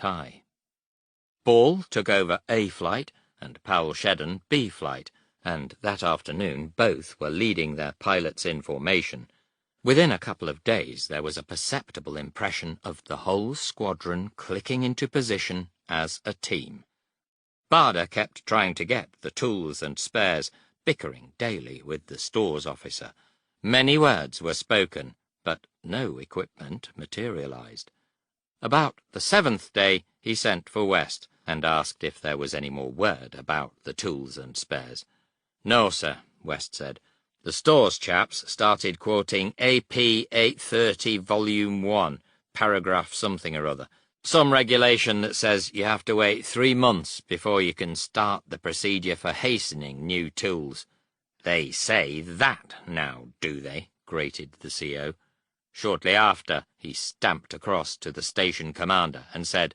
tie. Ball took over A flight and Powell Shedden B flight, and that afternoon both were leading their pilots in formation. Within a couple of days there was a perceptible impression of the whole squadron clicking into position as a team. Barder kept trying to get the tools and spares, bickering daily with the stores officer. Many words were spoken, but no equipment materialized. About the 7th day he sent for West and asked if there was any more word about the tools and spares. "No, sir," West said. "The stores chaps started quoting AP 830 Volume 1, paragraph something or other. Some regulation that says you have to wait 3 months before you can start the procedure for hastening new tools." "They say that now, do they?" grated the CO. Shortly after, he stamped across to the station commander and said,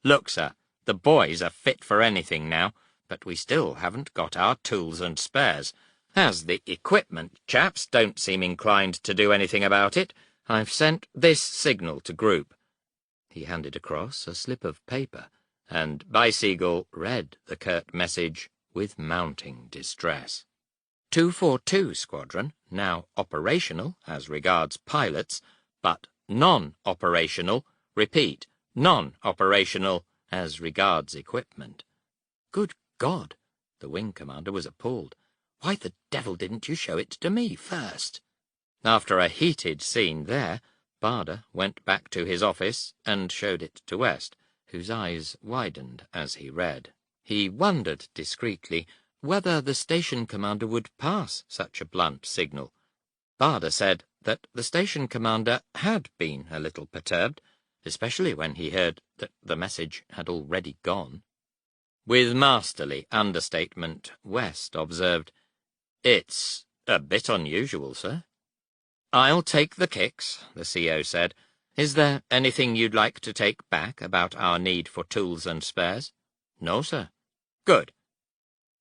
"Look, sir, the boys are fit for anything now, but we still haven't got our tools and spares. As the equipment chaps don't seem inclined to do anything about it, I've sent this signal to group." He handed across a slip of paper, and Bicycle read the curt message with mounting distress. 242 Squadron, now operational as regards pilots, but non-operational, repeat, non-operational as regards equipment. Good God! The wing commander was appalled. Why the devil didn't you show it to me first? After a heated scene there, Barder went back to his office and showed it to West, whose eyes widened as he read. He wondered discreetly whether the station commander would pass such a blunt signal. Barder said that the station commander had been a little perturbed, especially when he heard that the message had already gone. With masterly understatement, West observed, "It's a bit unusual, sir." "I'll take the kicks," the CO said. "Is there anything you'd like to take back about our need for tools and spares?" "No, sir." "Good."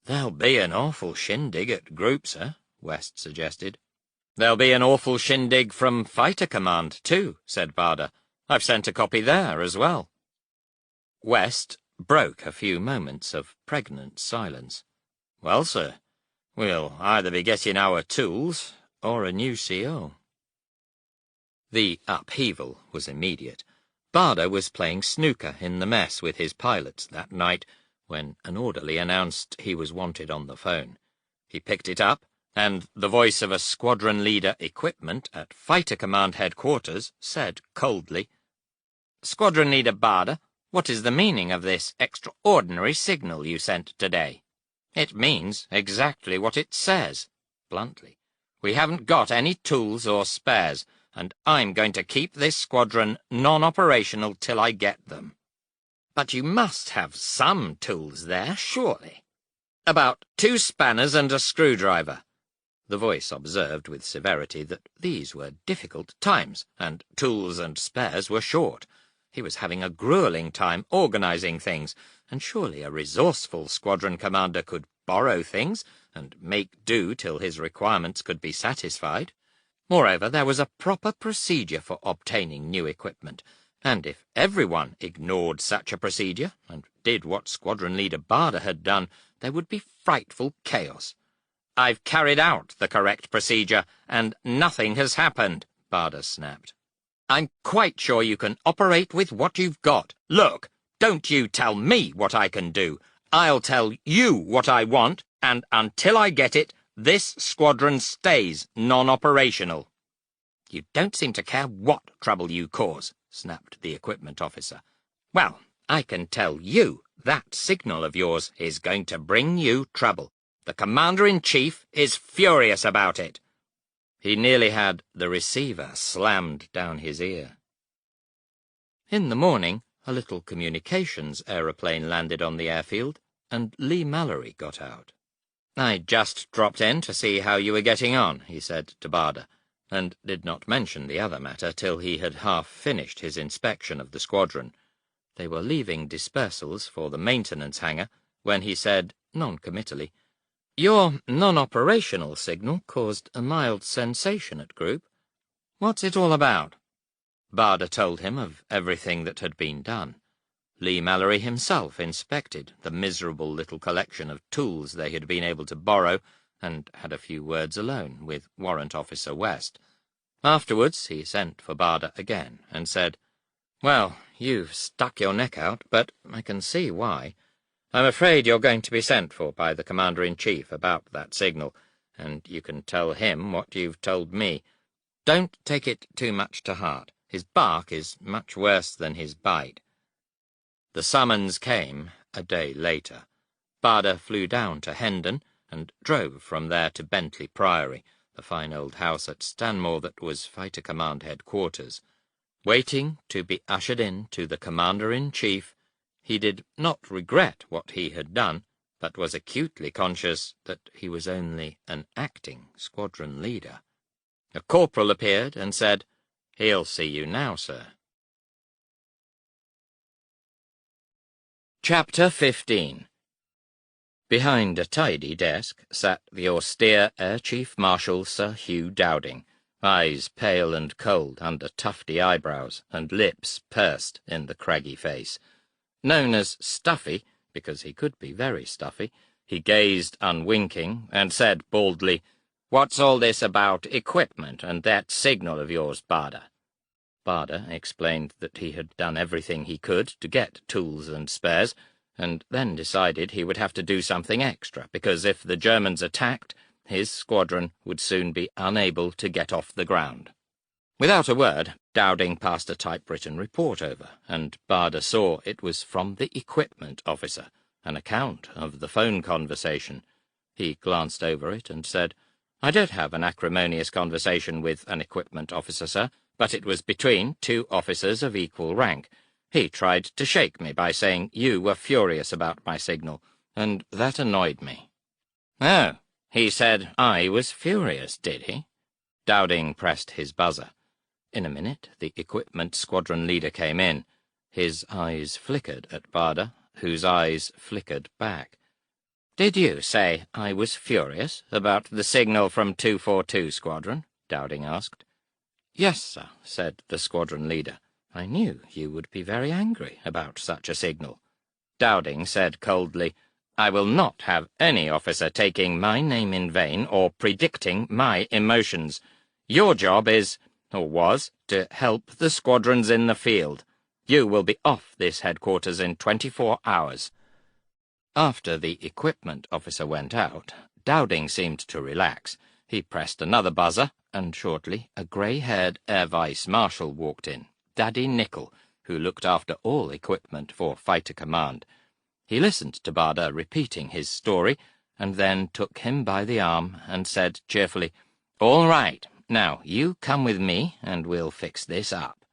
"There'll be an awful shindig at group, sir," West suggested. "There'll be an awful shindig from Fighter Command, too," said Barder. "I've sent a copy there as well." West broke a few moments of pregnant silence. "Well, sir, we'll either be getting our tools or a new CO." The upheaval was immediate. Barder was playing snooker in the mess with his pilots that night when an orderly announced he was wanted on the phone. He picked it up, and the voice of a squadron leader equipment at Fighter Command headquarters said coldly, "Squadron Leader Barder, what is the meaning of this extraordinary signal you sent today?" "It means exactly what it says," bluntly. "We haven't got any tools or spares, and I'm going to keep this squadron non-operational till I get them." "But you must have some tools there, surely." "About 2 spanners and a screwdriver." The voice observed with severity that these were difficult times, and tools and spares were short. He was having a grueling time organizing things, and surely a resourceful squadron commander could borrow things and make do till his requirements could be satisfied. Moreover, there was a proper procedure for obtaining new equipment, and if everyone ignored such a procedure and did what Squadron Leader Barder had done, there would be frightful chaos. "I've carried out the correct procedure, and nothing has happened," Barder snapped. "I'm quite sure you can operate with what you've got. Look, don't you tell me what I can do. I'll tell you what I want, and until I get it, this squadron stays non-operational." "You don't seem to care what trouble you cause," snapped the equipment officer. "Well, I can tell you that signal of yours is going to bring you trouble. The Commander-in-Chief is furious about it." He nearly had the receiver slammed down his ear. In the morning, a little communications aeroplane landed on the airfield, and Lee Mallory got out. "I just dropped in to see how you were getting on," he said to Barder, and did not mention the other matter till he had half finished his inspection of the squadron. They were leaving dispersals for the maintenance hangar when he said, non-committally, "Your non-operational signal caused a mild sensation at group. What's it all about?" Barder told him of everything that had been done. Lee Mallory himself inspected the miserable little collection of tools they had been able to borrow, and had a few words alone with Warrant Officer West. Afterwards he sent for Barder again, and said, "Well, you've stuck your neck out, but I can see why. I'm afraid you're going to be sent for by the Commander-in-Chief about that signal, and you can tell him what you've told me. Don't take it too much to heart. His bark is much worse than his bite." The summons came a day later. Barder flew down to Hendon, and drove from there to Bentley Priory, the fine old house at Stanmore that was Fighter Command headquarters. Waiting to be ushered in to the Commander-in-Chief, he did not regret what he had done, but was acutely conscious that he was only an acting squadron leader. A corporal appeared and said, "He'll see you now, sir." Chapter 15. Behind a tidy desk sat the austere Air Chief Marshal Sir Hugh Dowding, eyes pale and cold under tufty eyebrows and lips pursed in the craggy face. Known as Stuffy, because he could be very stuffy, he gazed unwinking and said baldly, "What's all this about equipment and that signal of yours, Barder?" Barder explained that he had done everything he could to get tools and spares, and then decided he would have to do something extra, because if the Germans attacked, his squadron would soon be unable to get off the ground. Without a word, Dowding passed a typewritten report over, and Barder saw it was from the equipment officer, an account of the phone conversation. He glanced over it and said, "I did have an acrimonious conversation with an equipment officer, sir, but it was between two officers of equal rank. He tried to shake me by saying you were furious about my signal, and that annoyed me." "Oh, he said I was furious, did he?" Dowding pressed his buzzer. In a minute the equipment squadron leader came in. His eyes flickered at Barder, whose eyes flickered back. "Did you say I was furious about the signal from 242 Squadron?" Dowding asked. "Yes, sir," said the squadron leader. "I knew you would be very angry about such a signal." Dowding said coldly, "I will not have any officer taking my name in vain or predicting my emotions. Your job is, or was, to help the squadrons in the field. You will be off this headquarters in 24 hours. After the equipment officer went out, Dowding seemed to relax. He pressed another buzzer, and shortly a grey-haired Air Vice Marshal walked in, Daddy Nickel, who looked after all equipment for Fighter Command. He listened to Barder repeating his story, and then took him by the arm and said cheerfully, "All right, now you come with me, and we'll fix this up."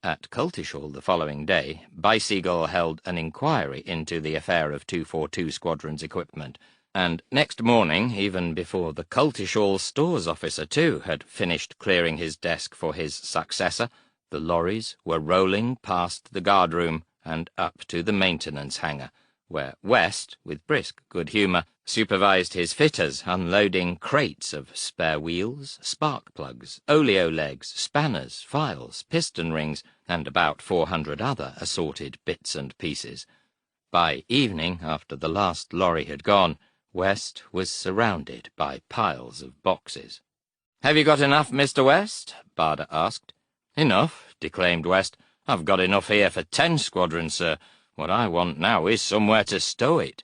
At Cultishall the following day, Bicycle held an inquiry into the affair of 242 Squadron's equipment, and next morning, even before the Cultishall stores officer too had finished clearing his desk for his successor, the lorries were rolling past the guardroom and up to the maintenance hangar, where West, with brisk good humour, supervised his fitters unloading crates of spare wheels, spark plugs, oleo legs, spanners, files, piston rings, and about 400 other assorted bits and pieces. By evening, after the last lorry had gone, West was surrounded by piles of boxes. "Have you got enough, Mr. West?" Barder asked. "Enough," declaimed West. "I've got enough here for 10 squadrons, sir. What I want now is somewhere to stow it."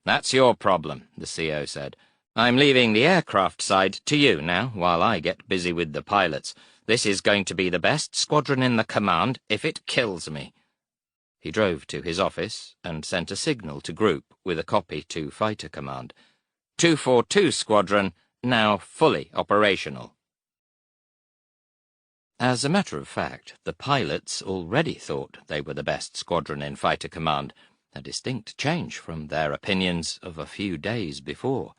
"That's your problem," the CO said. "I'm leaving the aircraft side to you now, while I get busy with the pilots. This is going to be the best squadron in the command if it kills me." He drove to his office and sent a signal to Group with a copy to Fighter Command. 242 Squadron now fully operational. As a matter of fact, the pilots already thought they were the best squadron in Fighter Command, a distinct change from their opinions of a few days before.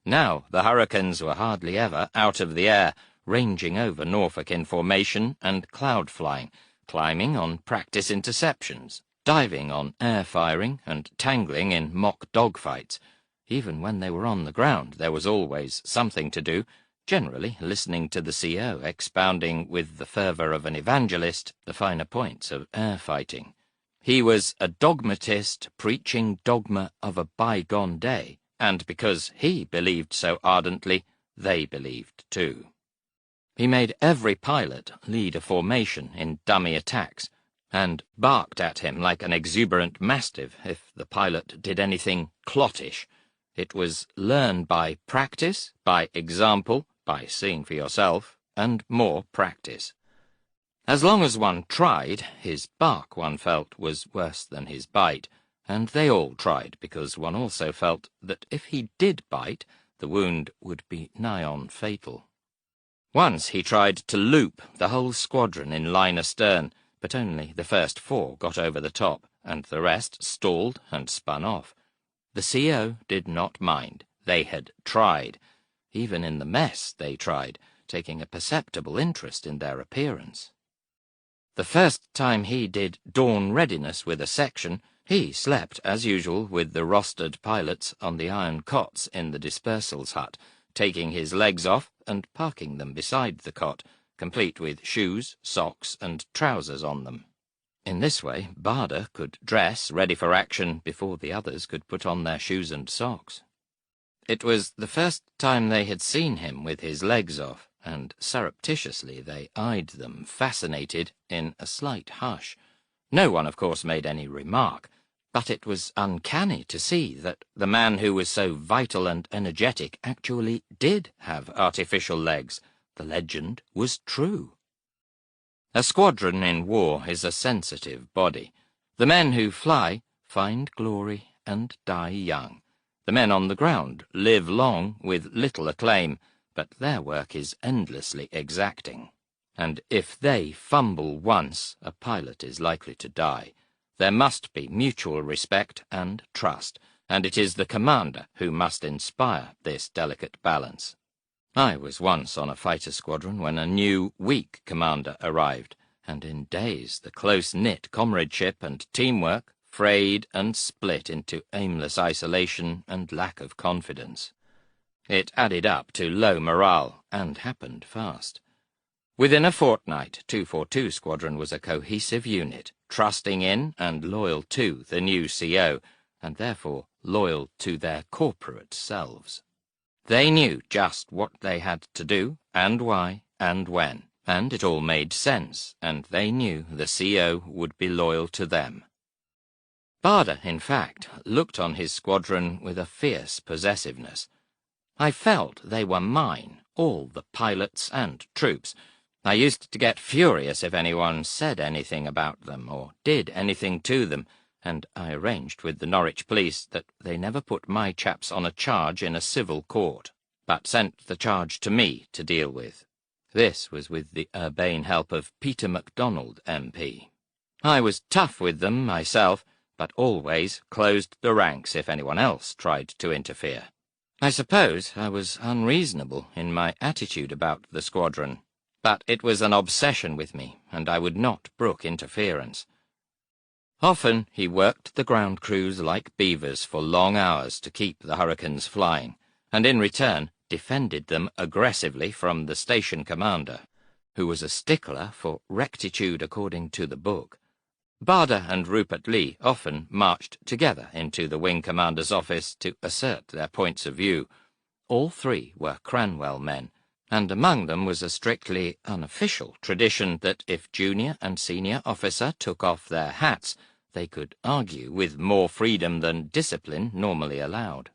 Now the Hurricanes were hardly ever out of the air, ranging over Norfolk in formation and cloud flying, climbing on practice interceptions, diving on air firing, and tangling in mock dogfights. Even when they were on the ground, there was always something to do, generally listening to the CO expounding with the fervour of an evangelist the finer points of air fighting. He was a dogmatist preaching dogma of a bygone day, and because he believed so ardently, they believed too. He made every pilot lead a formation in dummy attacks, and barked at him like an exuberant mastiff if the pilot did anything clottish. It was learn by practice, by example, by seeing for yourself, and more practice. As long as one tried, his bark, one felt, was worse than his bite, and they all tried because one also felt that if he did bite, the wound would be nigh on fatal. Once he tried to loop the whole squadron in line astern, but only the first 4 got over the top, and the rest stalled and spun off. The CO did not mind. They had tried. Even in the mess they tried, taking a perceptible interest in their appearance. The first time he did dawn readiness with a section, he slept, as usual, with the rostered pilots on the iron cots in the dispersals hut, taking his legs off and parking them beside the cot, complete with shoes, socks, and trousers on them. In this way, Barder could dress ready for action before the others could put on their shoes and socks. It was the first time they had seen him with his legs off, and surreptitiously they eyed them, fascinated, in a slight hush. No one, of course, made any remark, but it was uncanny to see that the man who was so vital and energetic actually did have artificial legs. The legend was true. A squadron in war is a sensitive body. The men who fly find glory and die young. The men on the ground live long with little acclaim, but their work is endlessly exacting. And if they fumble once, a pilot is likely to die. There must be mutual respect and trust, and it is the commander who must inspire this delicate balance. I was once on a fighter squadron when a new, weak commander arrived, and in days the close-knit comradeship and teamwork frayed and split into aimless isolation and lack of confidence. It added up to low morale, and happened fast. Within a fortnight, 242 Squadron was a cohesive unit, trusting in and loyal to the new CO, and therefore loyal to their corporate selves. They knew just what they had to do, and why, and when, and it all made sense, and they knew the CO would be loyal to them. Barder, in fact, looked on his squadron with a fierce possessiveness. I felt they were mine, all the pilots and troops. I used to get furious if anyone said anything about them or did anything to them, and I arranged with the Norwich police that they never put my chaps on a charge in a civil court, but sent the charge to me to deal with. This was with the urbane help of Peter MacDonald, MP. I was tough with them myself, but always closed the ranks if anyone else tried to interfere. I suppose I was unreasonable in my attitude about the squadron, but it was an obsession with me, and I would not brook interference. Often he worked the ground crews like beavers for long hours to keep the hurricanes flying, and in return defended them aggressively from the station commander, who was a stickler for rectitude according to the book. Barder and Rupert Lee often marched together into the wing commander's office to assert their points of view. All 3 were Cranwell men, and among them was a strictly unofficial tradition that if junior and senior officer took off their hats, they could argue with more freedom than discipline normally allowed.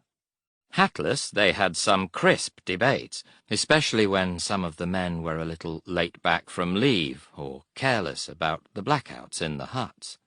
Hatless, they had some crisp debates, especially when some of the men were a little late back from leave or careless about the blackouts in the huts.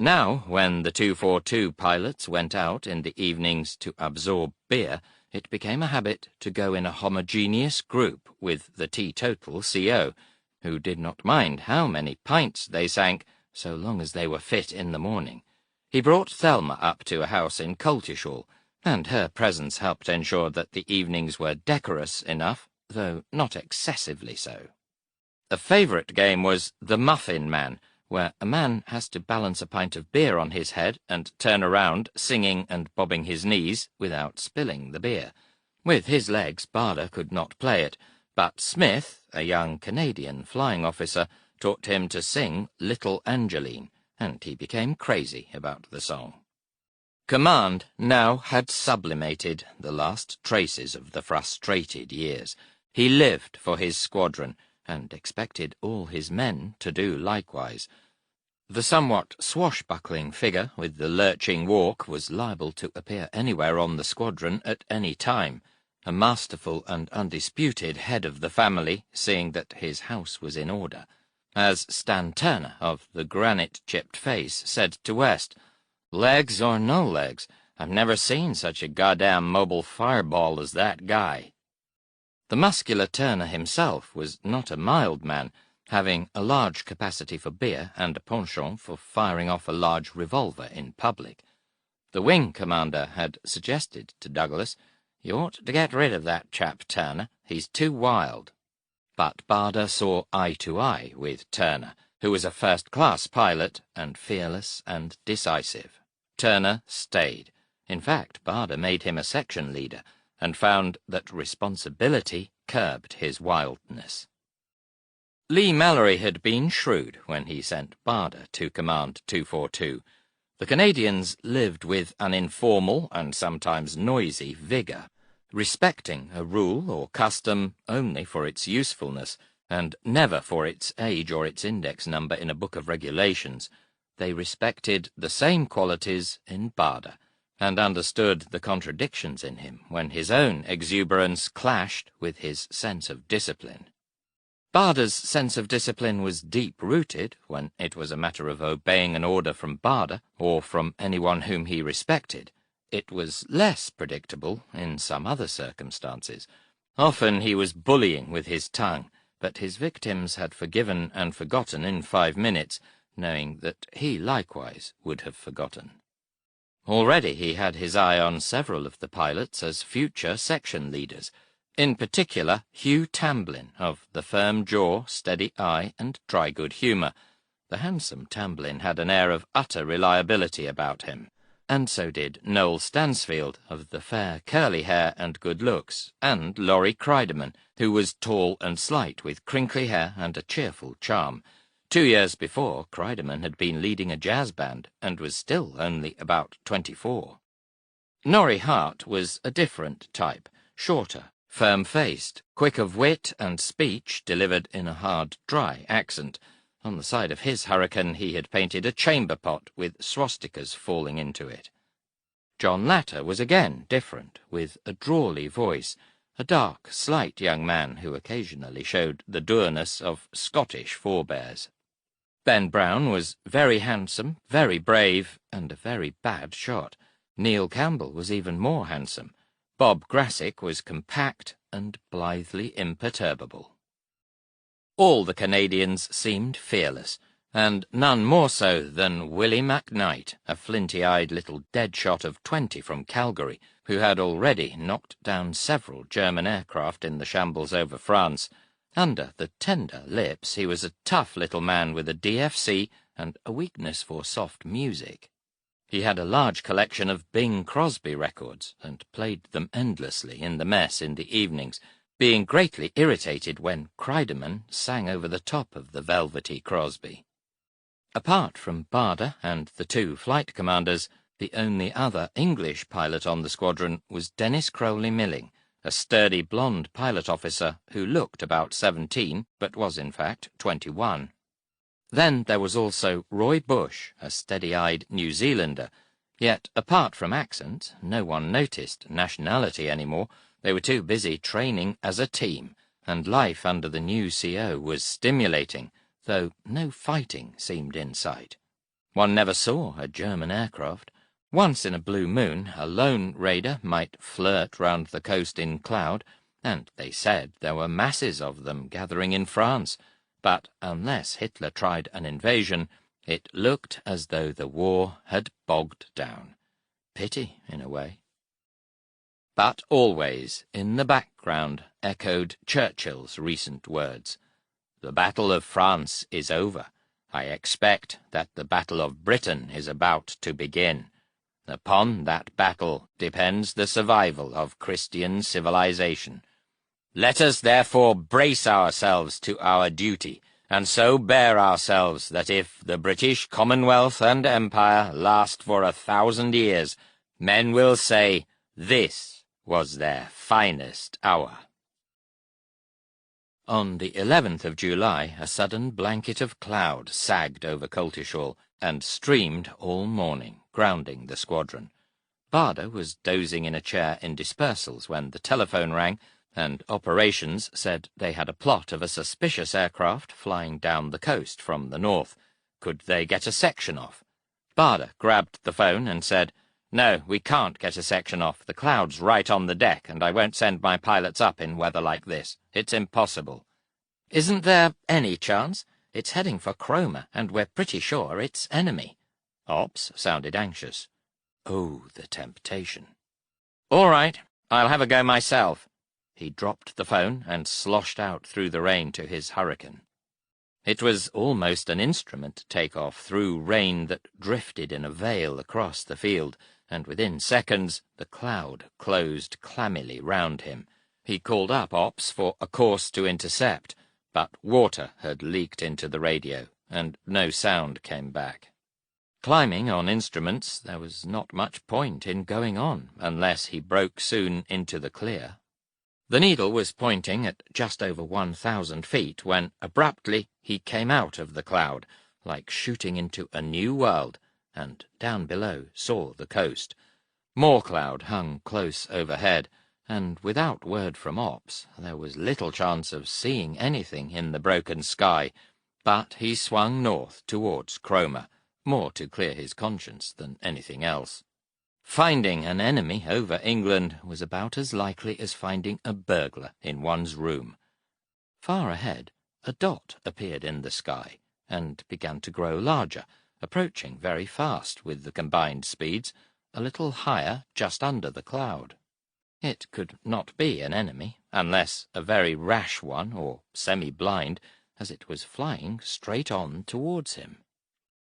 Now, when the 242 pilots went out in the evenings to absorb beer, it became a habit to go in a homogeneous group with the teetotal CO, who did not mind how many pints they sank, so long as they were fit in the morning. He brought Thelma up to a house in Coltishall, and her presence helped ensure that the evenings were decorous enough, though not excessively so. A favourite game was the Muffin Man, where a man has to balance a pint of beer on his head and turn around, singing and bobbing his knees without spilling the beer. With his legs, Barder could not play it, but Smith, a young Canadian flying officer, taught him to sing Little Angeline, and he became crazy about the song. Command now had sublimated the last traces of the frustrated years. He lived for his squadron, and expected all his men to do likewise. The somewhat swashbuckling figure with the lurching walk was liable to appear anywhere on the squadron at any time, a masterful and undisputed head of the family, seeing that his house was in order. As Stan Turner, of the granite-chipped face, said to West, "Legs or no legs, I've never seen such a goddamn mobile fireball as that guy." The muscular Turner himself was not a mild man, having a large capacity for beer and a penchant for firing off a large revolver in public. The wing commander had suggested to Douglas, "You ought to get rid of that chap, Turner. He's too wild." But Barder saw eye to eye with Turner, who was a first-class pilot and fearless and decisive. Turner stayed. In fact, Barder made him a section leader, and found that responsibility curbed his wildness. Lee Mallory had been shrewd when he sent Barder to command 242. The Canadians lived with an informal and sometimes noisy vigour, respecting a rule or custom only for its usefulness, and never for its age or its index number in a book of regulations. They respected the same qualities in Barder, and understood the contradictions in him when his own exuberance clashed with his sense of discipline. Barder's sense of discipline was deep-rooted when it was a matter of obeying an order from Barder or from anyone whom he respected. It was less predictable in some other circumstances. Often he was bullying with his tongue, but his victims had forgiven and forgotten in 5 minutes, knowing that he likewise would have forgotten. Already he had his eye on several of the pilots as future section leaders, in particular Hugh Tamblin, of the firm jaw, steady eye, and dry good humour. The handsome Tamblin had an air of utter reliability about him, and so did Noel Stansfield, of the fair curly hair and good looks, and Laurie Kreideman, who was tall and slight, with crinkly hair and a cheerful charm. 2 years before, Kreideman had been leading a jazz band, and was still only about 24. Norrie Hart was a different type, shorter, firm-faced, quick of wit and speech delivered in a hard, dry accent. On the side of his hurricane he had painted a chamber pot with swastikas falling into it. John Latter was again different, with a drawly voice, a dark, slight young man who occasionally showed the dourness of Scottish forebears. Ben Brown was very handsome, very brave, and a very bad shot. Neil Campbell was even more handsome. Bob Grassick was compact and blithely imperturbable. All the Canadians seemed fearless, and none more so than Willie McKnight, a flinty-eyed little deadshot of 20 from Calgary, who had already knocked down several German aircraft in the shambles over France. Under the tender lips he was a tough little man with a DFC and a weakness for soft music. He had a large collection of Bing Crosby records, and played them endlessly in the mess in the evenings, being greatly irritated when Kreideman sang over the top of the velvety Crosby. Apart from Barder and the 2 flight commanders, the only other English pilot on the squadron was Dennis Crowley Milling, a sturdy blonde pilot officer who looked about 17, but was in fact 21. Then there was also Roy Bush, a steady-eyed New Zealander. Yet, apart from accent, no one noticed nationality anymore. They were too busy training as a team, and life under the new CO was stimulating, though no fighting seemed in sight. One never saw a German aircraft. Once in a blue moon, a lone raider might flirt round the coast in cloud, and they said there were masses of them gathering in France. But unless Hitler tried an invasion, it looked as though the war had bogged down. Pity, in a way. But always, in the background, echoed Churchill's recent words. "The Battle of France is over. I expect that the Battle of Britain is about to begin. Upon that battle depends the survival of Christian civilization. Let us therefore brace ourselves to our duty, and so bear ourselves that if the British Commonwealth and Empire last for 1,000 years, men will say this was their finest hour. On the 11th of July, a sudden blanket of cloud sagged over Coltishall and streamed all morning, grounding the squadron. Barder was dozing in a chair in dispersals when the telephone rang, and operations said they had a plot of a suspicious aircraft flying down the coast from the north. Could they get a section off? Barder grabbed the phone and said, "No, we can't get a section off. The cloud's right on the deck, and I won't send my pilots up in weather like this. It's impossible." "Isn't there any chance? It's heading for Cromer, and we're pretty sure it's enemy." Ops sounded anxious. Oh, the temptation. "All right, I'll have a go myself." He dropped the phone and sloshed out through the rain to his Hurricane. It was almost an instrument take-off through rain that drifted in a veil across the field, and within seconds the cloud closed clammily round him. He called up Ops for a course to intercept, but water had leaked into the radio, and no sound came back. Climbing on instruments, there was not much point in going on, unless he broke soon into the clear. The needle was pointing at just over 1,000 feet when, abruptly, he came out of the cloud, like shooting into a new world, and down below saw the coast. More cloud hung close overhead, and without word from Ops, there was little chance of seeing anything in the broken sky, but he swung north towards Cromer, more to clear his conscience than anything else. Finding an enemy over England was about as likely as finding a burglar in one's room. Far ahead, a dot appeared in the sky, and began to grow larger, approaching very fast with the combined speeds, a little higher just under the cloud. It could not be an enemy, unless a very rash one or semi-blind, as it was flying straight on towards him.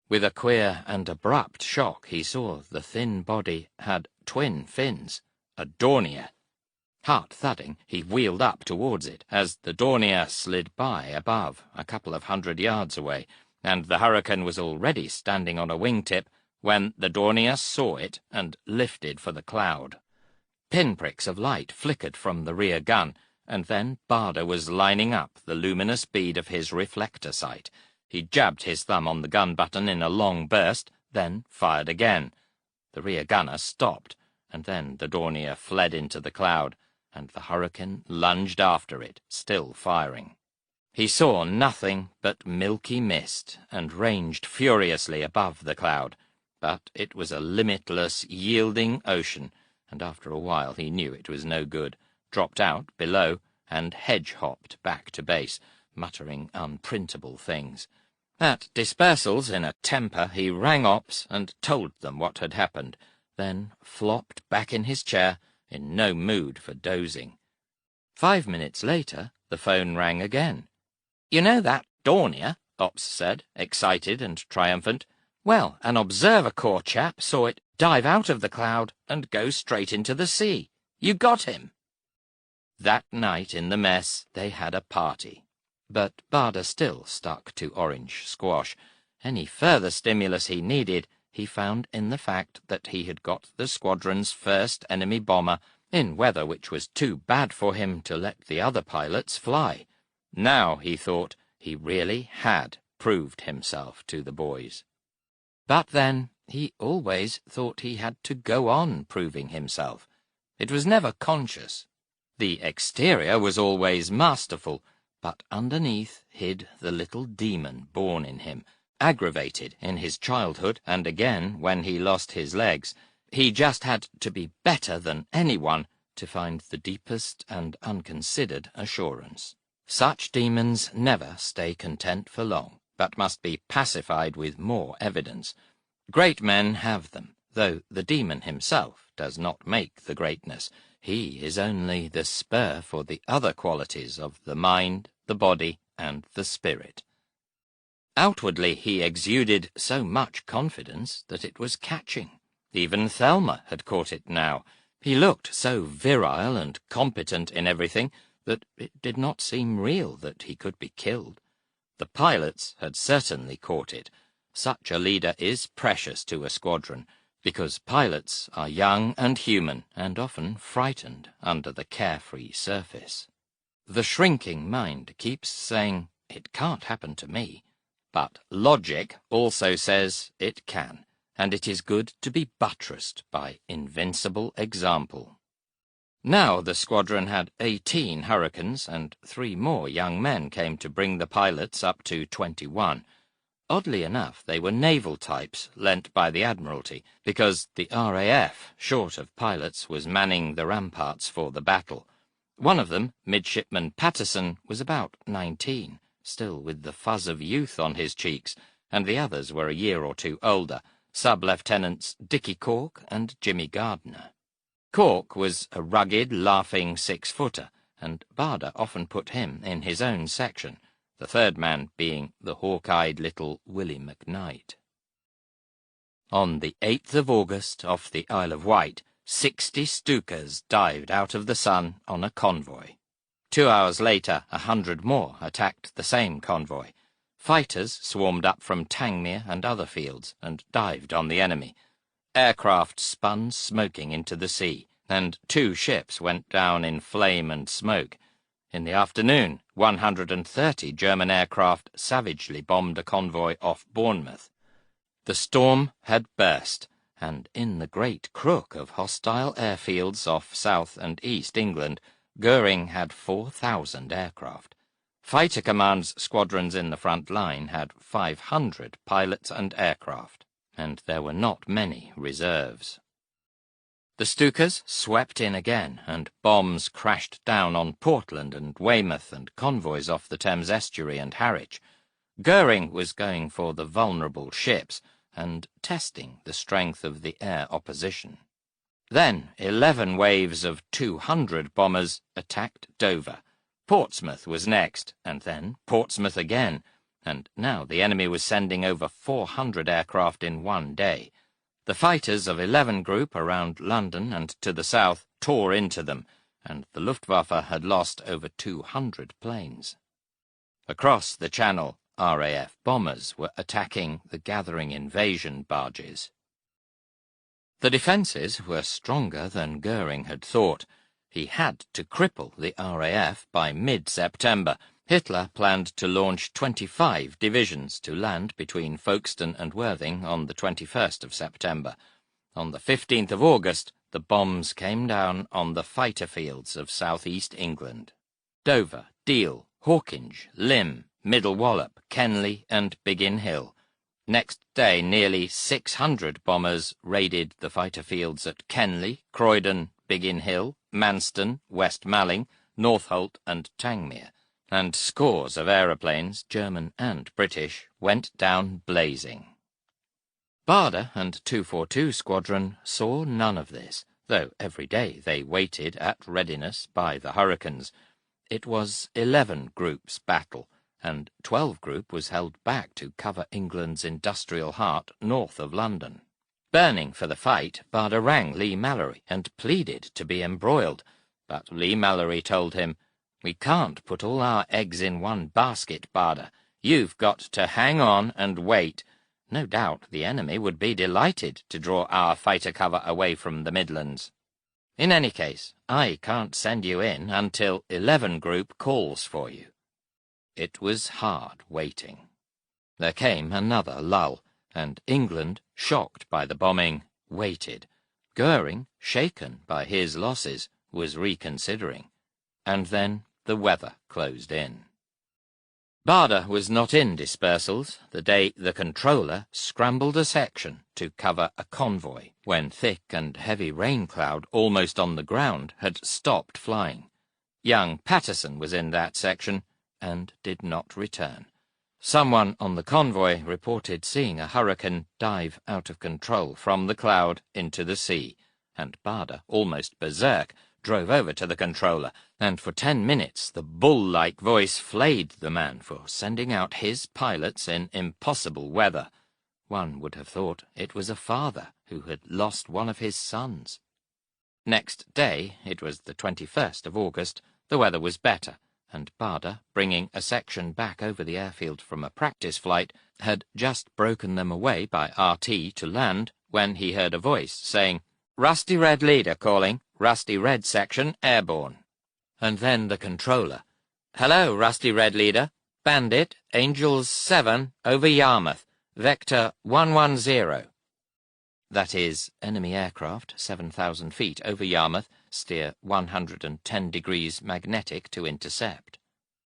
With a queer and abrupt shock he saw the thin body had twin fins, a Dornier. Heart-thudding, he wheeled up towards it as the Dornier slid by above, a couple of 100 yards away, and the Hurricane was already standing on a wingtip when the Dornier saw it and lifted for the cloud. Pinpricks of light flickered from the rear gun, and then Barder was lining up the luminous bead of his reflector sight. He jabbed his thumb on the gun button in a long burst, then fired again. The rear gunner stopped, and then the Dornier fled into the cloud, and the Hurricane lunged after it, still firing. He saw nothing but milky mist, and ranged furiously above the cloud, but it was a limitless, yielding ocean, and after a while he knew it was no good, dropped out below, and hedge-hopped back to base, muttering unprintable things. At dispersals, in a temper, he rang Ops and told them what had happened, then flopped back in his chair, in no mood for dozing. 5 minutes later, the phone rang again. "You know that Dornier?" Ops said, excited and triumphant. "Well, an Observer Corps chap saw it dive out of the cloud and go straight into the sea. You got him." That night in the mess they had a party. But Barder still stuck to orange squash. Any further stimulus he needed he found in the fact that he had got the squadron's first enemy bomber in weather which was too bad for him to let the other pilots fly. Now, he thought, he really had proved himself to the boys. But then, he always thought he had to go on proving himself. It was never conscious. The exterior was always masterful, but underneath hid the little demon born in him, aggravated in his childhood and again when he lost his legs. He just had to be better than anyone to find the deepest and unconsidered assurance. Such demons never stay content for long, but must be pacified with more evidence. Great men have them, though the demon himself does not make the greatness. He is only the spur for the other qualities of the mind, the body, and the spirit. Outwardly he exuded so much confidence that it was catching. Even Thelma had caught it now. He looked so virile and competent in everything that it did not seem real that he could be killed. The pilots had certainly caught it. Such a leader is precious to a squadron, because pilots are young and human and often frightened under the carefree surface. The shrinking mind keeps saying, "It can't happen to me." But logic also says it can, and it is good to be buttressed by invincible example. Now the squadron had 18 Hurricanes, and 3 more young men came to bring the pilots up to 21. Oddly enough, they were naval types lent by the Admiralty, because the RAF, short of pilots, was manning the ramparts for the battle. One of them, Midshipman Patterson, was about 19, still with the fuzz of youth on his cheeks, and the others were a year or 2 older, Sub-Lieutenants Dicky Cork and Jimmy Gardner. Cork was a rugged, laughing 6-footer, and Barder often put him in his own section, the third man being the hawk-eyed little Willie McKnight. On the 8th of August, off the Isle of Wight, 60 Stukas dived out of the sun on a convoy. 2 hours later, 100 more attacked the same convoy. Fighters swarmed up from Tangmere and other fields and dived on the enemy. Aircraft spun smoking into the sea, and 2 ships went down in flame and smoke. In the afternoon, 130 German aircraft savagely bombed a convoy off Bournemouth. The storm had burst, and in the great crook of hostile airfields off South and East England, Goering had 4,000 aircraft. Fighter Command's squadrons in the front line had 500 pilots and aircraft, and there were not many reserves. The Stukas swept in again, and bombs crashed down on Portland and Weymouth and convoys off the Thames estuary and Harwich. Goering was going for the vulnerable ships and testing the strength of the air opposition. Then 11 waves of 200 bombers attacked Dover. Portsmouth was next, and then Portsmouth again, and now the enemy was sending over 400 aircraft in one day. The fighters of 11 Group around London and to the south tore into them, and the Luftwaffe had lost over 200 planes. Across the Channel, RAF bombers were attacking the gathering invasion barges. The defences were stronger than Goering had thought. He had to cripple the RAF by mid-September. Hitler planned to launch 25 divisions to land between Folkestone and Worthing on the 21st of September. On the 15th of August, the bombs came down on the fighter fields of south-east England. Dover, Deal, Hawkinge, Lymm, Middle Wallop, Kenley and Biggin Hill. Next day, nearly 600 bombers raided the fighter fields at Kenley, Croydon, Biggin Hill, Manston, West Malling, Northolt and Tangmere, and scores of aeroplanes, German and British, went down blazing. Barder and 242 Squadron saw none of this, though every day they waited at readiness by the Hurricanes. It was 11 Group's battle, and 12 Group was held back to cover England's industrial heart north of London. Burning for the fight, Barder rang Lee Mallory and pleaded to be embroiled, but Lee Mallory told him, "We can't put all our eggs in one basket, Barder. You've got to hang on and wait. No doubt the enemy would be delighted to draw our fighter cover away from the Midlands. In any case, I can't send you in until 11 Group calls for you." It was hard waiting. There came another lull, and England, shocked by the bombing, waited. Goering, shaken by his losses, was reconsidering. And then the weather closed in. Barder was not in dispersals the day the controller scrambled a section to cover a convoy when thick and heavy rain cloud almost on the ground had stopped flying. Young Patterson was in that section and did not return. Someone on the convoy reported seeing a hurricane dive out of control from the cloud into the sea, and Barder, almost berserk, drove over to the controller, and for 10 minutes the bull-like voice flayed the man for sending out his pilots in impossible weather. One would have thought it was a father who had lost one of his sons. Next day, it was the 21st of August, the weather was better, and Barder, bringing a section back over the airfield from a practice flight, had just broken them away by RT to land when he heard a voice saying, "Rusty Red leader calling, Rusty Red section airborne." And then the controller, "Hello, Rusty Red leader. Bandit, Angels 7, over Yarmouth. Vector 110. That is, enemy aircraft 7,000 feet over Yarmouth, steer 110 degrees magnetic to intercept.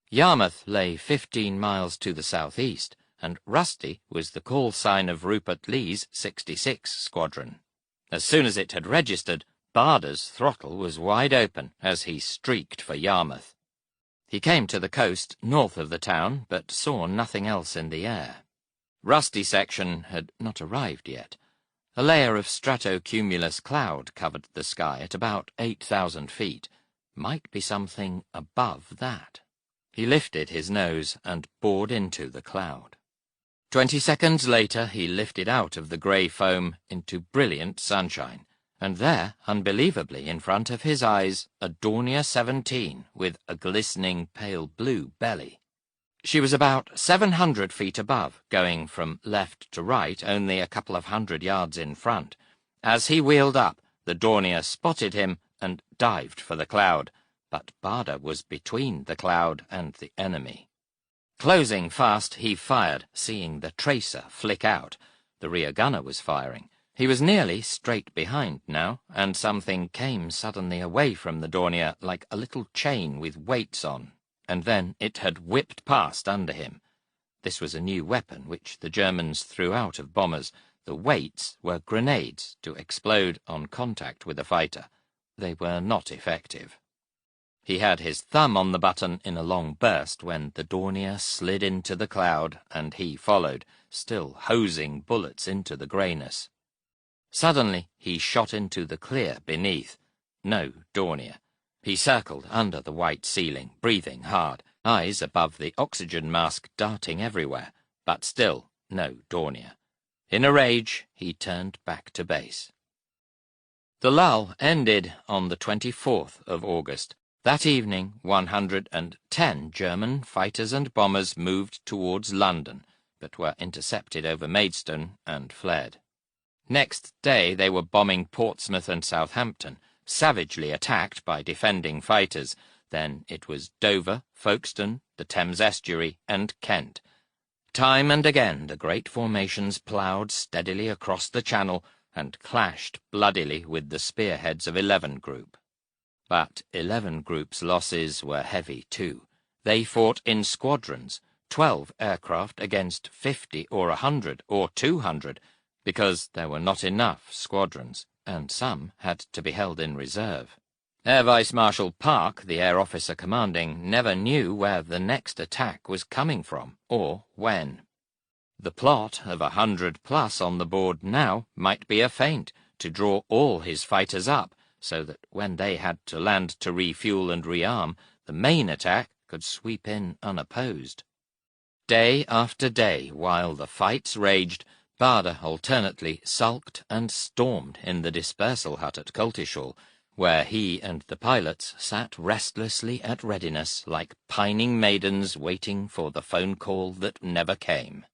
Yarmouth lay 15 miles to the southeast, and Rusty was the call sign of Rupert Lee's 66 Squadron. As soon as it had registered, Barder's throttle was wide open as he streaked for Yarmouth. He came to the coast north of the town, but saw nothing else in the air. Rusty section had not arrived yet. A layer of stratocumulus cloud covered the sky at about 8,000 feet. Might be something above that. He lifted his nose and bored into the cloud. 20 seconds later he lifted out of the grey foam into brilliant sunshine, and there, unbelievably in front of his eyes, a Dornier 17 with a glistening pale blue belly. She was about 700 feet above, going from left to right only a couple of 100 yards in front. As he wheeled up, the Dornier spotted him and dived for the cloud, but Barder was between the cloud and the enemy. Closing fast, he fired, seeing the tracer flick out. The rear gunner was firing. He was nearly straight behind now, and something came suddenly away from the Dornier like a little chain with weights on, and then it had whipped past under him. This was a new weapon which the Germans threw out of bombers. The weights were grenades to explode on contact with a fighter. They were not effective. He had his thumb on the button in a long burst when the Dornier slid into the cloud, and he followed, still hosing bullets into the greyness. Suddenly he shot into the clear beneath. No Dornier. He circled under the white ceiling, breathing hard, eyes above the oxygen mask darting everywhere, but still no Dornier. In a rage, he turned back to base. The lull ended on the 24th of August. That evening, 110 German fighters and bombers moved towards London, but were intercepted over Maidstone and fled. Next day they were bombing Portsmouth and Southampton, savagely attacked by defending fighters. Then it was Dover, Folkestone, the Thames estuary, and Kent. Time and again the great formations ploughed steadily across the Channel and clashed bloodily with the spearheads of 11 Group. But 11 Group's losses were heavy too. They fought in squadrons, 12 aircraft against 50 or 100 or 200, because there were not enough squadrons, and some had to be held in reserve. Air Vice Marshal Park, the air officer commanding, never knew where the next attack was coming from, or when. The plot of 100+ on the board now might be a feint to draw all his fighters up, so that when they had to land to refuel and rearm, the main attack could sweep in unopposed. Day after day, while the fights raged, Barder alternately sulked and stormed in the dispersal hut at Coltishall, where he and the pilots sat restlessly at readiness like pining maidens waiting for the phone call that never came.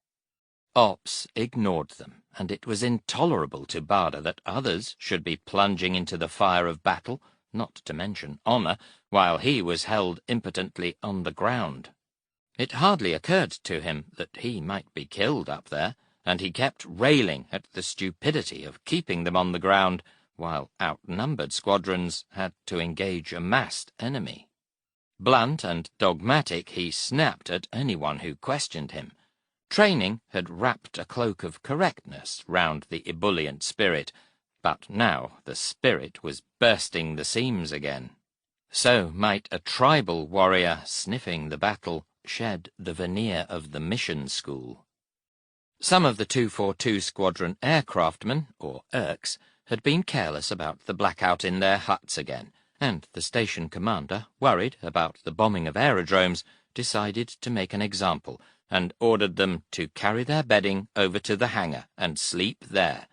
Ops ignored them, and it was intolerable to Barder that others should be plunging into the fire of battle, not to mention honour, while he was held impotently on the ground. It hardly occurred to him that he might be killed up there, and he kept railing at the stupidity of keeping them on the ground, while outnumbered squadrons had to engage a massed enemy. Blunt and dogmatic, he snapped at anyone who questioned him. Training had wrapped a cloak of correctness round the ebullient spirit, but now the spirit was bursting the seams again. So might a tribal warrior, sniffing the battle, shed the veneer of the mission school. Some of the 242 Squadron aircraftmen, or Irks, had been careless about the blackout in their huts again, and the station commander, worried about the bombing of aerodromes, decided to make an example, and ordered them to carry their bedding over to the hangar and sleep there.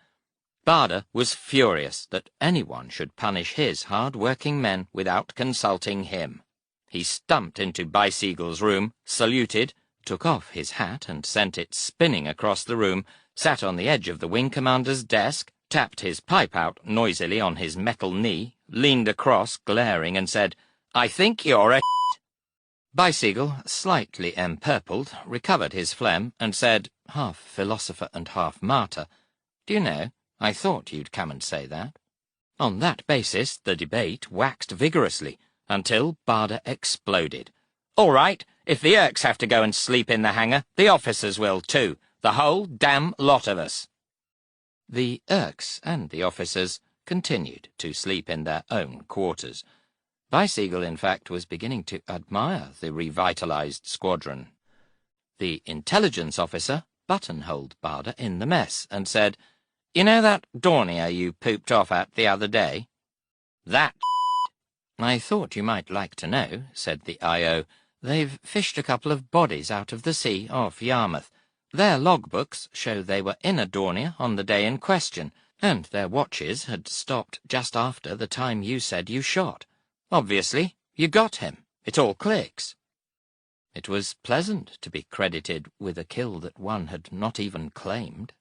Barder was furious that anyone should punish his hard-working men without consulting him. He stumped into Bicycle's room, saluted, took off his hat and sent it spinning across the room, sat on the edge of the wing commander's desk, tapped his pipe out noisily on his metal knee, leaned across, glaring, and said, "I think you're a Bicycle, slightly empurpled, recovered his phlegm, and said, half philosopher and half martyr, "Do you know, I thought you'd come and say that." On that basis, the debate waxed vigorously, until Barder exploded. "All right, if the Irks have to go and sleep in the hangar, the officers will too, the whole damn lot of us." The Irks and the officers continued to sleep in their own quarters. Bicycle, in fact, was beginning to admire the revitalized squadron. The intelligence officer buttonholed Barder in the mess and said, "You know that Dornier you pooped off at the other day?" "That "I thought you might like to know," said the I.O. "They've fished a couple of bodies out of the sea off Yarmouth. Their logbooks show they were in a Dornier on the day in question, and their watches had stopped just after the time you said you shot. Obviously, you got him. It all clicks." It was pleasant to be credited with a kill that one had not even claimed.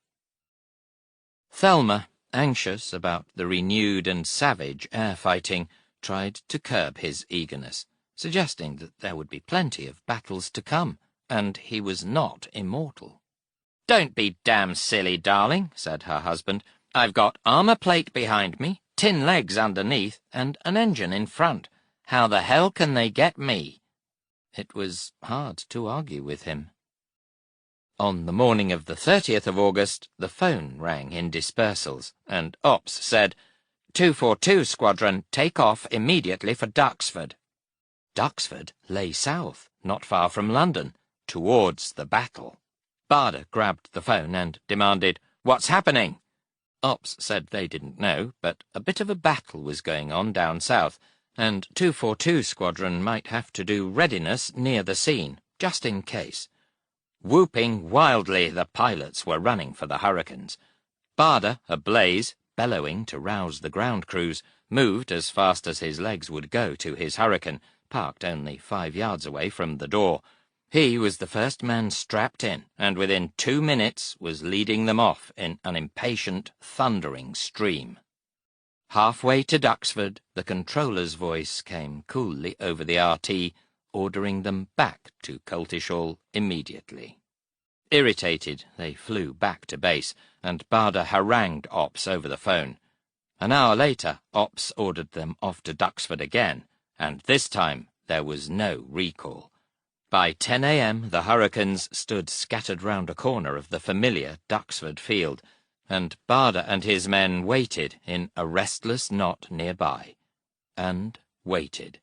Thelma, anxious about the renewed and savage air fighting, tried to curb his eagerness, suggesting that there would be plenty of battles to come, and he was not immortal. "Don't be damn silly, darling," said her husband. "I've got armor plate behind me, tin legs underneath, and an engine in front. How the hell can they get me?" It was hard to argue with him. On the morning of the 30th of August, the phone rang in dispersals, and Ops said, 242 Squadron, take off immediately for Duxford. Duxford lay south, not far from London, towards the battle. Barder grabbed the phone and demanded, "What's happening?" Ops said they didn't know, but a bit of a battle was going on down south, and 242 Squadron might have to do readiness near the scene, just in case. Whooping wildly, the pilots were running for the Hurricanes. Barder, ablaze, bellowing to rouse the ground crews, moved as fast as his legs would go to his Hurricane, parked only 5 yards away from the door. He was the first man strapped in, and within 2 minutes was leading them off in an impatient, thundering stream. Halfway to Duxford, the controller's voice came coolly over the RT, ordering them back to Coltishall immediately. Irritated, they flew back to base, and Barder harangued Ops over the phone. An hour later, Ops ordered them off to Duxford again, and this time there was no recall. By 10 a.m. the Hurricanes stood scattered round a corner of the familiar Duxford field, and Barder and his men waited in a restless knot nearby. And waited.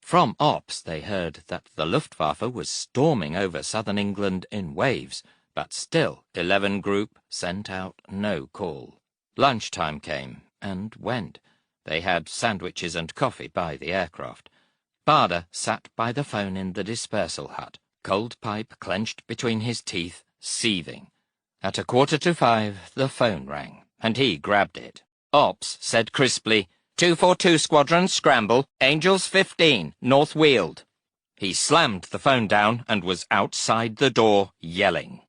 From Ops they heard that the Luftwaffe was storming over southern England in waves, but still 11 Group sent out no call. Lunchtime came and went. They had sandwiches and coffee by the aircraft. Barder sat by the phone in the dispersal hut, cold pipe clenched between his teeth, seething. At 5:15 the phone rang, and he grabbed it. Ops said crisply, 242 Squadron, scramble, Angels 15, North Weald. He slammed the phone down and was outside the door, yelling.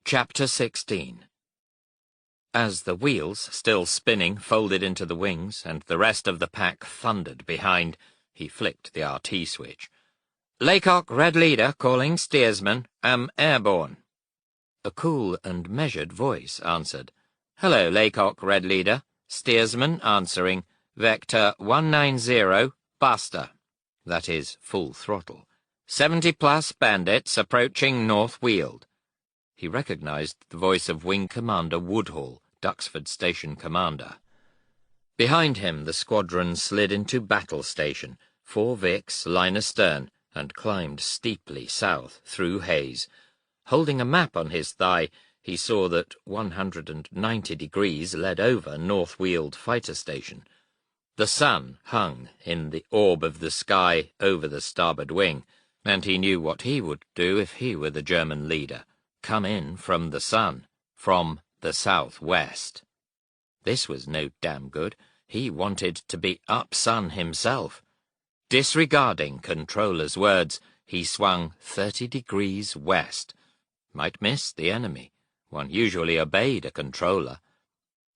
Chapter 16. As the wheels, still spinning, folded into the wings, and the rest of the pack thundered behind, he flicked the RT switch. "Laycock, Red Leader, calling steersman, am airborne." A cool and measured voice answered. "Hello, Laycock, Red Leader. Steersman answering. Vector 190, Buster. That is, full throttle. 70-plus bandits approaching North Weald." He recognized the voice of Wing Commander Woodhall, Duxford Station Commander. Behind him the squadron slid into battle station, 4 Vics, line astern, and climbed steeply south through haze. Holding a map on his thigh, he saw that 190 degrees led over North Weald fighter station. The sun hung in the orb of the sky over the starboard wing, and he knew what he would do if he were the German leader. Come in from the sun, from the southwest. This was no damn good. He wanted to be up sun himself. Disregarding controller's words, he swung 30 degrees west. Might miss the enemy. One usually obeyed a controller.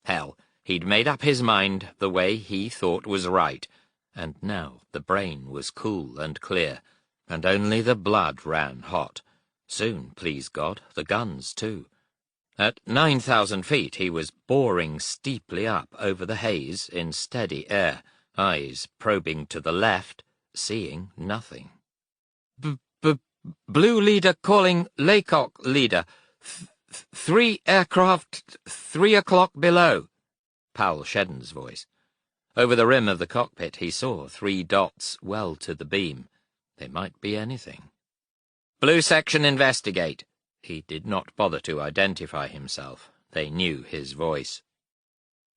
Hell, he'd made up his mind the way he thought was right, and now the brain was cool and clear, and only the blood ran hot. Soon, please God, the guns too. At 9,000 feet he was boring steeply up over the haze in steady air, eyes probing to the left, seeing nothing. Blue leader calling Laycock leader. 3 aircraft, 3 o'clock below. Powell Shedden's voice. Over the rim of the cockpit he saw 3 dots well to the beam. They might be anything. Blue section investigate. He did not bother to identify himself. They knew his voice.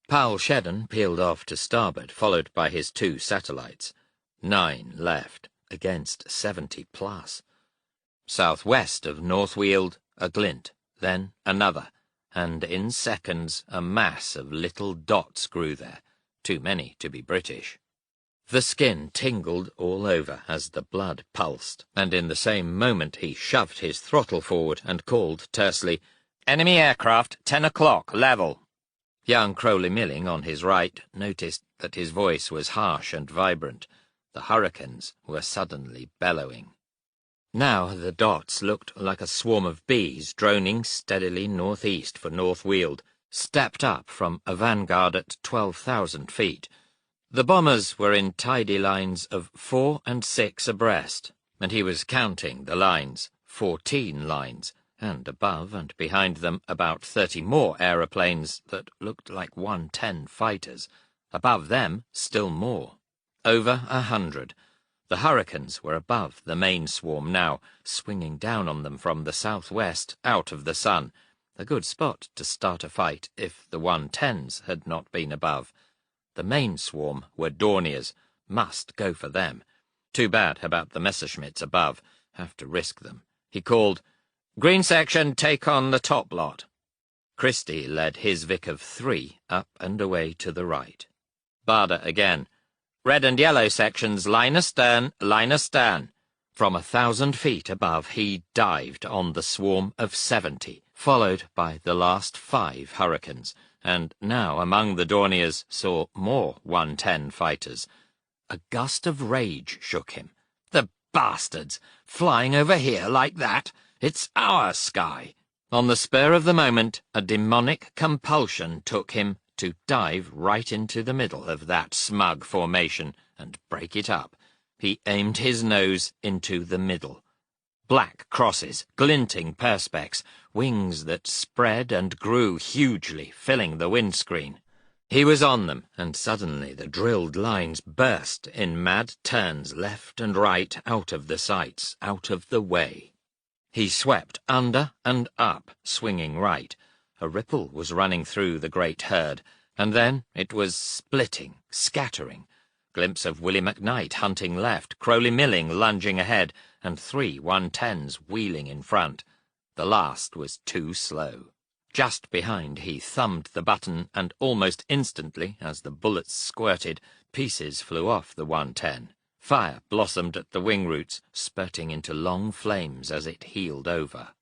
Powell Shedden peeled off to starboard, followed by his 2 satellites. 9 left, against 70 plus. Southwest of North Weald, a glint, then another, and in seconds a mass of little dots grew there, too many to be British. The skin tingled all over as the blood pulsed, and in the same moment he shoved his throttle forward and called tersely, "Enemy aircraft, 10 o'clock, level." Young Crowley-Milling on his right noticed that his voice was harsh and vibrant. The hurricanes were suddenly bellowing. Now the dots looked like a swarm of bees droning steadily northeast for North Weald, stepped up from a vanguard at 12,000 feet. The bombers were in tidy lines of 4 and 6 abreast, and he was counting the lines, 14 lines, and above and behind them about 30 more aeroplanes that looked like 110 fighters. Above them, still more. Over 100. The hurricanes were above the main swarm now, swinging down on them from the southwest, out of the sun. A good spot to start a fight if the 110s had not been above. The main swarm were Dorniers. Must go for them. Too bad about the Messerschmitts above. Have to risk them. He called, "Green section, take on the top lot." Christie led his Vic of 3 up and away to the right. Barder again. "Red and yellow sections, line astern, line astern." From 1,000 feet above he dived on the swarm of 70, followed by the last 5 hurricanes, and now among the Dorniers saw more 110 fighters. A gust of rage shook him. The bastards! Flying over here like that! It's our sky! On the spur of the moment, a demonic compulsion took him to dive right into the middle of that smug formation and break it up. He aimed his nose into the middle. Black crosses, glinting perspex, wings that spread and grew hugely, filling the windscreen. He was on them, and suddenly the drilled lines burst in mad turns left and right, out of the sights, out of the way. He swept under and up, swinging right. A ripple was running through the great herd, and then it was splitting, scattering. Glimpse of Willie McKnight hunting left, Crowley-Milling lunging ahead, and 3 110s wheeling in front. The last was too slow. Just behind he thumbed the button, and almost instantly, as the bullets squirted, pieces flew off the 110. Fire blossomed at the wing roots, spurting into long flames as it heeled over.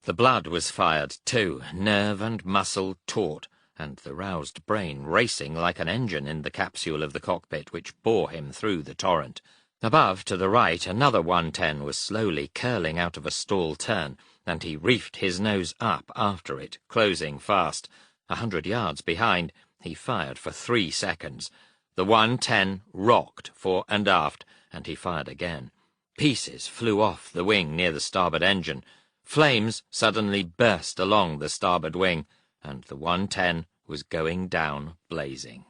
The blood was fired too, nerve and muscle taut, and the roused brain racing like an engine in the capsule of the cockpit which bore him through the torrent. Above, to the right, another 110 was slowly curling out of a stall turn, and he reefed his nose up after it, closing fast. 100 yards behind, he fired for 3 seconds. The 110 rocked fore and aft, and he fired again. Pieces flew off the wing near the starboard engine. Flames suddenly burst along the starboard wing, and the 110 was going down blazing.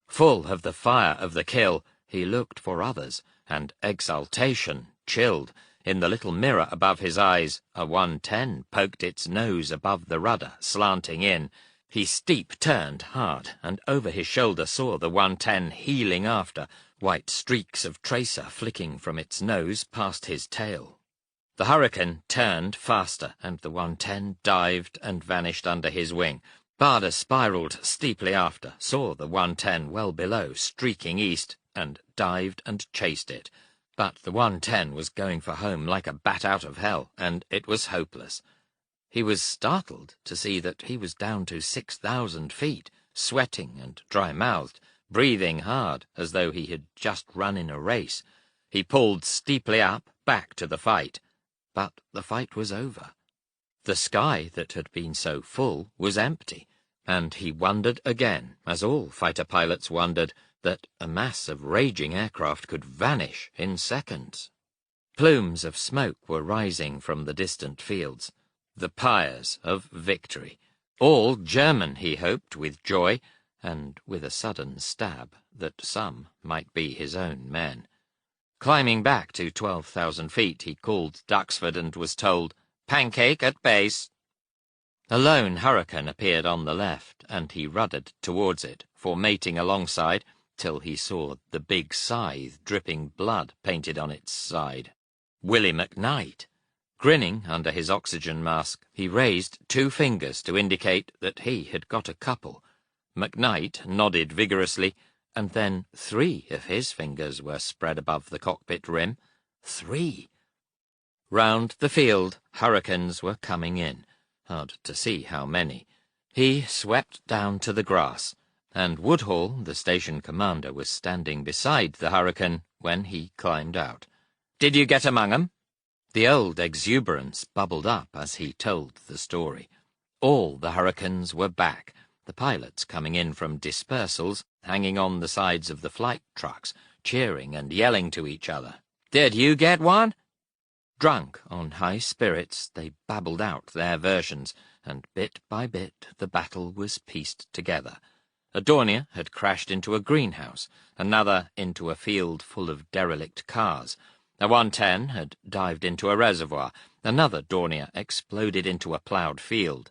Full of the fire of the kill, he looked for others, and exultation chilled. In the little mirror above his eyes, a 110 poked its nose above the rudder, slanting in. He steep-turned hard, and over his shoulder saw the 110 heeling after, white streaks of tracer flicking from its nose past his tail. The Hurricane turned faster, and the 110 dived and vanished under his wing. Barda spiralled steeply after, saw the 110 well below, streaking east, and dived and chased it. But the 110 was going for home like a bat out of hell, and it was hopeless. He was startled to see that he was down to 6,000 feet, sweating and dry-mouthed, breathing hard as though he had just run in a race. He pulled steeply up, back to the fight. But the fight was over. The sky that had been so full was empty, and he wondered again, as all fighter pilots wondered, that a mass of raging aircraft could vanish in seconds. Plumes of smoke were rising from the distant fields, the pyres of victory. All German, he hoped, with joy, and with a sudden stab that some might be his own men. Climbing back to 12,000 feet, he called Duxford and was told, "Pancake at base." A lone hurricane appeared on the left, and he ruddered towards it, for mating alongside, till he saw the big scythe dripping blood painted on its side. Willie McKnight. Grinning under his oxygen mask, he raised 2 fingers to indicate that he had got a couple. McKnight nodded vigorously, and then 3 of his fingers were spread above the cockpit rim. 3. Round the field, hurricanes were coming in. Hard to see how many. He swept down to the grass, and Woodhall, the station commander, was standing beside the hurricane when he climbed out. "Did you get among 'em?" The old exuberance bubbled up as he told the story. All the hurricanes were back, the pilots coming in from dispersals, hanging on the sides of the flight trucks, cheering and yelling to each other. "Did you get one?" Drunk on high spirits, they babbled out their versions, and bit by bit the battle was pieced together. A Dornier had crashed into a greenhouse, another into a field full of derelict cars. A 110 had dived into a reservoir, another Dornier exploded into a ploughed field.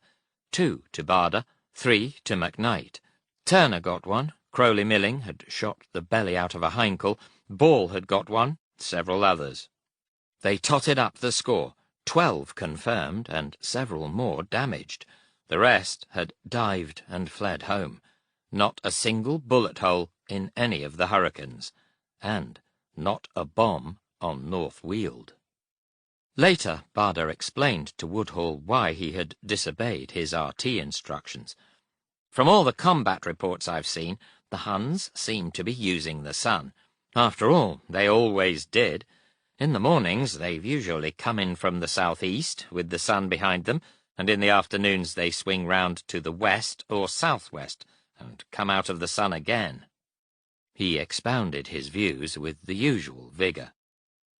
2 to Barda, 3 to McKnight. Turner got one, Crowley Milling had shot the belly out of a Heinkel, Ball had got one, several others. They totted up the score, 12 confirmed and several more damaged. The rest had dived and fled home. Not a single bullet hole in any of the hurricanes, and not a bomb on North Weald. Later, Barda explained to Woodhall why he had disobeyed his RT instructions. "From all the combat reports I've seen, the Huns seem to be using the sun. After all, they always did. In the mornings, they've usually come in from the southeast, with the sun behind them, and in the afternoons they swing round to the west or southwest, and come out of the sun again." He expounded his views with the usual vigour.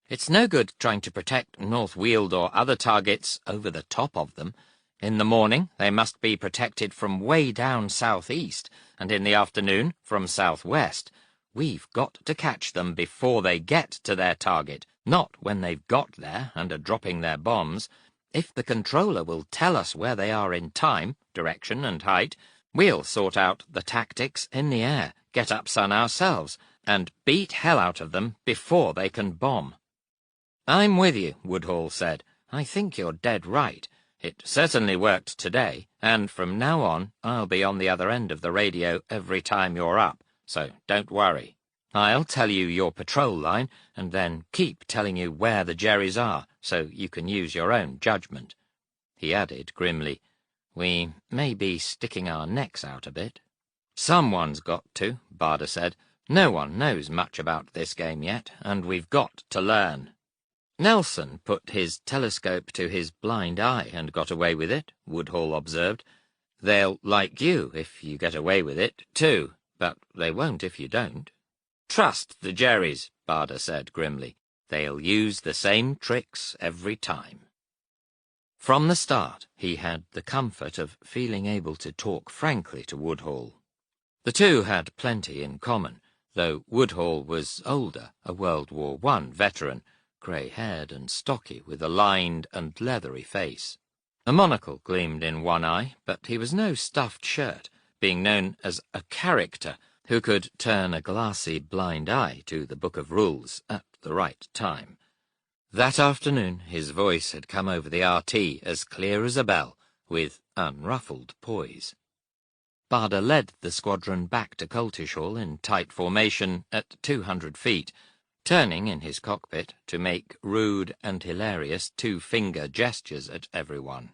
"It's no good trying to protect North Weald or other targets over the top of them. In the morning, they must be protected from way down southeast, and in the afternoon, from southwest. We've got to catch them before they get to their target, not when they've got there and are dropping their bombs. If the controller will tell us where they are in time, direction and height, we'll sort out the tactics in the air, get up sun ourselves, and beat hell out of them before they can bomb." "I'm with you," Woodhall said. "I think you're dead right. It certainly worked today, and from now on I'll be on the other end of the radio every time you're up, so don't worry. I'll tell you your patrol line, and then keep telling you where the Jerrys are, so you can use your own judgment." He added grimly, "We may be sticking our necks out a bit." "Someone's got to," Barda said. "No one knows much about this game yet, and we've got to learn." "Nelson put his telescope to his blind eye and got away with it," Woodhall observed. "They'll like you if you get away with it, too, but they won't if you don't." "Trust the Jerrys," Barda said grimly. "They'll use the same tricks every time." From the start, he had the comfort of feeling able to talk frankly to Woodhall. The two had plenty in common, though Woodhall was older, a World War I veteran, grey-haired and stocky, with a lined and leathery face. A monocle gleamed in one eye, but he was no stuffed shirt, being known as a character who could turn a glassy blind eye to the Book of Rules at the right time. That afternoon his voice had come over the RT as clear as a bell, with unruffled poise. Barder led the squadron back to Coltishall in tight formation at 200 feet, turning in his cockpit to make rude and hilarious two-finger gestures at everyone.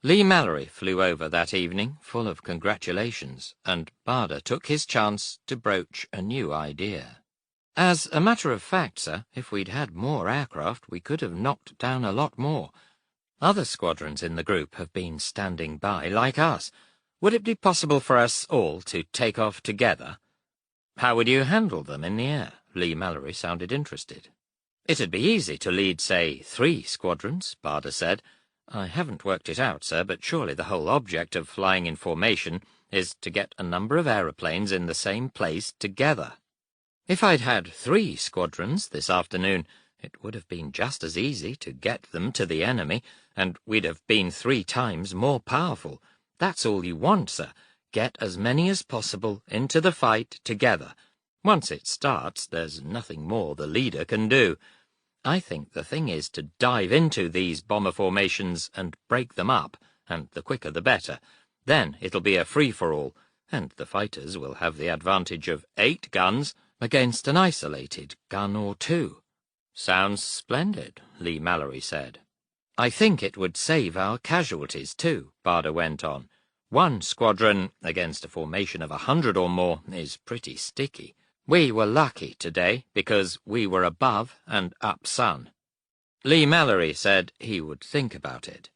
Lee Mallory flew over that evening, full of congratulations, and Barder took his chance to broach a new idea. "As a matter of fact, sir, if we'd had more aircraft, we could have knocked down a lot more. Other squadrons in the group have been standing by, like us. Would it be possible for us all to take off together?" "How would you handle them in the air?" Lee Mallory sounded interested. "It'd be easy to lead, say, 3 squadrons," Barder said. "I haven't worked it out, sir, but surely the whole object of flying in formation is to get a number of aeroplanes in the same place together. If I'd had 3 squadrons this afternoon, it would have been just as easy to get them to the enemy, and we'd have been 3 times more powerful. That's all you want, sir. Get as many as possible into the fight together. Once it starts, there's nothing more the leader can do. I think the thing is to dive into these bomber formations and break them up, and the quicker the better. Then it'll be a free-for-all, and the fighters will have the advantage of 8 guns against an isolated gun or 2. "Sounds splendid," Lee Mallory said. "I think it would save our casualties, too," Barder went on. "1 squadron against a formation of 100 or more is pretty sticky. We were lucky today because we were above and up sun." Lee Mallory said he would think about it.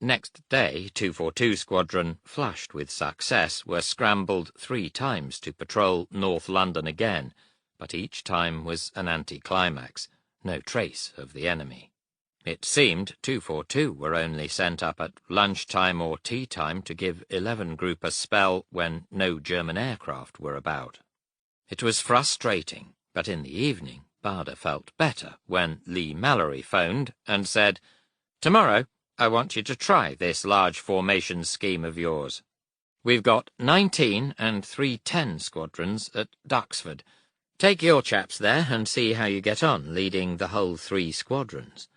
Next day, 242 Squadron, flushed with success, were scrambled 3 times to patrol North London again, but each time was an anticlimax, no trace of the enemy. It seemed 242 were only sent up at lunchtime or tea time to give 11 Group a spell when no German aircraft were about. It was frustrating, but in the evening Barder felt better when Lee Mallory phoned and said, "Tomorrow I want you to try this large formation scheme of yours. We've got 19 and 310 squadrons at Duxford. Take your chaps there and see how you get on leading the whole 3 squadrons."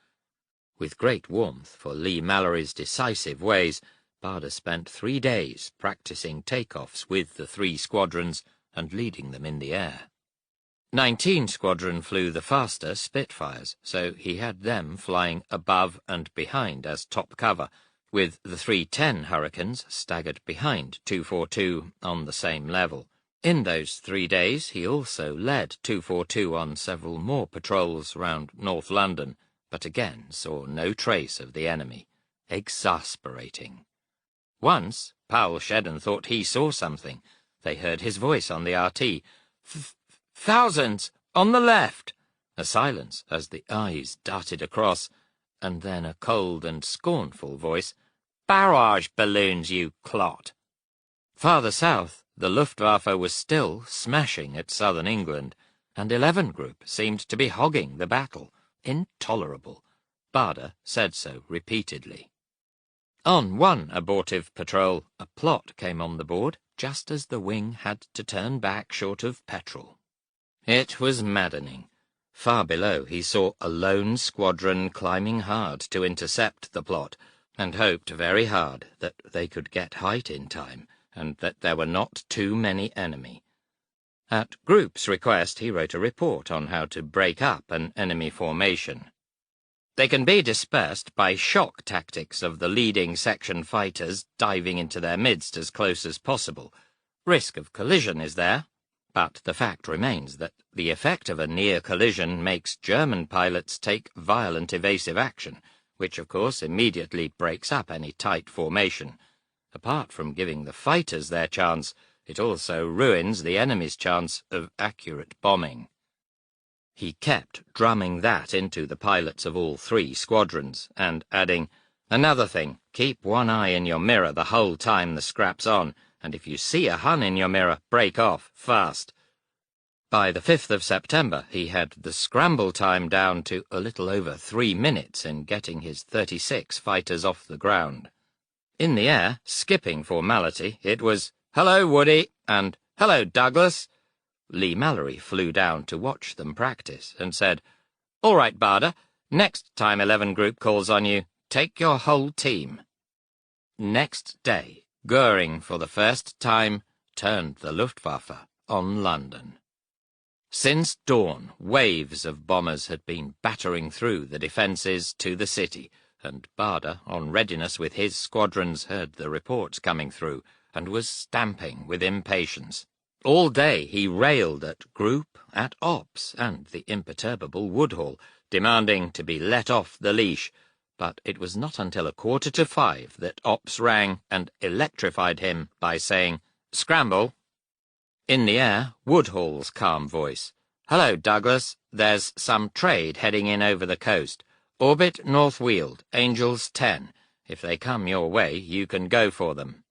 With great warmth for Lee Mallory's decisive ways, Barder spent 3 days practicing takeoffs with the 3 squadrons and leading them in the air. 19 Squadron flew the faster Spitfires, so he had them flying above and behind as top cover, with the 310 Hurricanes staggered behind 242 on the same level. In those 3 days he also led 242 on several more patrols round North London, but again saw no trace of the enemy. Exasperating. Once Paul Shedden thought he saw something. They heard his voice on the RT. "Thousands! On the left!" A silence as the eyes darted across, and then a cold and scornful voice. "Barrage balloons, you clot!" Farther south, the Luftwaffe was still smashing at southern England, and 11 Group seemed to be hogging the battle. Intolerable. Barder said so repeatedly. On one abortive patrol, a plot came on the board just as the wing had to turn back short of petrol. It was maddening. Far below he saw a lone squadron climbing hard to intercept the plot, and hoped very hard that they could get height in time, and that there were not too many enemy. At Group's request he wrote a report on how to break up an enemy formation. "They can be dispersed by shock tactics of the leading section fighters diving into their midst as close as possible. Risk of collision is there, but the fact remains that the effect of a near collision makes German pilots take violent evasive action, which of course immediately breaks up any tight formation. Apart from giving the fighters their chance, it also ruins the enemy's chance of accurate bombing." He kept drumming that into the pilots of all 3 squadrons, and adding, "Another thing, keep one eye in your mirror the whole time the scrap's on, and if you see a Hun in your mirror, break off, fast." By the 5th of September he had the scramble time down to a little over 3 minutes in getting his 36 fighters off the ground. In the air, skipping formality, it was, "Hello, Woody," and "Hello, Douglas." Lee Mallory flew down to watch them practice and said, "All right, Barder, next time 11 Group calls on you, take your whole team." Next day, Goering, for the first time, turned the Luftwaffe on London. Since dawn, waves of bombers had been battering through the defences to the city, and Barder, on readiness with his squadrons, heard the reports coming through, and was stamping with impatience. All day he railed at Group, at Ops, and the imperturbable Woodhall, demanding to be let off the leash, but it was not until 5:15 that Ops rang and electrified him by saying, "Scramble." In the air, Woodhall's calm voice. "Hello, Douglas. There's some trade heading in over the coast. Orbit North Weald, Angels 10. If they come your way, you can go for them."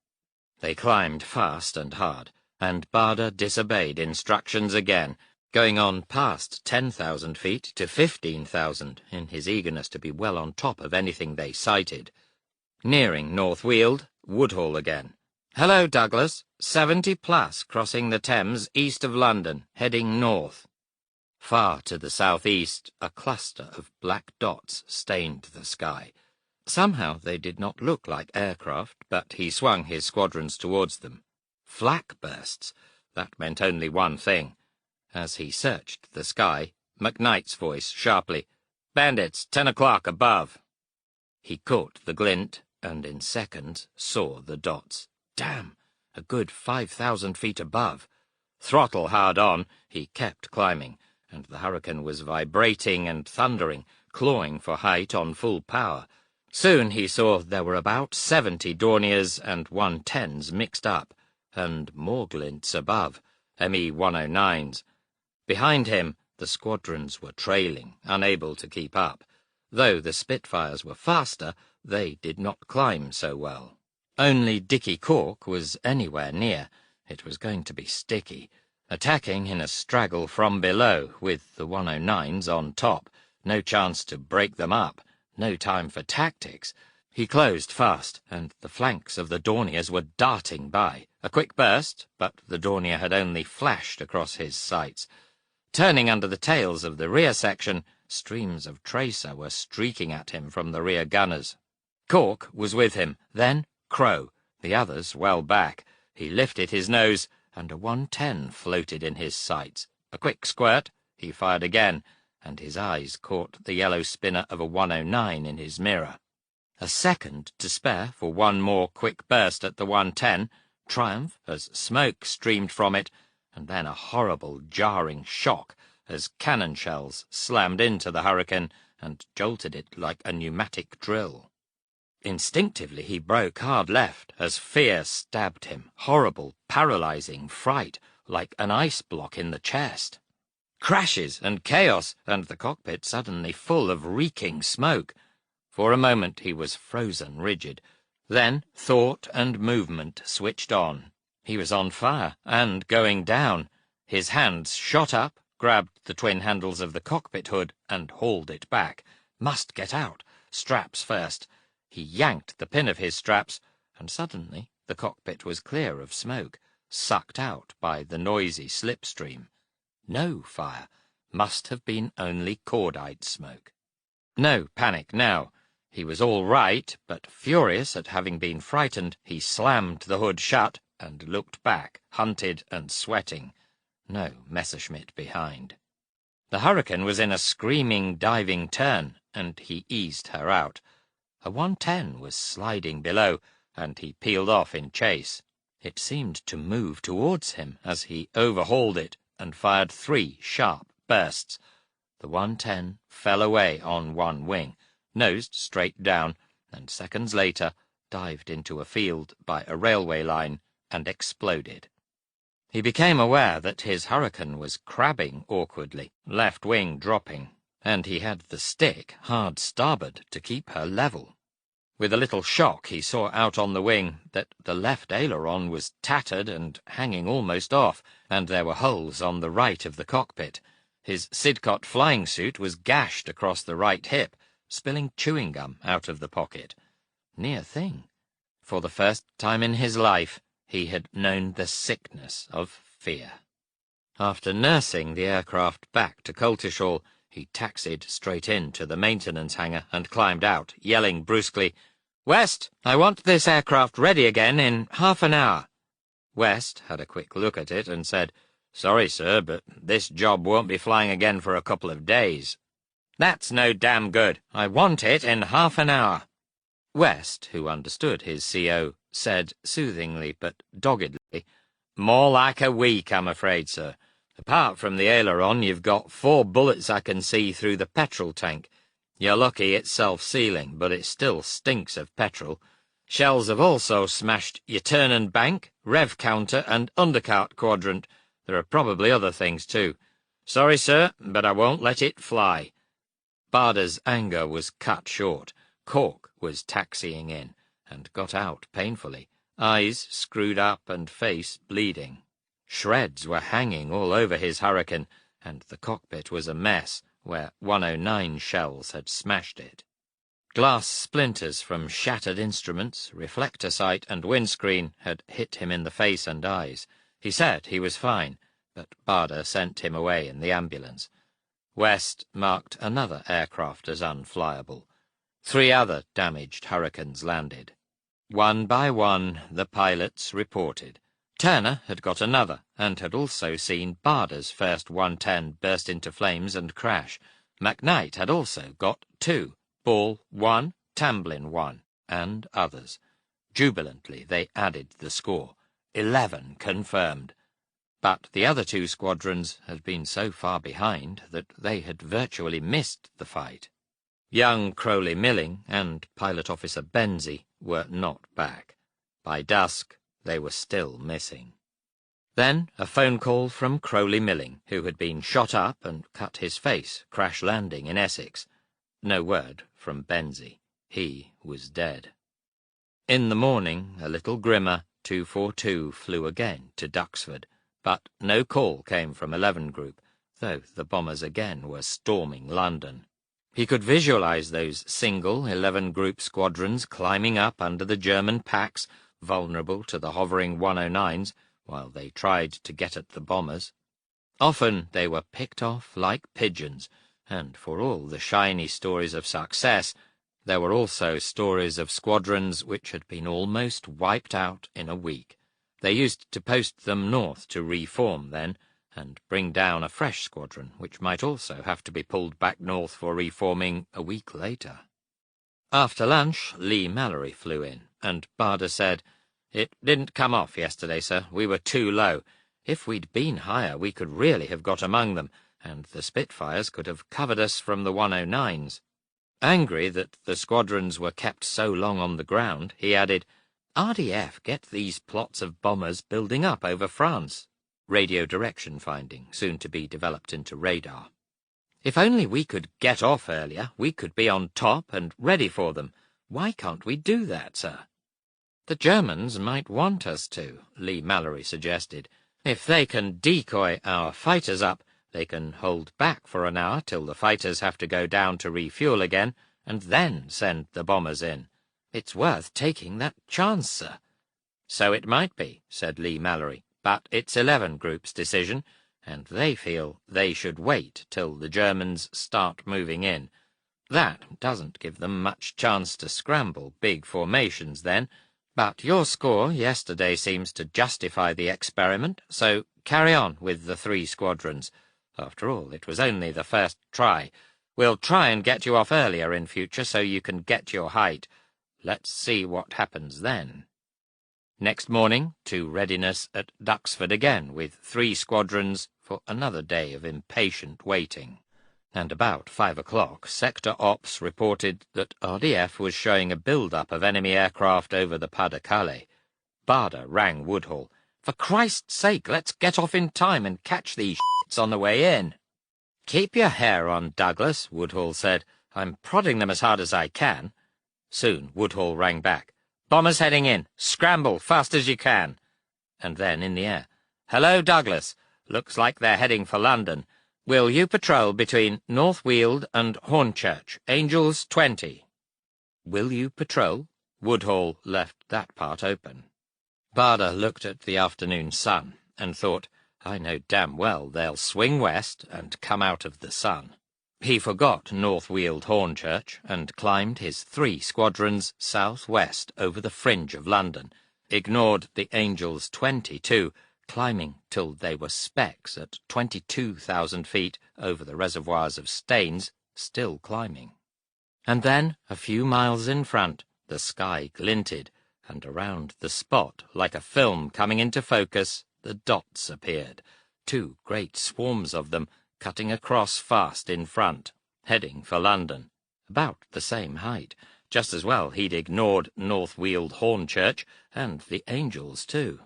They climbed fast and hard, and Barder disobeyed instructions again, going on past 10,000 feet to 15,000 in his eagerness to be well on top of anything they sighted. Nearing North Weald, Woodhall again. "Hello, Douglas. 70+ crossing the Thames east of London, heading north." Far to the southeast, a cluster of black dots stained the sky. Somehow they did not look like aircraft, but he swung his squadrons towards them. Flak bursts. That meant only one thing. As he searched the sky, McKnight's voice sharply, "Bandits, 10 o'clock above." He caught the glint, and in seconds saw the dots. Damn! A good 5,000 feet above. Throttle hard on, he kept climbing, and the hurricane was vibrating and thundering, clawing for height on full power. Soon he saw there were about 70 Dorniers and 110s mixed up, and more glints above, Me-109s. Behind him, the squadrons were trailing, unable to keep up. Though the Spitfires were faster, they did not climb so well. Only Dicky Cork was anywhere near. It was going to be sticky. Attacking in a straggle from below, with the 109s on top. No chance to break them up. No time for tactics. He closed fast, and the flanks of the Dorniers were darting by. A quick burst, but the Dornier had only flashed across his sights. Turning under the tails of the rear section, streams of tracer were streaking at him from the rear gunners. Cork was with him, then Crow, the others well back. He lifted his nose, and a 110 floated in his sights. A quick squirt, he fired again, and his eyes caught the yellow spinner of a 109 in his mirror. A second to spare for one more quick burst at the 110, triumph as smoke streamed from it, and then a horrible jarring shock as cannon shells slammed into the hurricane and jolted it like a pneumatic drill. Instinctively he broke hard left as fear stabbed him, horrible, paralyzing fright, like an ice block in the chest. Crashes and chaos, and the cockpit suddenly full of reeking smoke. For a moment he was frozen rigid. Then thought and movement switched on. He was on fire and going down. His hands shot up, grabbed the twin handles of the cockpit hood, and hauled it back. Must get out. Straps first. He yanked the pin of his straps, and suddenly the cockpit was clear of smoke, sucked out by the noisy slipstream. No fire. Must have been only cordite smoke. No panic now. He was all right, but furious at having been frightened, he slammed the hood shut and looked back, hunted and sweating. No Messerschmitt behind. The hurricane was in a screaming, diving turn, and he eased her out. A 110 was sliding below, and he peeled off in chase. It seemed to move towards him as he overhauled it and fired 3 sharp bursts. The 110 fell away on one wing, nosed straight down, and seconds later dived into a field by a railway line and exploded. He became aware that his hurricane was crabbing awkwardly, left wing dropping, and he had the stick hard starboard to keep her level. With a little shock he saw out on the wing that the left aileron was tattered and hanging almost off, and there were holes on the right of the cockpit. His Sidcot flying suit was gashed across the right hip, spilling chewing gum out of the pocket. Near thing. For the first time in his life, he had known the sickness of fear. After nursing the aircraft back to Coltishall, he taxied straight in to the maintenance hangar and climbed out, yelling brusquely, "West, I want this aircraft ready again in half an hour." West had a quick look at it and said, "Sorry, sir, but this job won't be flying again for a couple of days." "That's no damn good. I want it in half an hour." West, who understood his CO, said soothingly but doggedly, "More like a week, I'm afraid, sir. Apart from the aileron, you've got 4 bullets I can see through the petrol tank. You're lucky it's self-sealing, but it still stinks of petrol. Shells have also smashed your turn and bank, rev counter, and undercart quadrant. There are probably other things too. Sorry, sir, but I won't let it fly." Barda's anger was cut short. Cork was taxiing in, and got out painfully, eyes screwed up and face bleeding. Shreds were hanging all over his Hurricane, and the cockpit was a mess, where 109 shells had smashed it. Glass splinters from shattered instruments, reflector sight, and windscreen had hit him in the face and eyes. He said he was fine, but Barda sent him away in the ambulance. West marked another aircraft as unflyable. 3 other damaged Hurricanes landed. One by one, the pilots reported. Turner had got another, and had also seen Barda's first 110 burst into flames and crash. McKnight had also got 2, Ball 1, Tamblin 1, and others. Jubilantly they added the score. 11 confirmed. But the other 2 squadrons had been so far behind that they had virtually missed the fight. Young Crowley-Milling and Pilot Officer Benzie were not back. By dusk, they were still missing. Then a phone call from Crowley-Milling, who had been shot up and cut his face crash-landing in Essex. No word from Benzie. He was dead. In the morning, a little grimmer, 242 flew again to Duxford, but no call came from 11 Group, though the bombers again were storming London. He could visualize those single 11 Group squadrons climbing up under the German packs, vulnerable to the hovering 109s, while they tried to get at the bombers. Often they were picked off like pigeons, and for all the shiny stories of success, there were also stories of squadrons which had been almost wiped out in a week. They used to post them north to reform then, and bring down a fresh squadron, which might also have to be pulled back north for reforming a week later. After lunch, Lee Mallory flew in, and Barda said, "It didn't come off yesterday, sir. We were too low. If we'd been higher, we could really have got among them, and the Spitfires could have covered us from the 109s. Angry that the squadrons were kept so long on the ground, he added, "RDF get these plots of bombers building up over France." Radio direction finding, soon to be developed into radar. "If only we could get off earlier, we could be on top and ready for them. Why can't we do that, sir?" "The Germans might want us to," Lee Mallory suggested. "If they can decoy our fighters up, they can hold back for an hour till the fighters have to go down to refuel again, and then send the bombers in. It's worth taking that chance, sir." "So it might be," said Lee Mallory, "but it's 11 Group's decision, and they feel they should wait till the Germans start moving in. That doesn't give them much chance to scramble big formations then, but your score yesterday seems to justify the experiment, so carry on with the 3 squadrons. After all, it was only the first try. We'll try and get you off earlier in future so you can get your height. Let's see what happens then." Next morning, to readiness at Duxford again, with 3 squadrons for another day of impatient waiting. And about 5 o'clock, Sector Ops reported that RDF was showing a build-up of enemy aircraft over the Pas-de-Calais. Barda rang Woodhall. "For Christ's sake, let's get off in time and catch these shits on the way in." "Keep your hair on, Douglas," Woodhall said. "I'm prodding them as hard as I can." Soon Woodhall rang back. "Bombers heading in. Scramble, fast as you can." And then in the air. "Hello, Douglas. Looks like they're heading for London. Will you patrol between North Weald and Hornchurch, Angels 20? "Will you patrol?" Woodhall left that part open. Barda looked at the afternoon sun and thought, "I know damn well they'll swing west and come out of the sun." He forgot North Weald Hornchurch and climbed his 3 squadrons south-west over the fringe of London, ignored the Angel's 20 too, climbing till they were specks at 22,000 feet over the reservoirs of Staines, still climbing. And then, a few miles in front, the sky glinted, and around the spot, like a film coming into focus, the dots appeared, 2 great swarms of them, cutting across fast in front, heading for London, about the same height. Just as well he'd ignored North Weald Hornchurch, and the Angels too.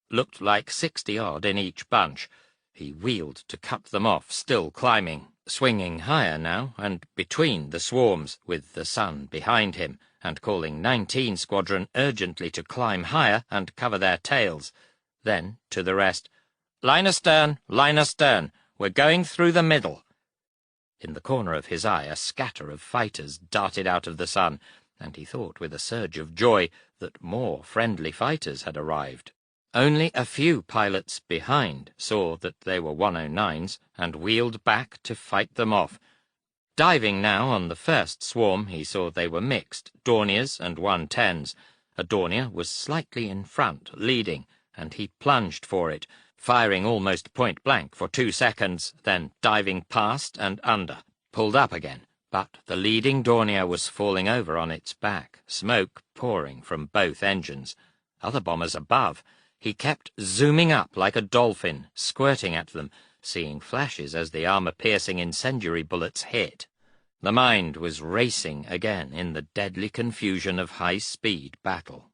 Looked like 60-odd in each bunch. He wheeled to cut them off, still climbing, swinging higher now, and between the swarms, with the sun behind him, and calling 19 Squadron urgently to climb higher and cover their tails. Then, to the rest, "Line astern, line astern, we're going through the middle." In the corner of his eye a scatter of fighters darted out of the sun, and he thought with a surge of joy that more friendly fighters had arrived. Only a few pilots behind saw that they were 109s and wheeled back to fight them off. Diving now on the first swarm, he saw they were mixed, Dorniers and 110s. A Dornier was slightly in front, leading, and he plunged for it, firing almost point-blank for 2 seconds, then diving past and under, pulled up again. But the leading Dornier was falling over on its back, smoke pouring from both engines. Other bombers above. He kept zooming up like a dolphin, squirting at them, seeing flashes as the armor-piercing incendiary bullets hit. The mind was racing again in the deadly confusion of high-speed battle.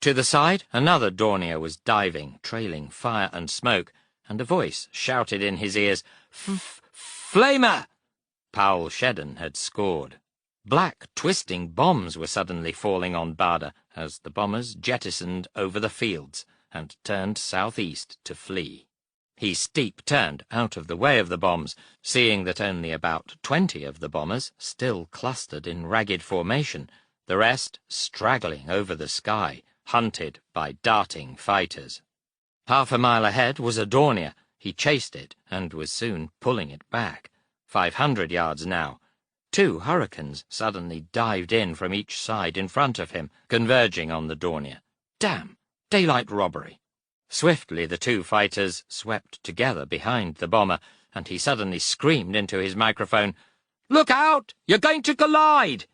To the side, another Dornier was diving, trailing fire and smoke, and a voice shouted in his ears, "Flamer!" Paul Shedden had scored. Black, twisting bombs were suddenly falling on Bada as the bombers jettisoned over the fields and turned southeast to flee. He steep-turned out of the way of the bombs, seeing that only about 20 of the bombers still clustered in ragged formation, the rest straggling over the sky, hunted by darting fighters. Half a mile ahead was a Dornier. He chased it and was soon pulling it back. 500 yards now. 2 Hurricanes suddenly dived in from each side in front of him, converging on the Dornier. Damn! Daylight robbery! Swiftly the 2 fighters swept together behind the bomber, and he suddenly screamed into his microphone, "Look out! You're going to collide!"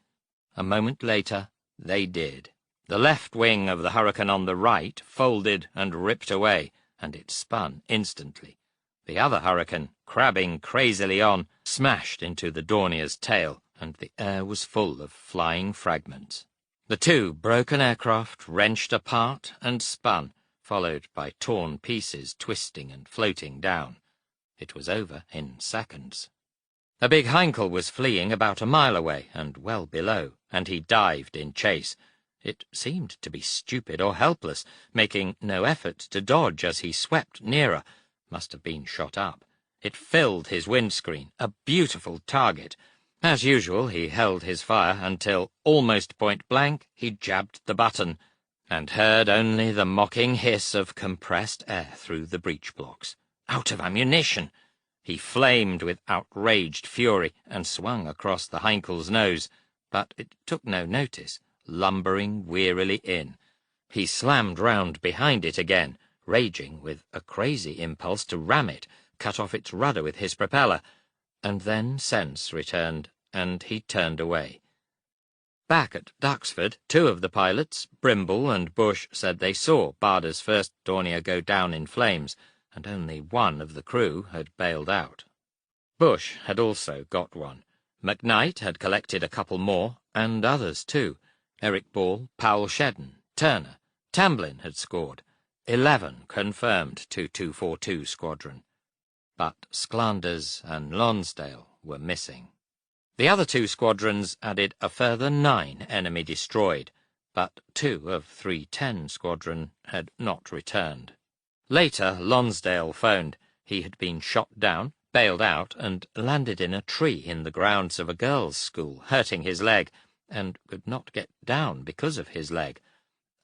A moment later, they did. The left wing of the Hurricane on the right folded and ripped away, and it spun instantly. The other Hurricane, crabbing crazily on, smashed into the Dornier's tail, and the air was full of flying fragments. The 2 broken aircraft wrenched apart and spun, followed by torn pieces twisting and floating down. It was over in seconds. A big Heinkel was fleeing about a mile away and well below, and he dived in chase. It seemed to be stupid or helpless, making no effort to dodge as he swept nearer. Must have been shot up. It filled his windscreen, a beautiful target. As usual, he held his fire until, almost point-blank, he jabbed the button, and heard only the mocking hiss of compressed air through the breech blocks. Out of ammunition! He flamed with outraged fury and swung across the Heinkel's nose, but it took no notice, lumbering wearily in. He slammed round behind it again, raging with a crazy impulse to ram it, cut off its rudder with his propeller, and then sense returned, and he turned away. Back at Duxford, 2 of the pilots, Brimble and Bush, said they saw Bada's first Dornier go down in flames, and only 1 of the crew had bailed out. Bush had also got one. McKnight had collected a couple more, and others too. Eric Ball, Paul Shedden, Turner, Tamblin had scored. 11 confirmed to 242 Squadron. But Sklanders and Lonsdale were missing. The other 2 squadrons added a further 9 enemy destroyed, but 2 of 310 Squadron had not returned. Later, Lonsdale phoned. He had been shot down, bailed out, and landed in a tree in the grounds of a girls' school, hurting his leg, and could not get down because of his leg.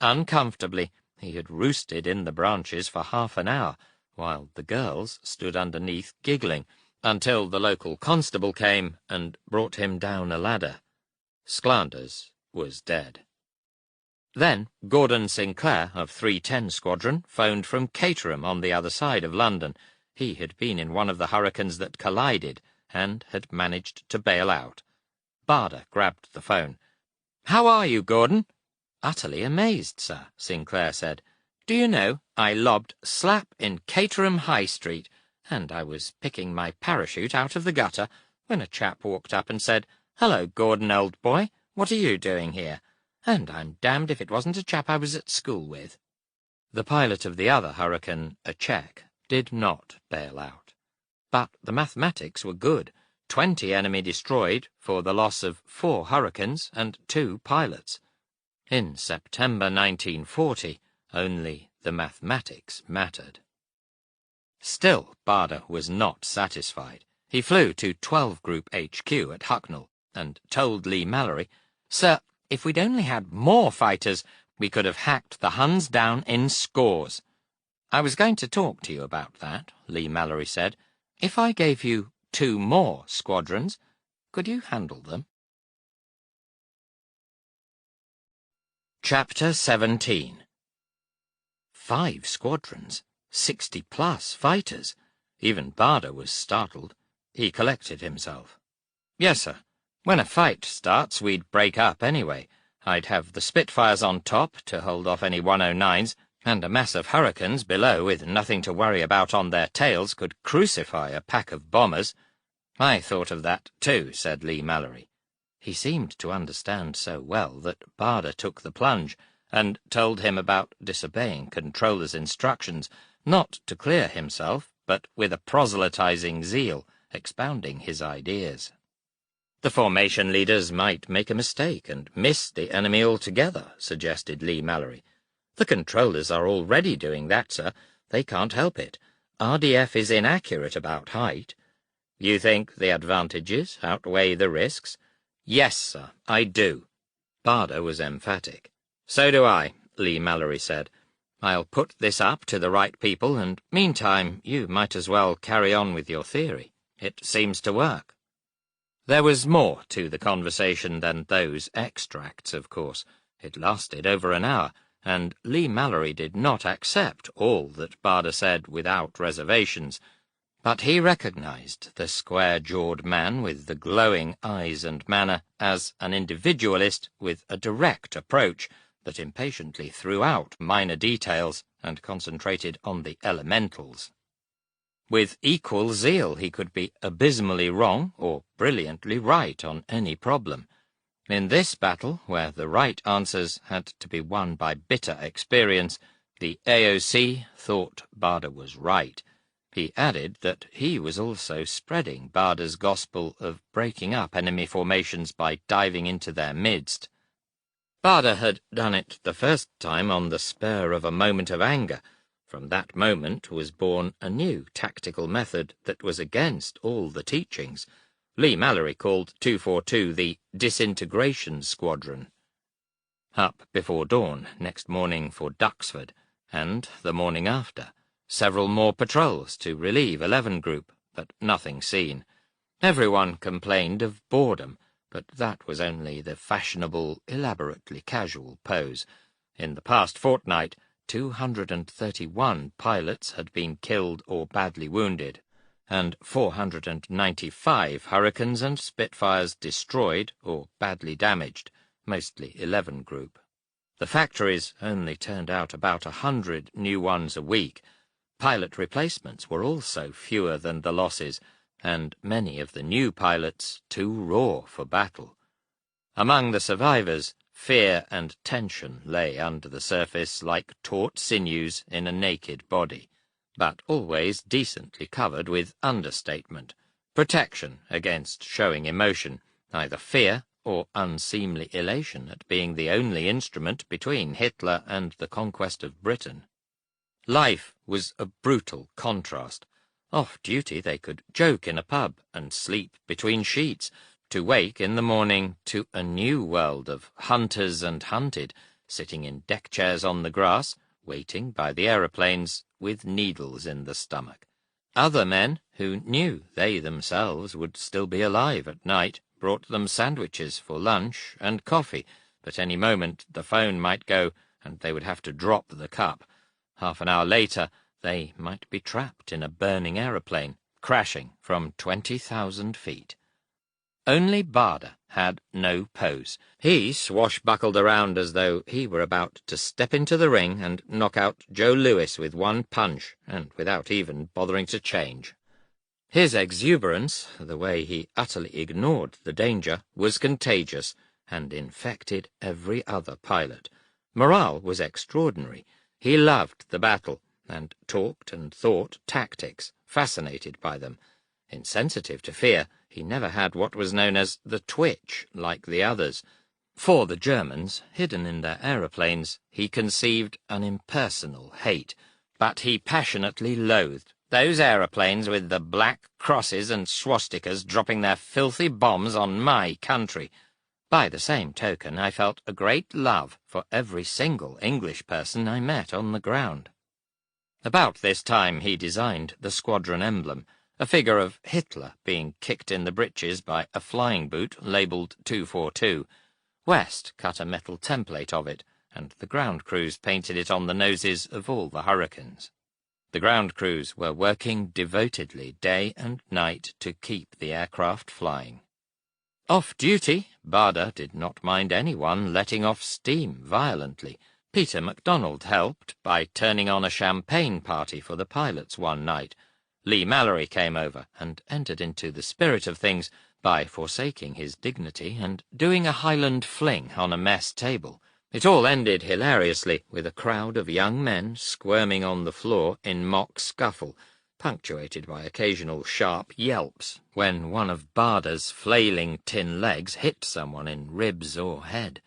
Uncomfortably, he had roosted in the branches for half an hour, while the girls stood underneath giggling, until the local constable came and brought him down a ladder. Sklanders was dead. Then Gordon Sinclair of 310 Squadron phoned from Caterham on the other side of London. He had been in one of the hurricanes that collided and had managed to bail out. Barder grabbed the phone. "How are you, Gordon?" "Utterly amazed, sir," Sinclair said. "Do you know, I lobbed slap in Caterham High Street, and I was picking my parachute out of the gutter when a chap walked up and said, 'Hello, Gordon, old boy, what are you doing here?' And I'm damned if it wasn't a chap I was at school with." The pilot of the other hurricane, a Czech, did not bail out. But the mathematics were good. 20 enemy destroyed for the loss of 4 hurricanes and 2 pilots. In September 1940, only the mathematics mattered. Still, Barder was not satisfied. He flew to 12 Group HQ at Hucknall and told Lee Mallory, "Sir, if we'd only had more fighters, we could have hacked the Huns down in scores." "I was going to talk to you about that," Lee Mallory said. "If I gave you 2 more squadrons, could you handle them?" Chapter 17. 5 squadrons, 60-plus fighters. Even Barder was startled. He collected himself. "Yes, sir. When a fight starts, we'd break up anyway. I'd have the Spitfires on top to hold off any 109s, and a mass of hurricanes below with nothing to worry about on their tails could crucify a pack of bombers." "I thought of that too," said Lee Mallory. He seemed to understand so well that Barder took the plunge and told him about disobeying controller's instructions, not to clear himself, but with a proselytizing zeal, expounding his ideas. "The formation leaders might make a mistake and miss the enemy altogether," suggested Lee Mallory. "The controllers are already doing that, sir. They can't help it. RDF is inaccurate about height." "You think the advantages outweigh the risks?" "Yes, sir, I do." Barder was emphatic. "So do I," Lee Mallory said. "I'll put this up to the right people, and meantime you might as well carry on with your theory. It seems to work." There was more to the conversation than those extracts, of course. It lasted over an hour, and Lee Mallory did not accept all that Barder said without reservations. But he recognized the square-jawed man with the glowing eyes and manner as an individualist with a direct approach that impatiently threw out minor details and concentrated on the elementals. With equal zeal he could be abysmally wrong or brilliantly right on any problem. In this battle, where the right answers had to be won by bitter experience, the AOC thought Barder was right. He added that he was also spreading Barder's gospel of breaking up enemy formations by diving into their midst. Barder had done it the first time on the spur of a moment of anger. From that moment was born a new tactical method that was against all the teachings. Lee Mallory called 242 the Disintegration Squadron. Up before dawn next morning for Duxford, and the morning after. Several more patrols to relieve 11 Group, but nothing seen. Everyone complained of boredom, but that was only the fashionable, elaborately casual pose. In the past fortnight, 231 pilots had been killed or badly wounded, and 495 Hurricanes and Spitfires destroyed or badly damaged, mostly 11 Group. The factories only turned out about 100 new ones a week. Pilot replacements were also fewer than the losses, and many of the new pilots too raw for battle. Among the survivors, fear and tension lay under the surface like taut sinews in a naked body, but always decently covered with understatement, protection against showing emotion, either fear or unseemly elation at being the only instrument between Hitler and the conquest of Britain. Life was a brutal contrast. Off duty they could joke in a pub and sleep between sheets, to wake in the morning to a new world of hunters and hunted, sitting in deck chairs on the grass, waiting by the aeroplanes with needles in the stomach. Other men, who knew they themselves would still be alive at night, brought them sandwiches for lunch and coffee, but any moment the phone might go and they would have to drop the cup. Half an hour later, they might be trapped in a burning aeroplane, crashing from 20,000 feet. Only Barda had no pose. He swashbuckled around as though he were about to step into the ring and knock out Joe Louis with one punch, and without even bothering to change. His exuberance, the way he utterly ignored the danger, was contagious, and infected every other pilot. Morale was extraordinary. He loved the battle, and talked and thought tactics, fascinated by them. Insensitive to fear, he never had what was known as the twitch, like the others. For the Germans, hidden in their aeroplanes, he conceived an impersonal hate, but he passionately loathed those aeroplanes with the black crosses and swastikas dropping their filthy bombs on my country. By the same token, I felt a great love for every single English person I met on the ground. About this time he designed the squadron emblem, a figure of Hitler being kicked in the breeches by a flying boot labelled 242. West cut a metal template of it, and the ground crews painted it on the noses of all the Hurricanes. The ground crews were working devotedly day and night to keep the aircraft flying. Off duty, Barda did not mind anyone letting off steam violently. Peter MacDonald helped by turning on a champagne party for the pilots one night. Lee Mallory came over and entered into the spirit of things by forsaking his dignity and doing a Highland fling on a mess table. It all ended hilariously with a crowd of young men squirming on the floor in mock scuffle, punctuated by occasional sharp yelps when one of Barda's flailing tin legs hit someone in ribs or head.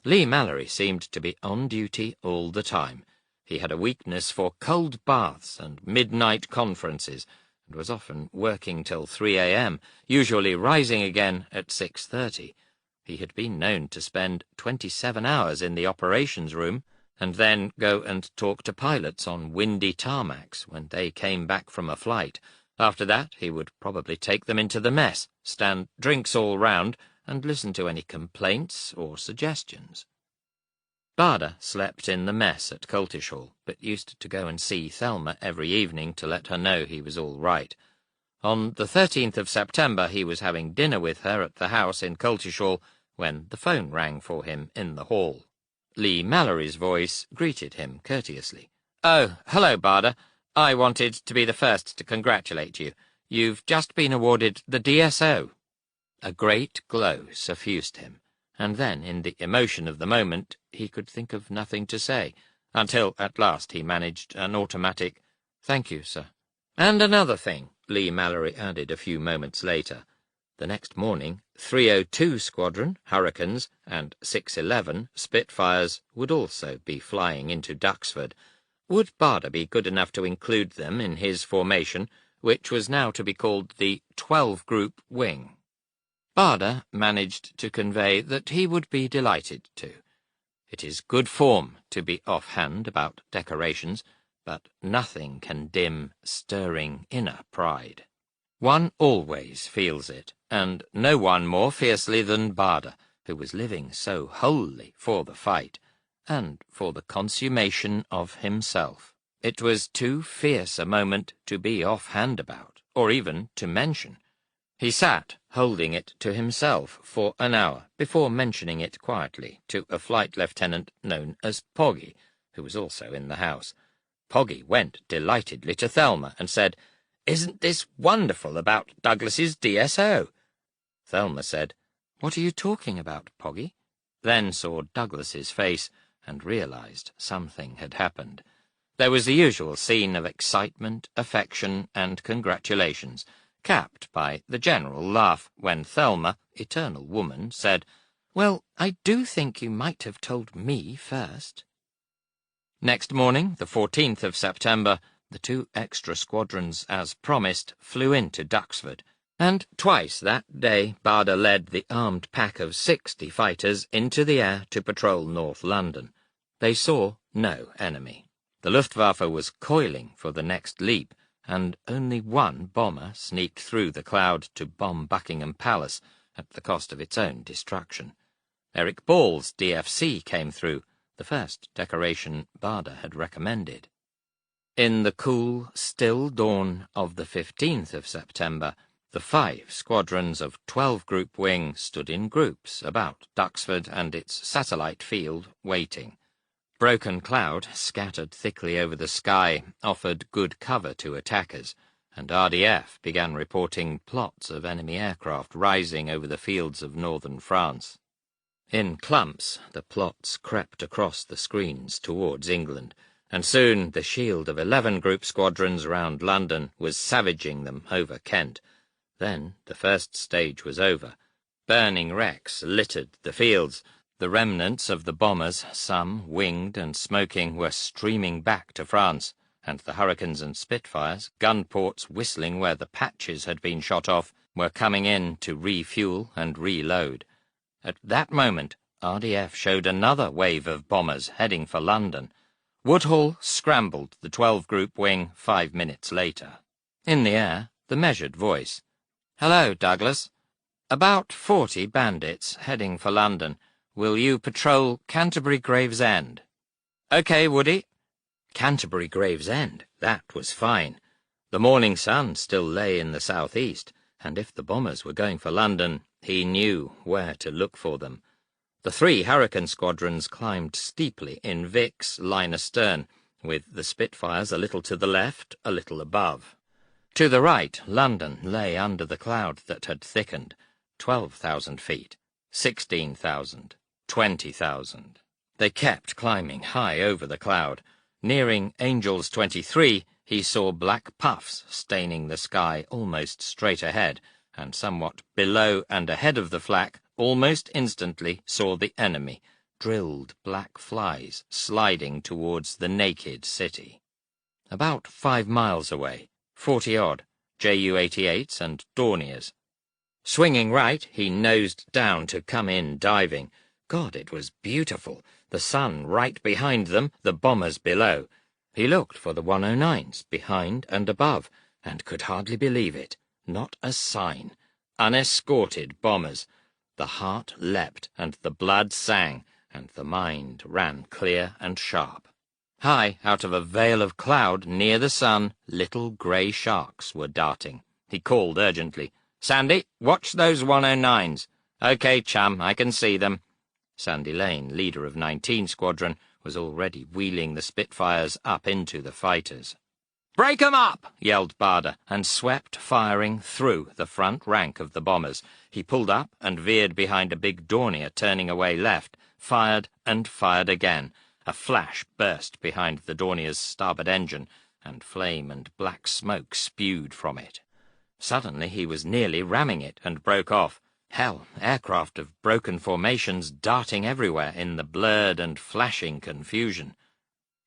Lee Mallory seemed to be on duty all the time. He had a weakness for cold baths and midnight conferences, and was often working till 3 a.m., usually rising again at 6:30. He had been known to spend 27 hours in the operations room, and then go and talk to pilots on windy tarmacs when they came back from a flight. After that he would probably take them into the mess, stand drinks all round, and listen to any complaints or suggestions. Barda slept in the mess at Coltishall, but used to go and see Thelma every evening to let her know he was all right. On the 13th of September he was having dinner with her at the house in Coltishall when the phone rang for him in the hall. Lee Mallory's voice greeted him courteously. "Oh, hello, Barda. I wanted to be the first to congratulate you. You've just been awarded the DSO." A great glow suffused him, and then, in the emotion of the moment, he could think of nothing to say, until at last he managed an automatic, "Thank you, sir." "And another thing," Lee Mallory added a few moments later. The next morning, 302 Squadron, Hurricanes, and 611 Spitfires would also be flying into Duxford. Would Barda be good enough to include them in his formation, which was now to be called the 12-Group Wing? Barda managed to convey that he would be delighted to. It is good form to be offhand about decorations, but nothing can dim stirring inner pride. One always feels it, and no one more fiercely than Barda, who was living so wholly for the fight, and for the consummation of himself. It was too fierce a moment to be offhand about, or even to mention. He sat holding it to himself for an hour before mentioning it quietly to a flight lieutenant known as Poggy, who was also in the house. Poggy went delightedly to Thelma and said, "Isn't this wonderful about Douglas's DSO?" Thelma said, "What are you talking about, Poggy?" Then saw Douglas's face and realized something had happened. There was the usual scene of excitement, affection, and congratulations, capped by the general laugh when Thelma, eternal woman, said, "Well, I do think you might have told me first." Next morning, the 14th of September, the 2 extra squadrons, as promised, flew into Duxford, and twice that day Barda led the armed pack of 60 fighters into the air to patrol North London. They saw no enemy. The Luftwaffe was coiling for the next leap, and only one bomber sneaked through the cloud to bomb Buckingham Palace at the cost of its own destruction. Eric Ball's DFC came through, the first decoration Barder had recommended. In the cool, still dawn of the 15th of September, the 5 squadrons of 12 Group Wing stood in groups about Duxford and its satellite field, waiting. Broken cloud, scattered thickly over the sky, offered good cover to attackers, and RDF began reporting plots of enemy aircraft rising over the fields of northern France. In clumps, the plots crept across the screens towards England, and soon the shield of 11 group squadrons round London was savaging them over Kent. Then the first stage was over. Burning wrecks littered the fields. The remnants of the bombers, some winged and smoking, were streaming back to France, and the Hurricanes and Spitfires, gun ports whistling where the patches had been shot off, were coming in to refuel and reload. At that moment, RDF showed another wave of bombers heading for London. Woodhull scrambled the 12 Group Wing 5 minutes later. In the air, the measured voice. "Hello, Douglas. About 40 bandits heading for London. Will you patrol Canterbury Gravesend?" "OK, Woody." Canterbury Gravesend, that was fine. The morning sun still lay in the southeast, and if the bombers were going for London, he knew where to look for them. The 3 Hurricane squadrons climbed steeply in Vick's line astern, with the Spitfires a little to the left, a little above. To the right, London lay under the cloud that had thickened. 12,000 feet, 16,000, 20,000. They kept climbing high over the cloud. Nearing Angels 23, he saw black puffs staining the sky almost straight ahead, and somewhat below and ahead of the flak, almost instantly saw the enemy, drilled black flies sliding towards the naked city. About 5 miles away, 40-odd, Ju-88s and Dorniers. Swinging right, he nosed down to come in diving. God, it was beautiful. The sun right behind them, the bombers below. He looked for the 109s behind and above, and could hardly believe it. Not a sign. Unescorted bombers. The heart leapt, and the blood sang, and the mind ran clear and sharp. High out of a veil of cloud near the sun, little grey sharks were darting. He called urgently, "Sandy, watch those 109s. OK, chum, I can see them." Sandy Lane, leader of 19 Squadron, was already wheeling the Spitfires up into the fighters. "Break 'em up!" yelled Barder, and swept firing through the front rank of the bombers. He pulled up and veered behind a big Dornier turning away left, fired and fired again. A flash burst behind the Dornier's starboard engine, and flame and black smoke spewed from it. Suddenly he was nearly ramming it and broke off. Hell, aircraft of broken formations darting everywhere in the blurred and flashing confusion.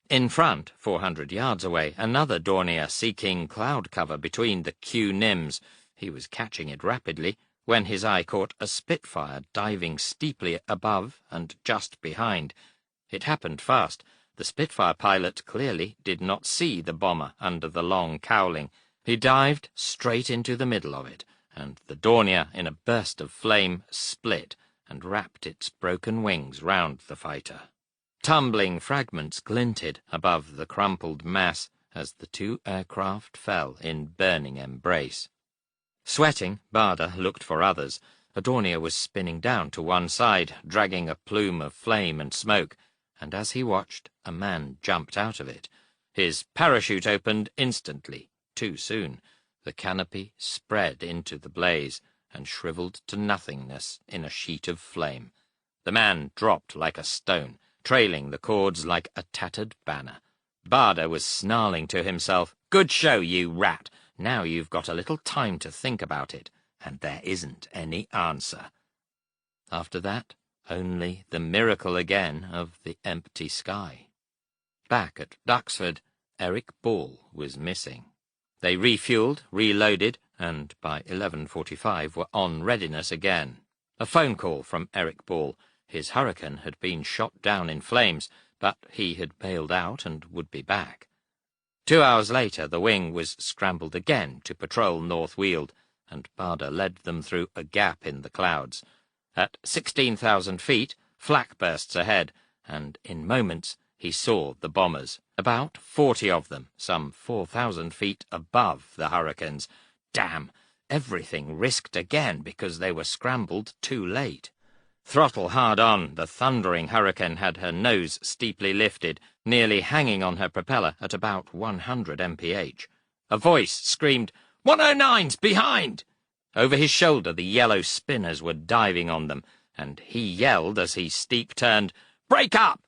In front, 400 yards away, another Dornier seeking cloud cover between the Q-Nims. He was catching it rapidly when his eye caught a Spitfire diving steeply above and just behind. It happened fast. The Spitfire pilot clearly did not see the bomber under the long cowling. He dived straight into the middle of it, and the Dornier, in a burst of flame, split and wrapped its broken wings round the fighter. Tumbling fragments glinted above the crumpled mass as the 2 aircraft fell in burning embrace. Sweating, Barder looked for others. A Dornier was spinning down to one side, dragging a plume of flame and smoke, and as he watched, a man jumped out of it. His parachute opened instantly, too soon. The canopy spread into the blaze and shriveled to nothingness in a sheet of flame. The man dropped like a stone, trailing the cords like a tattered banner. Barder was snarling to himself, "Good show, you rat! Now you've got a little time to think about it, and there isn't any answer." After that, only the miracle again of the empty sky. Back at Duxford, Eric Ball was missing. They refueled, reloaded, and by 11:45 were on readiness again. A phone call from Eric Ball. His Hurricane had been shot down in flames, but he had bailed out and would be back. 2 hours later, the wing was scrambled again to patrol North Weald, and Barder led them through a gap in the clouds. At 16,000 feet, flak bursts ahead, and in moments he saw the bombers, about 40 of them, some 4,000 feet above the Hurricanes. Damn! Everything risked again because they were scrambled too late. Throttle hard on, the thundering Hurricane had her nose steeply lifted, nearly hanging on her propeller at about 100 mph. A voice screamed, "109's behind!" Over his shoulder the yellow spinners were diving on them, and he yelled as he steep-turned, "Break up!"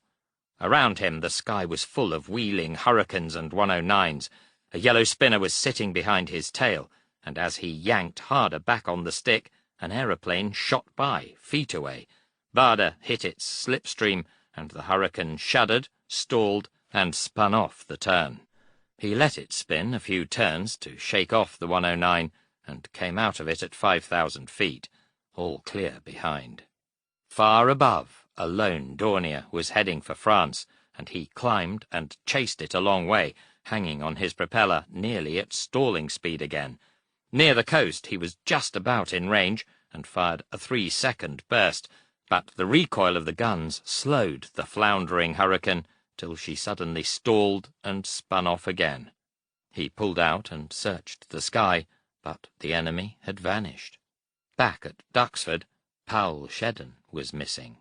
Around him the sky was full of wheeling Hurricanes and 109's. A yellow spinner was sitting behind his tail, and as he yanked harder back on the stick, an aeroplane shot by, feet away. Barder hit its slipstream, and the Hurricane shuddered, stalled, and spun off the turn. He let it spin a few turns to shake off the 109, and came out of it at 5,000 feet, all clear behind. Far above, a lone Dornier was heading for France, and he climbed and chased it a long way, hanging on his propeller nearly at stalling speed again. Near the coast he was just about in range, and fired a 3-second burst, but the recoil of the guns slowed the floundering Hurricane till she suddenly stalled and spun off again. He pulled out and searched the sky, but the enemy had vanished. Back at Duxford, Powell Shedden was missing.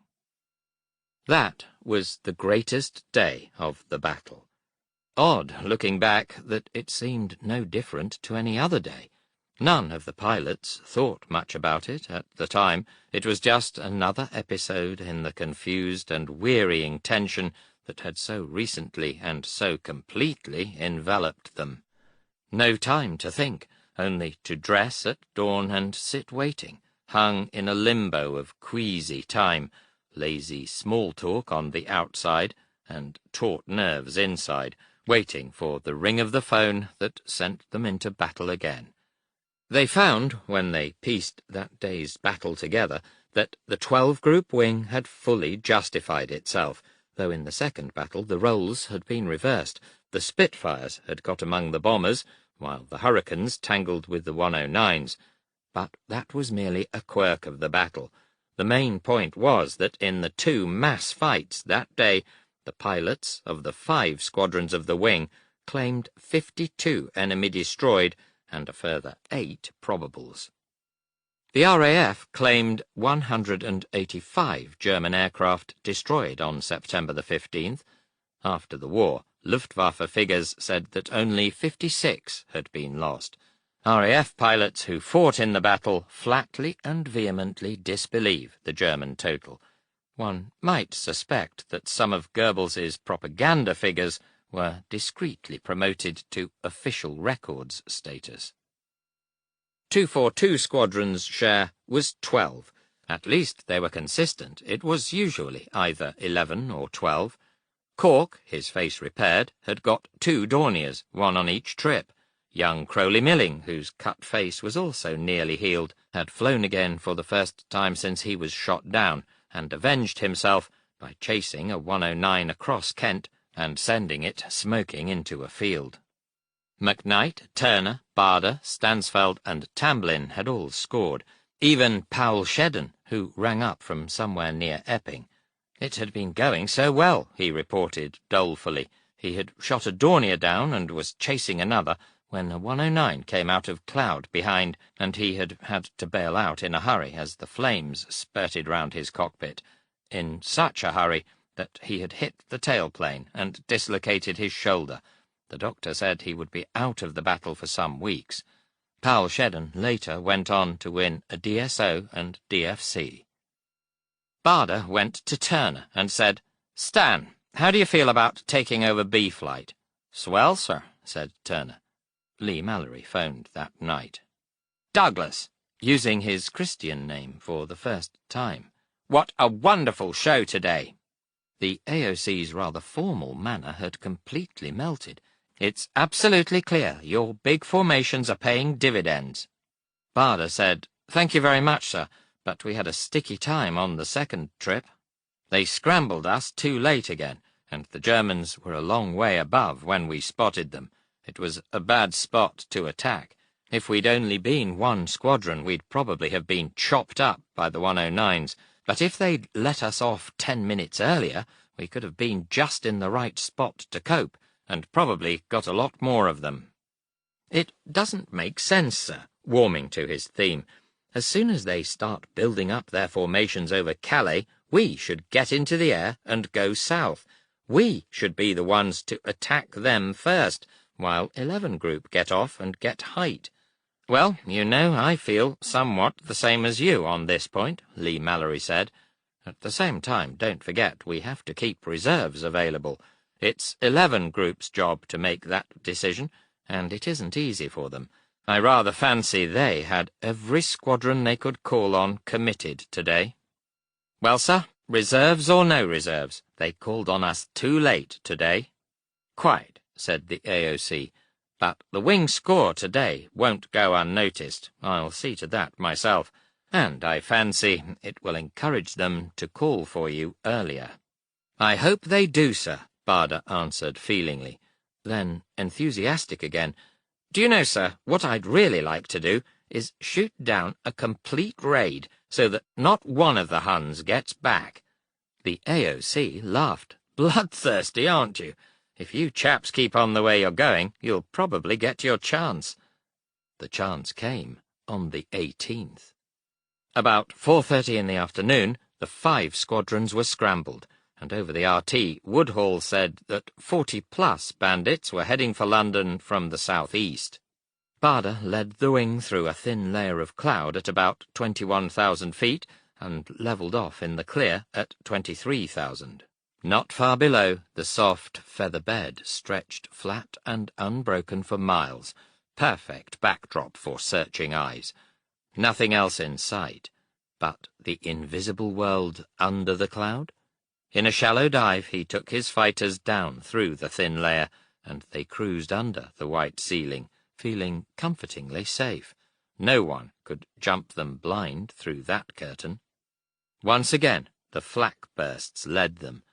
That was the greatest day of the battle. Odd, looking back, that it seemed no different to any other day. None of the pilots thought much about it at the time. It was just another episode in the confused and wearying tension that had so recently and so completely enveloped them. No time to think, only to dress at dawn and sit waiting, hung in a limbo of queasy time, lazy small talk on the outside and taut nerves inside, waiting for the ring of the phone that sent them into battle again. They found, when they pieced that day's battle together, that the 12-group wing had fully justified itself, though in the second battle the roles had been reversed. The Spitfires had got among the bombers, while the Hurricanes tangled with the 109's. But that was merely a quirk of the battle. The main point was that in the 2 mass fights that day, the pilots of the 5 squadrons of the wing claimed 52 enemy destroyed, and a further 8 probables. The RAF claimed 185 German aircraft destroyed on September the 15th. After the war, Luftwaffe figures said that only 56 had been lost. RAF pilots who fought in the battle flatly and vehemently disbelieve the German total. One might suspect that some of Goebbels's propaganda figures were discreetly promoted to official records status. 242 Squadron's share was 12. At least they were consistent. It was usually either 11 or 12. Cork, his face repaired, had got 2 Dorniers, 1 on each trip. Young Crowley Milling, whose cut face was also nearly healed, had flown again for the first time since he was shot down, and avenged himself by chasing a 109 across Kent and sending it smoking into a field. McKnight, Turner, Barder, Stansfeld, and Tamblyn had all scored, even Powell Shedden, who rang up from somewhere near Epping. It had been going so well, he reported dolefully. He had shot a Dornier down and was chasing another when a 109 came out of cloud behind, and he had had to bail out in a hurry as the flames spurted round his cockpit. In such a hurry that he had hit the tailplane and dislocated his shoulder. The doctor said he would be out of the battle for some weeks. Powell Shedden later went on to win a DSO and DFC. Barder went to Turner and said, "Stan, how do you feel about taking over B Flight?" "Swell, sir," said Turner. Lee Mallory phoned that night. "Douglas," using his Christian name for the first time. "What a wonderful show today." The AOC's rather formal manner had completely melted. "It's absolutely clear your big formations are paying dividends." Barder said, "Thank you very much, sir, but we had a sticky time on the second trip. They scrambled us too late again, and the Germans were a long way above when we spotted them. It was a bad spot to attack. If we'd only been one squadron, we'd probably have been chopped up by the 109s, but if they'd let us off 10 minutes earlier, we could have been just in the right spot to cope, and probably got a lot more of them. It doesn't make sense, sir, warming to his theme. As soon as they start building up their formations over Calais, we should get into the air and go south. We should be the ones to attack them first, while 11 Group get off and get height. Well, you know, I feel somewhat the same as you on this point, Lee Mallory said. At the same time, don't forget we have to keep reserves available. It's 11 Group's job to make that decision, and it isn't easy for them. I rather fancy they had every squadron they could call on committed today. Well, sir, reserves or no reserves, they called on us too late today. Quite, said the AOC. But the wing score today won't go unnoticed. I'll see to that myself, and I fancy it will encourage them to call for you earlier. I hope they do, sir, Barder answered feelingly. Then, enthusiastic again, do you know, sir, what I'd really like to do is shoot down a complete raid so that not one of the Huns gets back. The AOC laughed. Bloodthirsty, aren't you? If you chaps keep on the way you're going, you'll probably get your chance. The chance came on the 18th. About 4:30 in the afternoon, the 5 squadrons were scrambled, and over the RT, Woodhall said that 40-plus bandits were heading for London from the southeast. Barder led the wing through a thin layer of cloud at about 21,000 feet and levelled off in the clear at 23,000. Not far below, the soft feather bed stretched flat and unbroken for miles, perfect backdrop for searching eyes. Nothing else in sight, but the invisible world under the cloud. In a shallow dive, he took his fighters down through the thin layer, and they cruised under the white ceiling, feeling comfortingly safe. No one could jump them blind through that curtain. Once again, the flak bursts led them.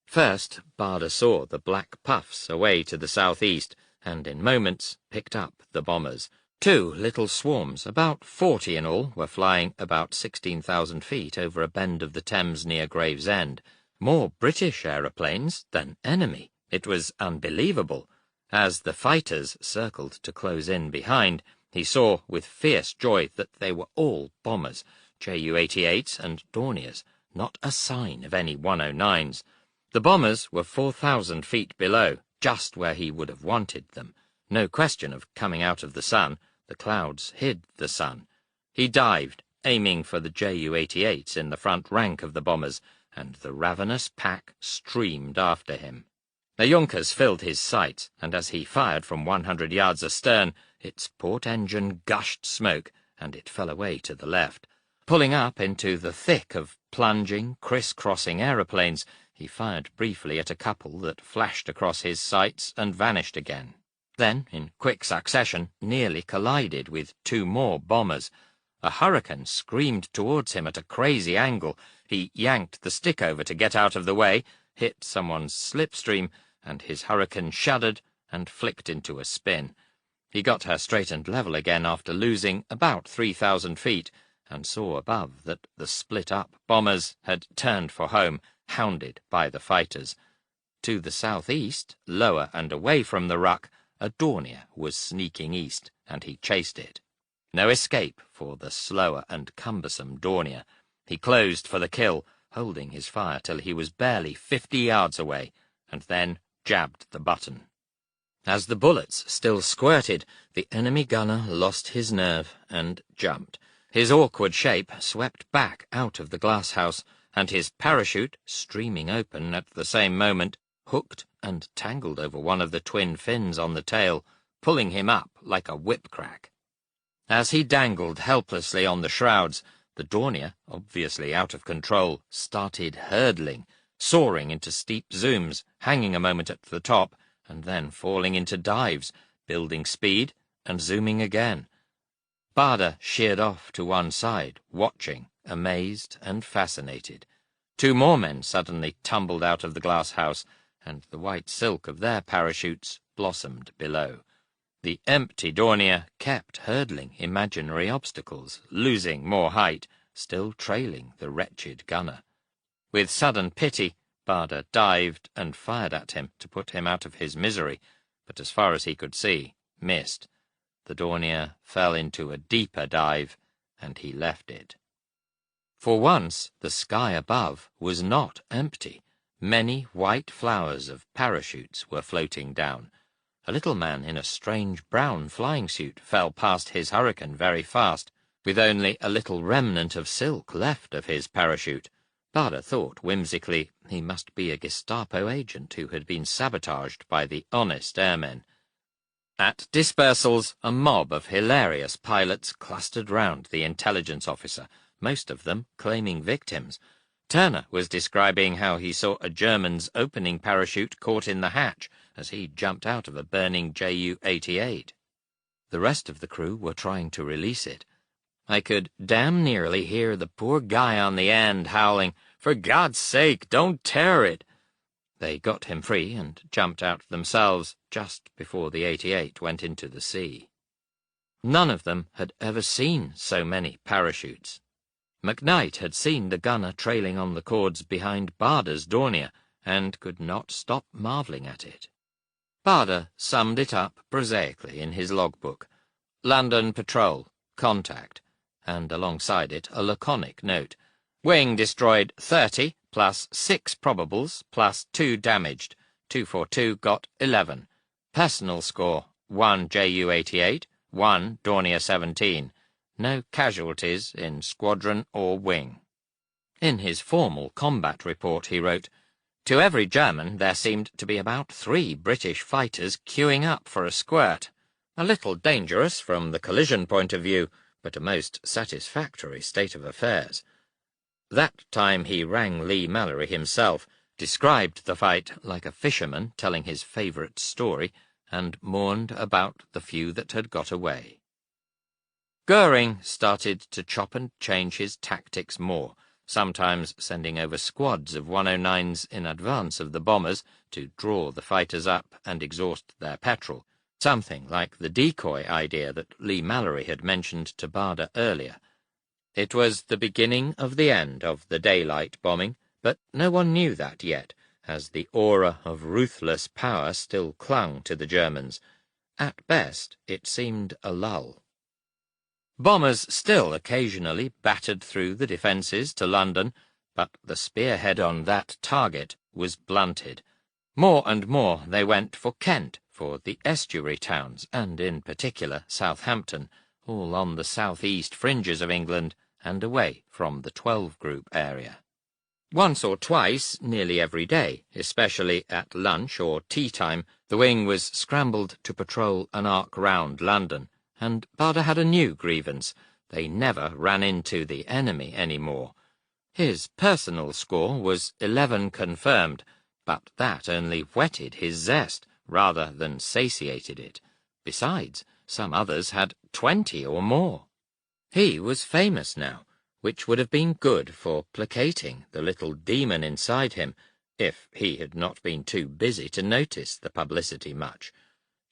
First, Barder saw the black puffs away to the southeast, and in moments picked up the bombers. 2 little swarms, about 40 in all, were flying about 16,000 feet over a bend of the Thames near Gravesend. More British aeroplanes than enemy. It was unbelievable. As the fighters circled to close in behind, he saw with fierce joy that they were all bombers, Ju-88s and Dorniers, not a sign of any 109s. The bombers were 4,000 feet below, just where he would have wanted them. No question of coming out of the sun. The clouds hid the sun. He dived, aiming for the Ju-88s in the front rank of the bombers, and the ravenous pack streamed after him. The Junkers filled his sights, and as he fired from 100 yards astern, its port engine gushed smoke, and it fell away to the left. Pulling up into the thick of plunging, criss-crossing aeroplanes, he fired briefly at a couple that flashed across his sights and vanished again. Then, in quick succession, nearly collided with 2 more bombers. A hurricane screamed towards him at a crazy angle. He yanked the stick over to get out of the way, hit someone's slipstream, and his hurricane shuddered and flicked into a spin. He got her straight and level again after losing about 3,000 feet, and saw above that the split-up bombers had turned for home, hounded by the fighters. To the southeast, lower and away from the ruck, a Dornier was sneaking east, and he chased it. No escape for the slower and cumbersome Dornier. He closed for the kill, holding his fire till he was barely 50 yards away, and then jabbed the button. As the bullets still squirted, the enemy gunner lost his nerve and jumped. His awkward shape swept back out of the glasshouse, and his parachute, streaming open at the same moment, hooked and tangled over one of the twin fins on the tail, pulling him up like a whip-crack. As he dangled helplessly on the shrouds, the Dornier, obviously out of control, started hurtling, soaring into steep zooms, hanging a moment at the top, and then falling into dives, building speed and zooming again. Barder sheered off to one side, watching, amazed and fascinated. 2 more men suddenly tumbled out of the glass house, and the white silk of their parachutes blossomed below. The empty Dornier kept hurdling imaginary obstacles, losing more height, still trailing the wretched gunner. With sudden pity, Barda dived and fired at him to put him out of his misery, but as far as he could see, missed. The Dornier fell into a deeper dive, and he left it. For once, the sky above was not empty. Many white flowers of parachutes were floating down. A little man in a strange brown flying suit fell past his hurricane very fast, with only a little remnant of silk left of his parachute. Barda thought whimsically he must be a Gestapo agent who had been sabotaged by the honest airmen. At dispersals, a mob of hilarious pilots clustered round the intelligence officer, most of them claiming victims. Turner was describing how he saw a German's opening parachute caught in the hatch as he jumped out of a burning Ju-88. The rest of the crew were trying to release it. I could damn nearly hear the poor guy on the end howling, "For God's sake, don't tear it!" They got him free and jumped out themselves just before the 88 went into the sea. None of them had ever seen so many parachutes. McKnight had seen the gunner trailing on the cords behind Barda's Dornier, and could not stop marvelling at it. Barda summed it up prosaically in his logbook. London Patrol, contact, and alongside it a laconic note. Wing destroyed 30, plus 6 probables, plus 2 damaged. 242 got 11. Personal score, 1 Ju-88, 1 Dornier 17. No casualties in squadron or wing. In his formal combat report he wrote, "To every German there seemed to be about 3 British fighters queuing up for a squirt. A little dangerous from the collision point of view, but a most satisfactory state of affairs." That time he rang Lee Mallory himself, described the fight like a fisherman telling his favourite story, and mourned about the few that had got away. Goering started to chop and change his tactics more, sometimes sending over squads of 109s in advance of the bombers to draw the fighters up and exhaust their petrol, something like the decoy idea that Lee Mallory had mentioned to Barda earlier. It was the beginning of the end of the daylight bombing, but no one knew that yet, as the aura of ruthless power still clung to the Germans. At best, it seemed a lull. Bombers still occasionally battered through the defences to London, but the spearhead on that target was blunted. More and more they went for Kent, for the estuary towns, and in particular Southampton, all on the south-east fringes of England and away from the 12 Group area. Once or twice, nearly every day, especially at lunch or tea time, the wing was scrambled to patrol an arc round London, and Barda had a new grievance. They never ran into the enemy any more. His personal score was 11 confirmed, but that only whetted his zest rather than satiated it. Besides, some others had 20 or more. He was famous now, which would have been good for placating the little demon inside him, if he had not been too busy to notice the publicity much.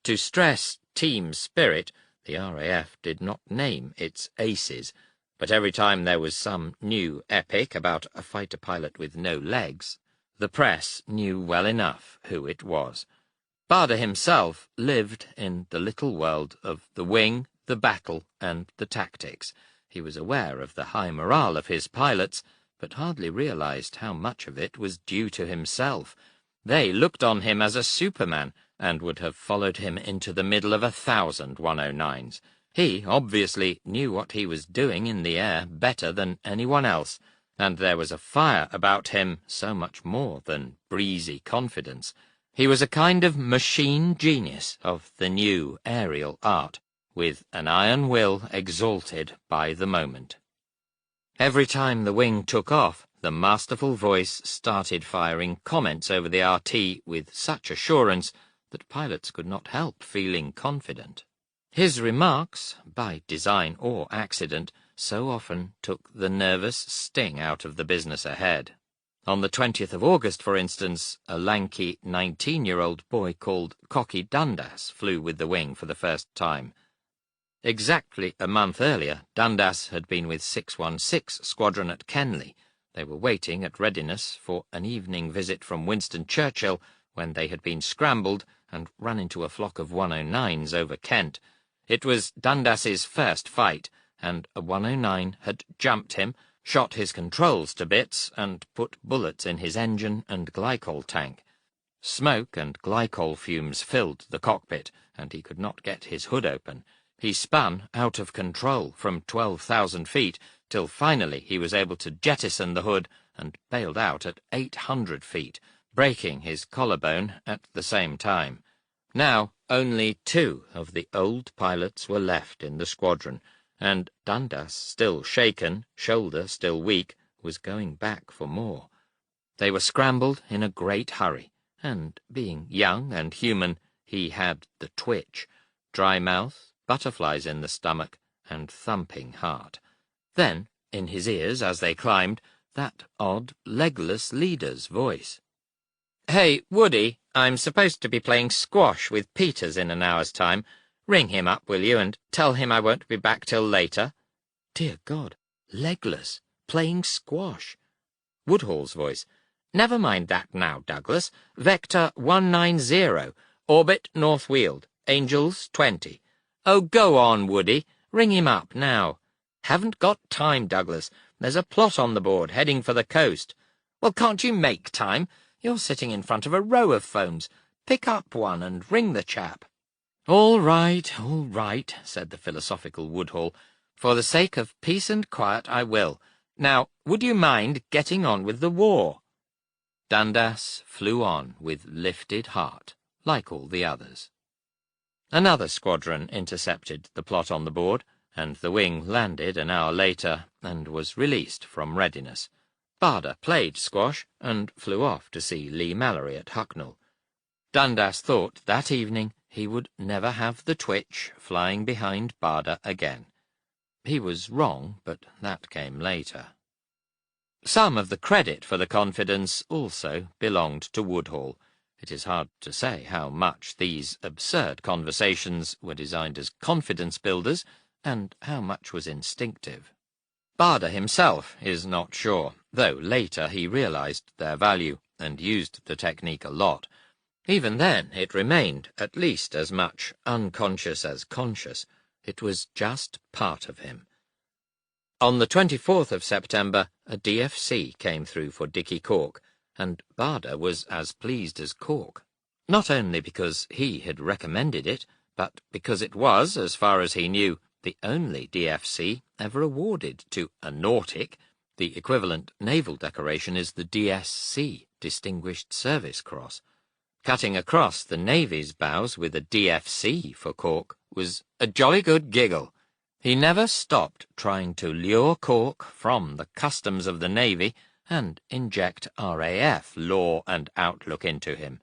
To stress team spirit, the RAF did not name its aces, but every time there was some new epic about a fighter pilot with no legs, the press knew well enough who it was. Barda himself lived in the little world of the wing, the battle, and the tactics. He was aware of the high morale of his pilots, but hardly realized how much of it was due to himself. They looked on him as a superman, and would have followed him into the middle of 1,000 109s. He obviously knew what he was doing in the air better than anyone else, and there was a fire about him so much more than breezy confidence. He was a kind of machine genius of the new aerial art, with an iron will exalted by the moment. Every time the wing took off, the masterful voice started firing comments over the RT with such assurance that pilots could not help feeling confident. His remarks, by design or accident, so often took the nervous sting out of the business ahead. On the 20th of August, for instance, a lanky 19-year-old boy called Cocky Dundas flew with the wing for the first time. Exactly a month earlier, Dundas had been with 616 Squadron at Kenley. They were waiting at readiness for an evening visit from Winston Churchill when they had been scrambled and run into a flock of 109s over Kent. It was Dundas's first fight, and a 109 had jumped him, shot his controls to bits, and put bullets in his engine and glycol tank. Smoke and glycol fumes filled the cockpit, and he could not get his hood open. He spun out of control from 12,000 feet, till finally he was able to jettison the hood and bailed out at 800 feet, breaking his collarbone at the same time. Now only 2 of the old pilots were left in the squadron, and Dundas, still shaken, shoulder still weak, was going back for more. They were scrambled in a great hurry, and, being young and human, he had the twitch, dry mouth, butterflies in the stomach, and thumping heart. Then, in his ears as they climbed, that odd, legless leader's voice. "Hey, Woody, I'm supposed to be playing squash with Peters in an hour's time. Ring him up, will you, and tell him I won't be back till later." Dear God, legless, playing squash. Woodhall's voice. "Never mind that now, Douglas. Vector 190, orbit North Weald, Angels 20. Oh, go on, Woody. Ring him up now." "Haven't got time, Douglas. There's a plot on the board heading for the coast." "Well, can't you make time? You're sitting in front of a row of phones. Pick up one and ring the chap." All right," said the philosophical Woodhall. "For the sake of peace and quiet, I will. Now, would you mind getting on with the war?" Dundas flew on with lifted heart, like all the others. Another squadron intercepted the plot on the board, and the wing landed an hour later and was released from readiness. Barder played squash and flew off to see Lee Mallory at Hucknall. Dundas thought that evening he would never have the twitch flying behind Barder again. He was wrong, but that came later. Some of the credit for the confidence also belonged to Woodhall. It is hard to say how much these absurd conversations were designed as confidence builders, and how much was instinctive. Barder himself is not sure, though later he realized their value and used the technique a lot. Even then it remained at least as much unconscious as conscious. It was just part of him. On the 24th of September, a DFC came through for Dicky Cork, and Barder was as pleased as Cork. Not only because he had recommended it, but because it was, as far as he knew, the only DFC ever awarded to a Nautic. The equivalent naval decoration is the DSC, Distinguished Service Cross. Cutting across the Navy's bows with a DFC for Cork was a jolly good giggle. He never stopped trying to lure Cork from the customs of the Navy and inject RAF law and outlook into him.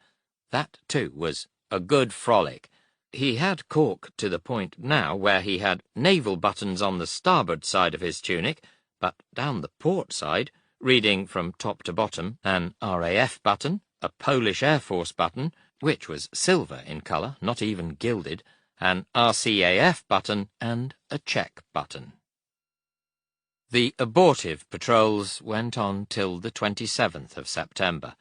That, too, was a good frolic. He had Cork to the point now where he had naval buttons on the starboard side of his tunic, but down the port side, reading from top to bottom, an RAF button, a Polish Air Force button, which was silver in colour, not even gilded, an RCAF button, and a Czech button. The abortive patrols went on till the 27th of September.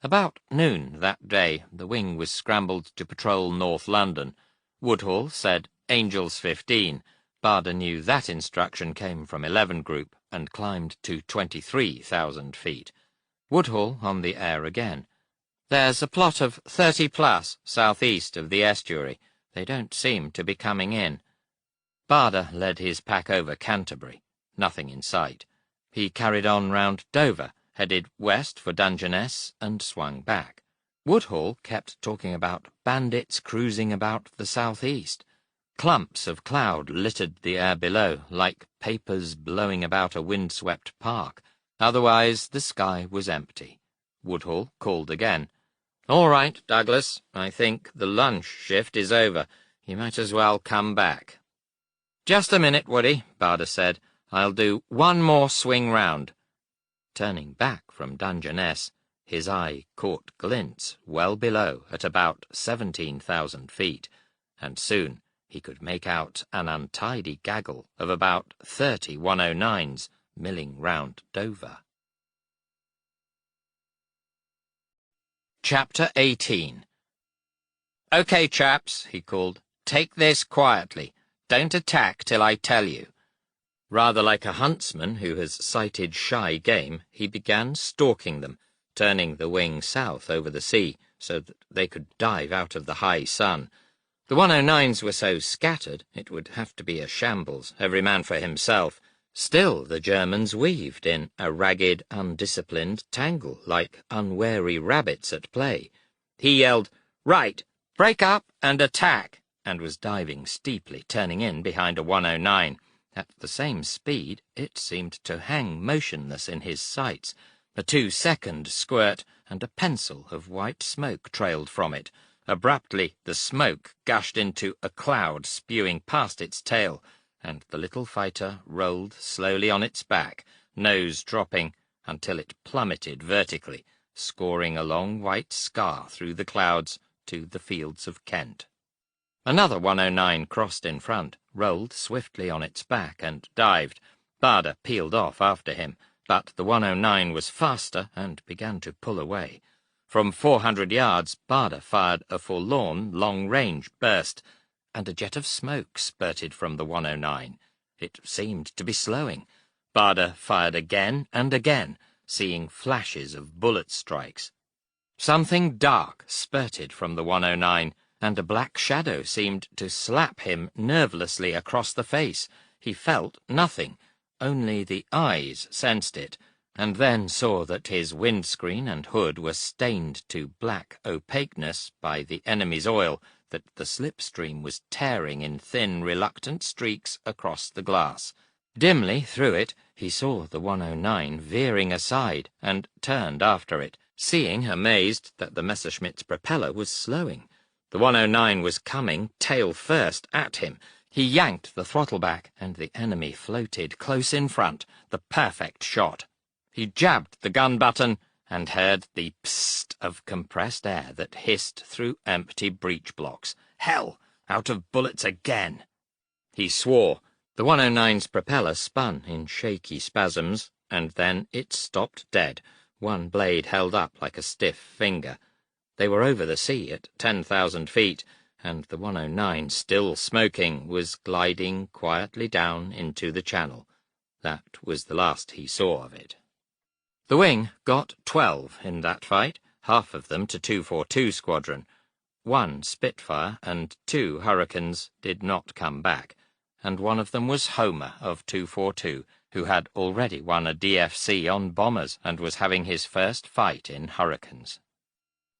About noon that day, the wing was scrambled to patrol North London. Woodhall said Angels 15. Barder knew that instruction came from 11 Group and climbed to 23,000 feet. Woodhall on the air again. "There's a plot of 30+ southeast of the estuary. They don't seem to be coming in." Barder led his pack over Canterbury. Nothing in sight. He carried on round Dover, headed west for Dungeness, and swung back. Woodhall kept talking about bandits cruising about the southeast. Clumps of cloud littered the air below, like papers blowing about a windswept park. Otherwise the sky was empty. Woodhall called again. "All right, Douglas, I think the lunch shift is over. You might as well come back." "Just a minute, Woody," Barder said. "I'll do one more swing round." turning back from Dungeness, his eye caught glints well below at about 17,000 feet, and soon he could make out an untidy gaggle of about 30 109s milling round Dover. Chapter 18. "OK, chaps," he called, "take this quietly. Don't attack till I tell you." Rather like a huntsman who has sighted shy game, he began stalking them, turning the wing south over the sea so that they could dive out of the high sun. The 109s were so scattered it would have to be a shambles, every man for himself. Still the Germans weaved in a ragged, undisciplined tangle, like unwary rabbits at play. He yelled, "Right, break up and attack," and was diving steeply, turning in behind a 109. At the same speed, it seemed to hang motionless in his sights. A 2-second squirt, and a pencil of white smoke trailed from it. Abruptly, the smoke gushed into a cloud spewing past its tail, and the little fighter rolled slowly on its back, nose dropping, until it plummeted vertically, scoring a long white scar through the clouds to the fields of Kent. Another 109 crossed in front, rolled swiftly on its back, and dived. Barder peeled off after him, but the 109 was faster and began to pull away. From 400 yards, Barder fired a forlorn long-range burst, and a jet of smoke spurted from the 109. It seemed to be slowing. Barder fired again and again, seeing flashes of bullet strikes. Something dark spurted from the 109, and a black shadow seemed to slap him nervelessly across the face. He felt nothing, only the eyes sensed it, and then saw that his windscreen and hood were stained to black opaqueness by the enemy's oil, that the slipstream was tearing in thin, reluctant streaks across the glass. Dimly through it he saw the 109 veering aside, and turned after it, seeing, amazed, that the Messerschmitt's propeller was slowing. The 109 was coming tail first at him. He yanked the throttle back, and the enemy floated close in front, the perfect shot. He jabbed the gun button, and heard the psst of compressed air that hissed through empty breech blocks. Hell! Out of bullets again! He swore. The 109's propeller spun in shaky spasms, and then it stopped dead, one blade held up like a stiff finger. They were over the sea at 10,000 feet, and the 109, still smoking, was gliding quietly down into the channel. That was the last he saw of it. The wing got 12 in that fight, half of them to 242 Squadron. 1 Spitfire and 2 Hurricanes did not come back, and one of them was Homer of 242, who had already won a DFC on bombers and was having his first fight in Hurricanes.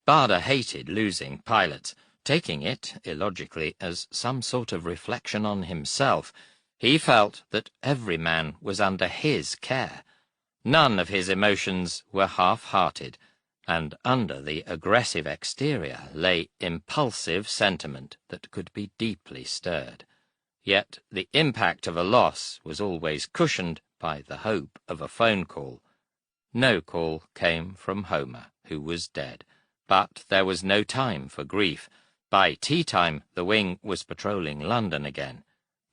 Barder hated losing pilots, taking it, illogically, as some sort of reflection on himself. He felt that every man was under his care. None of his emotions were half-hearted, and under the aggressive exterior lay impulsive sentiment that could be deeply stirred. Yet the impact of a loss was always cushioned by the hope of a phone call. No call came from Homer, who was dead. But there was no time for grief. By tea-time the wing was patrolling London again.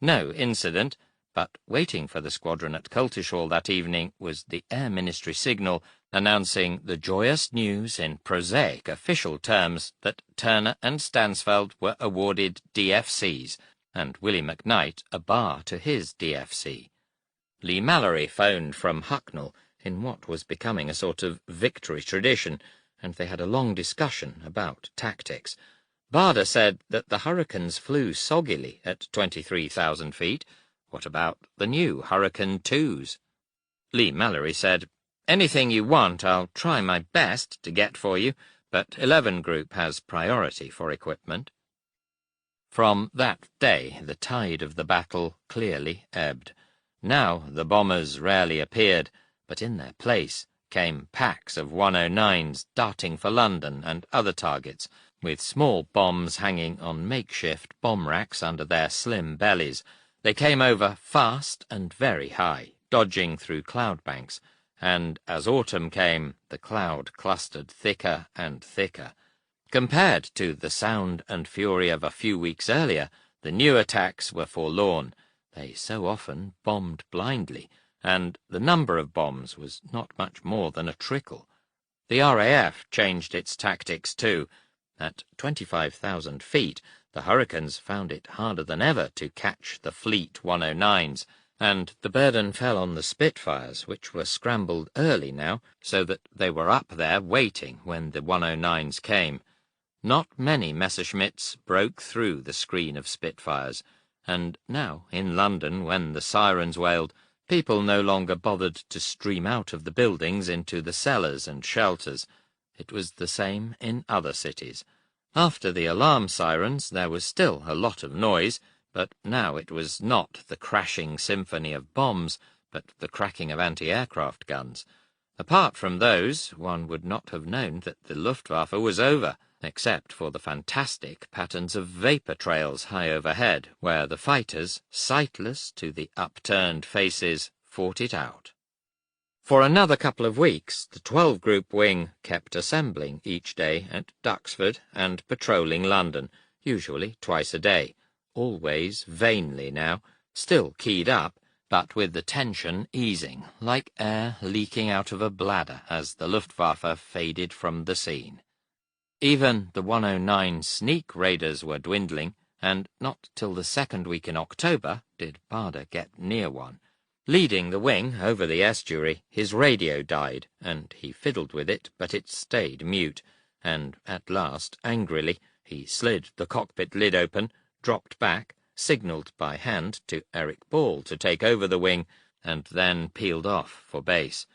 No incident, but waiting for the squadron at Coltishall that evening was the Air Ministry signal announcing the joyous news in prosaic official terms that Turner and Stansfeld were awarded DFCs, and Willie McKnight a bar to his DFC. Lee Mallory phoned from Hucknall in what was becoming a sort of victory tradition, and they had a long discussion about tactics. Barder said that the Hurricanes flew soggily at 23,000 feet. What about the new Hurricane 2s? Lee Mallory said, "Anything you want I'll try my best to get for you, but 11 Group has priority for equipment." From that day the tide of the battle clearly ebbed. Now the bombers rarely appeared, but in their place came packs of 109s darting for London and other targets, with small bombs hanging on makeshift bomb racks under their slim bellies. They came over fast and very high, dodging through cloud banks, and as autumn came, the cloud clustered thicker and thicker. Compared to the sound and fury of a few weeks earlier, the new attacks were forlorn. They so often bombed blindly, and the number of bombs was not much more than a trickle. The RAF changed its tactics too. At 25,000 feet, the Hurricanes found it harder than ever to catch the fleet 109s, and the burden fell on the Spitfires, which were scrambled early now, so that they were up there waiting when the 109s came. Not many Messerschmitts broke through the screen of Spitfires, and now, in London, when the sirens wailed, people no longer bothered to stream out of the buildings into the cellars and shelters. It was the same in other cities. After the alarm sirens there was still a lot of noise, but now it was not the crashing symphony of bombs, but the cracking of anti-aircraft guns. Apart from those, one would not have known that the Luftwaffe was over, except for the fantastic patterns of vapour trails high overhead, where the fighters, sightless to the upturned faces, fought it out. For another couple of weeks, the 12-group wing kept assembling each day at Duxford and patrolling London, usually twice a day, always vainly now, still keyed up, but with the tension easing, like air leaking out of a bladder as the Luftwaffe faded from the scene. Even the 109 sneak raiders were dwindling, and not till the second week in October did Bader get near one. Leading the wing over the estuary, his radio died, and he fiddled with it, but it stayed mute, and at last, angrily, he slid the cockpit lid open, dropped back, signalled by hand to Eric Ball to take over the wing, and then peeled off for base.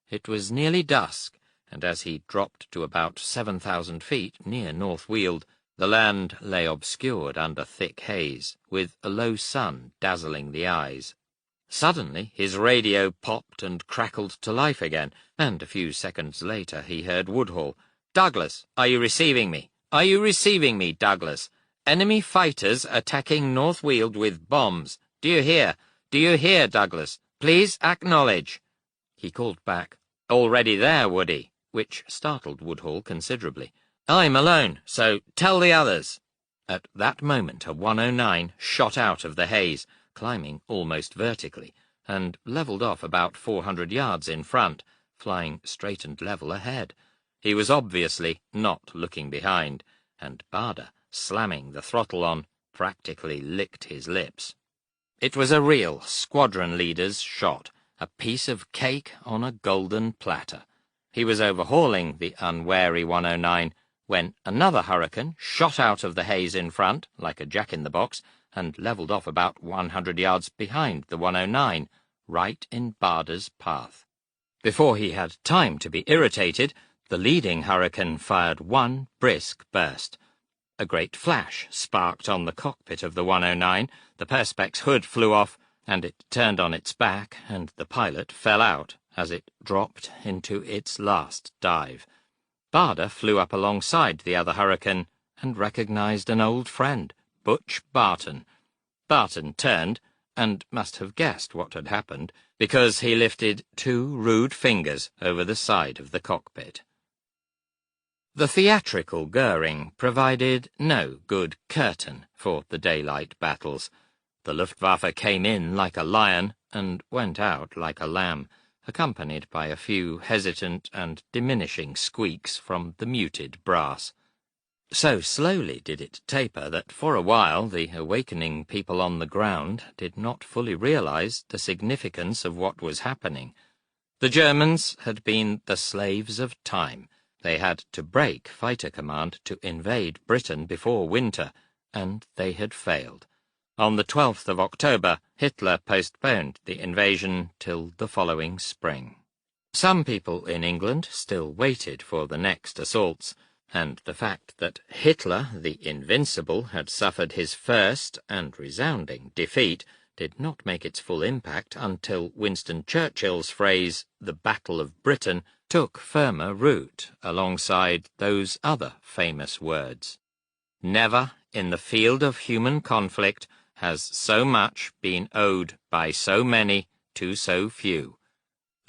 It was nearly dusk, and as he dropped to about 7,000 feet near North Weald, the land lay obscured under thick haze, with a low sun dazzling the eyes. Suddenly his radio popped and crackled to life again, and a few seconds later he heard Woodhall. "Douglas, are you receiving me? Are you receiving me, Douglas? Enemy fighters attacking North Weald with bombs. Do you hear? Do you hear, Douglas? Please acknowledge." He called back, "Already there, Woody," which startled Woodhall considerably. "I'm alone, so tell the others." At that moment a 109 shot out of the haze, climbing almost vertically, and levelled off about 400 yards in front, flying straight and level ahead. He was obviously not looking behind, and Bader, slamming the throttle on, practically licked his lips. It was a real squadron leader's shot, a piece of cake on a golden platter. He was overhauling the unwary 109 when another Hurricane shot out of the haze in front, like a jack-in-the-box, and levelled off about 100 yards behind the 109, right in Bader's path. Before he had time to be irritated, the leading Hurricane fired one brisk burst. A great flash sparked on the cockpit of the 109, the Perspex hood flew off, and it turned on its back, and the pilot fell out as it dropped into its last dive. Bader flew up alongside the other Hurricane and recognized an old friend, Butch Barton. Barton turned, and must have guessed what had happened, because he lifted two rude fingers over the side of the cockpit. The theatrical Goering provided no good curtain for the daylight battles. The Luftwaffe came in like a lion and went out like a lamb, accompanied by a few hesitant and diminishing squeaks from the muted brass. So slowly did it taper that for a while the awakening people on the ground did not fully realize the significance of what was happening. The Germans had been the slaves of time. They had to break fighter command to invade Britain before winter, and they had failed. On the 12th of October, Hitler postponed the invasion till the following spring. Some people in England still waited for the next assaults, and the fact that Hitler, the Invincible, had suffered his first and resounding defeat did not make its full impact until Winston Churchill's phrase, "the Battle of Britain," took firmer root alongside those other famous words. Never in the field of human conflict has so much been owed by so many to so few.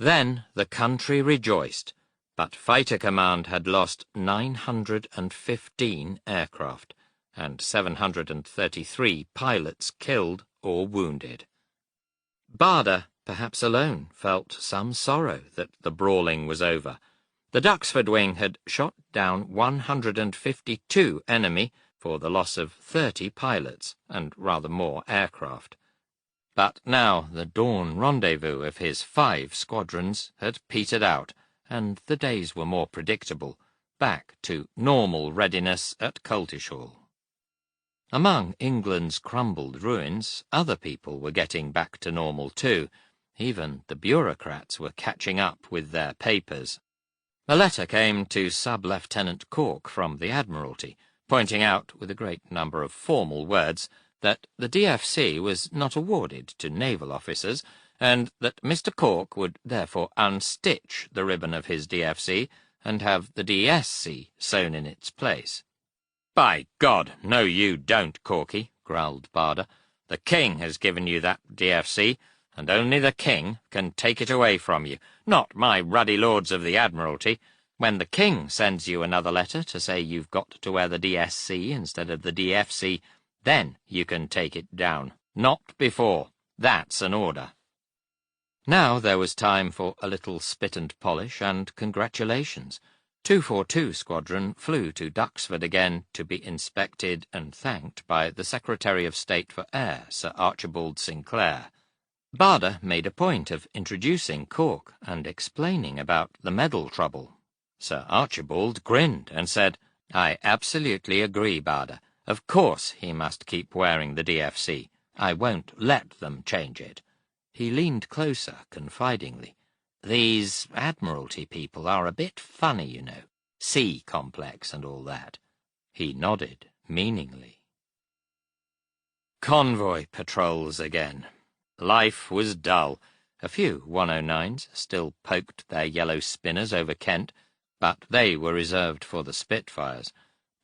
Then the country rejoiced, but Fighter Command had lost 915 aircraft and 733 pilots killed or wounded. Barder, perhaps alone, felt some sorrow that the brawling was over. The Duxford wing had shot down 152 enemy for the loss of 30 pilots and rather more aircraft. But now the dawn rendezvous of his 5 squadrons had petered out, and the days were more predictable, back to normal readiness at Coltishall. Among England's crumbled ruins, other people were getting back to normal too. Even the bureaucrats were catching up with their papers. A letter came to Sub-Lieutenant Cork from the Admiralty, pointing out, with a great number of formal words, that the DFC was not awarded to naval officers, and that Mr. Cork would therefore unstitch the ribbon of his DFC and have the DSC sewn in its place. "By God, no you don't, Corky," growled Barder. "The King has given you that DFC, and only the King can take it away from you, not my ruddy lords of the Admiralty. When the King sends you another letter to say you've got to wear the DSC instead of the DFC, then you can take it down, not before. That's an order." Now there was time for a little spit and polish and congratulations. 242 Squadron flew to Duxford again to be inspected and thanked by the Secretary of State for Air, Sir Archibald Sinclair. Barder made a point of introducing Cork and explaining about the medal trouble. Sir Archibald grinned and said, "I absolutely agree, Barder. Of course he must keep wearing the DFC. I won't let them change it." He leaned closer, confidingly. "These Admiralty people are a bit funny, you know. Sea complex and all that." He nodded meaningly. Convoy patrols again. Life was dull. A few 109s still poked their yellow spinners over Kent, but they were reserved for the Spitfires.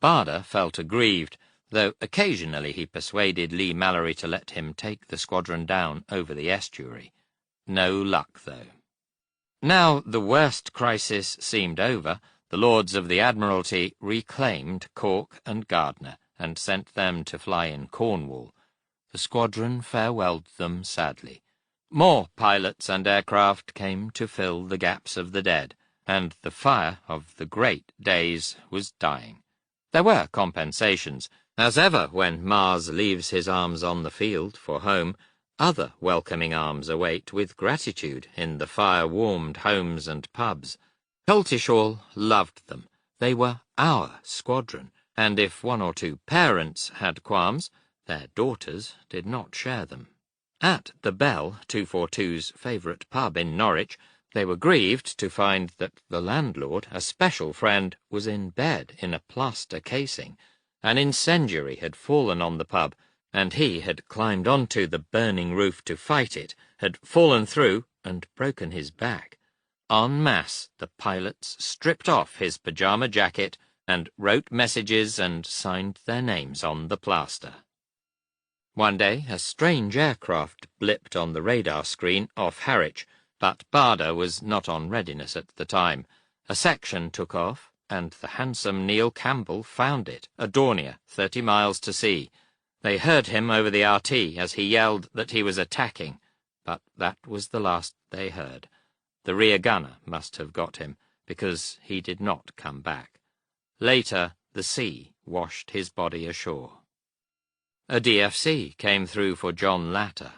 Barder felt aggrieved, though occasionally he persuaded Lee Mallory to let him take the squadron down over the estuary. No luck, though. Now the worst crisis seemed over, the Lords of the Admiralty reclaimed Cork and Gardner and sent them to fly in Cornwall. The squadron farewelled them sadly. More pilots and aircraft came to fill the gaps of the dead, and the fire of the great days was dying. There were compensations. As ever when Mars leaves his arms on the field for home, other welcoming arms await with gratitude in the fire-warmed homes and pubs. Coltishall loved them. They were our squadron, and if 1 or 2 parents had qualms, their daughters did not share them. At the Bell, 242's favourite pub in Norwich, they were grieved to find that the landlord, a special friend, was in bed in a plaster casing. An incendiary had fallen on the pub, and he had climbed onto the burning roof to fight it, had fallen through and broken his back. En masse, the pilots stripped off his pyjama jacket and wrote messages and signed their names on the plaster. One day a strange aircraft blipped on the radar screen off Harwich, but Barder was not on readiness at the time. A section took off, and the handsome Neil Campbell found it, a Dornier, 30 miles to sea. They heard him over the RT as he yelled that he was attacking, but that was the last they heard. The rear gunner must have got him, because he did not come back. Later, the sea washed his body ashore. A DFC came through for John Latter.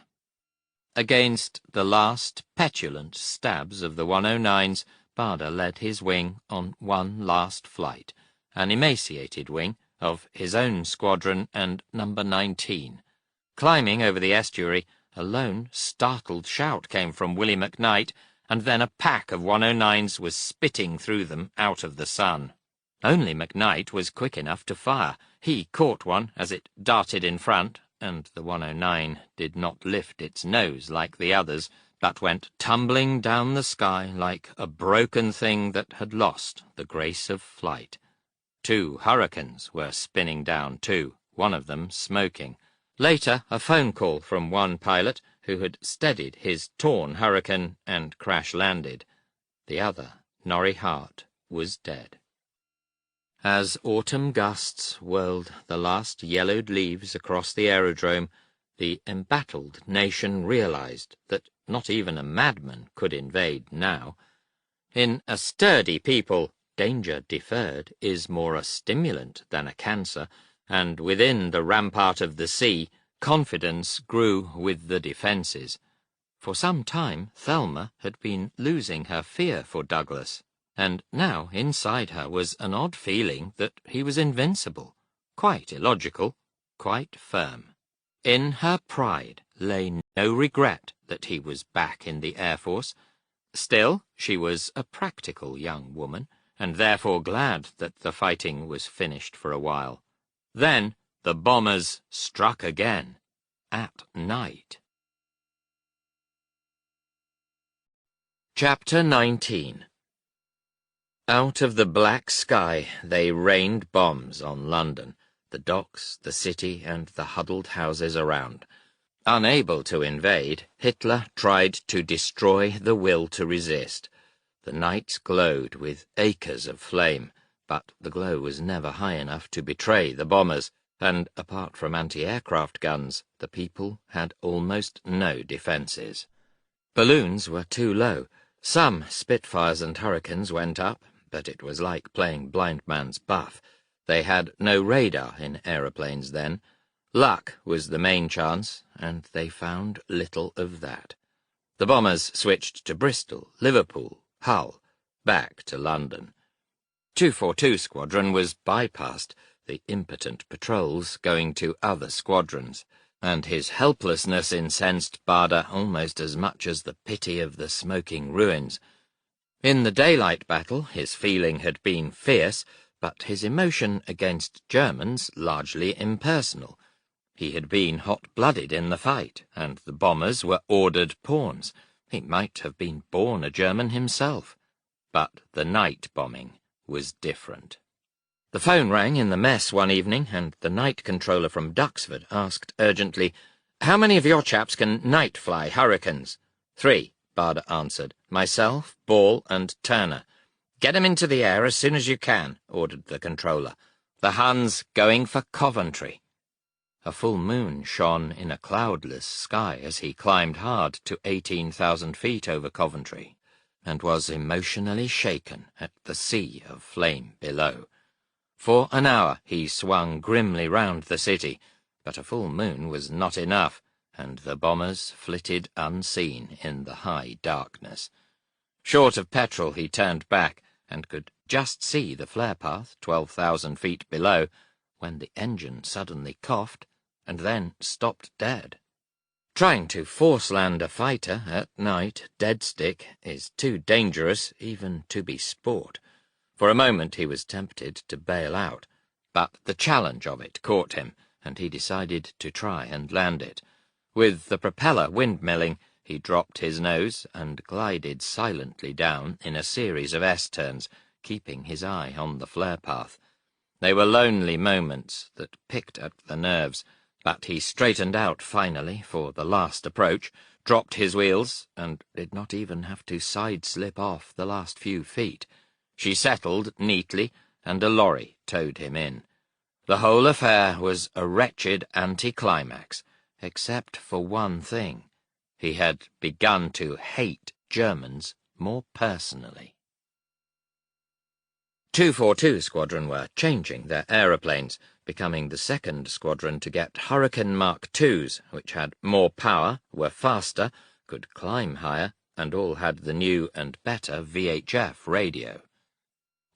Against the last petulant stabs of the 109s, Barder led his wing on one last flight, an emaciated wing of his own squadron and number 19. Climbing over the estuary, a lone, startled shout came from Willie McKnight, and then a pack of 109s was spitting through them out of the sun. Only McKnight was quick enough to fire. He caught one as it darted in front, and the 109 did not lift its nose like the others, but went tumbling down the sky like a broken thing that had lost the grace of flight. 2 Hurricanes were spinning down too, one of them smoking. Later, a phone call from one pilot, who had steadied his torn hurricane and crash-landed. The other, Norrie Hart, was dead. As autumn gusts whirled the last yellowed leaves across the aerodrome, the embattled nation realized that not even a madman could invade now. In a sturdy people, danger deferred is more a stimulant than a cancer, and within the rampart of the sea, confidence grew with the defences. For some time Thelma had been losing her fear for Douglas, and now inside her was an odd feeling that he was invincible, quite illogical, quite firm. In her pride lay no regret that he was back in the Air Force. Still, she was a practical young woman, and therefore glad that the fighting was finished for a while. Then the bombers struck again, at night. Chapter 19. Out of the black sky they rained bombs on London, the docks, the city, and the huddled houses around. Unable to invade, Hitler tried to destroy the will to resist. The nights glowed with acres of flame, but the glow was never high enough to betray the bombers, and apart from anti-aircraft guns, the people had almost no defences. Balloons were too low. Some Spitfires and Hurricanes went up, but it was like playing blind man's buff. They had no radar in aeroplanes then. Luck was the main chance, and they found little of that. The bombers switched to Bristol, Liverpool, Hull, back to London. 242 Squadron was bypassed, the impotent patrols going to other squadrons, and his helplessness incensed Bader almost as much as the pity of the smoking ruins. In the daylight battle his feeling had been fierce, but his emotion against Germans largely impersonal. He had been hot-blooded in the fight, and the bombers were ordered pawns. He might have been born a German himself. But the night bombing was different. The phone rang in the mess one evening, and the night controller from Duxford asked urgently, "How many of your chaps can night fly Hurricanes?" "3," Bader answered. "Myself, Ball, and Turner." "Get 'em into the air as soon as you can," ordered the controller. "The Huns going for Coventry." A full moon shone in a cloudless sky as he climbed hard to 18,000 feet over Coventry, and was emotionally shaken at the sea of flame below. For an hour he swung grimly round the city, but a full moon was not enough, and the bombers flitted unseen in the high darkness. Short of petrol he turned back, and could just see the flare path 12,000 feet below, when the engine suddenly coughed, and then stopped dead. Trying to force-land a fighter at night, dead stick, is too dangerous even to be sport. For a moment he was tempted to bail out, but the challenge of it caught him, and he decided to try and land it. With the propeller windmilling, he dropped his nose and glided silently down in a series of S-turns, keeping his eye on the flare path. They were lonely moments that picked at the nerves, but he straightened out finally for the last approach, dropped his wheels, and did not even have to side-slip off the last few feet. She settled neatly, and a lorry towed him in. The whole affair was a wretched anticlimax, except for one thing. He had begun to hate Germans more personally. 242 Squadron were changing their aeroplanes, becoming the second squadron to get Hurricane Mark IIs, which had more power, were faster, could climb higher, and all had the new and better VHF radio.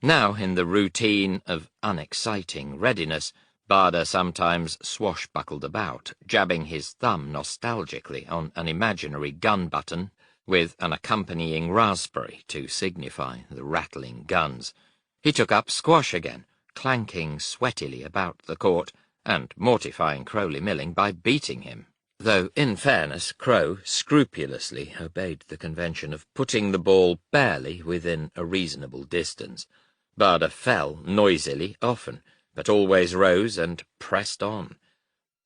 Now, in the routine of unexciting readiness, Bader sometimes swashbuckled about, jabbing his thumb nostalgically on an imaginary gun button, with an accompanying raspberry to signify the rattling guns. He took up squash again, clanking sweatily about the court, and mortifying Crowley Milling by beating him, though, in fairness, Crow scrupulously obeyed the convention of putting the ball barely within a reasonable distance. Bader fell noisily often, but always rose and pressed on.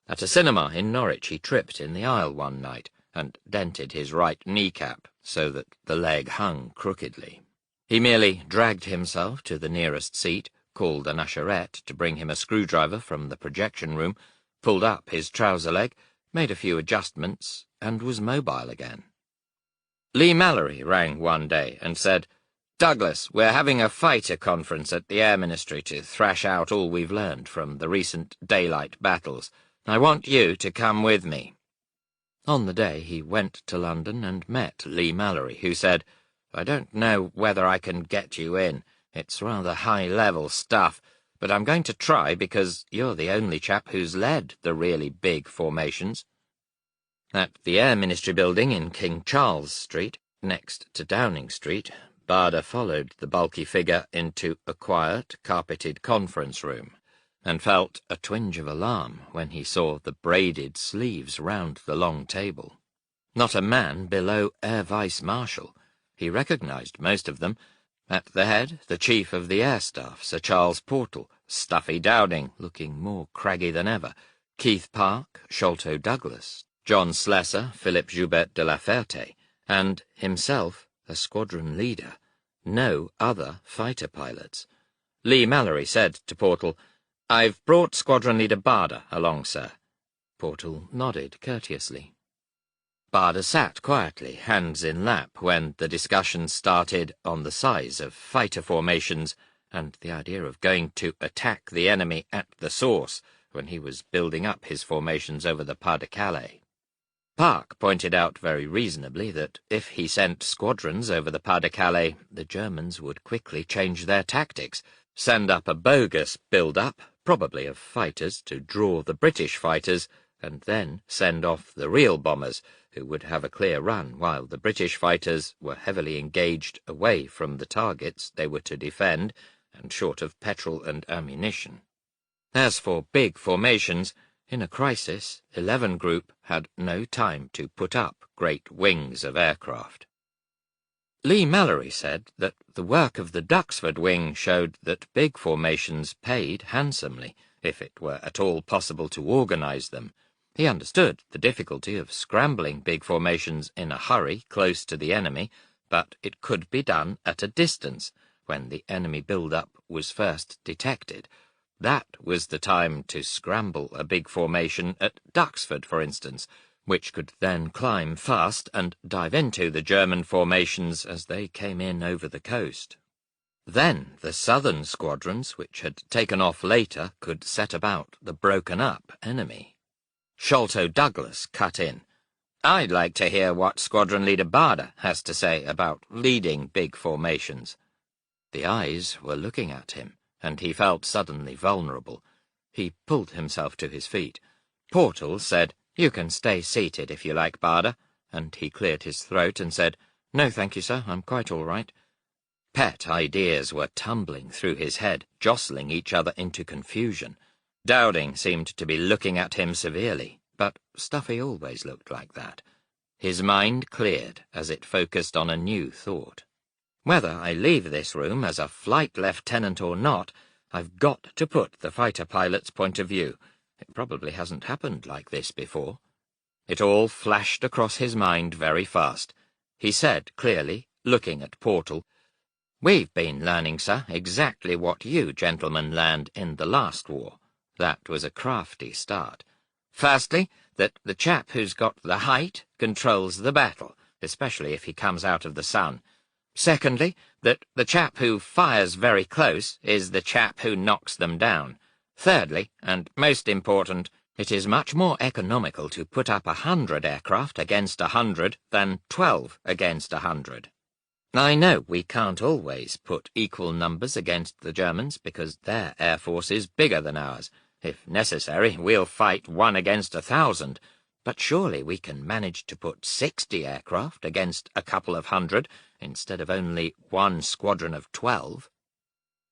At a cinema in Norwich he tripped in the aisle one night, and dented his right kneecap so that the leg hung crookedly. He merely dragged himself to the nearest seat, called an usherette to bring him a screwdriver from the projection room, pulled up his trouser leg, made a few adjustments, and was mobile again. Lee Mallory rang one day and said, "Douglas, we're having a fighter conference at the Air Ministry to thrash out all we've learned from the recent daylight battles. I want you to come with me." On the day he went to London and met Lee Mallory, who said, "I don't know whether I can get you in. It's rather high-level stuff, but I'm going to try because you're the only chap who's led the really big formations." At the Air Ministry building in King Charles Street, next to Downing Street, Barder followed the bulky figure into a quiet, carpeted conference room, and felt a twinge of alarm when he saw the braided sleeves round the long table. Not a man below Air Vice-Marshal. He recognised most of them. At the head, the Chief of the Air Staff, Sir Charles Portal, Stuffy Dowding, looking more craggy than ever, Keith Park, Sholto Douglas, John Slessor, Philip Joubert de la Ferté, and himself, a squadron leader. No other fighter pilots. Lee Mallory said to Portal, "I've brought Squadron Leader Barder along, sir." Portal nodded courteously. Barder sat quietly, hands in lap, when the discussion started on the size of fighter formations and the idea of going to attack the enemy at the source when he was building up his formations over the Pas-de-Calais. Park pointed out very reasonably that if he sent squadrons over the Pas-de-Calais, the Germans would quickly change their tactics, send up a bogus build-up, probably of fighters, to draw the British fighters, and then send off the real bombers, who would have a clear run while the British fighters were heavily engaged away from the targets they were to defend, and short of petrol and ammunition. As for big formations, in a crisis, 11 Group had no time to put up great wings of aircraft. Lee Mallory said that the work of the Duxford wing showed that big formations paid handsomely, if it were at all possible to organise them. He understood the difficulty of scrambling big formations in a hurry close to the enemy, but it could be done at a distance, when the enemy build-up was first detected. That was the time to scramble a big formation at Duxford, for instance, which could then climb fast and dive into the German formations as they came in over the coast. Then the southern squadrons, which had taken off later, could set about the broken-up enemy. Sholto Douglas cut in. "I'd like to hear what Squadron Leader Barder has to say about leading big formations." The eyes were looking at him, and he felt suddenly vulnerable. He pulled himself to his feet. Portal said, "You can stay seated if you like, Barder," and he cleared his throat and said, "No, thank you, sir, I'm quite all right." Pet ideas were tumbling through his head, jostling each other into confusion. Dowding seemed to be looking at him severely, but Stuffy always looked like that. His mind cleared as it focused on a new thought. "Whether I leave this room as a flight lieutenant or not, I've got to put the fighter pilot's point of view. It probably hasn't happened like this before." It all flashed across his mind very fast. He said clearly, looking at Portal, "We've been learning, sir, exactly what you gentlemen learned in the last war." That was a crafty start. "Firstly, that the chap who's got the height controls the battle, especially if he comes out of the sun. Secondly, that the chap who fires very close is the chap who knocks them down. Thirdly, and most important, it is much more economical to put up 100 aircraft against 100 than 12 against 100. I know we can't always put equal numbers against the Germans because their air force is bigger than ours. If necessary, we'll fight 1 against 1,000, but surely we can manage to put 60 aircraft against a couple of hundred, instead of only 1 squadron of 12.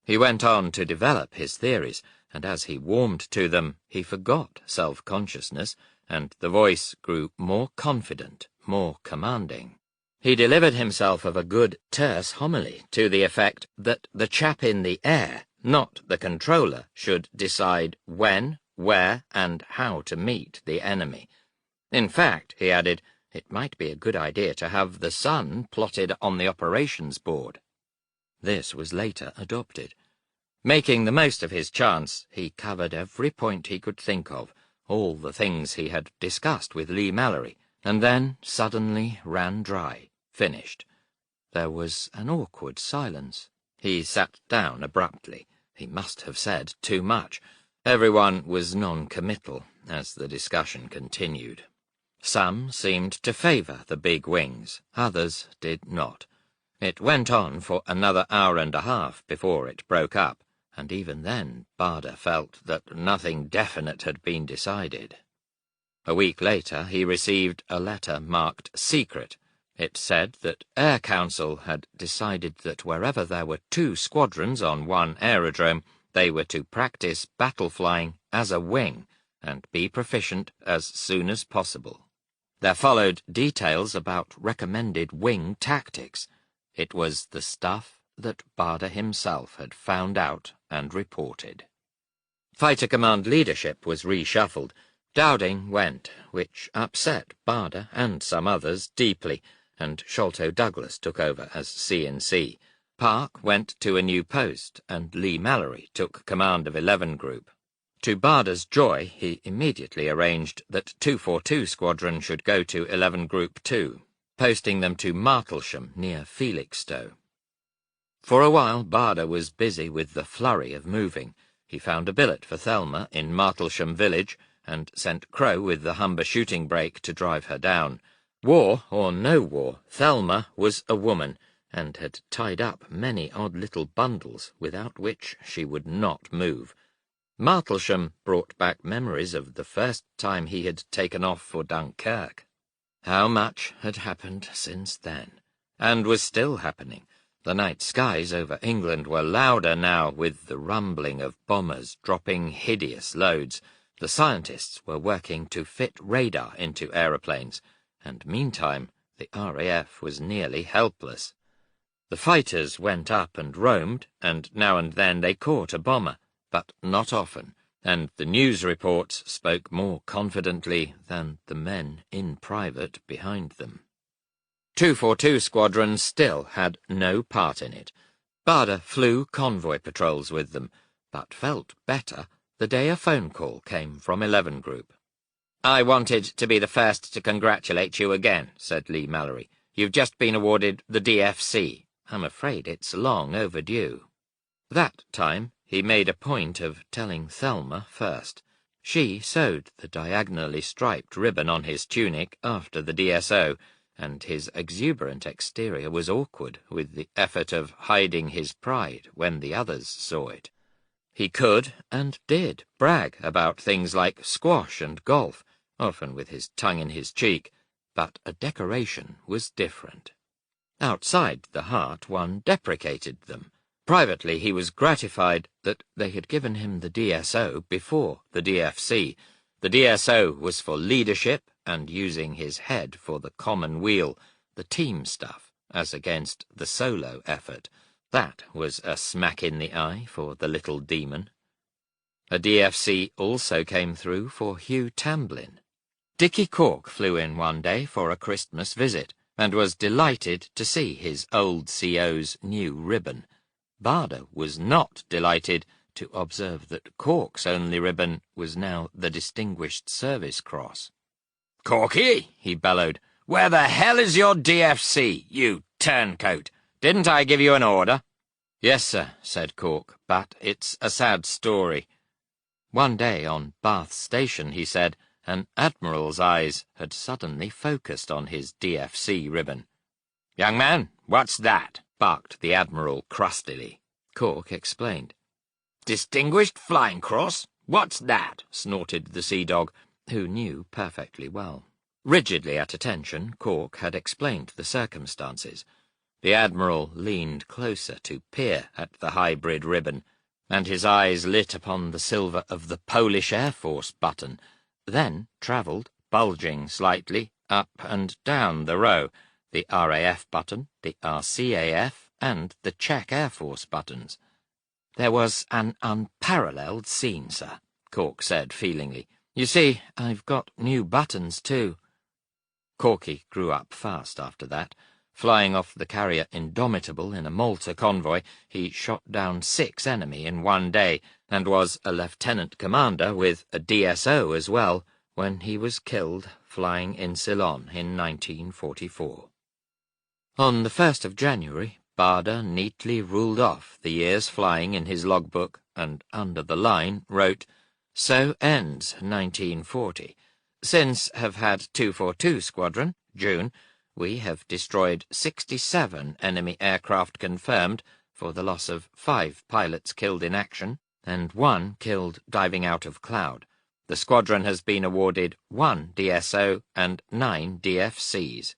He went on to develop his theories, and as he warmed to them, he forgot self-consciousness, and the voice grew more confident, more commanding. He delivered himself of a good, terse homily to the effect that the chap in the air, not the controller, should decide when, where, and how to meet the enemy. In fact, he added, It might be a good idea to have the sun plotted on the operations board. This was later adopted. Making the most of his chance, he covered every point he could think of, all the things he had discussed with Lee Mallory, and then suddenly ran dry, finished. There was an awkward silence. He sat down abruptly. He must have said too much. Everyone was non-committal as the discussion continued. Some seemed to favour the big wings, others did not. It went on for another hour and a half before it broke up, and even then Barder felt that nothing definite had been decided. A week later he received a letter marked secret. It said that Air Council had decided that wherever there were 2 squadrons on one aerodrome, they were to practice battle flying as a wing and be proficient as soon as possible. There followed details about recommended wing tactics. It was the stuff that Barder himself had found out and reported. Fighter Command leadership was reshuffled. Dowding went, which upset Barder and some others deeply, and Sholto Douglas took over as C&C. Park went to a new post, and Lee Mallory took command of 11 Group. To Barder's joy, he immediately arranged that 242 Squadron should go to 11 Group too, posting them to Martlesham near Felixstowe. For a while Barder was busy with the flurry of moving. He found a billet for Thelma in Martlesham village, and sent Crow with the Humber shooting brake to drive her down. War or no war, Thelma was a woman, and had tied up many odd little bundles without which she would not move. Martlesham brought back memories of the first time he had taken off for Dunkirk. How much had happened since then, and was still happening. The night skies over England were louder now with the rumbling of bombers dropping hideous loads. The scientists were working to fit radar into aeroplanes, and meantime the RAF was nearly helpless. The fighters went up and roamed, and now and then they caught a bomber, but not often, and the news reports spoke more confidently than the men in private behind them. 242 Squadron still had no part in it. Barder flew convoy patrols with them, but felt better the day a phone call came from 11 Group. "I wanted to be the first to congratulate you again," said Lee Mallory. "You've just been awarded the DFC. I'm afraid it's long overdue." That time he made a point of telling Thelma first. She sewed the diagonally striped ribbon on his tunic after the DSO, and his exuberant exterior was awkward with the effort of hiding his pride when the others saw it. He could, and did, brag about things like squash and golf, often with his tongue in his cheek, but a decoration was different. Outside the heart one deprecated them. Privately he was gratified that they had given him the DSO before the DFC. The DSO was for leadership and using his head for the common weal, the team stuff, as against the solo effort. That was a smack in the eye for the little demon. A DFC also came through for Hugh Tamblyn. Dickie Cork flew in one day for a Christmas visit, and was delighted to see his old CO's new ribbon. Barder was not delighted to observe that Cork's only ribbon was now the Distinguished Service Cross. "Corky," he bellowed, "where the hell is your DFC, you turncoat? Didn't I give you an order?" "Yes, sir," said Cork, "but it's a sad story." One day on Bath Station, he said, an admiral's eyes had suddenly focused on his DFC ribbon. "Young man, what's that?" barked the admiral crustily. Cork explained. "Distinguished Flying Cross? What's that?" snorted the sea dog, who knew perfectly well. Rigidly at attention, Cork had explained the circumstances. The admiral leaned closer to peer at the hybrid ribbon, and his eyes lit upon the silver of the Polish Air Force button, then travelled, bulging slightly, up and down the row, the RAF button, the RCAF, and the Czech Air Force buttons. "There was an unparalleled scene, sir," Cork said feelingly. "You see, I've got new buttons too." Corky grew up fast after that. Flying off the carrier Indomitable in a Malta convoy, he shot down 6 enemy in one day, and was a lieutenant commander with a DSO as well, when he was killed flying in Ceylon in 1944. On the 1st of January, Barder neatly ruled off the year's flying in his logbook, and under the line wrote, "So ends 1940. Since have had 242 Squadron, June, we have destroyed 67 enemy aircraft confirmed, for the loss of 5 pilots killed in action, and 1 killed diving out of cloud. The squadron has been awarded 1 DSO and 9 DFCs.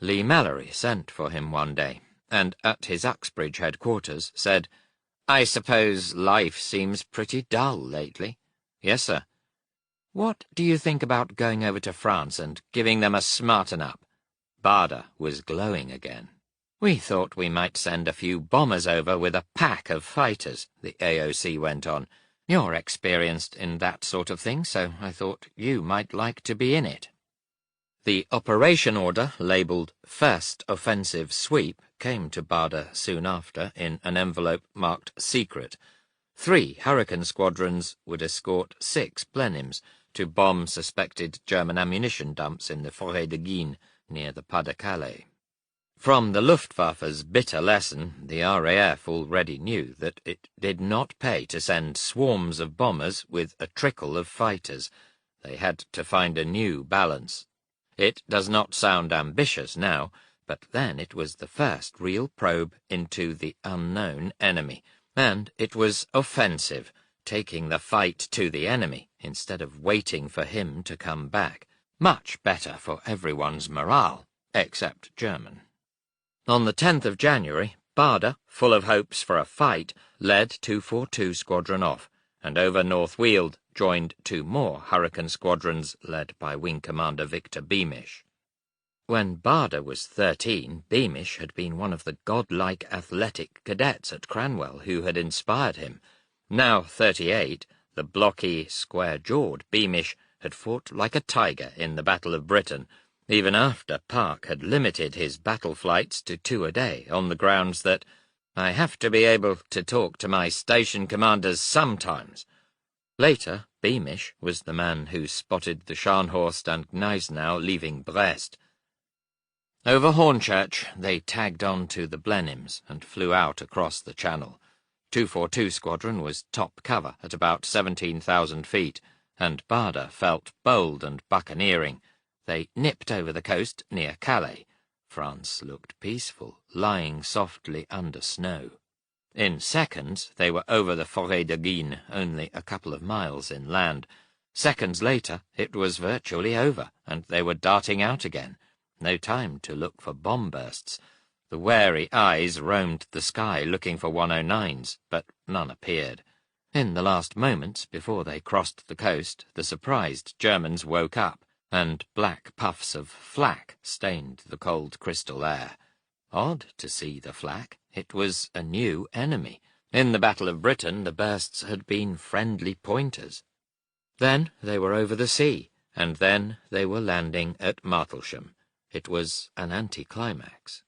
Lee Mallory sent for him one day, and at his Uxbridge headquarters said, "I suppose life seems pretty dull lately." "Yes, sir." "What do you think about going over to France and giving them a smarten up?" Barder was glowing again. "We thought we might send a few bombers over with a pack of fighters," the AOC went on. "You're experienced in that sort of thing, so I thought you might like to be in it." The operation order, labelled First Offensive Sweep, came to Barder soon after in an envelope marked Secret. 3 Hurricane squadrons would escort 6 Blenheims to bomb suspected German ammunition dumps in the Forêt de Guienne, near the Pas-de-Calais. From the Luftwaffe's bitter lesson, the RAF already knew that it did not pay to send swarms of bombers with a trickle of fighters. They had to find a new balance. It does not sound ambitious now, but then it was the first real probe into the unknown enemy, and it was offensive, taking the fight to the enemy instead of waiting for him to come back. Much better for everyone's morale, except German. On the 10th of January, Barder, full of hopes for a fight, led 242 Squadron off, and over North Weald joined 2 more Hurricane squadrons led by Wing Commander Victor Beamish. When Barder was 13, Beamish had been one of the godlike athletic cadets at Cranwell who had inspired him. Now 38, the blocky, square-jawed Beamish had fought like a tiger in the Battle of Britain, even after Park had limited his battle flights to 2 a day on the grounds that "I have to be able to talk to my station commanders sometimes." Later, Beamish was the man who spotted the Scharnhorst and Gneisenau leaving Brest. Over Hornchurch, they tagged on to the Blenheims and flew out across the Channel. 242 Squadron was top cover at about 17,000 feet, and Barder felt bold and buccaneering. They nipped over the coast near Calais. France looked peaceful, lying softly under snow. In seconds, they were over the Forêt de Guienne, only a couple of miles inland. Seconds later, it was virtually over, and they were darting out again. No time to look for bomb bursts. The wary eyes roamed the sky looking for 109s, but none appeared. In the last moments before they crossed the coast, the surprised Germans woke up, and black puffs of flak stained the cold crystal air. Odd to see the flak. It was a new enemy. In the Battle of Britain, the bursts had been friendly pointers. Then they were over the sea, and then they were landing at Martlesham. It was an anticlimax.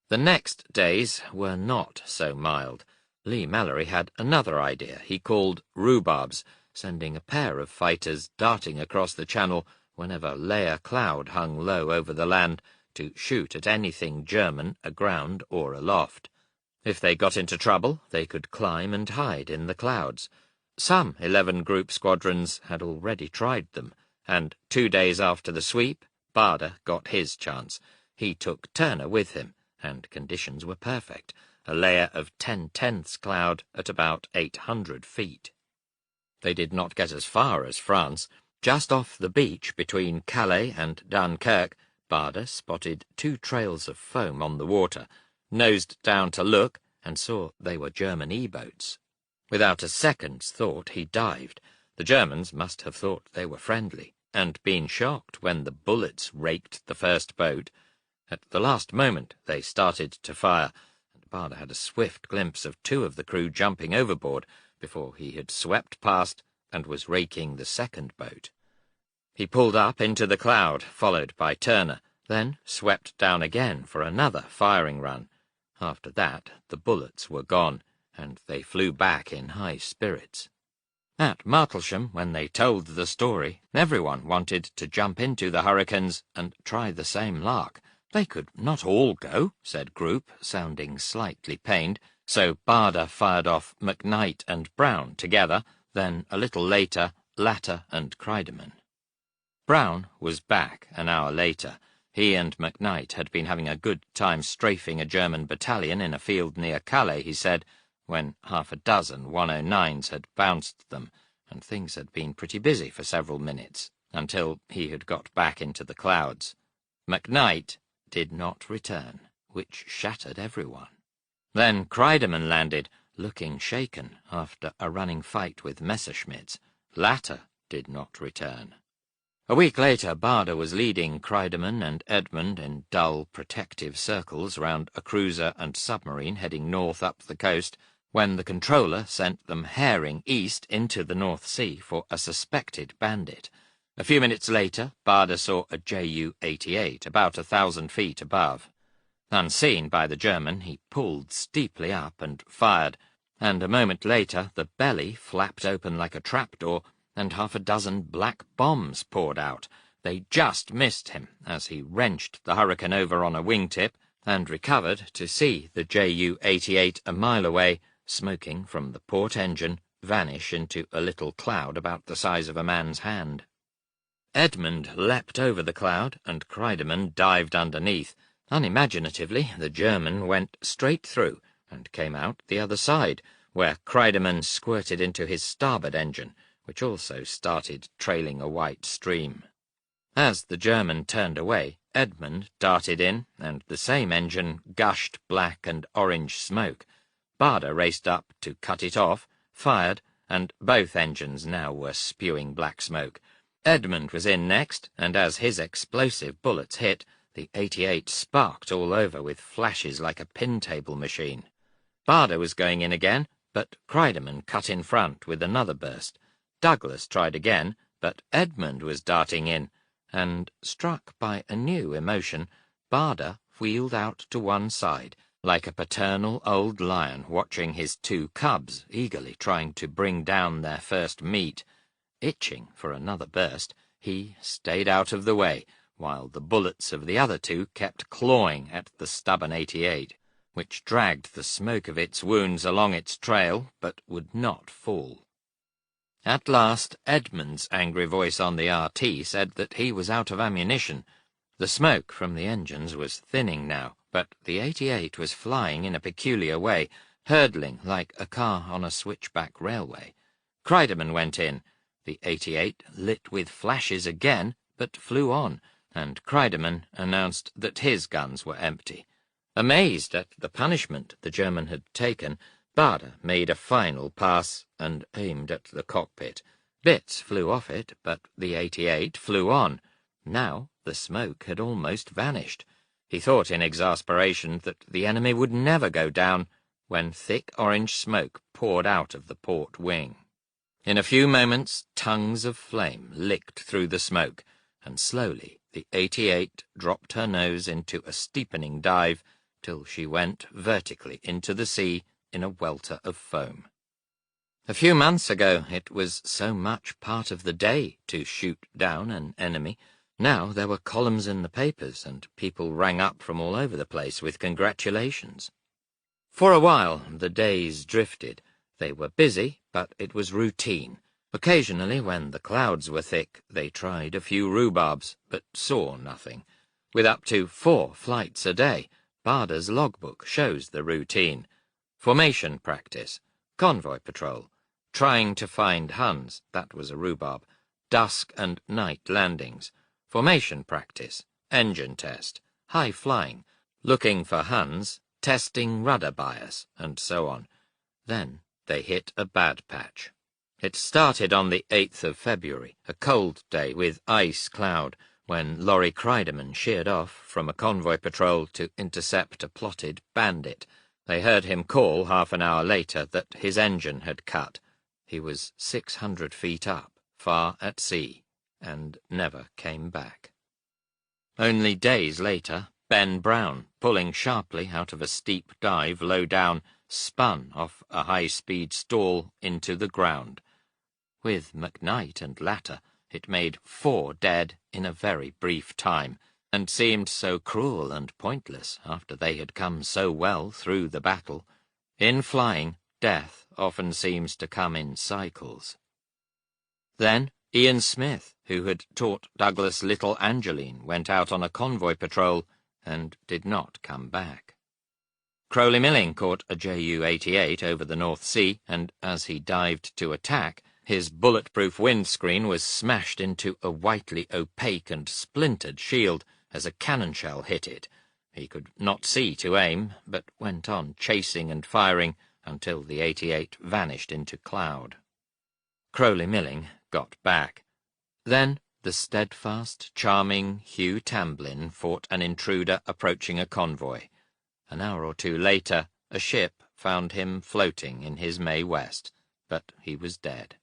The next days were not so mild. Lee Mallory had another idea he called rhubarbs, sending a pair of fighters darting across the Channel whenever layer cloud hung low over the land, to shoot at anything German aground or aloft. If they got into trouble, they could climb and hide in the clouds. Some 11 group squadrons had already tried them, and 2 days after the sweep, Barder got his chance. He took Turner with him, and conditions were perfect, a layer of 10/10ths cloud at about 800 feet. They did not get as far as France. Just off the beach between Calais and Dunkirk, Barder spotted 2 trails of foam on the water, nosed down to look, and saw they were German E-boats. Without a second's thought, he dived. The Germans must have thought they were friendly, and been shocked when the bullets raked the first boat. At the last moment they started to fire, and Barder had a swift glimpse of 2 of the crew jumping overboard before he had swept past and was raking the second boat. He pulled up into the cloud, followed by Turner, then swept down again for another firing run. After that, the bullets were gone, and they flew back in high spirits. At Martlesham, when they told the story, everyone wanted to jump into the Hurricanes and try the same lark. They could not all go, said Group, sounding slightly pained, so Barder fired off McKnight and Brown together, then a little later Latter and Kreidemann. Brown was back an hour later. He and McKnight had been having a good time strafing a German battalion in a field near Calais, he said, when half a dozen 109s had bounced them, and things had been pretty busy for several minutes, until he had got back into the clouds. McKnight did not return, which shattered everyone. Then Kreidemann landed, looking shaken after a running fight with Messerschmitts. Latter did not return. A week later, Barder was leading Kreidemann and Edmund in dull, protective circles round a cruiser and submarine heading north up the coast, when the controller sent them herring east into the North Sea for a suspected bandit. A few minutes later, Barder saw a Ju-88 about 1,000 feet above. Unseen by the German, he pulled steeply up and fired, and a moment later the belly flapped open like a trapdoor, and half a dozen black bombs poured out. They just missed him as he wrenched the Hurricane over on a wingtip and recovered to see the Ju-88 a mile away, smoking from the port engine, vanish into a little cloud about the size of a man's hand. Edmund leapt over the cloud, and Kreidemann dived underneath. Unimaginatively, the German went straight through and came out the other side, where Kreidemann squirted into his starboard engine, which also started trailing a white stream. As the German turned away, Edmund darted in, and the same engine gushed black and orange smoke. Barder raced up to cut it off, fired, and both engines now were spewing black smoke. Edmund was in next, and as his explosive bullets hit, the 88 sparked all over with flashes like a pin-table machine. Barder was going in again, but Kreidemann cut in front with another burst. Douglas tried again, but Edmund was darting in, and, struck by a new emotion, Barder wheeled out to one side, like a paternal old lion watching his two cubs eagerly trying to bring down their first meat. Itching for another burst, he stayed out of the way, while the bullets of the other two kept clawing at the stubborn 88, which dragged the smoke of its wounds along its trail, but would not fall. At last, Edmund's angry voice on the RT said that he was out of ammunition. The smoke from the engines was thinning now, but the 88 was flying in a peculiar way, hurtling like a car on a switchback railway. Kreidemann went in. The 88 lit with flashes again, but flew on, and Kreidemann announced that his guns were empty. Amazed at the punishment the German had taken, Barder made a final pass and aimed at the cockpit. Bits flew off it, but the 88 flew on. Now the smoke had almost vanished. He thought in exasperation that the enemy would never go down, when thick orange smoke poured out of the port wing. In a few moments, tongues of flame licked through the smoke, and slowly the 88 dropped her nose into a steepening dive till she went vertically into the sea in a welter of foam. A few months ago it was so much part of the day to shoot down an enemy. Now there were columns in the papers, and people rang up from all over the place with congratulations. For a while the days drifted. They were busy, but it was routine. Occasionally, when the clouds were thick, they tried a few rhubarbs, but saw nothing. With up to 4 flights a day, Barder's logbook shows the routine. Formation practice, convoy patrol, trying to find Huns, that was a rhubarb, dusk and night landings, formation practice, engine test, high flying, looking for Huns, testing rudder bias, and so on. Then they hit a bad patch. It started on the 8th of February, a cold day with ice cloud, when Laurie Kreidemann sheered off from a convoy patrol to intercept a plotted bandit. They heard him call half an hour later that his engine had cut. He was 600 feet up, far at sea. and never came back. Only days later, Ben Brown, pulling sharply out of a steep dive low down, spun off a high-speed stall into the ground. With McKnight and Latter, it made 4 dead in a very brief time, and seemed so cruel and pointless after they had come so well through the battle. In flying, death often seems to come in cycles. Then Ian Smith, who had taught Douglas little Angeline, went out on a convoy patrol and did not come back. Crowley Milling caught a Ju-88 over the North Sea, and as he dived to attack, his bulletproof windscreen was smashed into a whitely opaque and splintered shield as a cannon shell hit it. He could not see to aim, but went on chasing and firing until the 88 vanished into cloud. Crowley Milling got back. Then the steadfast, charming Hugh Tamblyn fought an intruder approaching a convoy. An hour or 2 later, a ship found him floating in his May West, but he was dead.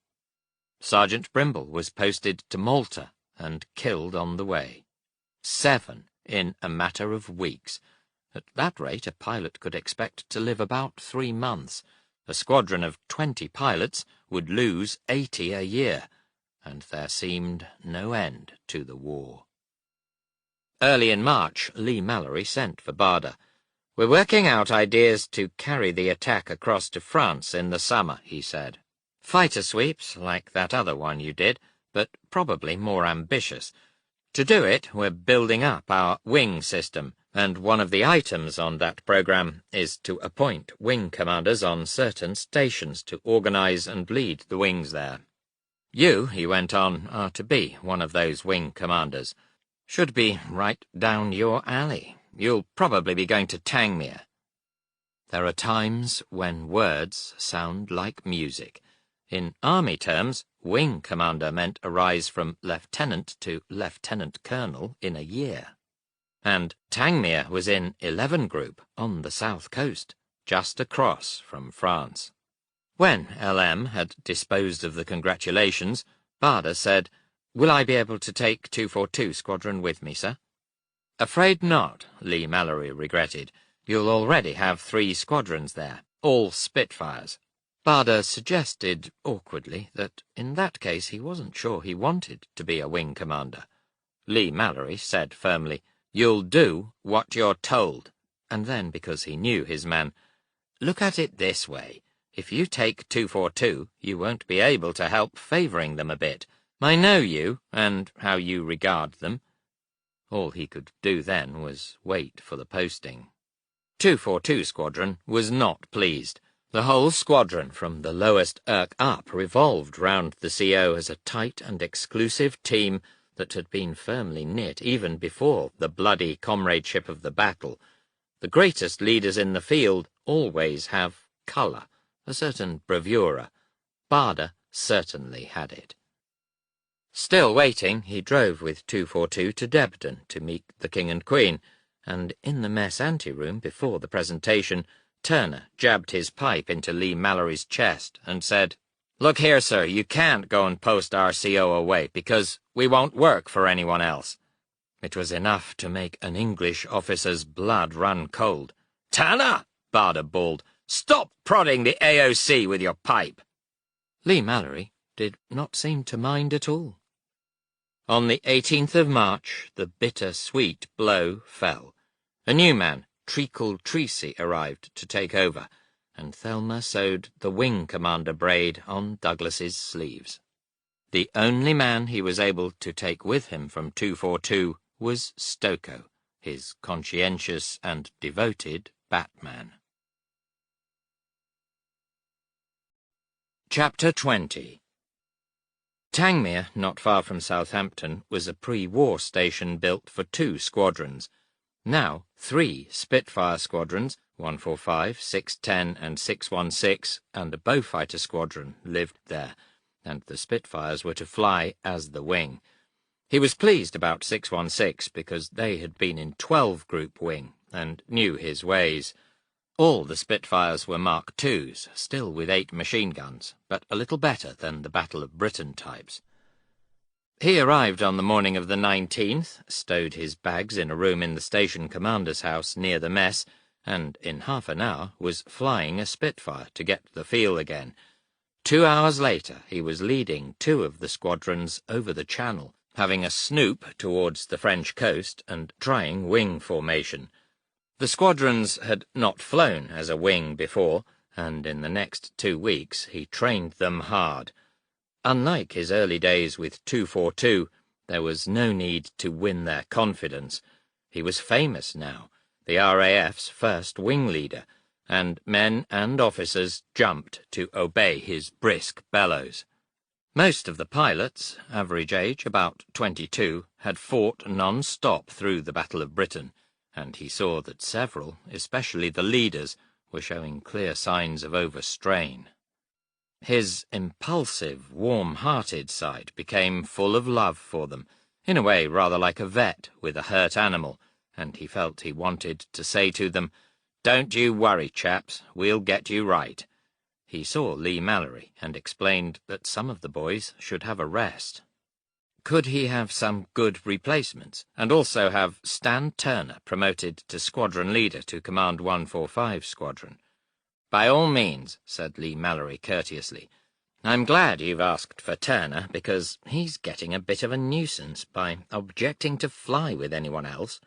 Sergeant Brimble was posted to Malta and killed on the way. 7 in a matter of weeks. At that rate, a pilot could expect to live about 3 months. A squadron of 20 pilots would lose 80 a year, and there seemed no end to the war. Early in March, Lee Mallory sent for Barder. "We're working out ideas to carry the attack across to France in the summer," he said. "Fighter sweeps, like that other one you did, but probably more ambitious. To do it, we're building up our wing system, and one of the items on that program is to appoint wing commanders on certain stations to organize and lead the wings there. You," he went on, "are to be one of those wing commanders. Should be right down your alley. You'll probably be going to Tangmere." There are times when words sound like music. In army terms, wing commander meant a rise from lieutenant to lieutenant colonel in a year. And Tangmere was in 11 Group on the south coast, just across from France. When LM had disposed of the congratulations, Barder said, "Will I be able to take 242 Squadron with me, sir?" "Afraid not," Lee Mallory regretted. "You'll already have 3 squadrons there, all Spitfires." Barder suggested, awkwardly, that in that case he wasn't sure he wanted to be a wing commander. Lee Mallory said firmly, "You'll do what you're told," and then, because he knew his man, "Look at it this way. If you take 242, you won't be able to help favouring them a bit. I know you, and how you regard them." All he could do then was wait for the posting. 242 Squadron was not pleased. The whole squadron, from the lowest Irk up, revolved round the CO as a tight and exclusive team that had been firmly knit even before the bloody comradeship of the battle. The greatest leaders in the field always have colour, a certain bravura. Barder certainly had it. Still waiting, he drove with 242 to Debden to meet the King and Queen, and in the mess anteroom before the presentation, Turner jabbed his pipe into Lee Mallory's chest and said, "Look here, sir, you can't go and post our CO away, because we won't work for anyone else." It was enough to make an English officer's blood run cold. "Tanner!" Barder bawled. "Stop prodding the AOC with your pipe." Lee Mallory did not seem to mind at all. On the 18th of March, the bitter-sweet blow fell. A new man, Treacle Treacy, arrived to take over, and Thelma sewed the wing commander braid on Douglas's sleeves. The only man he was able to take with him from 242 was Stokoe, his conscientious and devoted batman. Chapter 20. Tangmere, not far from Southampton, was a pre-war station built for 2 squadrons. Now 3 Spitfire squadrons, 145, 610 and 616, and a Beaufighter squadron lived there, and the Spitfires were to fly as the wing. He was pleased about 616 because they had been in 12 Group wing and knew his ways. All the Spitfires were Mark IIs, still with 8 machine guns, but a little better than the Battle of Britain types. He arrived on the morning of the 19th, stowed his bags in a room in the station commander's house near the mess, and in half an hour was flying a Spitfire to get the feel again. 2 hours later he was leading 2 of the squadrons over the Channel, having a snoop towards the French coast and trying wing formation. The squadrons had not flown as a wing before, and in the next 2 weeks he trained them hard. Unlike his early days with 242, there was no need to win their confidence. He was famous now, the RAF's first wing leader, and men and officers jumped to obey his brisk bellows. Most of the pilots, average age about 22, had fought non-stop through the Battle of Britain, and he saw that several, especially the leaders, were showing clear signs of overstrain. His impulsive, warm-hearted side became full of love for them, in a way rather like a vet with a hurt animal, and he felt he wanted to say to them, "Don't you worry, chaps, we'll get you right." He saw Lee Mallory and explained that some of the boys should have a rest. Could he have some good replacements, and also have Stan Turner promoted to squadron leader to command 145 Squadron? "By all means," said Lee Mallory courteously. "I'm glad you've asked for Turner, because he's getting a bit of a nuisance by objecting to fly with anyone else."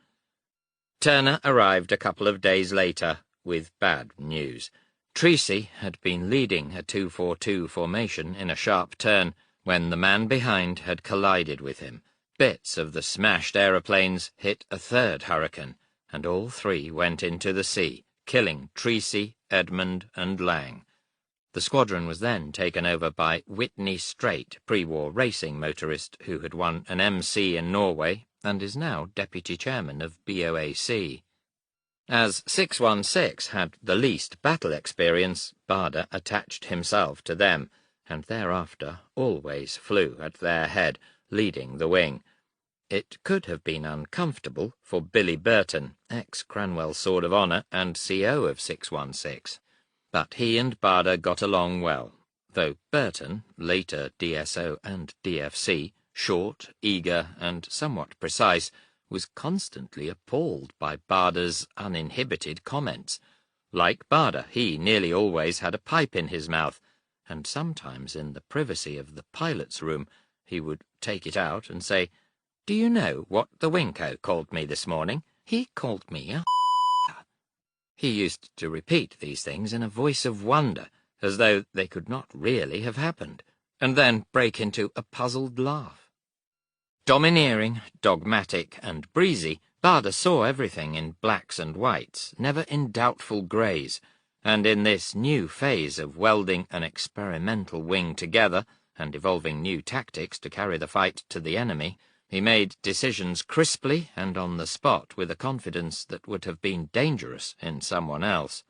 Turner arrived a couple of days later with bad news. Treacy had been leading a 242 formation in a sharp turn when the man behind had collided with him. Bits of the smashed aeroplanes hit a third hurricane, and all 3 went into the sea, killing Treacy, Edmund, and Lang. The squadron was then taken over by Whitney Strait, pre-war racing motorist who had won an MC in Norway and is now deputy chairman of BOAC. As 616 had the least battle experience, Barder attached himself to them, and thereafter always flew at their head, leading the wing. It could have been uncomfortable for Billy Burton, ex-Cranwell Sword of Honour and CO of 616, but he and Barder got along well, though Burton, later DSO and DFC, short, eager, and somewhat precise, was constantly appalled by Barder's uninhibited comments. Like Barder, he nearly always had a pipe in his mouth, and sometimes in the privacy of the pilot's room he would take it out and say, "Do you know what the Winco called me this morning? He called me a He used to repeat these things in a voice of wonder, as though they could not really have happened, and then break into a puzzled laugh. Domineering, dogmatic, and breezy, Barder saw everything in blacks and whites, never in doubtful greys, and in this new phase of welding an experimental wing together and evolving new tactics to carry the fight to the enemy, he made decisions crisply and on the spot with a confidence that would have been dangerous in someone else.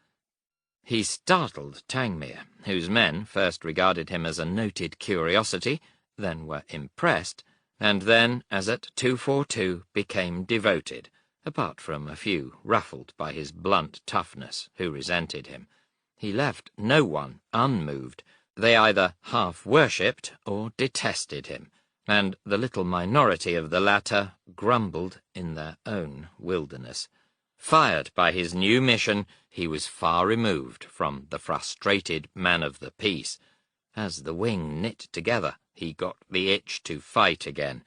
He startled Tangmere, whose men first regarded him as a noted curiosity, then were impressed, and then, as at 242, became devoted, apart from a few ruffled by his blunt toughness, who resented him. He left no one unmoved. They either half-worshipped or detested him, and the little minority of the latter grumbled in their own wilderness. Fired by his new mission, he was far removed from the frustrated man of the peace. As the wing knit together, he got the itch to fight again,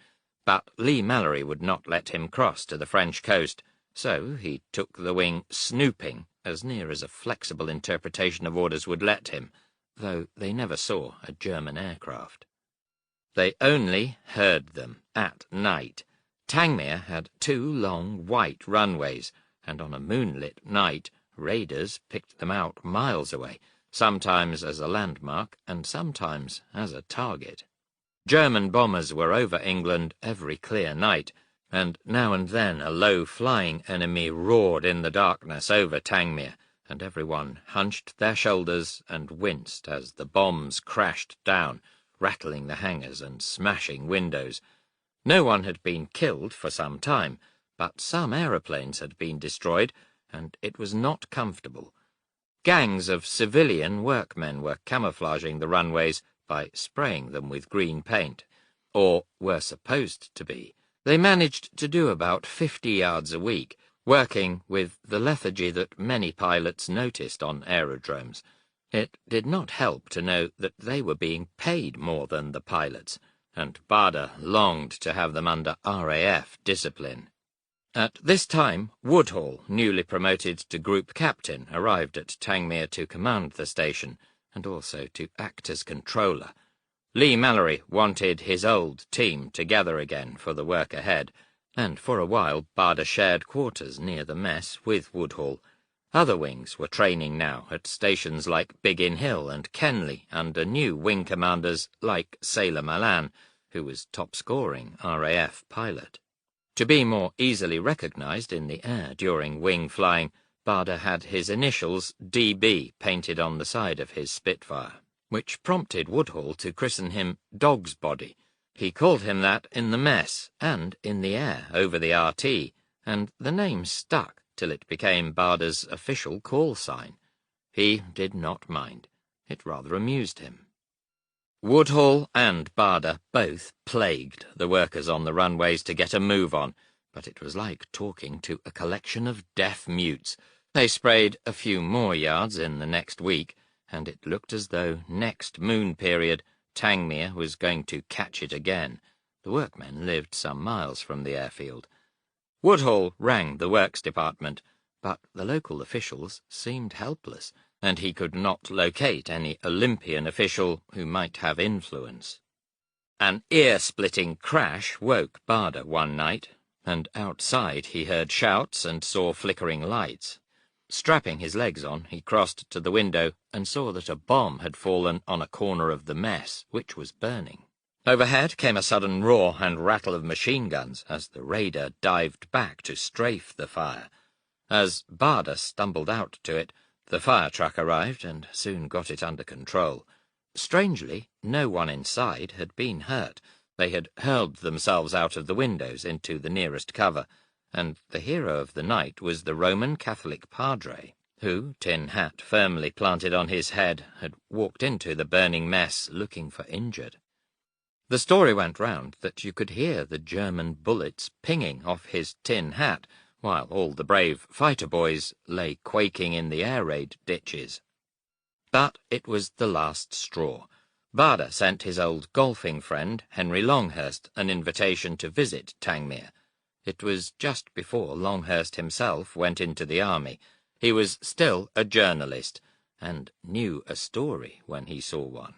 but Lee Mallory would not let him cross to the French coast, so he took the wing snooping as near as a flexible interpretation of orders would let him, though they never saw a German aircraft. They only heard them at night. Tangmere had 2 long white runways, and on a moonlit night raiders picked them out miles away, sometimes as a landmark and sometimes as a target. German bombers were over England every clear night, and now and then a low-flying enemy roared in the darkness over Tangmere, and everyone hunched their shoulders and winced as the bombs crashed down, rattling the hangars and smashing windows. No one had been killed for some time, but some aeroplanes had been destroyed, and it was not comfortable. Gangs of civilian workmen were camouflaging the runways by spraying them with green paint. or were supposed to be, they managed to do about 50 yards a week, working with the lethargy that many pilots noticed on aerodromes. It did not help to know that they were being paid more than the pilots, and Barda longed to have them under RAF discipline. At this time, Woodhall, newly promoted to group captain, arrived at Tangmere to command the station, and also to act as controller. Lee Mallory wanted his old team together again for the work ahead, and for a while Barda shared quarters near the mess with Woodhall. Other wings were training now at stations like Biggin Hill and Kenley under new wing commanders like Sailor Malan, who was top-scoring RAF pilot. To be more easily recognised in the air during wing flying, Barda had his initials DB painted on the side of his Spitfire, which prompted Woodhall to christen him Dog's Body. He called him that in the mess and in the air over the RT, and the name stuck till it became Barda's official call sign. He did not mind. It rather amused him. Woodhall and Barda both plagued the workers on the runways to get a move on, but it was like talking to a collection of deaf mutes. They sprayed a few more yards in the next week, and it looked as though next moon period Tangmere was going to catch it again. The workmen lived some miles from the airfield. Woodhall rang the works department, but the local officials seemed helpless, and he could not locate any Olympian official who might have influence. An ear-splitting crash woke Barda one night, and outside he heard shouts and saw flickering lights. Strapping his legs on, he crossed to the window and saw that a bomb had fallen on a corner of the mess, which was burning. Overhead came a sudden roar and rattle of machine guns as the raider dived back to strafe the fire. As Barda stumbled out to it, the fire truck arrived and soon got it under control. Strangely, no one inside had been hurt. They had hurled themselves out of the windows into the nearest cover, and the hero of the night was the Roman Catholic padre, who, tin hat firmly planted on his head, had walked into the burning mess looking for injured. The story went round that you could hear the German bullets pinging off his tin hat, while all the brave fighter boys lay quaking in the air raid ditches. But it was the last straw. Barda sent his old golfing friend, Henry Longhurst, an invitation to visit Tangmere. It was just before Longhurst himself went into the army. He was still a journalist, and knew a story when he saw one.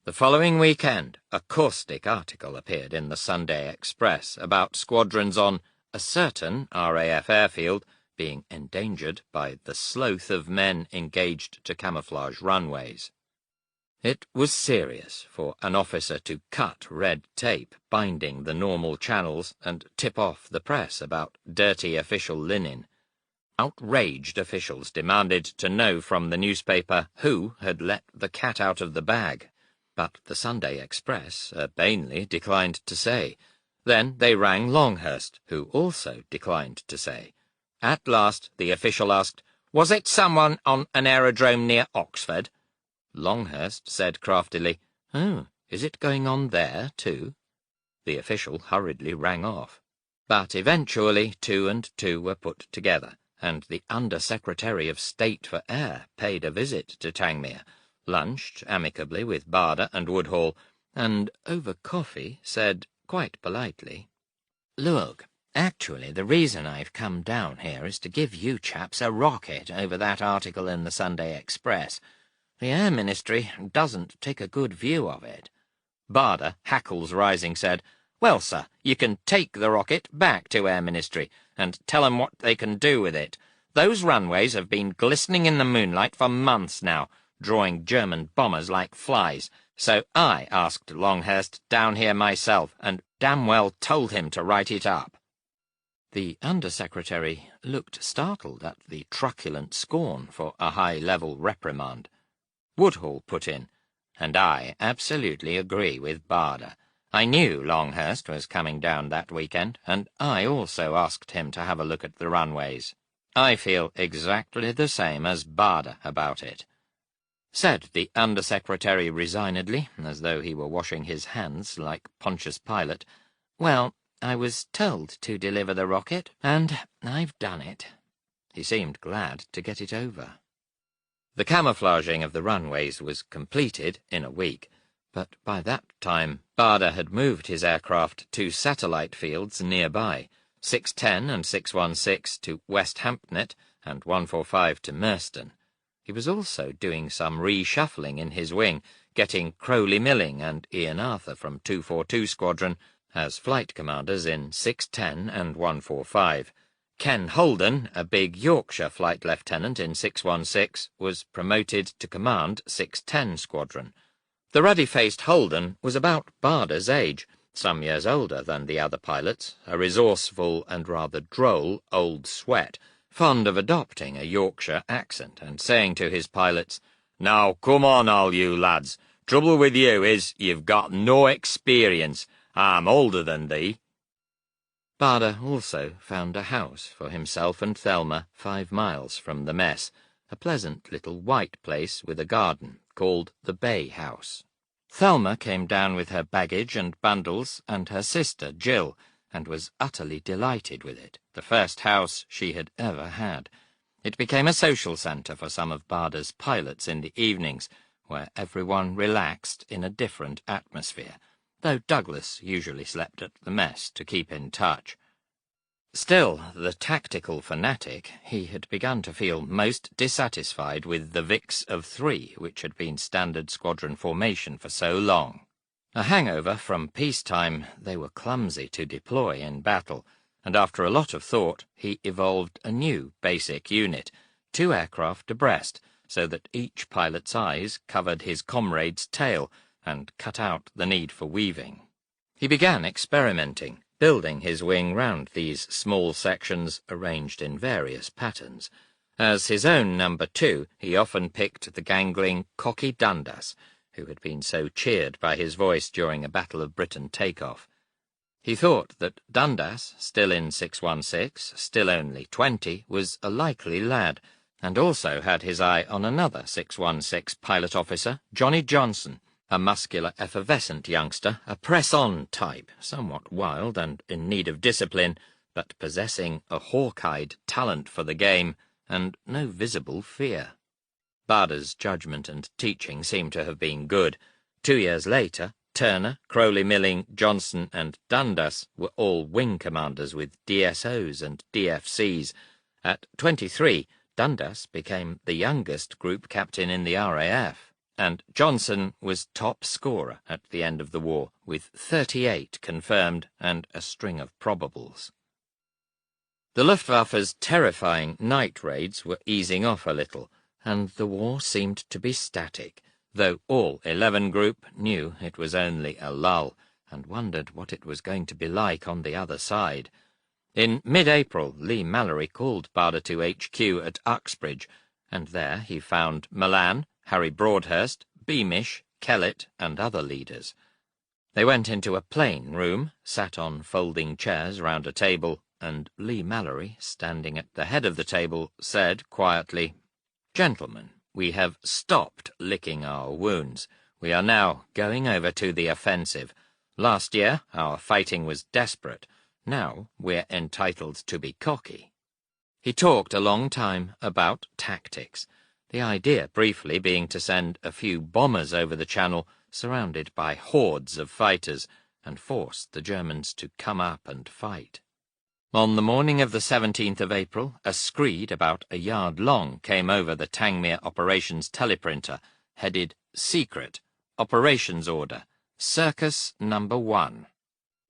The following weekend, a caustic article appeared in the Sunday Express about squadrons on a certain RAF airfield being endangered by the sloth of men engaged to camouflage runways. It was serious for an officer to cut red tape binding the normal channels and tip off the press about dirty official linen. Outraged officials demanded to know from the newspaper who had let the cat out of the bag, but the Sunday Express urbanely declined to say. Then they rang Longhurst, who also declined to say. At last the official asked, "Was it someone on an aerodrome near Oxford?" Longhurst said craftily, "Oh, is it going on there, too?" The official hurriedly rang off. But eventually 2 and 2 were put together, and the Under-Secretary of State for Air paid a visit to Tangmere, lunched amicably with Barda and Woodhall, and over coffee said, quite politely, "Look, actually the reason I've come down here is to give you chaps a rocket over that article in the Sunday Express. The Air Ministry doesn't take a good view of it." Barda, hackles rising, said, "Well, sir, you can take the rocket back to Air Ministry and tell 'em what they can do with it. Those runways have been glistening in the moonlight for months now, drawing German bombers like flies, so I asked Longhurst down here myself, and damn well told him to write it up." The Under-Secretary looked startled at the truculent scorn for a high-level reprimand. Woodhall put in, "And I absolutely agree with Barda. I knew Longhurst was coming down that weekend, and I also asked him to have a look at the runways. I feel exactly the same as Barda about it." Said the Under-Secretary resignedly, as though he were washing his hands like Pontius Pilate, "Well, I was told to deliver the rocket, and I've done it." He seemed glad to get it over. The camouflaging of the runways was completed in a week, but by that time Barder had moved his aircraft to satellite fields nearby, 610 and 616 to West Hampnet and 145 to Merston. He was also doing some reshuffling in his wing, getting Crowley Milling and Ian Arthur from 242 Squadron as flight commanders in 610 and 145. Ken Holden, a big Yorkshire flight lieutenant in 616, was promoted to command 610 Squadron. The ruddy-faced Holden was about Barder's age, some years older than the other pilots, a resourceful and rather droll old sweat, fond of adopting a Yorkshire accent and saying to his pilots, "Now, come on, all you lads. Trouble with you is you've got no experience. I'm older than thee." Barder also found a house for himself and Thelma 5 miles from the mess, a pleasant little white place with a garden called the Bay House. Thelma came down with her baggage and bundles and her sister Jill, and was utterly delighted with it, the first house she had ever had. It became a social centre for some of Barder's pilots in the evenings, where everyone relaxed in a different atmosphere, though Douglas usually slept at the mess to keep in touch. Still, the tactical fanatic, he had begun to feel most dissatisfied with the VIX of 3, which had been standard squadron formation for so long. A hangover from peacetime, they were clumsy to deploy in battle, and after a lot of thought he evolved a new basic unit, 2 aircraft abreast, so that each pilot's eyes covered his comrade's tail, and cut out the need for weaving. He began experimenting, building his wing round these small sections arranged in various patterns. As his own number 2, he often picked the gangling Cocky Dundas, who had been so cheered by his voice during a Battle of Britain takeoff. He thought that Dundas, still in 616, still only 20, was a likely lad, and also had his eye on another 616 pilot officer, Johnny Johnson, a muscular, effervescent youngster, a press-on type, somewhat wild and in need of discipline, but possessing a hawk-eyed talent for the game and no visible fear. Barder's judgment and teaching seemed to have been good. 2 years later, Turner, Crowley Milling, Johnson and Dundas were all wing commanders with DSOs and DFCs. At 23, Dundas became the youngest group captain in the RAF, and Johnson was top scorer at the end of the war, with 38 confirmed and a string of probables. The Luftwaffe's terrifying night raids were easing off a little, and the war seemed to be static, though all 11 Group knew it was only a lull, and wondered what it was going to be like on the other side. In mid-April, Lee Mallory called Barder to HQ at Uxbridge, and there he found Milan, Harry Broadhurst, Beamish, Kellett, and other leaders. They went into a plain room, sat on folding chairs round a table, and Lee Mallory, standing at the head of the table, said quietly, "Gentlemen, we have stopped licking our wounds. We are now going over to the offensive. Last year our fighting was desperate. Now we're entitled to be cocky." He talked a long time about tactics, the idea briefly being to send a few bombers over the Channel, surrounded by hordes of fighters, and force the Germans to come up and fight. On the morning of the 17th of April, a screed about a yard long came over the Tangmere Operations teleprinter, headed Secret, Operations Order, Circus Number 1.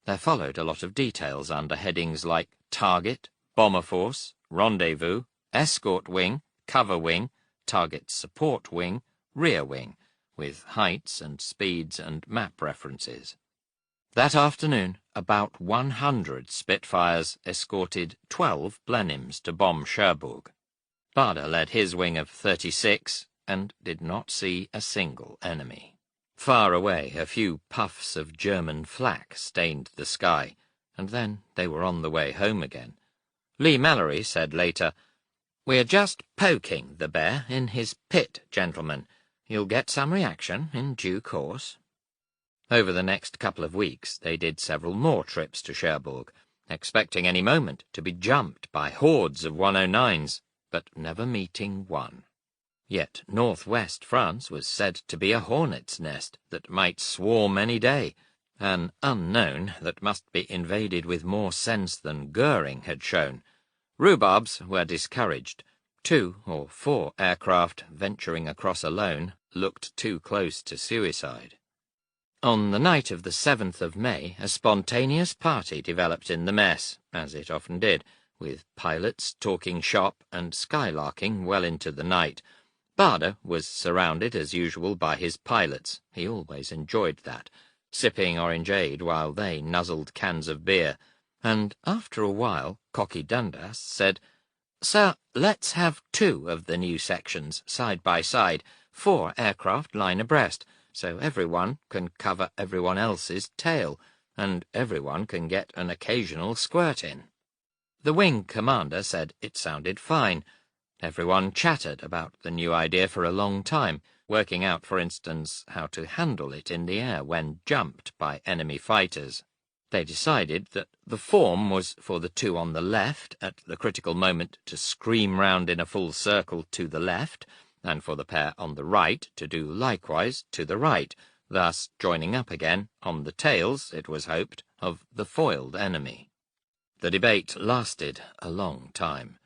There followed a lot of details under headings like Target, Bomber Force, Rendezvous, Escort Wing, Cover Wing, Target Support Wing, Rear Wing, with heights and speeds and map references. That afternoon, about 100 Spitfires escorted 12 Blenheims to bomb Cherbourg. Barder led his wing of 36 and did not see a single enemy. Far away, a few puffs of German flak stained the sky, and then they were on the way home again. Lee Mallory said later, "We're just poking the bear in his pit, gentlemen. You'll get some reaction in due course." Over the next couple of weeks they did several more trips to Cherbourg, expecting any moment to be jumped by hordes of 109s, but never meeting one. Yet northwest France was said to be a hornet's nest that might swarm any day, an unknown that must be invaded with more sense than Goering had shown. Rhubarbs were discouraged. 2 or 4 aircraft venturing across alone looked too close to suicide. On the night of the 7th of May, a spontaneous party developed in the mess, as it often did, with pilots talking shop and skylarking well into the night. Barder was surrounded as usual by his pilots. He always enjoyed that, sipping orangeade while they nuzzled cans of beer, and after a while Cocky Dundas said, "Sir, let's have 2 of the new sections side by side, 4 aircraft line abreast, so everyone can cover everyone else's tail, and everyone can get an occasional squirt in." The wing commander said it sounded fine. Everyone chattered about the new idea for a long time, working out, for instance, how to handle it in the air when jumped by enemy fighters. They decided that the form was for the 2 on the left at the critical moment to scream round in a full circle to the left, and for the pair on the right to do likewise to the right, thus joining up again on the tails, it was hoped, of the foiled enemy. The debate lasted a long time.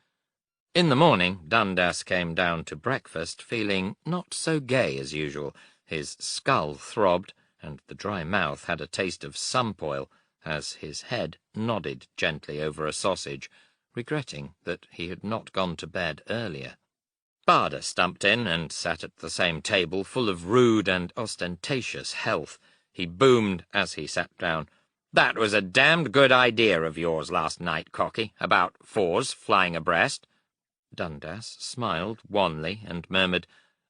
In the morning, Dundas came down to breakfast feeling not so gay as usual. His skull throbbed, and the dry mouth had a taste of sump-oil, as his head nodded gently over a sausage, regretting that he had not gone to bed earlier. Barder stumped in and sat at the same table, full of rude and ostentatious health. He boomed as he sat down, "That was a damned good idea of yours last night, Cocky, about 4s flying abreast." Dundas smiled wanly and murmured,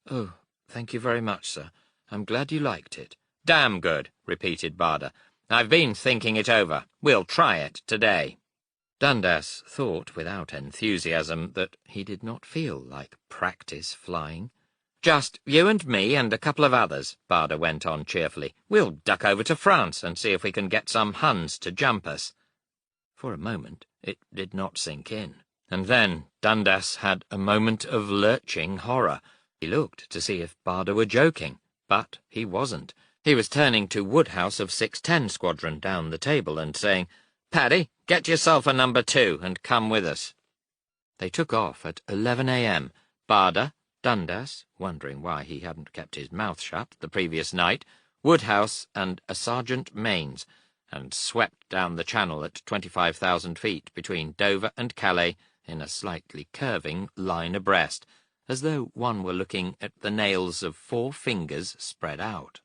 "Oh, thank you very much, sir. I'm glad you liked it." "Damn good," repeated Barder. "I've been thinking it over. We'll try it today." Dundas thought without enthusiasm that he did not feel like practice flying. "Just you and me and a couple of others," Barder went on cheerfully. "We'll duck over to France and see if we can get some Huns to jump us." For a moment it did not sink in. And then Dundas had a moment of lurching horror. He looked to see if Barder were joking, but he wasn't. He was turning to Woodhouse of 610 Squadron down the table and saying, "Paddy, get yourself a number 2 and come with us." They took off at 11 a.m. Barder, Dundas, wondering why he hadn't kept his mouth shut the previous night, Woodhouse and a Sergeant Mains, and swept down the channel at 25,000 feet between Dover and Calais in a slightly curving line abreast, as though one were looking at the nails of 4 fingers spread out.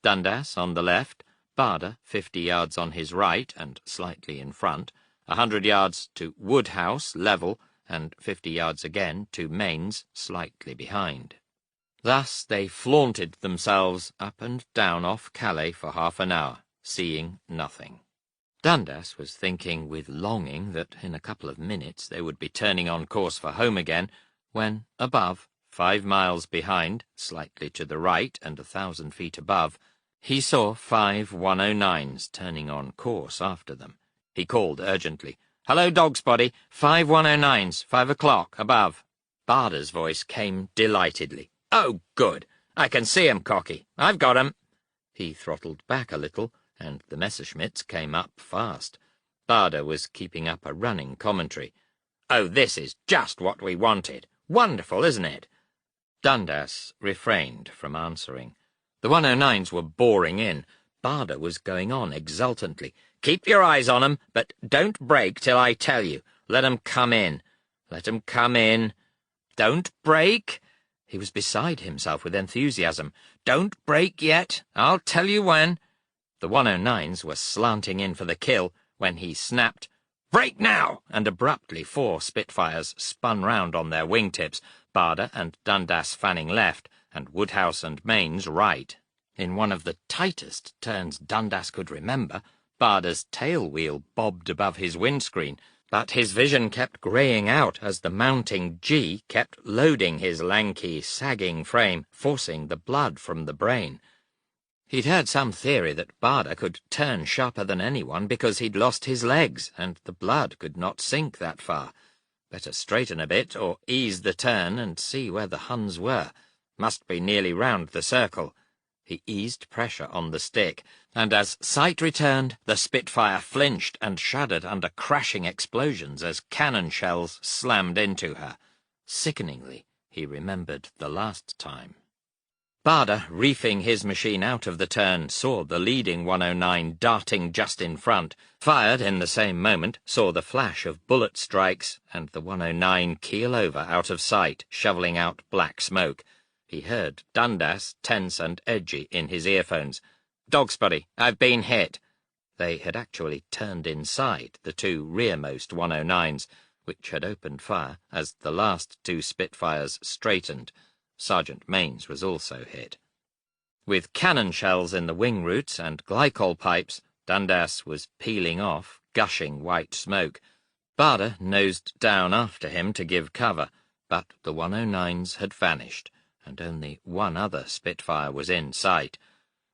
Dundas on the left, Barder 50 yards on his right and slightly in front, 100 yards to Woodhouse level, and 50 yards again to Mains slightly behind. Thus they flaunted themselves up and down off Calais for half an hour, seeing nothing. Dundas was thinking with longing that in a couple of minutes they would be turning on course for home again, when above, 5 miles behind, slightly to the right and 1,000 feet above, he saw 5 109s turning on course after them. He called urgently, "Hello, Dogspotty, 5 109s, 5 o'clock, above." Barder's voice came delightedly. "Oh, good! I can see 'em, Cocky. I've got 'em." He throttled back a little, and the Messerschmitts came up fast. Barder was keeping up a running commentary. "Oh, this is just what we wanted. Wonderful, isn't it?" Dundas refrained from answering. The 109s were boring in. Barder was going on exultantly. "Keep your eyes on 'em, but don't brake till I tell you. Let 'em come in. Let 'em come in. Don't brake." He was beside himself with enthusiasm. "Don't brake yet. I'll tell you when." The 109s were slanting in for the kill when he snapped, "Brake now!" and abruptly 4 Spitfires spun round on their wingtips, Barder and Dundas fanning left, and Woodhouse and Mains right. In one of the tightest turns Dundas could remember, Barder's tail wheel bobbed above his windscreen, But his vision kept greying out as the mounting G kept loading his lanky, sagging frame, forcing the blood from the brain. He'd heard some theory that Barda could turn sharper than anyone because he'd lost his legs, and the blood could not sink that far. Better straighten a bit, or ease the turn and see where the Huns were. Must be nearly round the circle. He eased pressure on the stick, and as sight returned, the Spitfire flinched and shuddered under crashing explosions as cannon shells slammed into her. Sickeningly, he remembered the last time. Barda, reefing his machine out of the turn, saw the leading 109 darting just in front, fired in the same moment, saw the flash of bullet strikes, and the 109 keel over out of sight, shovelling out black smoke. He heard Dundas, tense and edgy, in his earphones. "Dogspotty, I've been hit." They had actually turned inside the two rearmost 109s, which had opened fire as the last two Spitfires straightened. Sergeant Mains was also hit. With cannon shells in the wing roots and glycol pipes, Dundas was peeling off, gushing white smoke. Barda nosed down after him to give cover, but the 109s had vanished, and only one other Spitfire was in sight.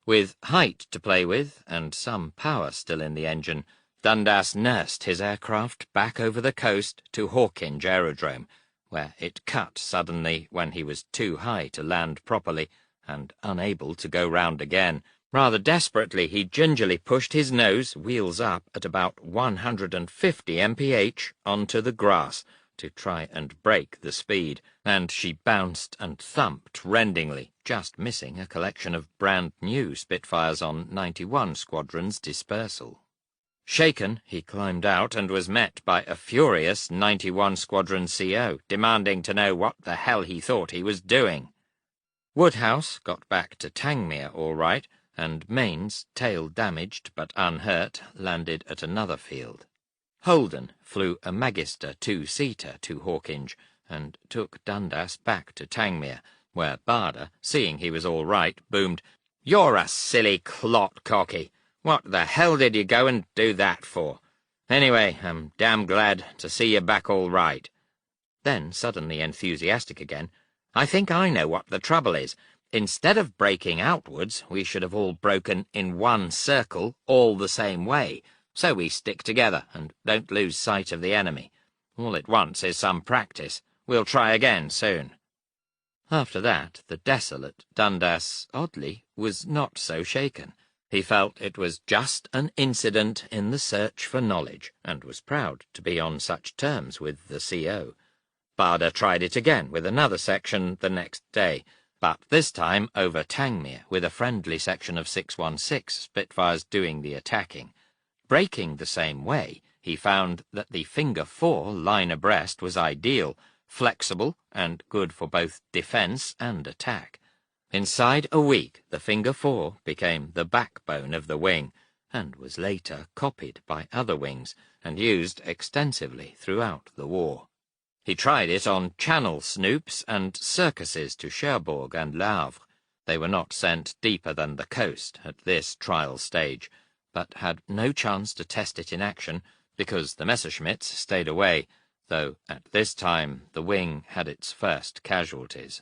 With height to play with, and some power still in the engine, Dundas nursed his aircraft back over the coast to Hawkinge Aerodrome, where it cut suddenly when he was too high to land properly, and unable to go round again. Rather desperately, he gingerly pushed his nose, wheels up, at about 150 mph onto the grass, to try and break the speed, and she bounced and thumped rendingly, just missing a collection of brand-new Spitfires on 91 Squadron's dispersal. Shaken, he climbed out and was met by a furious 91 Squadron CO, demanding to know what the hell he thought he was doing. Woodhouse got back to Tangmere all right, and Mains, tail damaged but unhurt, landed at another field. Holden flew a Magister two-seater to Hawkinge and took Dundas back to Tangmere, where Barda, seeing he was all right, boomed, "You're a silly clot, Cocky. What the hell did you go and do that for? Anyway, I'm damn glad to see you back all right." Then, suddenly enthusiastic again, "I think I know what the trouble is. Instead of breaking outwards, we should have all broken in one circle all the same way. So we stick together and don't lose sight of the enemy. All it wants is some practice. We'll try again soon." After that, the desolate Dundas, oddly, was not so shaken. He felt it was just an incident in the search for knowledge, and was proud to be on such terms with the CO. Barda tried it again with another section the next day, but this time over Tangmere, with a friendly section of 616 Spitfires doing the attacking. Breaking the same way, he found that the Finger 4 line abreast was ideal, flexible, and good for both defence and attack. Inside a week, the Finger 4 became the backbone of the wing, and was later copied by other wings, and used extensively throughout the war. He tried it on Channel snoops and circuses to Cherbourg and Le Havre. They were not sent deeper than the coast at this trial stage, but had no chance to test it in action because the Messerschmitts stayed away, though at this time the wing had its first casualties.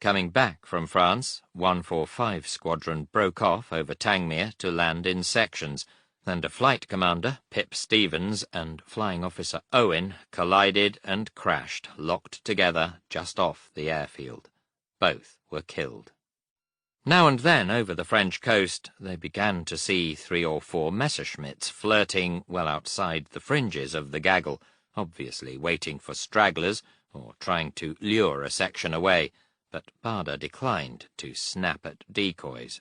Coming back from France, 145 Squadron broke off over Tangmere to land in sections, and a flight commander, Pip Stevens, and Flying Officer Owen collided and crashed, locked together just off the airfield. Both were killed. Now and then, over the French coast, they began to see 3 or 4 Messerschmitts flirting well outside the fringes of the gaggle, obviously waiting for stragglers or trying to lure a section away, but Barda declined to snap at decoys.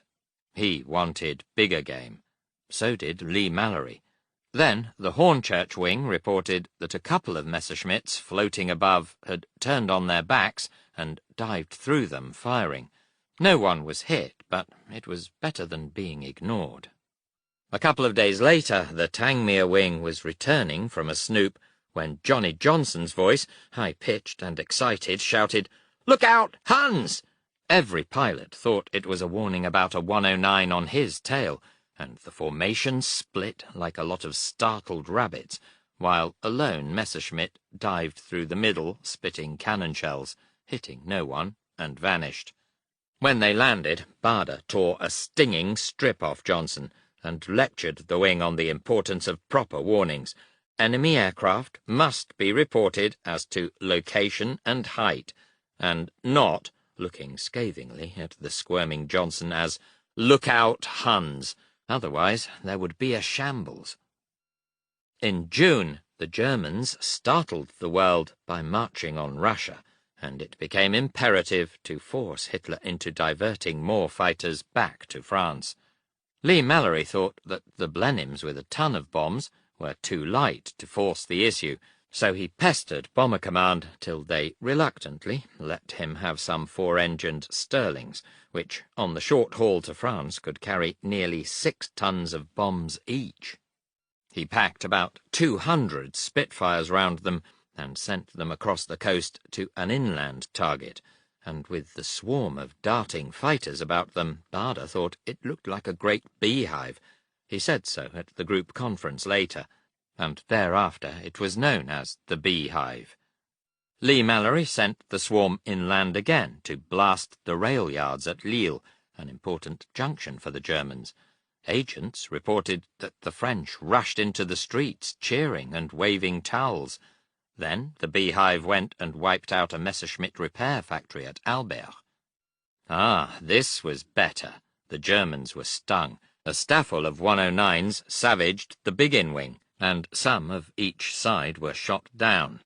He wanted bigger game. So did Lee Mallory. Then the Hornchurch wing reported that a couple of Messerschmitts floating above had turned on their backs and dived through them, firing. No one was hit, but it was better than being ignored. A couple of days later, the Tangmere wing was returning from a snoop when Johnny Johnson's voice, high-pitched and excited, shouted, "Look out, Huns!" Every pilot thought it was a warning about a 109 on his tail, and the formation split like a lot of startled rabbits, while a lone Messerschmitt dived through the middle, spitting cannon shells, hitting no one, and vanished. When they landed, Bader tore a stinging strip off Johnson and lectured the wing on the importance of proper warnings. Enemy aircraft must be reported as to location and height, and not, looking scathingly at the squirming Johnson, as "Look out, Huns," otherwise there would be a shambles. In June, the Germans startled the world by marching on Russia, and it became imperative to force Hitler into diverting more fighters back to France. Lee-Mallory thought that the Blenheims with a ton of bombs were too light to force the issue, so he pestered Bomber Command till they reluctantly let him have some four-engined Stirlings, which on the short haul to France could carry nearly 6 tons of bombs each. He packed about 200 Spitfires round them, and sent them across the coast to an inland target, and with the swarm of darting fighters about them, Bader thought it looked like a great beehive. He said so at the group conference later, and thereafter it was known as the Beehive. Lee-Mallory sent the swarm inland again to blast the rail yards at Lille, an important junction for the Germans. Agents reported that the French rushed into the streets cheering and waving towels. Then the Beehive went and wiped out a Messerschmitt repair factory at Albert. Ah, this was better. The Germans were stung. A staffel of 109s savaged the Biggin wing, and some of each side were shot down.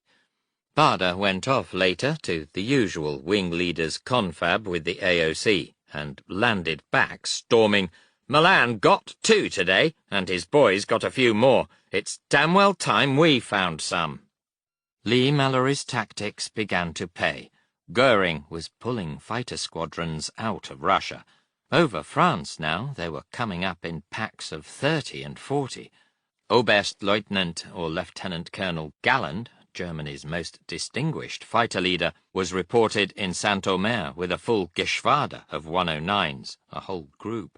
Bader went off later to the usual wing leader's confab with the AOC, and landed back storming, "Milan got 2 today, and his boys got a few more. It's damn well time we found some." Lee-Mallory's tactics began to pay. Goering was pulling fighter squadrons out of Russia. Over France now they were coming up in packs of 30 and 40. Oberstleutnant or Lieutenant Colonel Galland, Germany's most distinguished fighter leader, was reported in Saint-Omer with a full Geschwader of 109s, a whole group.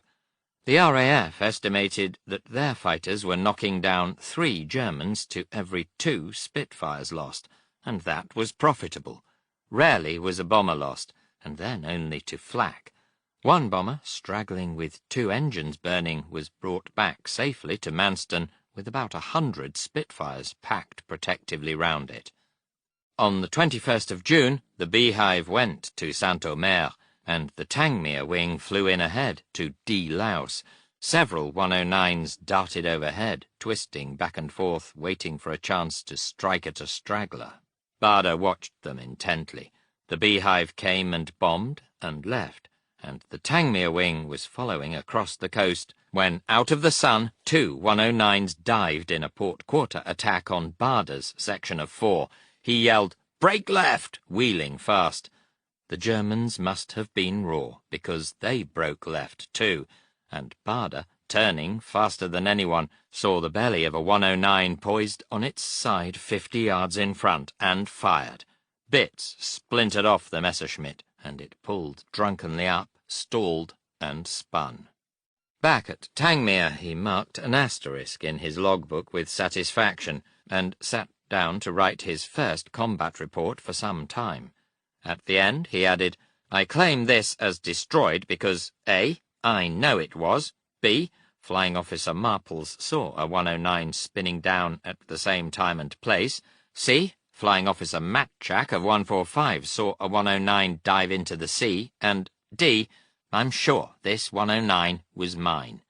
The RAF estimated that their fighters were knocking down 3 Germans to every 2 Spitfires lost, and that was profitable. Rarely was a bomber lost, and then only to flak. One bomber, straggling with 2 engines burning, was brought back safely to Manston with about 100 Spitfires packed protectively round it. On the 21st of June, the Beehive went to Saint-Omer, and the Tangmere wing flew in ahead to D-Laus. Several 109s darted overhead, twisting back and forth, waiting for a chance to strike at a straggler. Bader watched them intently. The Beehive came and bombed and left, and the Tangmere wing was following across the coast when, out of the sun, 2 109s dived in a port-quarter attack on Bader's section of 4. He yelled, "Break left!" wheeling fast. The Germans must have been raw, because they broke left too, and Bader, turning faster than anyone, saw the belly of a 109 poised on its side 50 yards in front, and fired. Bits splintered off the Messerschmitt, and it pulled drunkenly up, stalled, and spun. Back at Tangmere he marked an asterisk in his logbook with satisfaction, and sat down to write his first combat report for some time. At the end he added, "I claim this as destroyed because A. I know it was, B. Flying Officer Marples saw a 109 spinning down at the same time and place, C. Flying Officer Matchak of 145 saw a 109 dive into the sea, and D. I'm sure this 109 was mine."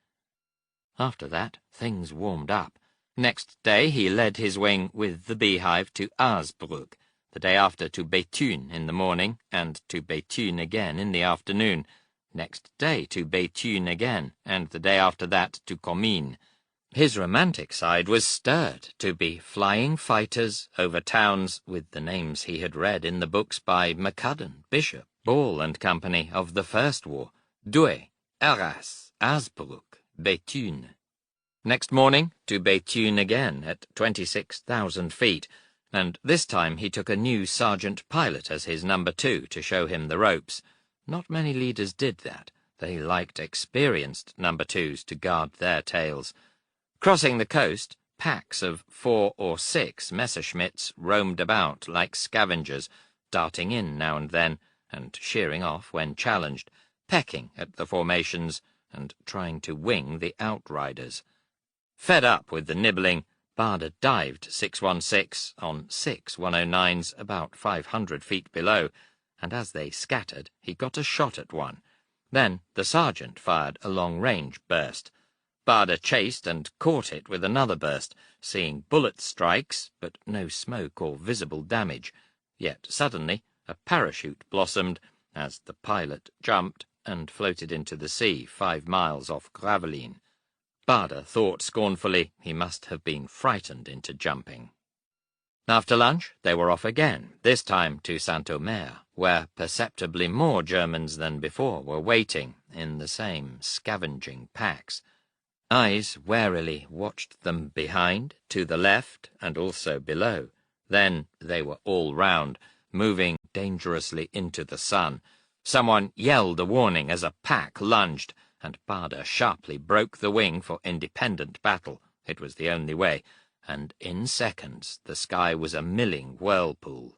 After that, things warmed up. Next day he led his wing with the Beehive to Aasbruck, the day after to Béthune in the morning, and to Béthune again in the afternoon. Next day to Béthune again, and the day after that to Comines. His romantic side was stirred to be flying fighters over towns with the names he had read in the books by McCudden, Bishop, Ball and Company of the First War: Douai, Arras, Aasbruck, Béthune. Next morning to Béthune again at 26,000 feet, and this time he took a new sergeant pilot as his number 2 to show him the ropes. Not many leaders did that. They liked experienced number 2s to guard their tails. Crossing the coast, packs of 4 or 6 Messerschmitts roamed about like scavengers, darting in now and then, and sheering off when challenged, pecking at the formations and trying to wing the outriders. Fed up with the nibbling, Barder dived 616 on 6 109s about 500 feet below, and as they scattered, he got a shot at one. Then the sergeant fired a long-range burst. Barder chased and caught it with another burst, seeing bullet strikes, but no smoke or visible damage. Yet suddenly a parachute blossomed as the pilot jumped and floated into the sea 5 miles off Gravelines. Barder thought scornfully he must have been frightened into jumping. After lunch they were off again, this time to Saint-Omer, where perceptibly more Germans than before were waiting, in the same scavenging packs. Eyes warily watched them behind, to the left, and also below. Then they were all round, moving dangerously into the sun. Someone yelled a warning as a pack lunged, and Barder sharply broke the wing for independent battle. It was the only way, and in seconds the sky was a milling whirlpool.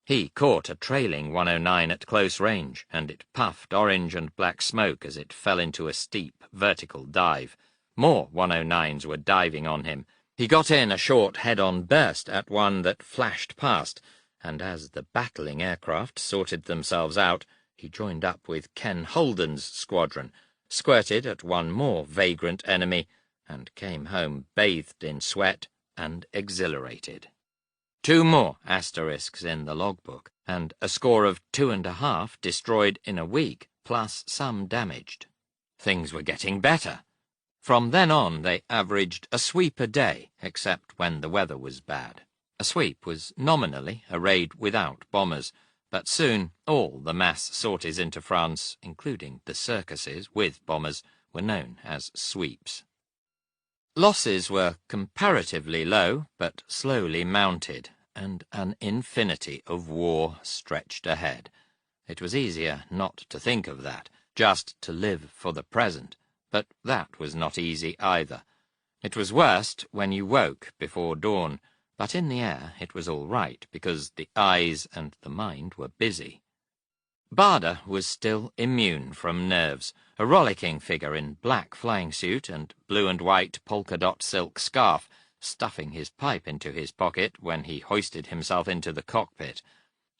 He caught a trailing 109 at close range, and it puffed orange and black smoke as it fell into a steep, vertical dive. More 109s were diving on him. He got in a short head-on burst at one that flashed past, and as the battling aircraft sorted themselves out, he joined up with Ken Holden's squadron, squirted at one more vagrant enemy, and came home bathed in sweat and exhilarated. 2 more asterisks in the logbook, and a score of 2.5 destroyed in a week, plus some damaged. Things were getting better. From then on they averaged a sweep a day, except when the weather was bad. A sweep was nominally a raid without bombers, but soon all the mass sorties into France, including the circuses with bombers, were known as sweeps. Losses were comparatively low, but slowly mounted, and an infinity of war stretched ahead. It was easier not to think of that, just to live for the present, but that was not easy either. It was worst when you woke before dawn, but in the air it was all right, because the eyes and the mind were busy. Barder was still immune from nerves, a rollicking figure in black flying suit and blue and white polka-dot silk scarf, stuffing his pipe into his pocket when he hoisted himself into the cockpit.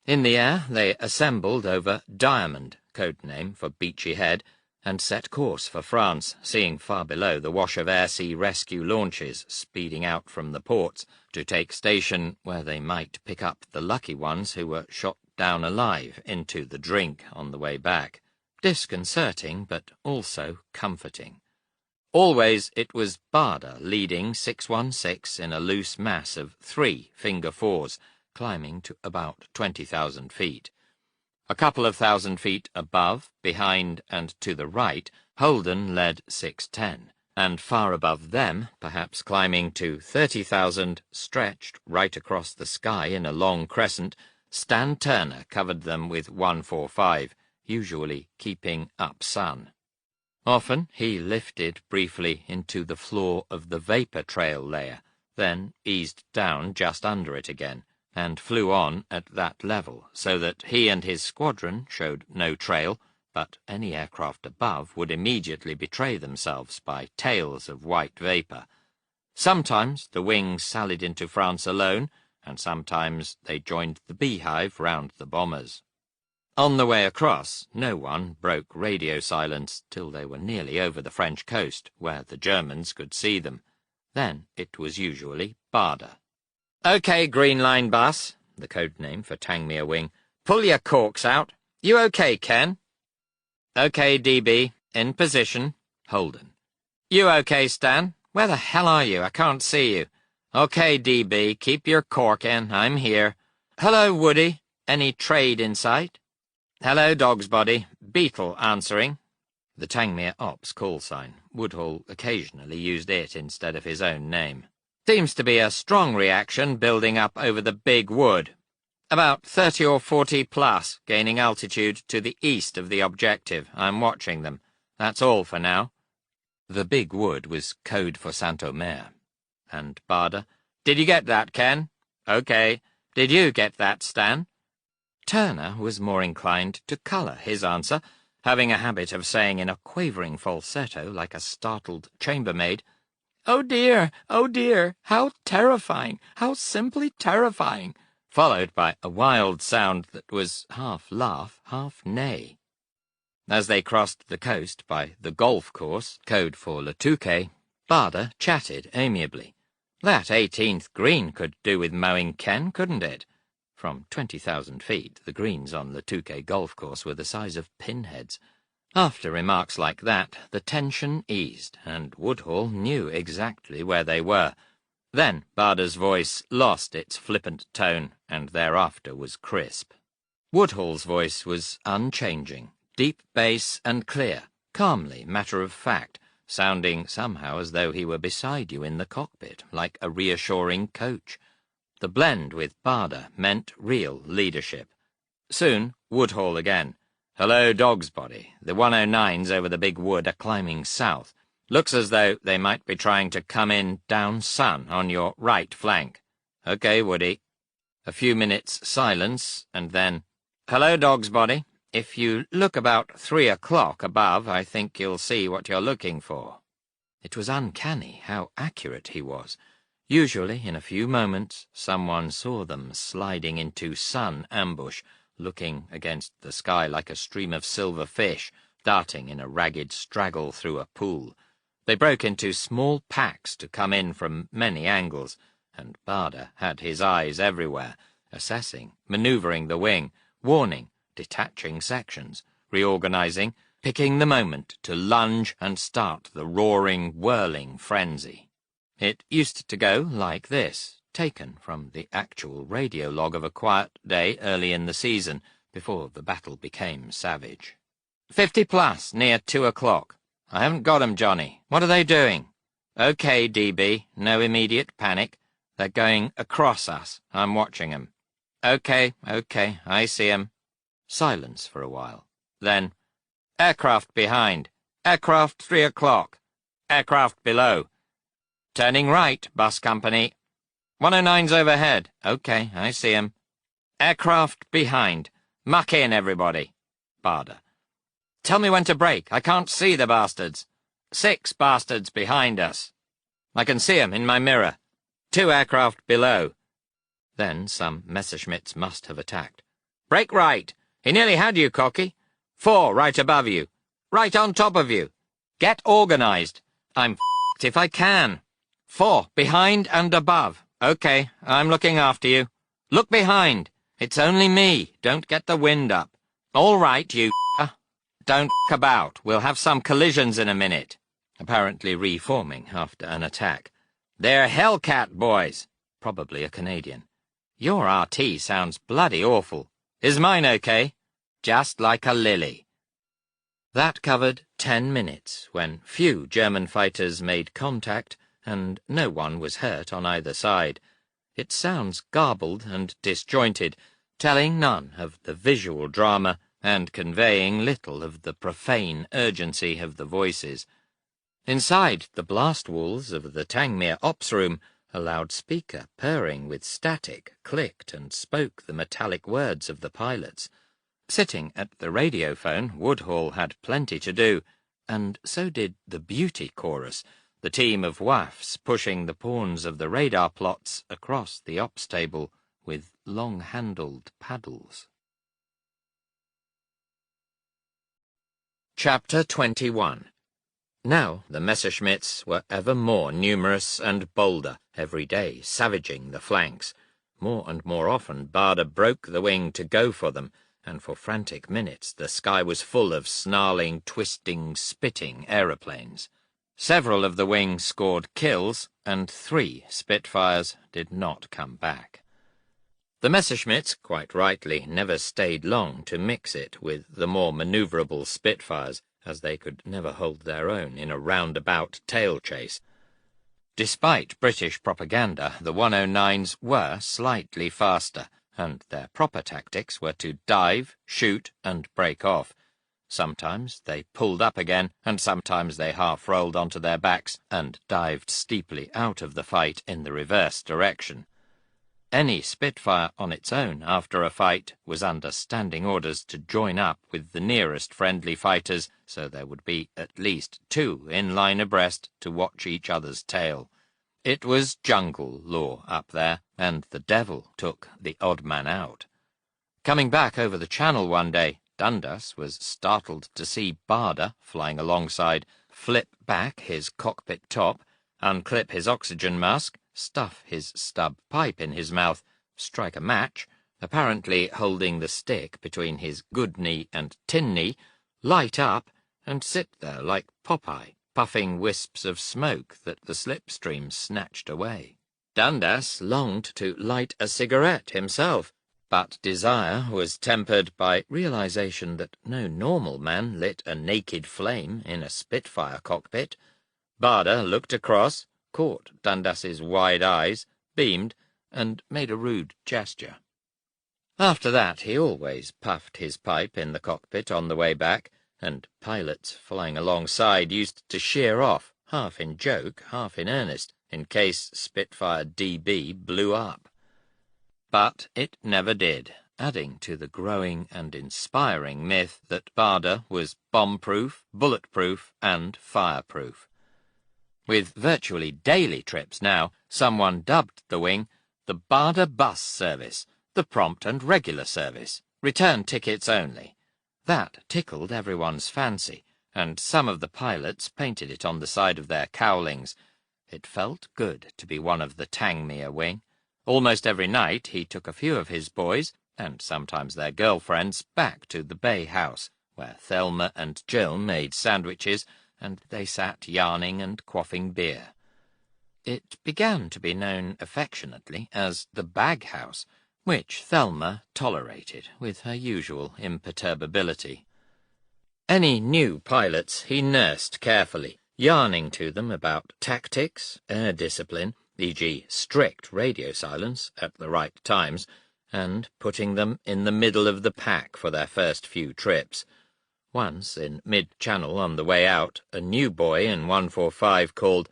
In the air they assembled over Diamond, code name for Beachy Head, and set course for France, seeing far below the wash of air-sea rescue launches speeding out from the ports to take station where they might pick up the lucky ones who were shot down alive into the drink on the way back. Disconcerting, but also comforting. Always it was Barder leading 616 in a loose mass of 3 finger 4s, climbing to about 20,000 feet. A couple of thousand feet above, behind, and to the right, Holden led 610, and far above them, perhaps climbing to 30,000, stretched right across the sky in a long crescent, Stan Turner covered them with 145, usually keeping up sun. Often he lifted briefly into the floor of the vapor trail layer, then eased down just under it again, and flew on at that level, so that he and his squadron showed no trail, but any aircraft above would immediately betray themselves by tails of white vapor. Sometimes the wings sallied into France alone, and sometimes they joined the beehive round the bombers. On the way across, no one broke radio silence till they were nearly over the French coast, where the Germans could see them. Then it was usually Barder. "Okay, Green Line Bus," the code name for Tangmere Wing. "Pull your corks out. You okay, Ken?" "Okay, DB. In position." Holden. "You okay, Stan? Where the hell are you? I can't see you." "Okay, DB. Keep your cork in. I'm here." "Hello, Woody. Any trade in sight?" "Hello, Dog's Body. Beetle answering." The Tangmere Ops call sign. Woodhull occasionally used it instead of his own name. "Seems to be a strong reaction building up over the Big Wood. About 30 or 40 plus, gaining altitude to the east of the objective. I'm watching them. That's all for now." The Big Wood was code for Saint-Omer. and Barder, "Did you get that, Ken?" "OK. Did you get that, Stan?" Turner was more inclined to colour his answer, having a habit of saying in a quavering falsetto like a startled chambermaid, "Oh dear, how terrifying, how simply terrifying," followed by a wild sound that was half laugh, half neigh. As they crossed the coast by the golf course, code for Latuke, Barder chatted amiably. That 18th green could do with mowing, Ken, couldn't it? From 20,000 feet, the greens on Latuke golf course were the size of pinheads. After remarks like that, the tension eased, and Woodhall knew exactly where they were. Then Barder's voice lost its flippant tone, and thereafter was crisp. Woodhall's voice was unchanging, deep bass and clear, calmly matter-of-fact, sounding somehow as though he were beside you in the cockpit, like a reassuring coach. The blend with Barder meant real leadership. Soon, Woodhall again. "Hello, Dog's Body. The 109s over the big wood are climbing south. Looks as though they might be trying to come in down Sun on your right flank." "OK, Woody." A few minutes' silence, and then, "Hello, Dog's Body. If you look about 3 o'clock above, I think you'll see what you're looking for." It was uncanny how accurate he was. Usually, in a few moments, someone saw them sliding into Sun ambush, looking against the sky like a stream of silver fish, darting in a ragged straggle through a pool. They broke into small packs to come in from many angles, and Barder had his eyes everywhere, assessing, manoeuvring the wing, warning, detaching sections, reorganizing, picking the moment to lunge and start the roaring, whirling frenzy. It used to go like this, taken from the actual radio log of a quiet day early in the season, before the battle became savage. 50 plus, near 2 o'clock. I haven't got 'em, Johnny. What are they doing? OK, DB, no immediate panic. They're going across us. I'm watching 'em. OK, I see 'em. Silence for a while. Then, aircraft behind. Aircraft 3 o'clock. Aircraft below. Turning right, bus company. 109's overhead. OK, I see 'em. Aircraft behind. Muck in, everybody. Barder. Tell me when to brake. I can't see the bastards. 6 bastards behind us. I can see 'em in my mirror. 2 aircraft below. Then some Messerschmitts must have attacked. Brake right. He nearly had you, Cocky. 4 right above you. Right on top of you. Get organized. I'm f***ed if I can. 4 behind and above. OK, I'm looking after you. Look behind. It's only me. Don't get the wind up. All right, you Don't f*** about. We'll have some collisions in a minute. Apparently reforming after an attack. They're Hellcat boys. Probably a Canadian. Your RT sounds bloody awful. Is mine OK? Just like a lily. That covered 10 minutes, when few German fighters made contact, and no one was hurt on either side. It sounds garbled and disjointed, telling none of the visual drama and conveying little of the profane urgency of the voices. Inside the blast walls of the Tangmere ops room, a loudspeaker purring with static clicked and spoke the metallic words of the pilots. Sitting at the radiophone, Woodhall had plenty to do, and so did the beauty chorus, the team of WAFs pushing the pawns of the radar plots across the ops table with long-handled paddles. Chapter 21. Now the Messerschmitts were ever more numerous and bolder, every day savaging the flanks. More and more often Barder broke the wing to go for them, and for frantic minutes the sky was full of snarling, twisting, spitting aeroplanes. Several of the wing scored kills, and 3 Spitfires did not come back. The Messerschmitts, quite rightly, never stayed long to mix it with the more manoeuvrable Spitfires, as they could never hold their own in a roundabout tail chase. Despite British propaganda, the 109s were slightly faster, and their proper tactics were to dive, shoot, and break off. Sometimes they pulled up again, and sometimes they half-rolled onto their backs and dived steeply out of the fight in the reverse direction. Any Spitfire on its own after a fight was under standing orders to join up with the nearest friendly fighters, so there would be at least 2 in line abreast to watch each other's tail. It was jungle law up there, and the devil took the odd man out. Coming back over the channel one day, Dundas was startled to see Barda, flying alongside, flip back his cockpit top, unclip his oxygen mask, stuff his stub pipe in his mouth, strike a match, apparently holding the stick between his good knee and tin knee, light up, and sit there like Popeye, puffing wisps of smoke that the slipstream snatched away. Dundas longed to light a cigarette himself, but desire was tempered by realization that no normal man lit a naked flame in a Spitfire cockpit. Barda looked across, caught Dundas's wide eyes, beamed, and made a rude gesture. After that he always puffed his pipe in the cockpit on the way back, and pilots flying alongside used to sheer off, half in joke, half in earnest, in case Spitfire DB blew up. But it never did, adding to the growing and inspiring myth that Barda was bomb-proof, bulletproof, and fireproof. With virtually daily trips now, someone dubbed the wing the Barda Bus Service, the prompt and regular service, return tickets only. That tickled everyone's fancy, and some of the pilots painted it on the side of their cowlings. It felt good to be one of the Tangmere wing. Almost every night he took a few of his boys, and sometimes their girlfriends, back to the Bay House, where Thelma and Jill made sandwiches, and they sat yarning and quaffing beer. It began to be known affectionately as the Bag House, which Thelma tolerated with her usual imperturbability. Any new pilots he nursed carefully, yarning to them about tactics, air discipline, e.g. strict radio silence at the right times, and putting them in the middle of the pack for their first few trips. Once, in mid-channel on the way out, a new boy in 145 called,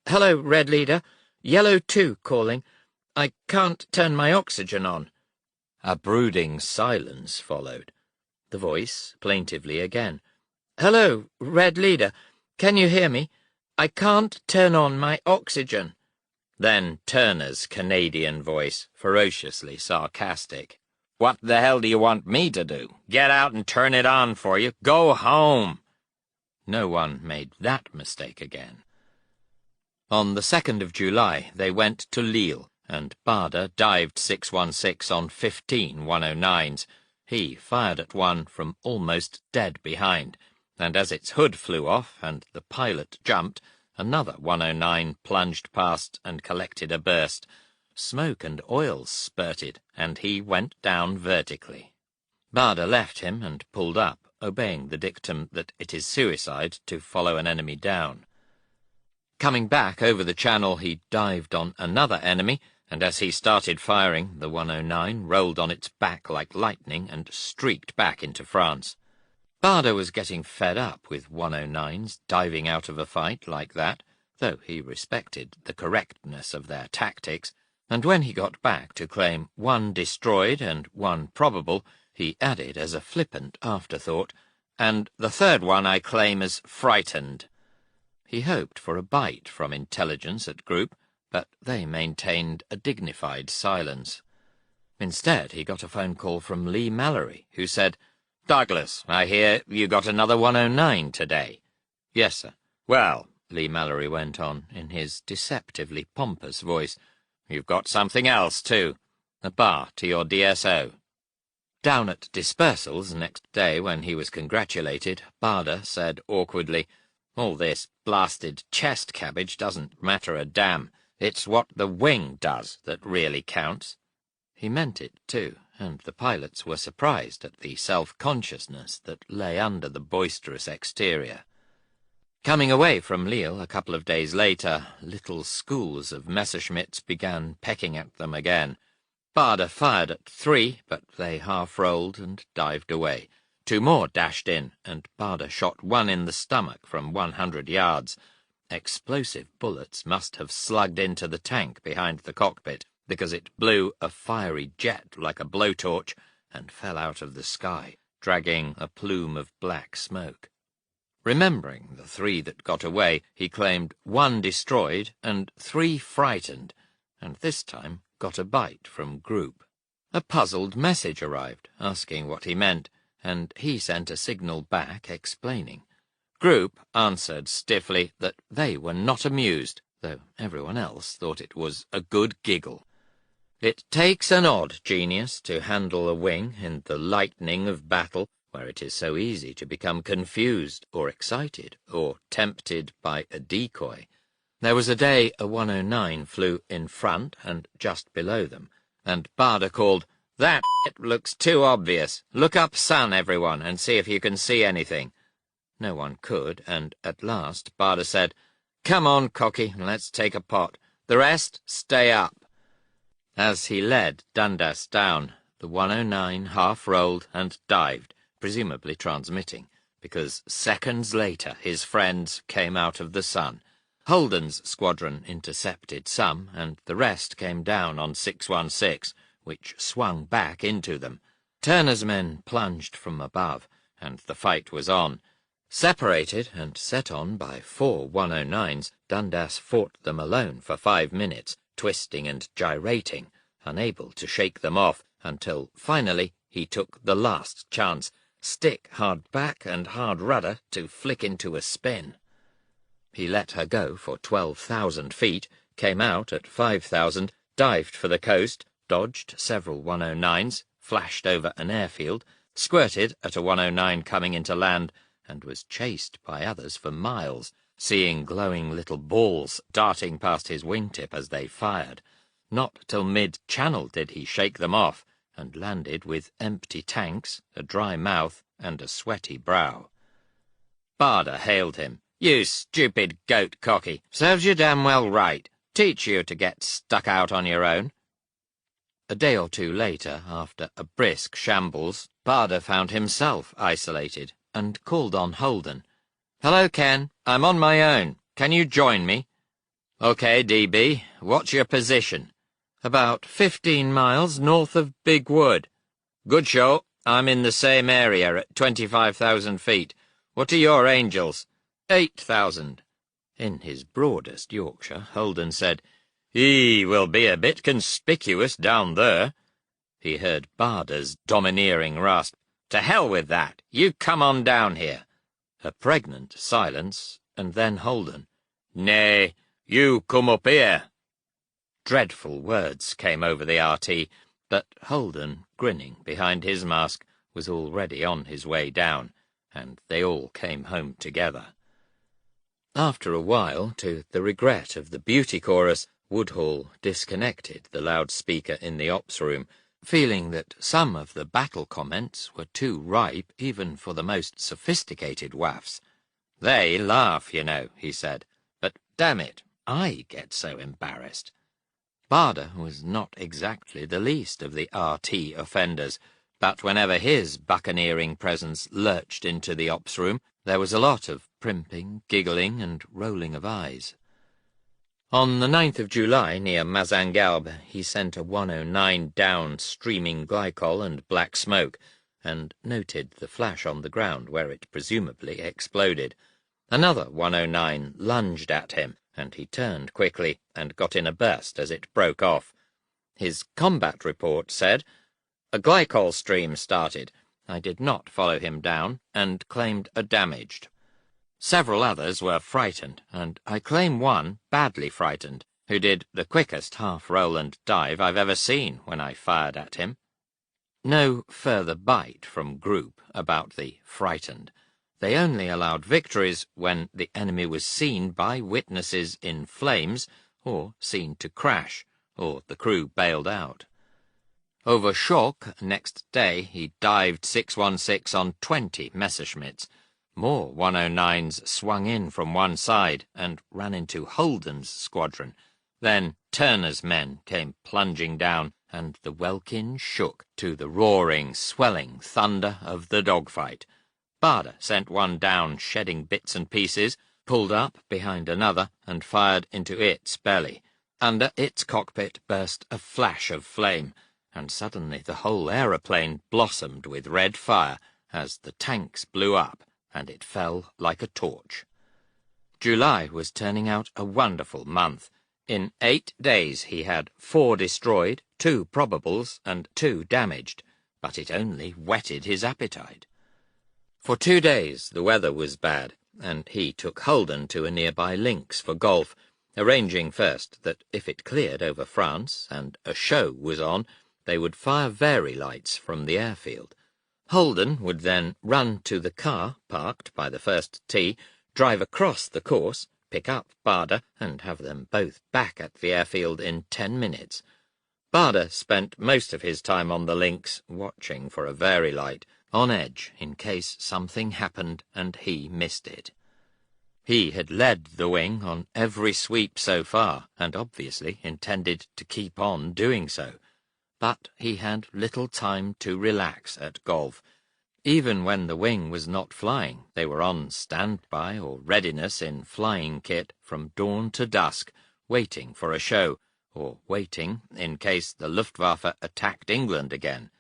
"Hello, Red Leader. Yellow 2 calling. I can't turn my oxygen on." A brooding silence followed. The voice, plaintively again. "Hello, Red Leader. Can you hear me? I can't turn on my oxygen." Then Turner's Canadian voice, ferociously sarcastic. "What the hell do you want me to do? Get out and turn it on for you. Go home." No one made that mistake again. On the 2nd of July they went to Lille, and Barda dived 616 on 15 109s. He fired at one from almost dead behind, and as its hood flew off and the pilot jumped, another 109 plunged past and collected a burst. Smoke and oil spurted, and he went down vertically. Barda left him and pulled up, obeying the dictum that it is suicide to follow an enemy down. Coming back over the channel, he dived on another enemy, and as he started firing, the 109 rolled on its back like lightning and streaked back into France. Barda was getting fed up with 109s diving out of a fight like that, though he respected the correctness of their tactics, and when he got back to claim 1 destroyed and 1 probable, he added as a flippant afterthought, "And the 3rd one I claim as frightened." He hoped for a bite from intelligence at group, but they maintained a dignified silence. Instead, he got a phone call from Lee Mallory, who said, "Douglas, I hear you got another 109 today." "Yes, sir." "Well," Lee Mallory went on, in his deceptively pompous voice, "you've got something else, too. A bar to your DSO." Down at dispersals next day, when he was congratulated, Barda said awkwardly, "All this blasted chest cabbage doesn't matter a damn. It's what the wing does that really counts." He meant it, too, and the pilots were surprised at the self-consciousness that lay under the boisterous exterior. Coming away from Lille a couple of days later, little schools of Messerschmitts began pecking at them again. Barda fired at 3, but they half-rolled and dived away. 2 more dashed in, and Barda shot one in the stomach from 100 yards. Explosive bullets must have slugged into the tank behind the cockpit, because it blew a fiery jet like a blowtorch and fell out of the sky, dragging a plume of black smoke. Remembering the 3 that got away, he claimed 1 destroyed and 3 frightened, and this time got a bite from Group. A puzzled message arrived, asking what he meant, and he sent a signal back explaining. Group answered stiffly that they were not amused, though everyone else thought it was a good giggle. It takes an odd genius to handle a wing in the lightning of battle, where it is so easy to become confused or excited or tempted by a decoy. There was a day a 109 flew in front and just below them, and Barda called, "That looks too obvious. Look up sun, everyone, and see if you can see anything." No one could, and at last Barda said, "Come on, Cocky, let's take a pot. The rest, stay up." As he led Dundas down, the 109 half-rolled and dived, presumably transmitting, because seconds later his friends came out of the sun. Holden's squadron intercepted some, and the rest came down on 616, which swung back into them. Turner's men plunged from above, and the fight was on. Separated and set on by 4 109s, Dundas fought them alone for 5 minutes, twisting and gyrating, unable to shake them off, until finally he took the last chance, stick hard back and hard rudder to flick into a spin. He let her go for 12,000 feet, came out at 5,000, dived for the coast, dodged several 109s, flashed over an airfield, squirted at a 109 coming into land, and was chased by others for miles, seeing glowing little balls darting past his wingtip as they fired. Not till mid-channel did he shake them off, and landed with empty tanks, a dry mouth, and a sweaty brow. Barda hailed him. "You stupid goat, Cocky. Serves you damn well right. Teach you to get stuck out on your own." A day or 2 later, after a brisk shambles, Barda found himself isolated, and called on Holden. "Hello, Ken. I'm on my own. Can you join me?" "Okay, DB. What's your position?" "About 15 miles north of Big Wood." "Good show. I'm in the same area at 25,000 feet. What are your angels?" 8,000. In his broadest Yorkshire, Holden said, "He will be a bit conspicuous down there." He heard Barda's domineering rasp. "To hell with that. You come on down here." A pregnant silence, and then Holden. "Nay, you come up here." Dreadful words came over the RT, but Holden, grinning behind his mask, was already on his way down, and they all came home together. After a while, to the regret of the beauty chorus, Woodhall disconnected the loudspeaker in the ops room, feeling that some of the battle comments were too ripe even for the most sophisticated waffs. "They laugh, you know," he said, "but damn it, I get so embarrassed." Barda was not exactly the least of the RT offenders, but whenever his buccaneering presence lurched into the ops room, there was a lot of primping, giggling, and rolling of eyes. On the 9th of July, near Mazangalbe, he sent a 109 down, streaming glycol and black smoke, and noted the flash on the ground where it presumably exploded. Another 109 lunged at him, and he turned quickly and got in a burst as it broke off. His combat report said, "A glycol stream started. I did not follow him down, and claimed a damaged. Several others were frightened, and I claim one badly frightened, who did the quickest half-roll and dive I've ever seen when I fired at him." No further bite from Group about the frightened. They only allowed victories when the enemy was seen by witnesses in flames, or seen to crash, or the crew bailed out. Over Shock next day he dived 616 on 20 Messerschmitts. More 109s swung in from one side and ran into Holden's squadron. Then Turner's men came plunging down, and the welkin shook to the roaring, swelling thunder of the dogfight. Barder sent one down, shedding bits and pieces, pulled up behind another, and fired into its belly. Under its cockpit burst a flash of flame, and suddenly the whole aeroplane blossomed with red fire as the tanks blew up, and it fell like a torch. July was turning out a wonderful month. In 8 days he had 4 destroyed, 2 probables, and 2 damaged, but it only whetted his appetite. For 2 days the weather was bad, and he took Holden to a nearby links for golf, arranging first that if it cleared over France and a show was on, they would fire vari-lights from the airfield. Holden would then run to the car parked by the first tee, drive across the course, pick up Barder, and have them both back at the airfield in 10 minutes. Barder spent most of his time on the links, watching for a vari-light, on edge in case something happened and he missed it. He had led the wing on every sweep so far, and obviously intended to keep on doing so. But he had little time to relax at golf. Even when the wing was not flying, they were on standby or readiness in flying kit from dawn to dusk, waiting for a show, or waiting in case the Luftwaffe attacked England again.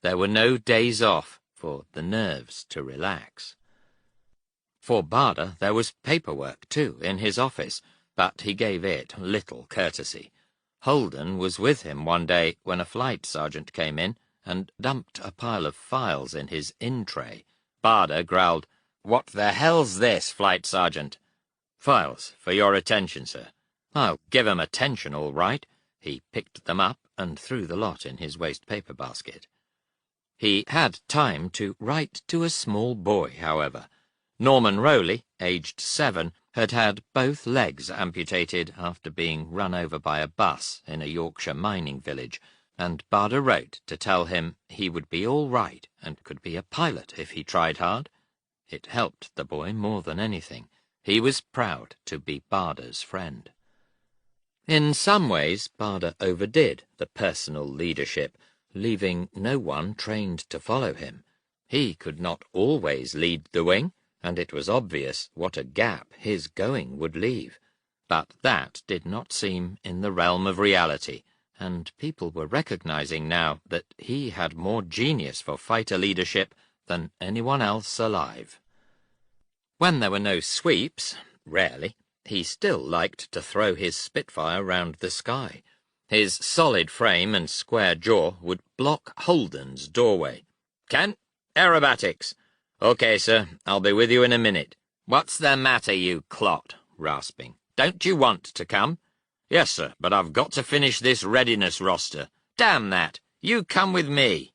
There were no days off for the nerves to relax. For Barder there was paperwork, too, in his office, but he gave it little courtesy. Holden was with him one day when a flight sergeant came in and dumped a pile of files in his in-tray. Barder growled, "What the hell's this, flight sergeant?" "Files, for your attention, sir." "I'll give 'em attention, all right." He picked them up and threw the lot in his waste-paper basket. He had time to write to a small boy, however. Norman Rowley, aged 7, had had both legs amputated after being run over by a bus in a Yorkshire mining village, and Barder wrote to tell him he would be all right and could be a pilot if he tried hard. It helped the boy more than anything. He was proud to be Barder's friend. In some ways, Barder overdid the personal leadership, leaving no one trained to follow him. He could not always lead the wing, and it was obvious what a gap his going would leave. But that did not seem in the realm of reality, and people were recognizing now that he had more genius for fighter leadership than anyone else alive. When there were no sweeps, rarely, he still liked to throw his Spitfire round the sky. His solid frame and square jaw would block Holden's doorway. "Kent, aerobatics." "Okay, sir, I'll be with you in a minute." "What's the matter, you clot?" rasping. "Don't you want to come?" "Yes, sir, but I've got to finish this readiness roster." "Damn that! You come with me."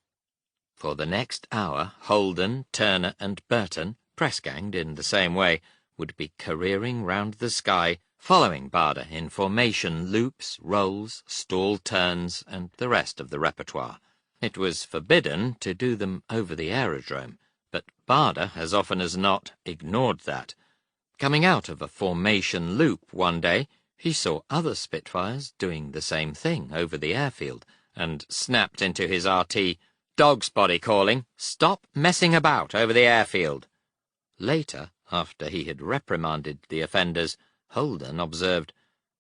For the next hour, Holden, Turner, and Burton, press-ganged in the same way, would be careering round the sky, following Barder in formation loops, rolls, stall turns, and the rest of the repertoire. It was forbidden to do them over the aerodrome, but Barder, as often as not, ignored that. Coming out of a formation loop one day, he saw other Spitfires doing the same thing over the airfield, and snapped into his RT, "Dog's body calling, stop messing about over the airfield." Later, after he had reprimanded the offenders, Holden observed,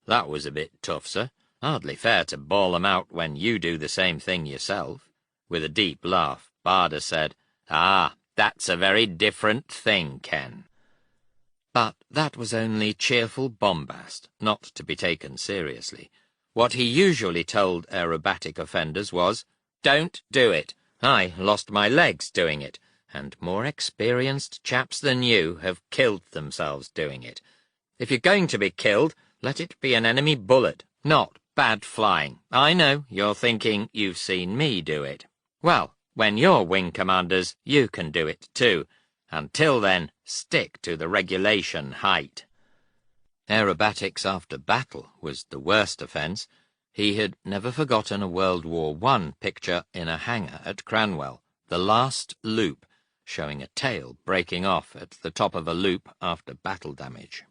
"That was a bit tough, sir. Hardly fair to bawl them out when you do the same thing yourself." With a deep laugh, Barder said, "Ah, that's a very different thing, Ken." But that was only cheerful bombast, not to be taken seriously. What he usually told aerobatic offenders was, "Don't do it. I lost my legs doing it, and more experienced chaps than you have killed themselves doing it. If you're going to be killed, let it be an enemy bullet, not bad flying. I know you're thinking you've seen me do it. Well, when you're wing commanders, you can do it too. Until then, stick to the regulation height." Aerobatics after battle was the worst offence. He had never forgotten a World War I picture in a hangar at Cranwell, the last loop, showing a tail breaking off at the top of a loop after battle damage.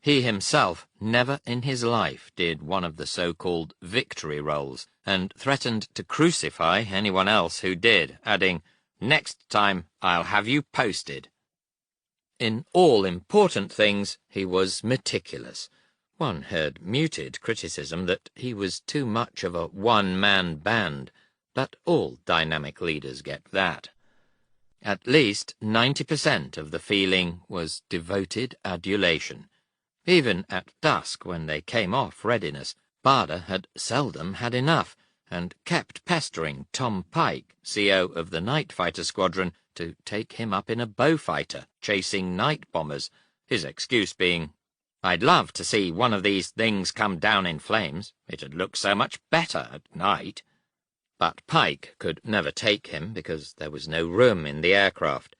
He himself never in his life did one of the so-called victory rolls, and threatened to crucify anyone else who did, adding, "Next time I'll have you posted." In all important things he was meticulous. One heard muted criticism that he was too much of a one-man band, but all dynamic leaders get that. At least 90% of the feeling was devoted adulation. Even at dusk, when they came off readiness, Barder had seldom had enough, and kept pestering Tom Pike, CO of the night fighter squadron, to take him up in a bowfighter, chasing night bombers, his excuse being, "I'd love to see one of these things come down in flames. It'd look so much better at night." But Pike could never take him because there was no room in the aircraft.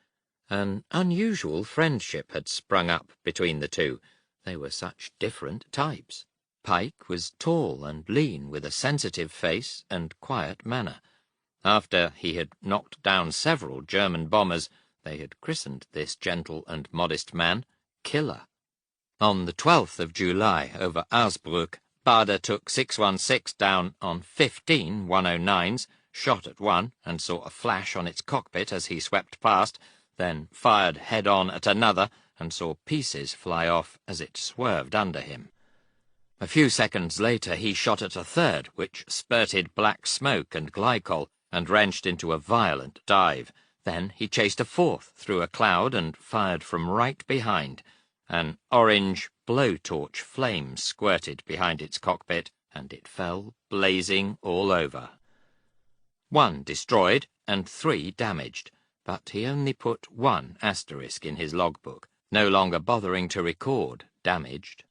An unusual friendship had sprung up between the two. They were such different types. Pike was tall and lean, with a sensitive face and quiet manner. After he had knocked down several German bombers, they had christened this gentle and modest man Killer. On the 12th of July, over Ausbruck, Barder took 616 down on 15 109s, shot at one and saw a flash on its cockpit as he swept past, then fired head-on at another and saw pieces fly off as it swerved under him. A few seconds later he shot at a third, which spurted black smoke and glycol and wrenched into a violent dive. Then he chased a fourth through a cloud and fired from right behind. An orange blowtorch flame squirted behind its cockpit, and it fell blazing all over. 1 destroyed and 3 damaged, but he only put 1 asterisk in his logbook, no longer bothering to record damaged.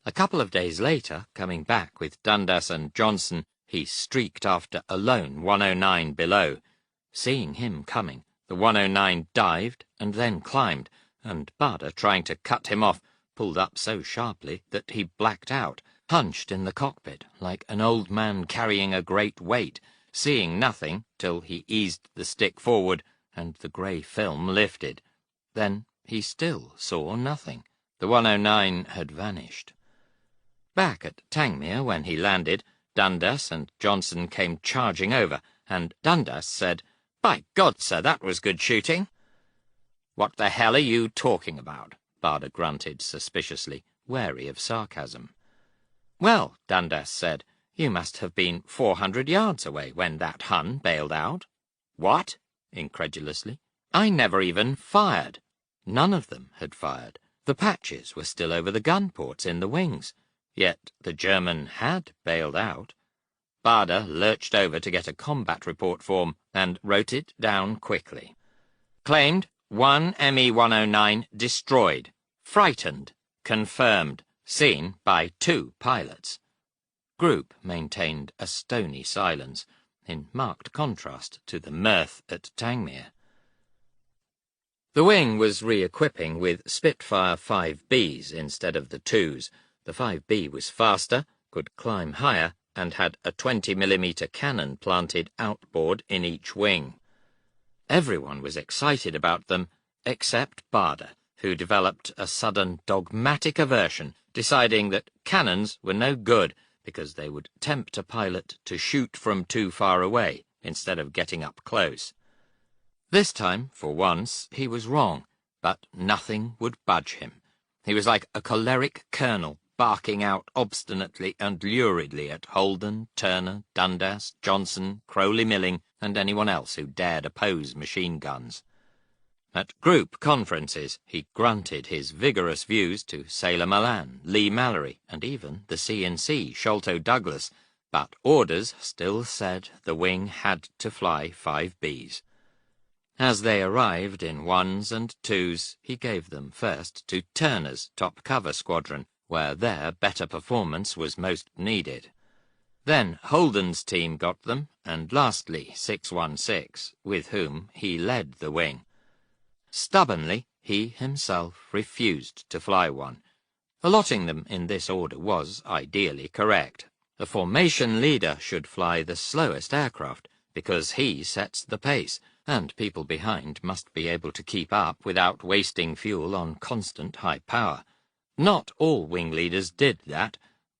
A couple of days later, coming back with Dundas and Johnson, he streaked after a lone 109 below. Seeing him coming, the 109 dived and then climbed, and Barder, trying to cut him off, pulled up so sharply that he blacked out, hunched in the cockpit like an old man carrying a great weight, seeing nothing till he eased the stick forward and the grey film lifted. Then he still saw nothing. The 109 had vanished. Back at Tangmere, when he landed, Dundas and Johnson came charging over, and Dundas said, "By God, sir, that was good shooting." "What the hell are you talking about?" Barder grunted suspiciously, wary of sarcasm. "Well," Dundas said, "you must have been 400 yards away when that Hun bailed out." "What?" incredulously. "I never even fired." None of them had fired. The patches were still over the gun ports in the wings. Yet the German had bailed out. Barder lurched over to get a combat report form and wrote it down quickly. Claimed 1 ME-109 destroyed. Frightened. Confirmed. Seen by 2 pilots. Group maintained a stony silence, in marked contrast to the mirth at Tangmere. The wing was re-equipping with Spitfire 5Bs instead of the 2s. The 5B was faster, could climb higher, and had a 20mm cannon planted outboard in each wing. Everyone was excited about them, except Barder, who developed a sudden dogmatic aversion, deciding that cannons were no good because they would tempt a pilot to shoot from too far away instead of getting up close. This time, for once, he was wrong, but nothing would budge him. He was like a choleric colonel, barking out obstinately and luridly at Holden, Turner, Dundas, Johnson, Crowley-Milling, and anyone else who dared oppose machine guns. At group conferences, he grunted his vigorous views to Sailor Malan, Lee Mallory, and even the C&C, Sholto Douglas, but orders still said the wing had to fly 5Bs. As they arrived in 1s and 2s, he gave them first to Turner's top cover squadron, where their better performance was most needed. Then Holden's team got them, and lastly 616, with whom he led the wing. Stubbornly, he himself refused to fly one. Allotting them in this order was ideally correct. The formation leader should fly the slowest aircraft, because he sets the pace, and people behind must be able to keep up without wasting fuel on constant high power. Not all wing leaders did that,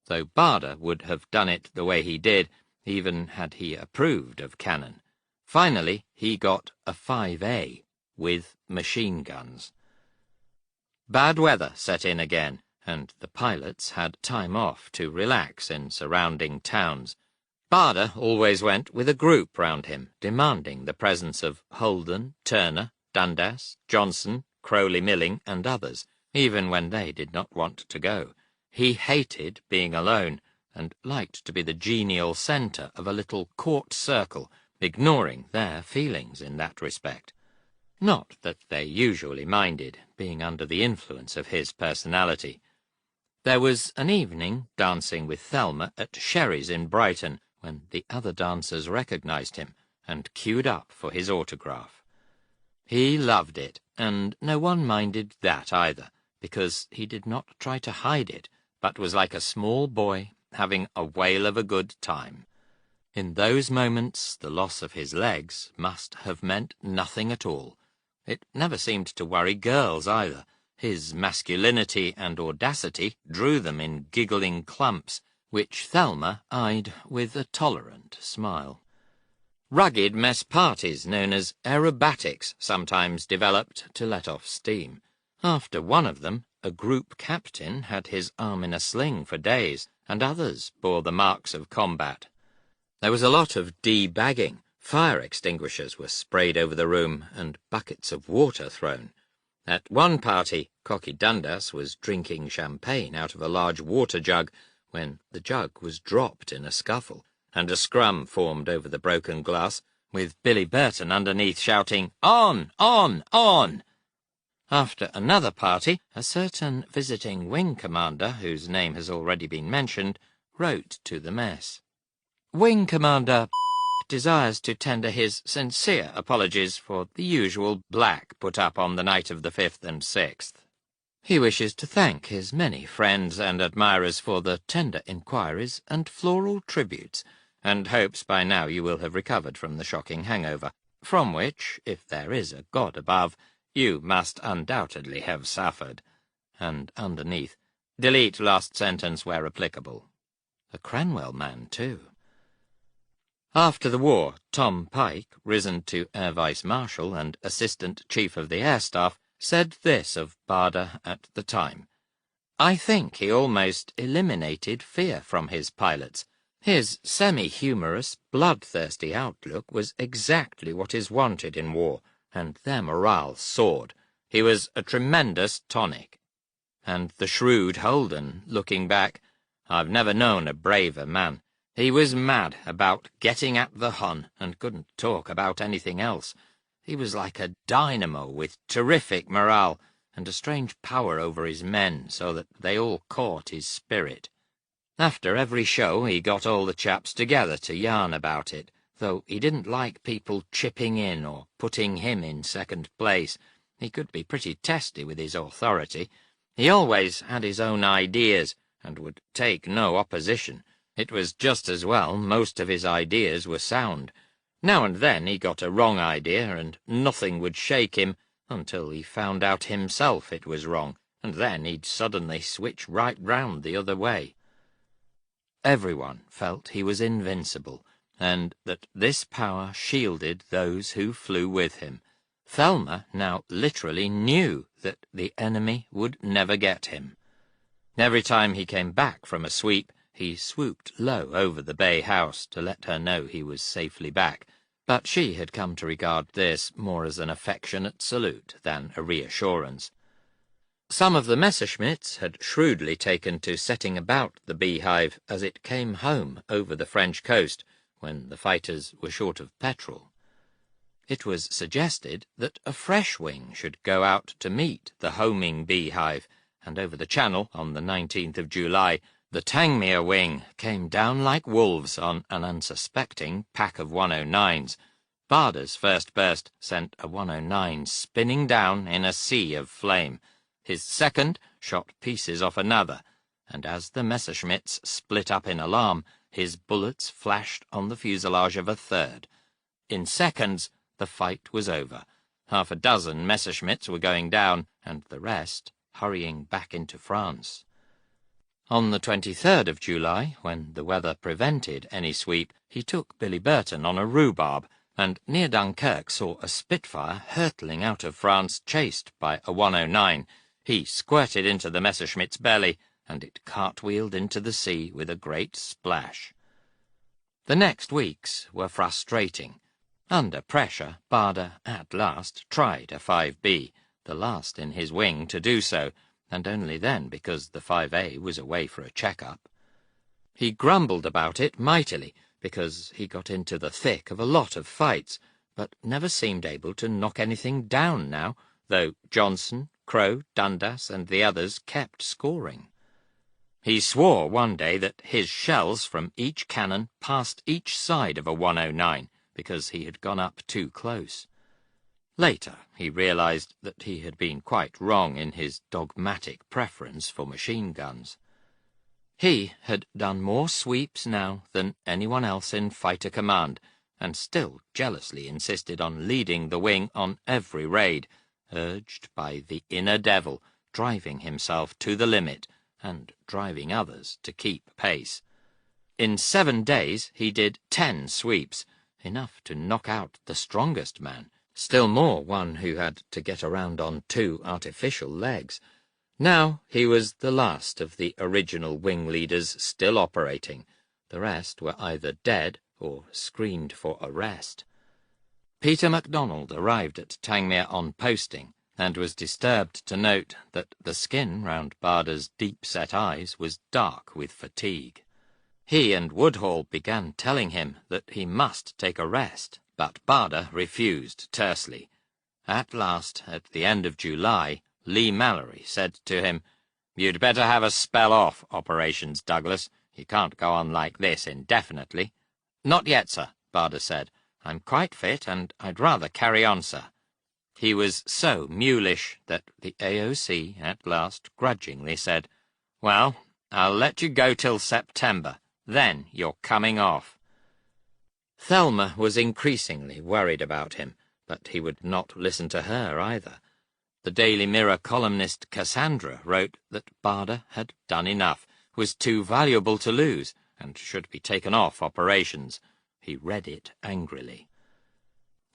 though Barder would have done it the way he did, even had he approved of cannon. Finally, he got a 5A, with machine guns. Bad weather set in again, and the pilots had time off to relax in surrounding towns. Barder always went with a group round him, demanding the presence of Holden, Turner, Dundas, Johnson, Crowley-Milling, and others, even when they did not want to go. He hated being alone, and liked to be the genial centre of a little court circle, ignoring their feelings in that respect. Not that they usually minded, being under the influence of his personality. There was an evening dancing with Thelma at Sherry's in Brighton, when the other dancers recognised him, and queued up for his autograph. He loved it, and no one minded that either, because he did not try to hide it, but was like a small boy having a whale of a good time. In those moments the loss of his legs must have meant nothing at all. It never seemed to worry girls either. His masculinity and audacity drew them in giggling clumps, which Thelma eyed with a tolerant smile. Rugged mess parties known as aerobatics sometimes developed to let off steam. After one of them, a group captain had his arm in a sling for days, and others bore the marks of combat. There was a lot of de-bagging. Fire extinguishers were sprayed over the room, and buckets of water thrown. At one party, Cocky Dundas was drinking champagne out of a large water jug, when the jug was dropped in a scuffle, and a scrum formed over the broken glass, with Billy Burton underneath shouting, "On! On! On!" After another party, a certain visiting wing commander, whose name has already been mentioned, wrote to the mess. "Wing Commander desires to tender his sincere apologies for the usual black put up on the night of the 5th and 6th. He wishes to thank his many friends and admirers for the tender inquiries and floral tributes, and hopes by now you will have recovered from the shocking hangover, from which, if there is a God above, you must undoubtedly have suffered." And underneath, delete last sentence where applicable. A Cranwell man, too. After the war, Tom Pike, risen to Air Vice Marshal and Assistant Chief of the Air Staff, said this of Barder at the time: "I think he almost eliminated fear from his pilots. His semi-humorous, bloodthirsty outlook was exactly what is wanted in war, and their morale soared. He was a tremendous tonic." And the shrewd Holden, looking back, "I've never known a braver man. He was mad about getting at the Hun, and couldn't talk about anything else. He was like a dynamo with terrific morale, and a strange power over his men, so that they all caught his spirit. After every show he got all the chaps together to yarn about it, though he didn't like people chipping in or putting him in second place. He could be pretty testy with his authority. He always had his own ideas, and would take no opposition. It was just as well most of his ideas were sound. Now and then he got a wrong idea, and nothing would shake him until he found out himself it was wrong, and then he'd suddenly switch right round the other way." Everyone felt he was invincible, and that this power shielded those who flew with him. Thelma now literally knew that the enemy would never get him. Every time he came back from a sweep, he swooped low over the bay house to let her know he was safely back, but she had come to regard this more as an affectionate salute than a reassurance. Some of the Messerschmitts had shrewdly taken to setting about the beehive as it came home over the French coast, when the fighters were short of petrol. It was suggested that a fresh wing should go out to meet the homing beehive, and over the Channel, on the 19th of July, the Tangmere wing came down like wolves on an unsuspecting pack of 109s. Barder's first burst sent a 109 spinning down in a sea of flame. His second shot pieces off another, and as the Messerschmitts split up in alarm, his bullets flashed on the fuselage of a third. In seconds, the fight was over. Half a dozen Messerschmitts were going down, and the rest hurrying back into France. On the 23rd of July, when the weather prevented any sweep, he took Billy Burton on a rhubarb, and near Dunkirk saw a Spitfire hurtling out of France chased by a 109. He squirted into the Messerschmitt's belly, and it cartwheeled into the sea with a great splash. The next weeks were frustrating. Under pressure, Bader at last tried a 5B, the last in his wing to do so, and only then because the 5A was away for a check-up. He grumbled about it mightily, because he got into the thick of a lot of fights, but never seemed able to knock anything down now, though Johnson, Crow, Dundas, and the others kept scoring. He swore one day that his shells from each cannon passed each side of a 109, because he had gone up too close. Later, he realized that he had been quite wrong in his dogmatic preference for machine guns. He had done more sweeps now than anyone else in fighter command, and still jealously insisted on leading the wing on every raid, urged by the inner devil, driving himself to the limit, and driving others to keep pace. In 7 days he did 10 sweeps, enough to knock out the strongest man, still more one who had to get around on 2 artificial legs. Now he was the last of the original wing leaders still operating. The rest were either dead or screened for arrest. Peter MacDonald arrived at Tangmere on posting, and was disturbed to note that the skin round Bader's deep-set eyes was dark with fatigue. He and Woodhall began telling him that he must take a rest, but Bader refused tersely. At last, at the end of July, Lee Mallory said to him, "You'd better have a spell off, Operations Douglas. You can't go on like this indefinitely." "Not yet, sir," Bader said. "I'm quite fit, and I'd rather carry on, sir." He was so mulish that the AOC at last grudgingly said, "Well, I'll let you go till September. Then you're coming off." Thelma was increasingly worried about him, but he would not listen to her either. The Daily Mirror columnist Cassandra wrote that Bader had done enough, was too valuable to lose, and should be taken off operations. He read it angrily.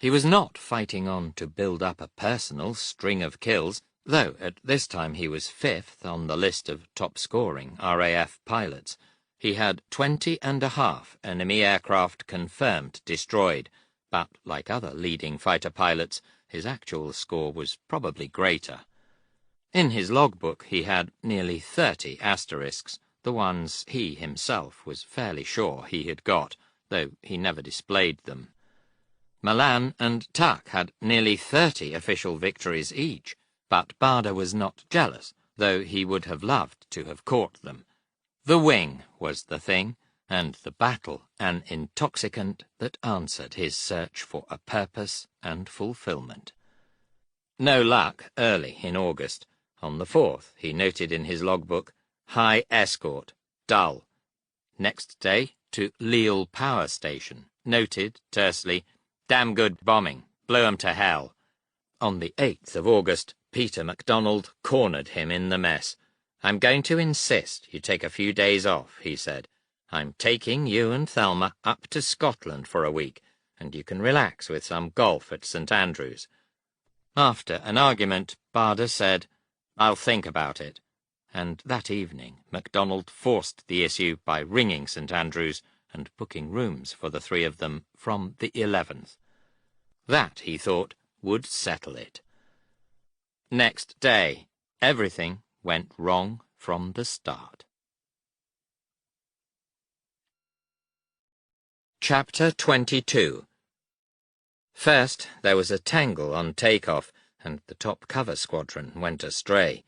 He was not fighting on to build up a personal string of kills, though at this time he was 5th on the list of top-scoring RAF pilots. He had 20.5 enemy aircraft confirmed destroyed, but, like other leading fighter pilots, his actual score was probably greater. In his logbook he had nearly 30 asterisks, the ones he himself was fairly sure he had got, though he never displayed them. Milan and Tuck had nearly 30 official victories each, but Bader was not jealous, though he would have loved to have caught them. The wing was the thing, and the battle an intoxicant that answered his search for a purpose and fulfillment. No luck early in August. On the 4th he noted in his logbook, "High escort, dull." Next day to Lille Power Station, noted tersely, "Damn good bombing, blew 'em to hell." On the 8th of August, Peter MacDonald cornered him in the mess. "I'm going to insist you take a few days off," he said. "I'm taking you and Thelma up to Scotland for a week, and you can relax with some golf at St. Andrews." After an argument, Bader said, "I'll think about it," and that evening MacDonald forced the issue by ringing St. Andrews and booking rooms for the 3 of them from the 11th. That, he thought, would settle it. Next day, everything went wrong from the start. Chapter 22. First, there was a tangle on takeoff, and the top cover squadron went astray.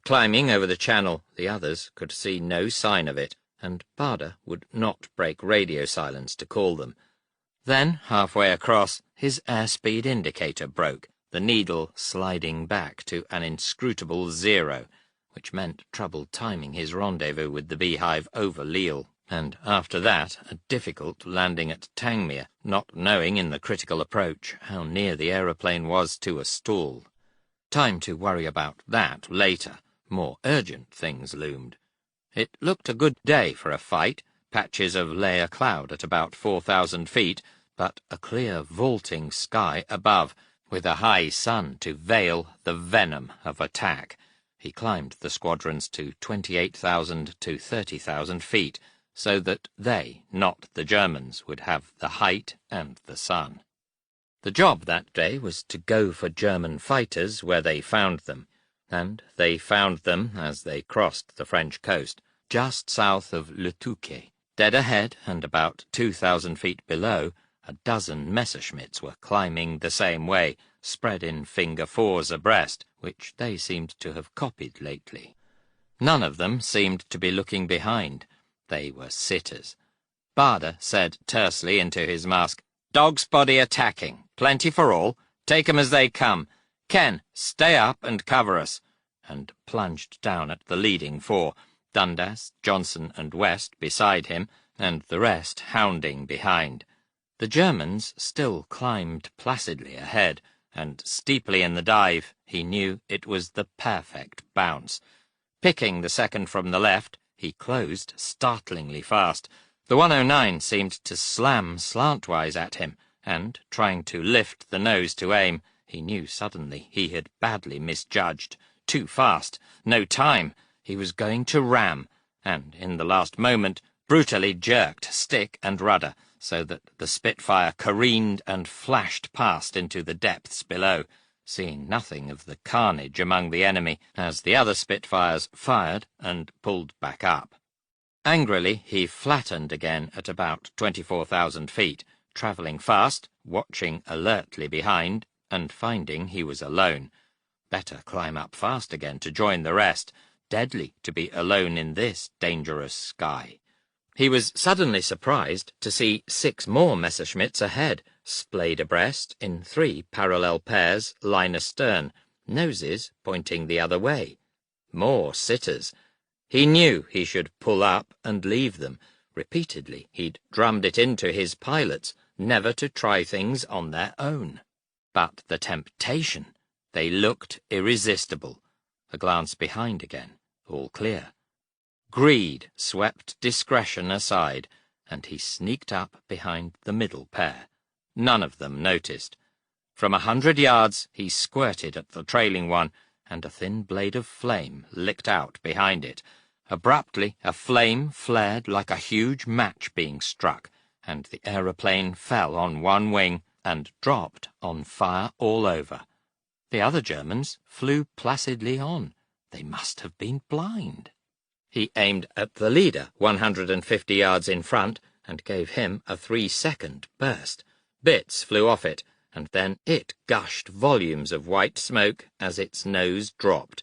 Climbing over the channel, the others could see no sign of it, and Bader would not break radio silence to call them. Then, halfway across, his airspeed indicator broke, the needle sliding back to an inscrutable 0, which meant trouble timing his rendezvous with the beehive over Lille, and after that a difficult landing at Tangmere, not knowing in the critical approach how near the aeroplane was to a stall. Time to worry about that later. More urgent things loomed. It looked a good day for a fight, patches of layer cloud at about 4,000 feet, but a clear vaulting sky above, with a high sun to veil the venom of attack. He climbed the squadrons to 28,000 to 30,000 feet, so that they, not the Germans, would have the height and the sun. The job that day was to go for German fighters where they found them, and they found them as they crossed the French coast, just south of Le Touquet. Dead ahead and about 2,000 feet below, a dozen Messerschmitts were climbing the same way, spread in finger fours abreast, which they seemed to have copied lately. None of them seemed to be looking behind. They were sitters. Bader said tersely into his mask, "Dog's body attacking. Plenty for all. Take 'em as they come. Ken, stay up and cover us," and plunged down at the leading four, Dundas, Johnson and West beside him, and the rest hounding behind. The Germans still climbed placidly ahead, and steeply in the dive he knew it was the perfect bounce. Picking the second from the left, he closed startlingly fast. The 109 seemed to slam slantwise at him, and, trying to lift the nose to aim, he knew suddenly he had badly misjudged. Too fast. No time. He was going to ram, and, in the last moment, brutally jerked stick and rudder, so that the Spitfire careened and flashed past into the depths below, seeing nothing of the carnage among the enemy as the other Spitfires fired and pulled back up. Angrily, he flattened again at about 24,000 feet, travelling fast, watching alertly behind, and finding he was alone. Better climb up fast again to join the rest. Deadly to be alone in this dangerous sky. He was suddenly surprised to see 6 more Messerschmitts ahead, splayed abreast in 3 parallel pairs, line astern, noses pointing the other way. More sitters. He knew he should pull up and leave them. Repeatedly he'd drummed it into his pilots, never to try things on their own. But the temptation! They looked irresistible. A glance behind again. All clear. Greed swept discretion aside, and he sneaked up behind the middle pair. None of them noticed. From 100 yards he squirted at the trailing one, and a thin blade of flame licked out behind it. Abruptly a flame flared like a huge match being struck, and the aeroplane fell on one wing and dropped on fire all over. The other Germans flew placidly on. They must have been blind. He aimed at the leader 150 yards in front and gave him a 3-second burst. Bits flew off it, and then it gushed volumes of white smoke as its nose dropped.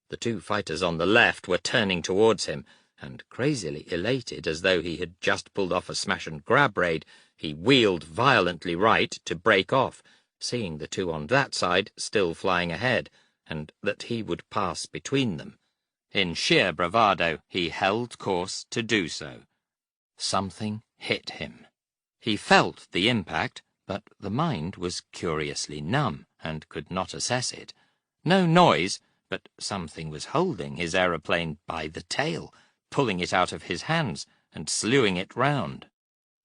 The 2 fighters on the left were turning towards him, and crazily elated as though he had just pulled off a smash-and-grab raid, he wheeled violently right to break off, seeing the 2 on that side still flying ahead, and that he would pass between them. In sheer bravado, he held course to do so. Something hit him. He felt the impact, but the mind was curiously numb and could not assess it. No noise, but something was holding his aeroplane by the tail, pulling it out of his hands and slewing it round.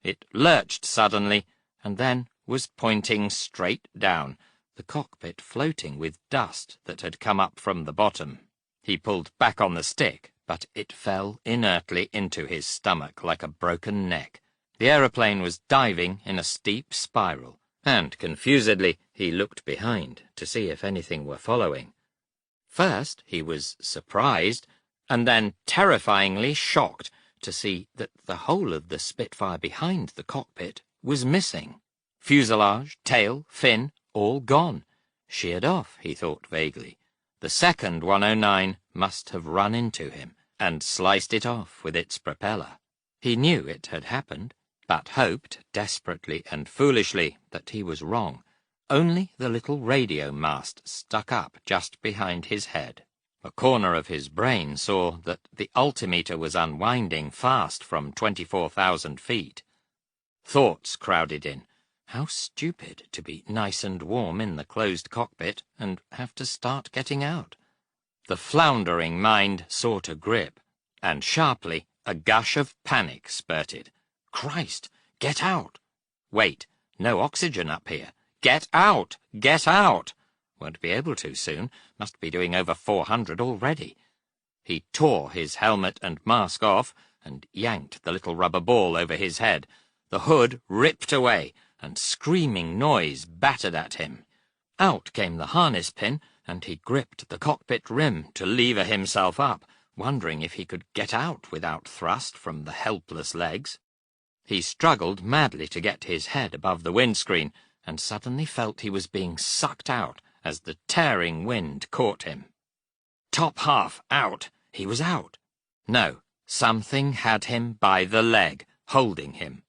It lurched suddenly, and then was pointing straight down, the cockpit floating with dust that had come up from the bottom. He pulled back on the stick, but it fell inertly into his stomach like a broken neck. The aeroplane was diving in a steep spiral, and confusedly he looked behind to see if anything were following. First he was surprised, and then terrifyingly shocked to see that the whole of the Spitfire behind the cockpit was missing. Fuselage, tail, fin, all gone. Sheared off, he thought vaguely. The second 109 must have run into him and sliced it off with its propeller. He knew it had happened, but hoped desperately and foolishly that he was wrong. Only the little radio mast stuck up just behind his head. A corner of his brain saw that the altimeter was unwinding fast from 24,000 feet. Thoughts crowded in. How stupid to be nice and warm in the closed cockpit and have to start getting out. The floundering mind sought a grip, and sharply a gush of panic spurted. Christ! Get out! Wait, no oxygen up here. Get out! Get out! Won't be able to soon. Must be doing over 400 already. He tore his helmet and mask off and yanked the little rubber ball over his head. The hood ripped away, and screaming noise battered at him. Out came the harness pin, and he gripped the cockpit rim to lever himself up, wondering if he could get out without thrust from the helpless legs. He struggled madly to get his head above the windscreen, and suddenly felt he was being sucked out as the tearing wind caught him. Top half out. He was out. No, something had him by the leg, holding him.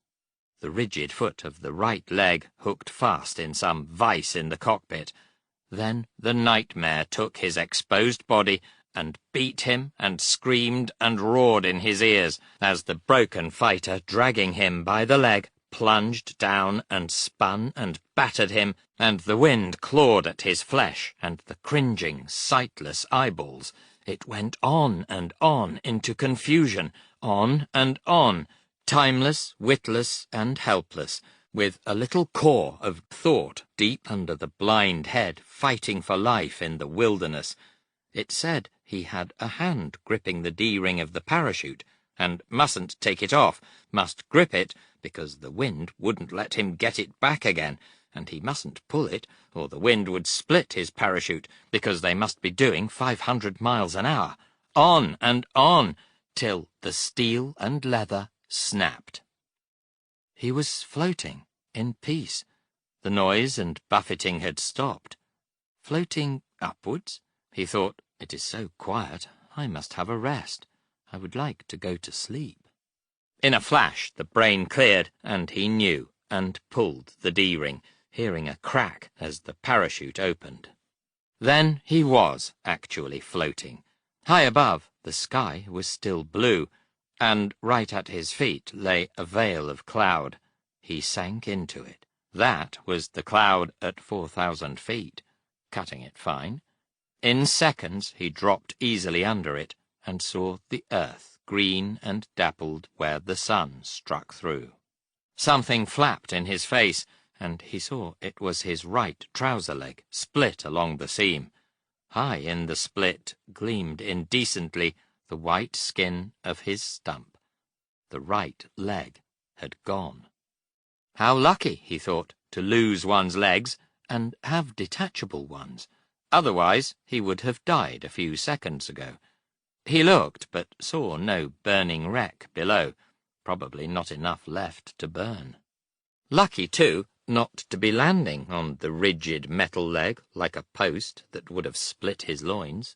The rigid foot of the right leg hooked fast in some vice in the cockpit. Then the nightmare took his exposed body and beat him and screamed and roared in his ears as the broken fighter, dragging him by the leg, plunged down and spun and battered him, and the wind clawed at his flesh and the cringing, sightless eyeballs. It went on and on into confusion, on and on, timeless, witless, and helpless, with a little core of thought deep under the blind head fighting for life in the wilderness. It said he had a hand gripping the D-ring of the parachute, and mustn't take it off, must grip it, because the wind wouldn't let him get it back again, and he mustn't pull it, or the wind would split his parachute, because they must be doing 500 miles an hour. On and on, till the steel and leather snapped. He was floating, in peace. The noise and buffeting had stopped. Floating upwards? He thought, it is so quiet, I must have a rest. I would like to go to sleep. In a flash the brain cleared, and he knew, and pulled the D-ring, hearing a crack as the parachute opened. Then he was actually floating. High above, the sky was still blue, and right at his feet lay a veil of cloud. He sank into it. That was the cloud at 4,000 feet, cutting it fine. In seconds he dropped easily under it, and saw the earth green and dappled where the sun struck through. Something flapped in his face, and he saw it was his right trouser leg, split along the seam. High in the split gleamed indecently the white skin of his stump. The right leg had gone. How lucky, he thought, to lose one's legs and have detachable ones. Otherwise he would have died a few seconds ago. He looked, but saw no burning wreck below, probably not enough left to burn. Lucky, too, not to be landing on the rigid metal leg like a post that would have split his loins.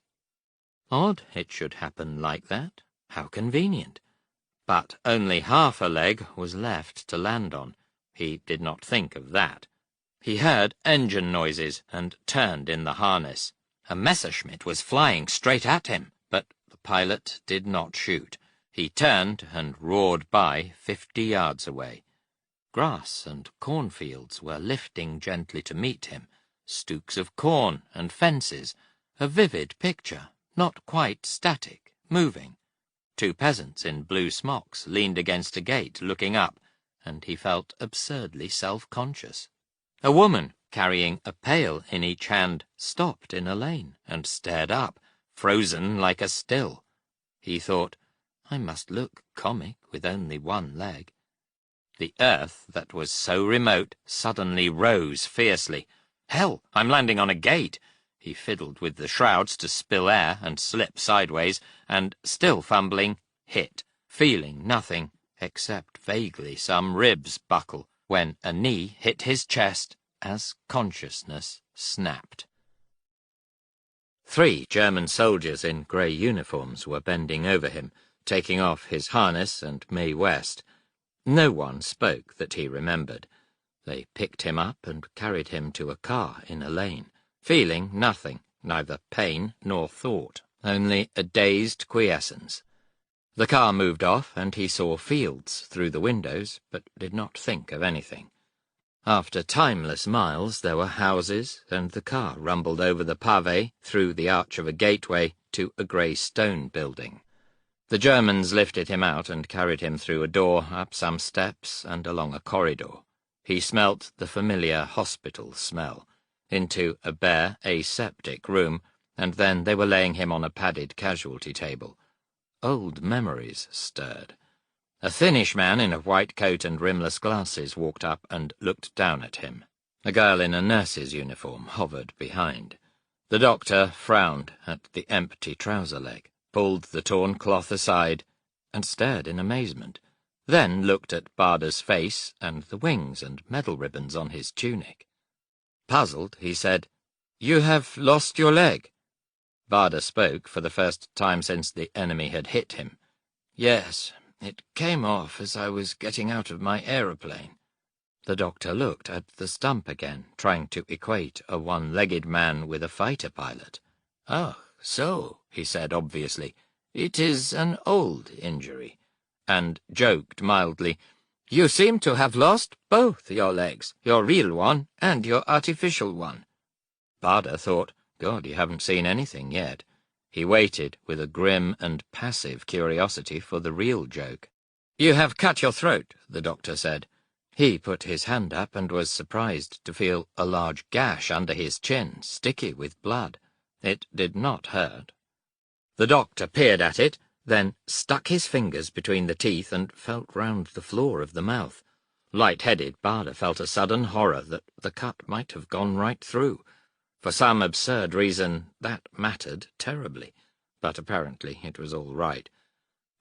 Odd it should happen like that. How convenient. But only half a leg was left to land on. He did not think of that. He heard engine noises and turned in the harness. A Messerschmitt was flying straight at him, but the pilot did not shoot. He turned and roared by 50 yards away. Grass and cornfields were lifting gently to meet him, stooks of corn and fences, a vivid picture, not quite static, moving. 2 peasants in blue smocks leaned against a gate looking up, and he felt absurdly self-conscious. A woman, carrying a pail in each hand, stopped in a lane and stared up, frozen like a still. He thought, I must look comic with only one leg. The earth that was so remote suddenly rose fiercely. Hell, I'm landing on a gate. He fiddled with the shrouds to spill air and slip sideways, and, still fumbling, hit, feeling nothing, except vaguely some ribs buckle, when a knee hit his chest as consciousness snapped. 3 German soldiers in grey uniforms were bending over him, taking off his harness and Mae West. No one spoke that he remembered. They picked him up and carried him to a car in a lane, feeling nothing, neither pain nor thought, only a dazed quiescence. The car moved off, and he saw fields through the windows, but did not think of anything. After timeless miles there were houses, and the car rumbled over the pave through the arch of a gateway to a grey stone building. The Germans lifted him out and carried him through a door, up some steps, and along a corridor. He smelt the familiar hospital smell, into a bare, aseptic room, and then they were laying him on a padded casualty table. Old memories stirred. A thinnish man in a white coat and rimless glasses walked up and looked down at him. A girl in a nurse's uniform hovered behind. The doctor frowned at the empty trouser leg, pulled the torn cloth aside, and stared in amazement, then looked at Barda's face and the wings and medal ribbons on his tunic. Puzzled, he said, "You have lost your leg." Barda spoke for the first time since the enemy had hit him. "Yes, it came off as I was getting out of my aeroplane." The doctor looked at the stump again, trying to equate a one-legged man with a fighter pilot. "Oh, so," he said obviously, "it is an old injury," and joked mildly, "You seem to have lost both your legs, your real one and your artificial one." Barda thought, God, you haven't seen anything yet. He waited with a grim and passive curiosity for the real joke. "You have cut your throat," the doctor said. He put his hand up and was surprised to feel a large gash under his chin, sticky with blood. It did not hurt. The doctor peered at it, then stuck his fingers between the teeth and felt round the floor of the mouth. Light-headed, Barda felt a sudden horror that the cut might have gone right through. For some absurd reason, that mattered terribly, but apparently it was all right.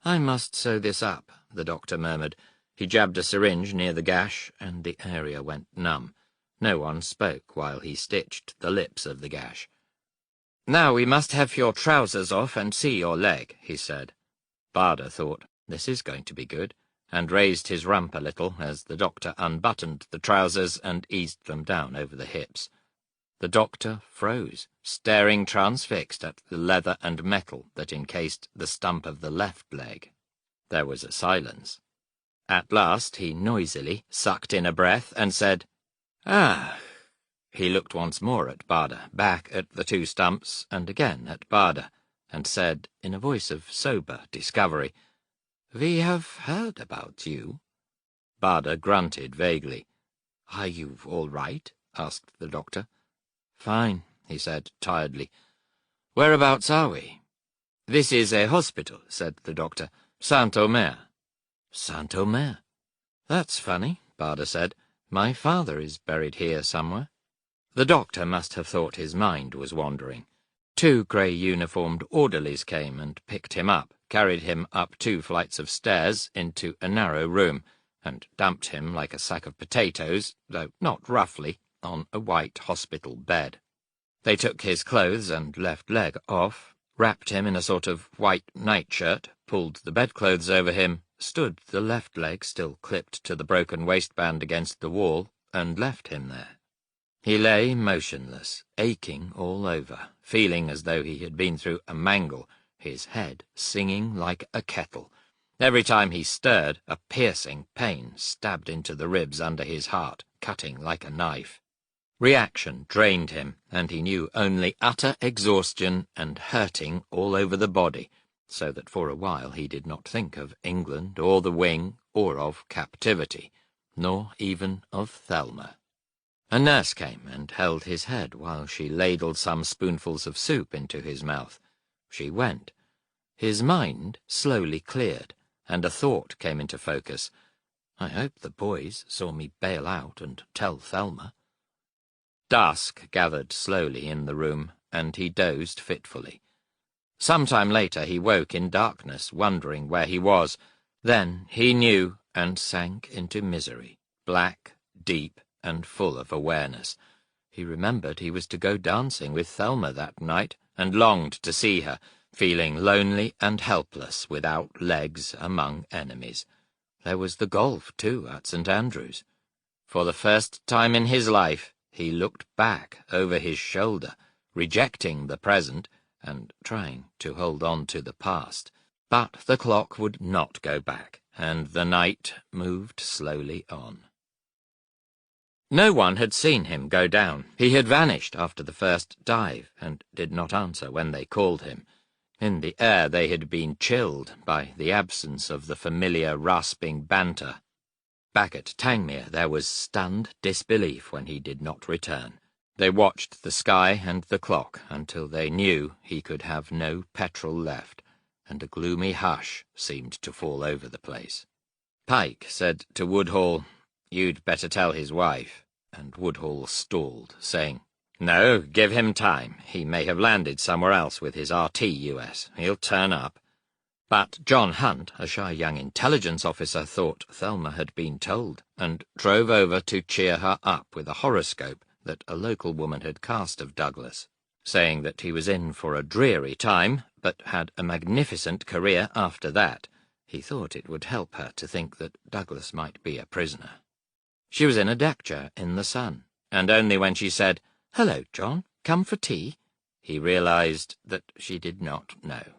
"I must sew this up," the doctor murmured. He jabbed a syringe near the gash, and the area went numb. No one spoke while he stitched the lips of the gash. "Now we must have your trousers off and see your leg," he said. Barda thought, this is going to be good, and raised his rump a little as the doctor unbuttoned the trousers and eased them down over the hips. The doctor froze, staring transfixed at the leather and metal that encased the stump of the left leg. There was a silence. At last he noisily sucked in a breath and said, "Ah." He looked once more at Barda, back at the two stumps, and again at Barda, and said, in a voice of sober discovery, "We have heard about you." Barda grunted vaguely. "Are you all right?" asked the doctor. "Fine," he said tiredly. "Whereabouts are we?" "This is a hospital," said the doctor. "Saint-Omer." "Saint-Omer? That's funny," Barda said. "My father is buried here somewhere." The doctor must have thought his mind was wandering. 2 grey-uniformed orderlies came and picked him up, carried him up 2 flights of stairs into a narrow room, and dumped him like a sack of potatoes, though not roughly, on a white hospital bed. They took his clothes and left leg off, wrapped him in a sort of white nightshirt, pulled the bedclothes over him, stood the left leg still clipped to the broken waistband against the wall, and left him there. He lay motionless, aching all over, feeling as though he had been through a mangle, his head singing like a kettle. Every time he stirred, a piercing pain stabbed into the ribs under his heart, cutting like a knife. Reaction drained him, and he knew only utter exhaustion and hurting all over the body, so that for a while he did not think of England or the wing or of captivity, nor even of Thelma. A nurse came and held his head while she ladled some spoonfuls of soup into his mouth. She went. His mind slowly cleared, and a thought came into focus. I hope the boys saw me bail out and tell Thelma. Dusk gathered slowly in the room, and he dozed fitfully. Some time later he woke in darkness, wondering where he was. Then he knew, and sank into misery, black, deep, and full of awareness. He remembered he was to go dancing with Thelma that night, and longed to see her, feeling lonely and helpless without legs among enemies. There was the golf, too, at St. Andrew's. For the first time in his life, he looked back over his shoulder, rejecting the present and trying to hold on to the past. But the clock would not go back, and the night moved slowly on. No one had seen him go down. He had vanished after the first dive, and did not answer when they called him. In the air they had been chilled by the absence of the familiar rasping banter. Back at Tangmere there was stunned disbelief when he did not return. They watched the sky and the clock until they knew he could have no petrol left, and a gloomy hush seemed to fall over the place. Pike said to Woodhall, "You'd better tell his wife," and Woodhall stalled, saying, "No, give him time. He may have landed somewhere else with his RT-US. He'll turn up." But John Hunt, a shy young intelligence officer, thought Thelma had been told, and drove over to cheer her up with a horoscope that a local woman had cast of Douglas, saying that he was in for a dreary time, but had a magnificent career after that. He thought it would help her to think that Douglas might be a prisoner. She was in a deck chair in the sun, and only when she said, "Hello, John, come for tea?" he realized that she did not know.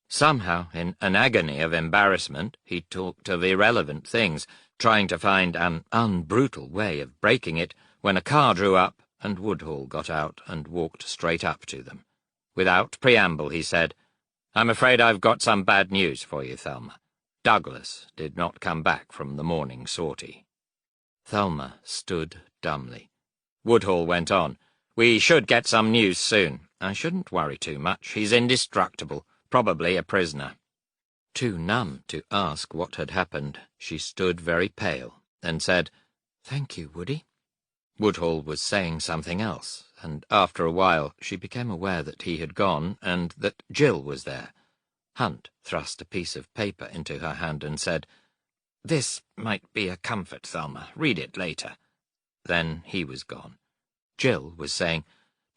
Somehow, in an agony of embarrassment, he talked of irrelevant things, trying to find an unbrutal way of breaking it, when a car drew up, and Woodhall got out and walked straight up to them. Without preamble, he said, "I'm afraid I've got some bad news for you, Thelma. Douglas did not come back from the morning sortie." Thelma stood dumbly. Woodhall went on, "We should get some news soon. I shouldn't worry too much. He's indestructible, probably a prisoner." Too numb to ask what had happened, she stood very pale, and said, "Thank you, Woody." Woodhall was saying something else, and after a while she became aware that he had gone, and that Jill was there. Hunt thrust a piece of paper into her hand and said, "This might be a comfort, Thelma. Read it later." Then he was gone. Jill was saying,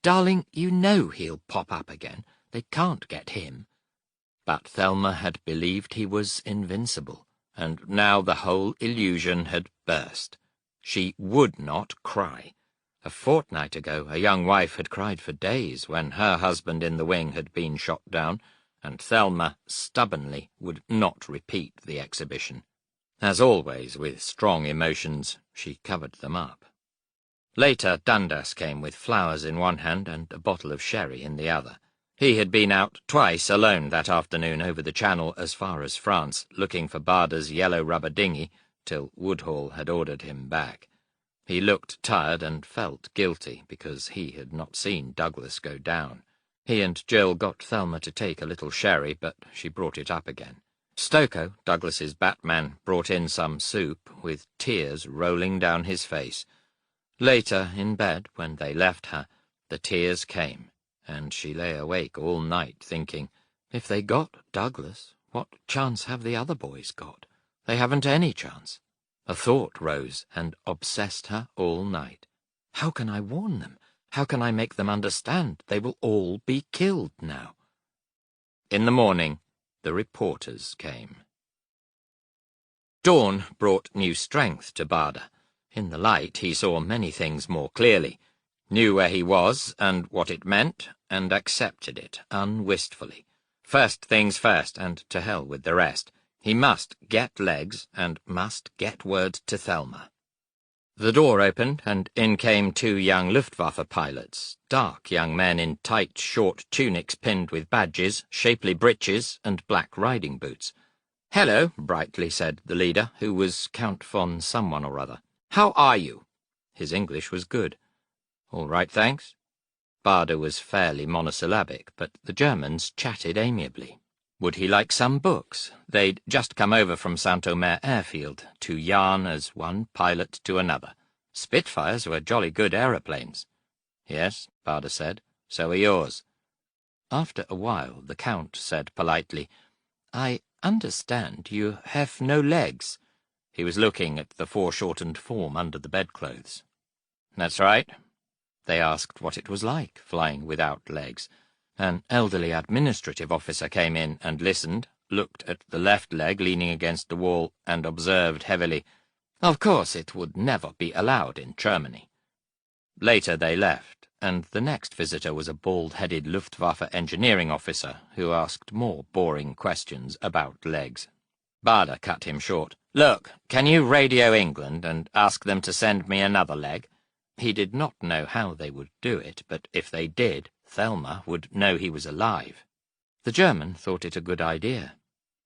"Darling, you know he'll pop up again. They can't get him." But Thelma had believed he was invincible, and now the whole illusion had burst. She would not cry. A fortnight ago a young wife had cried for days when her husband in the wing had been shot down, and Thelma stubbornly would not repeat the exhibition. As always, with strong emotions, she covered them up. Later, Dundas came with flowers in one hand and a bottle of sherry in the other. He had been out twice alone that afternoon over the channel as far as France, looking for Barda's yellow rubber dinghy, till Woodhall had ordered him back. He looked tired and felt guilty because he had not seen Douglas go down. He and Jill got Thelma to take a little sherry, but she brought it up again. Stoko, Douglas's Batman, brought in some soup, with tears rolling down his face. Later, in bed, when they left her, the tears came, and she lay awake all night thinking, if they got Douglas, what chance have the other boys got? They haven't any chance. A thought rose and obsessed her all night. How can I warn them? How can I make them understand they will all be killed now? In the morning, the reporters came. Dawn brought new strength to Barda. In the light he saw many things more clearly, knew where he was and what it meant, and accepted it unwistfully. First things first, and to hell with the rest. He must get legs, and must get word to Thelma. The door opened, and in came two young Luftwaffe pilots, dark young men in tight, short tunics pinned with badges, shapely breeches, and black riding boots. "Hello," brightly said the leader, who was Count von someone or other. "How are you?" His English was good. "All right, thanks." Barda was fairly monosyllabic, but the Germans chatted amiably. Would he like some books? They'd just come over from Saint-Omer airfield, to yarn as one pilot to another. Spitfires were jolly good aeroplanes. "Yes," Barda said, "so are yours." After a while the Count said politely, "I understand you have no legs." He was looking at the foreshortened form under the bedclothes. "That's right." They asked what it was like, flying without legs. An elderly administrative officer came in and listened, looked at the left leg leaning against the wall, and observed heavily, "Of course it would never be allowed in Germany." Later they left, and the next visitor was a bald-headed Luftwaffe engineering officer who asked more boring questions about legs. Barda cut him short. "Look, can you radio England and ask them to send me another leg? He did not know how they would do it, but if they did, Thelma would know he was alive. The German thought it a good idea.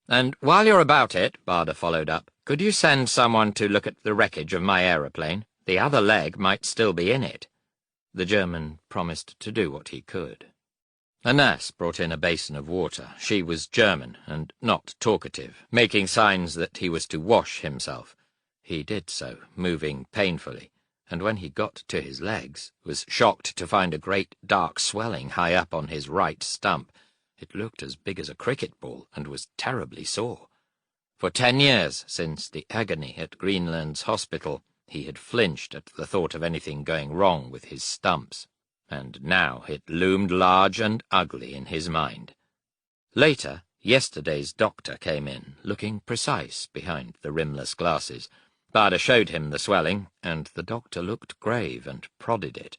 "And while you're about it," Barda followed up, "could you send someone to look at the wreckage of my aeroplane? The other leg might still be in it." The German promised to do what he could. A nurse brought in a basin of water. She was German and not talkative, making signs that he was to wash himself. He did so, moving painfully, and when he got to his legs, was shocked to find a great dark swelling high up on his right stump. It looked as big as a cricket ball and was terribly sore. For 10 years, since the agony at Greenland's hospital, he had flinched at the thought of anything going wrong with his stumps, and now it loomed large and ugly in his mind. Later, yesterday's doctor came in, looking precise behind the rimless glasses. Barda showed him the swelling, and the doctor looked grave and prodded it.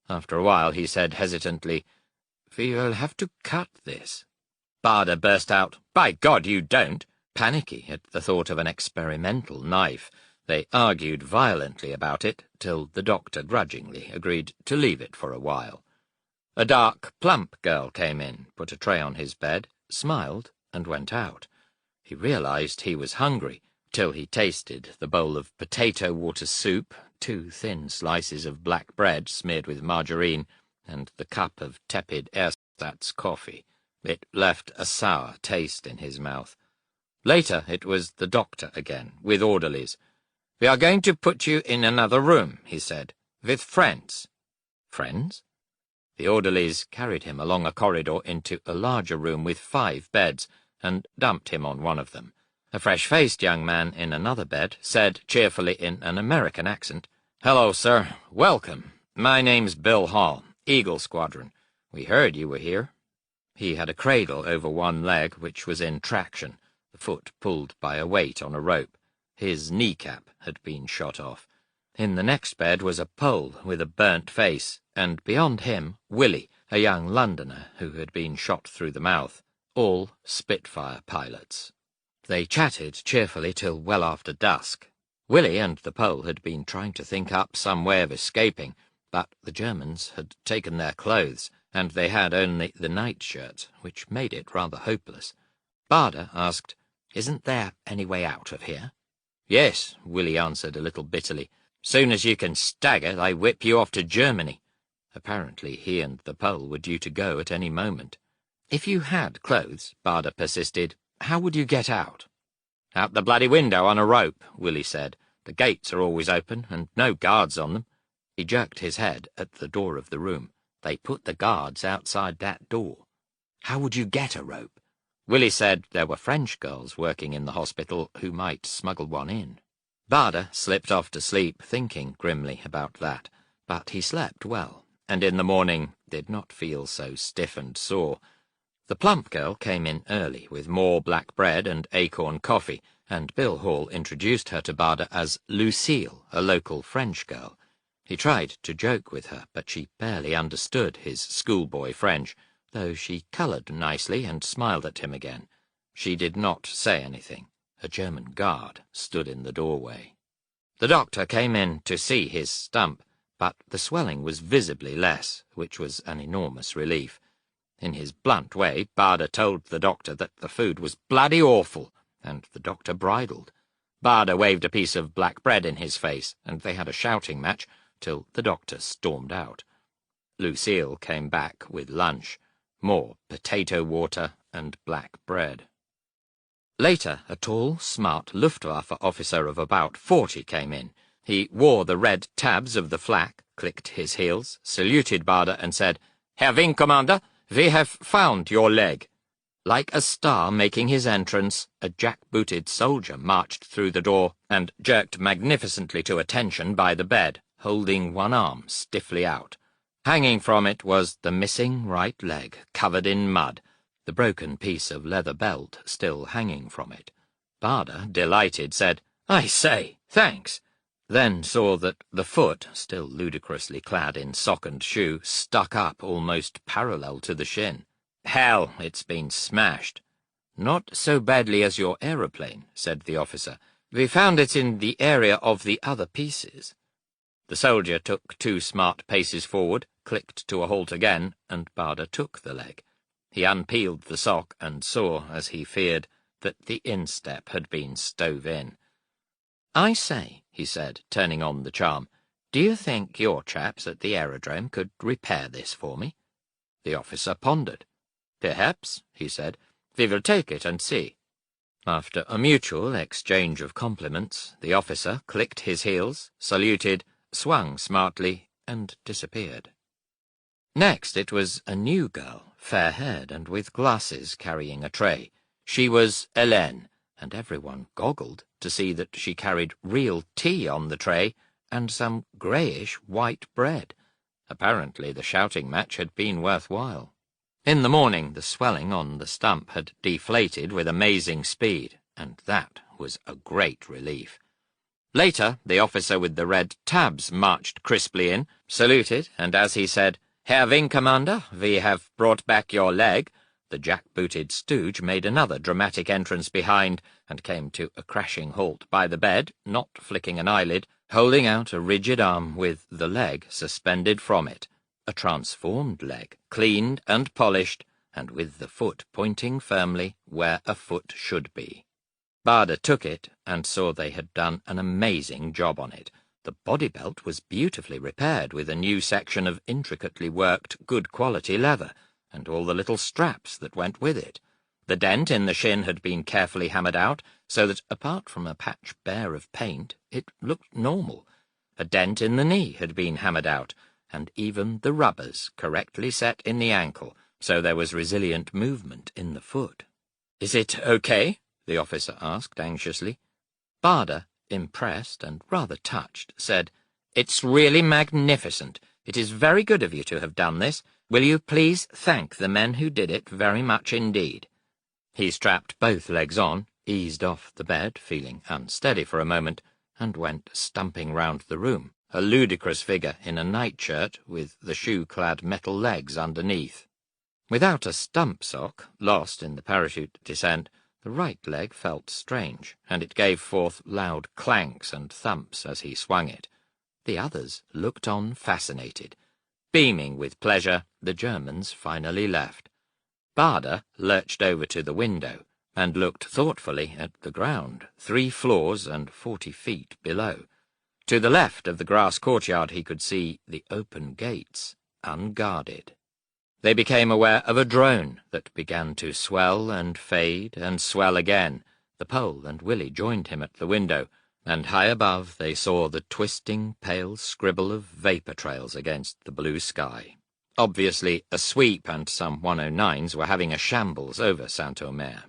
After a while he said hesitantly, "We'll have to cut this." Barda burst out, "By God, you don't!" panicky at the thought of an experimental knife. They argued violently about it, till the doctor grudgingly agreed to leave it for a while. A dark, plump girl came in, put a tray on his bed, smiled, and went out. He realized he was hungry, till he tasted the bowl of potato water soup, 2 thin slices of black bread smeared with margarine, and the cup of tepid ersatz coffee. It left a sour taste in his mouth. Later it was the doctor again, with orderlies. "We are going to put you in another room," he said, "with friends." Friends? The orderlies carried him along a corridor into a larger room with 5 beds, and dumped him on one of them. A fresh-faced young man in another bed said cheerfully in an American accent, "Hello, sir. Welcome. My name's Bill Hall, Eagle Squadron. We heard you were here." He had a cradle over one leg, which was in traction, the foot pulled by a weight on a rope. His kneecap had been shot off. In the next bed was a Pole with a burnt face, and beyond him, Willie, a young Londoner who had been shot through the mouth, all Spitfire pilots. They chatted cheerfully till well after dusk. Willie and the Pole had been trying to think up some way of escaping, but the Germans had taken their clothes, and they had only the nightshirt, which made it rather hopeless. Barda asked, "Isn't there any way out of here?" "Yes," Willie answered a little bitterly. "Soon as you can stagger, they whip you off to Germany." Apparently he and the Pole were due to go at any moment. "If you had clothes," Barda persisted, "how would you get out?" "Out the bloody window on a rope," Willie said. "The gates are always open, and no guards on them." He jerked his head at the door of the room. "They put the guards outside that door." "How would you get a rope?" Willie said there were French girls working in the hospital who might smuggle one in. Barda slipped off to sleep, thinking grimly about that, but he slept well, and in the morning did not feel so stiff and sore. The plump girl came in early with more black bread and acorn coffee, and Bill Hall introduced her to Barda as Lucille, a local French girl. He tried to joke with her, but she barely understood his schoolboy French, though she coloured nicely and smiled at him again. She did not say anything. A German guard stood in the doorway. The doctor came in to see his stump, but the swelling was visibly less, which was an enormous relief. In his blunt way, Barda told the doctor that the food was bloody awful, and the doctor bridled. Barda waved a piece of black bread in his face, and they had a shouting match, till the doctor stormed out. Lucille came back with lunch, more potato water and black bread. Later, a tall, smart Luftwaffe officer of about 40 came in. He wore the red tabs of the flak, clicked his heels, saluted Barda, and said, "Herr Wing Commander, we have found your leg." Like a star making his entrance, a jack-booted soldier marched through the door and jerked magnificently to attention by the bed, holding one arm stiffly out. Hanging from it was the missing right leg, covered in mud, the broken piece of leather belt still hanging from it. Barda, delighted, said, "I say, thanks," then saw that the foot, still ludicrously clad in sock and shoe, stuck up almost parallel to the shin. "Hell, it's been smashed." "Not so badly as your aeroplane," said the officer. "We found it in the area of the other pieces." The soldier took 2 smart paces forward, clicked to a halt again, and Barder took the leg. He unpeeled the sock and saw, as he feared, that the instep had been stove in. "I say," he said, turning on the charm, "do you think your chaps at the aerodrome could repair this for me?" The officer pondered. "Perhaps," he said. "We will take it and see." After a mutual exchange of compliments, the officer clicked his heels, saluted, swung smartly, and disappeared. Next it was a new girl, fair-haired and with glasses, carrying a tray. She was Hélène, and everyone goggled to see that she carried real tea on the tray and some greyish white bread. Apparently the shouting match had been worthwhile. In the morning the swelling on the stump had deflated with amazing speed, and that was a great relief. Later, the officer with the red tabs marched crisply in, saluted, and as he said, "Herr Wing Commander, we have brought back your leg," the jack-booted stooge made another dramatic entrance behind, and came to a crashing halt by the bed, not flicking an eyelid, holding out a rigid arm with the leg suspended from it, a transformed leg, cleaned and polished, and with the foot pointing firmly where a foot should be. Barder took it and saw they had done an amazing job on it. The body belt was beautifully repaired with a new section of intricately worked, good-quality leather, and all the little straps that went with it. The dent in the shin had been carefully hammered out, so that, apart from a patch bare of paint, it looked normal. A dent in the knee had been hammered out, and even the rubbers correctly set in the ankle, so there was resilient movement in the foot. "Is it okay?" the officer asked anxiously. Barder, impressed and rather touched, said, "It's really magnificent. It is very good of you to have done this. Will you please thank the men who did it very much indeed?" He strapped both legs on, eased off the bed, feeling unsteady for a moment, and went stumping round the room, a ludicrous figure in a nightshirt with the shoe-clad metal legs underneath. Without a stump sock, lost in the parachute descent, the right leg felt strange, and it gave forth loud clanks and thumps as he swung it. The others looked on fascinated. Beaming with pleasure, the Germans finally left. Barder lurched over to the window and looked thoughtfully at the ground, 3 floors and 40 feet below. To the left of the grass courtyard he could see the open gates, unguarded. They became aware of a drone that began to swell and fade and swell again. The Pole and Willie joined him at the window, and high above they saw the twisting, pale scribble of vapour trails against the blue sky. Obviously, a sweep and some 109s were having a shambles over Saint-Omer.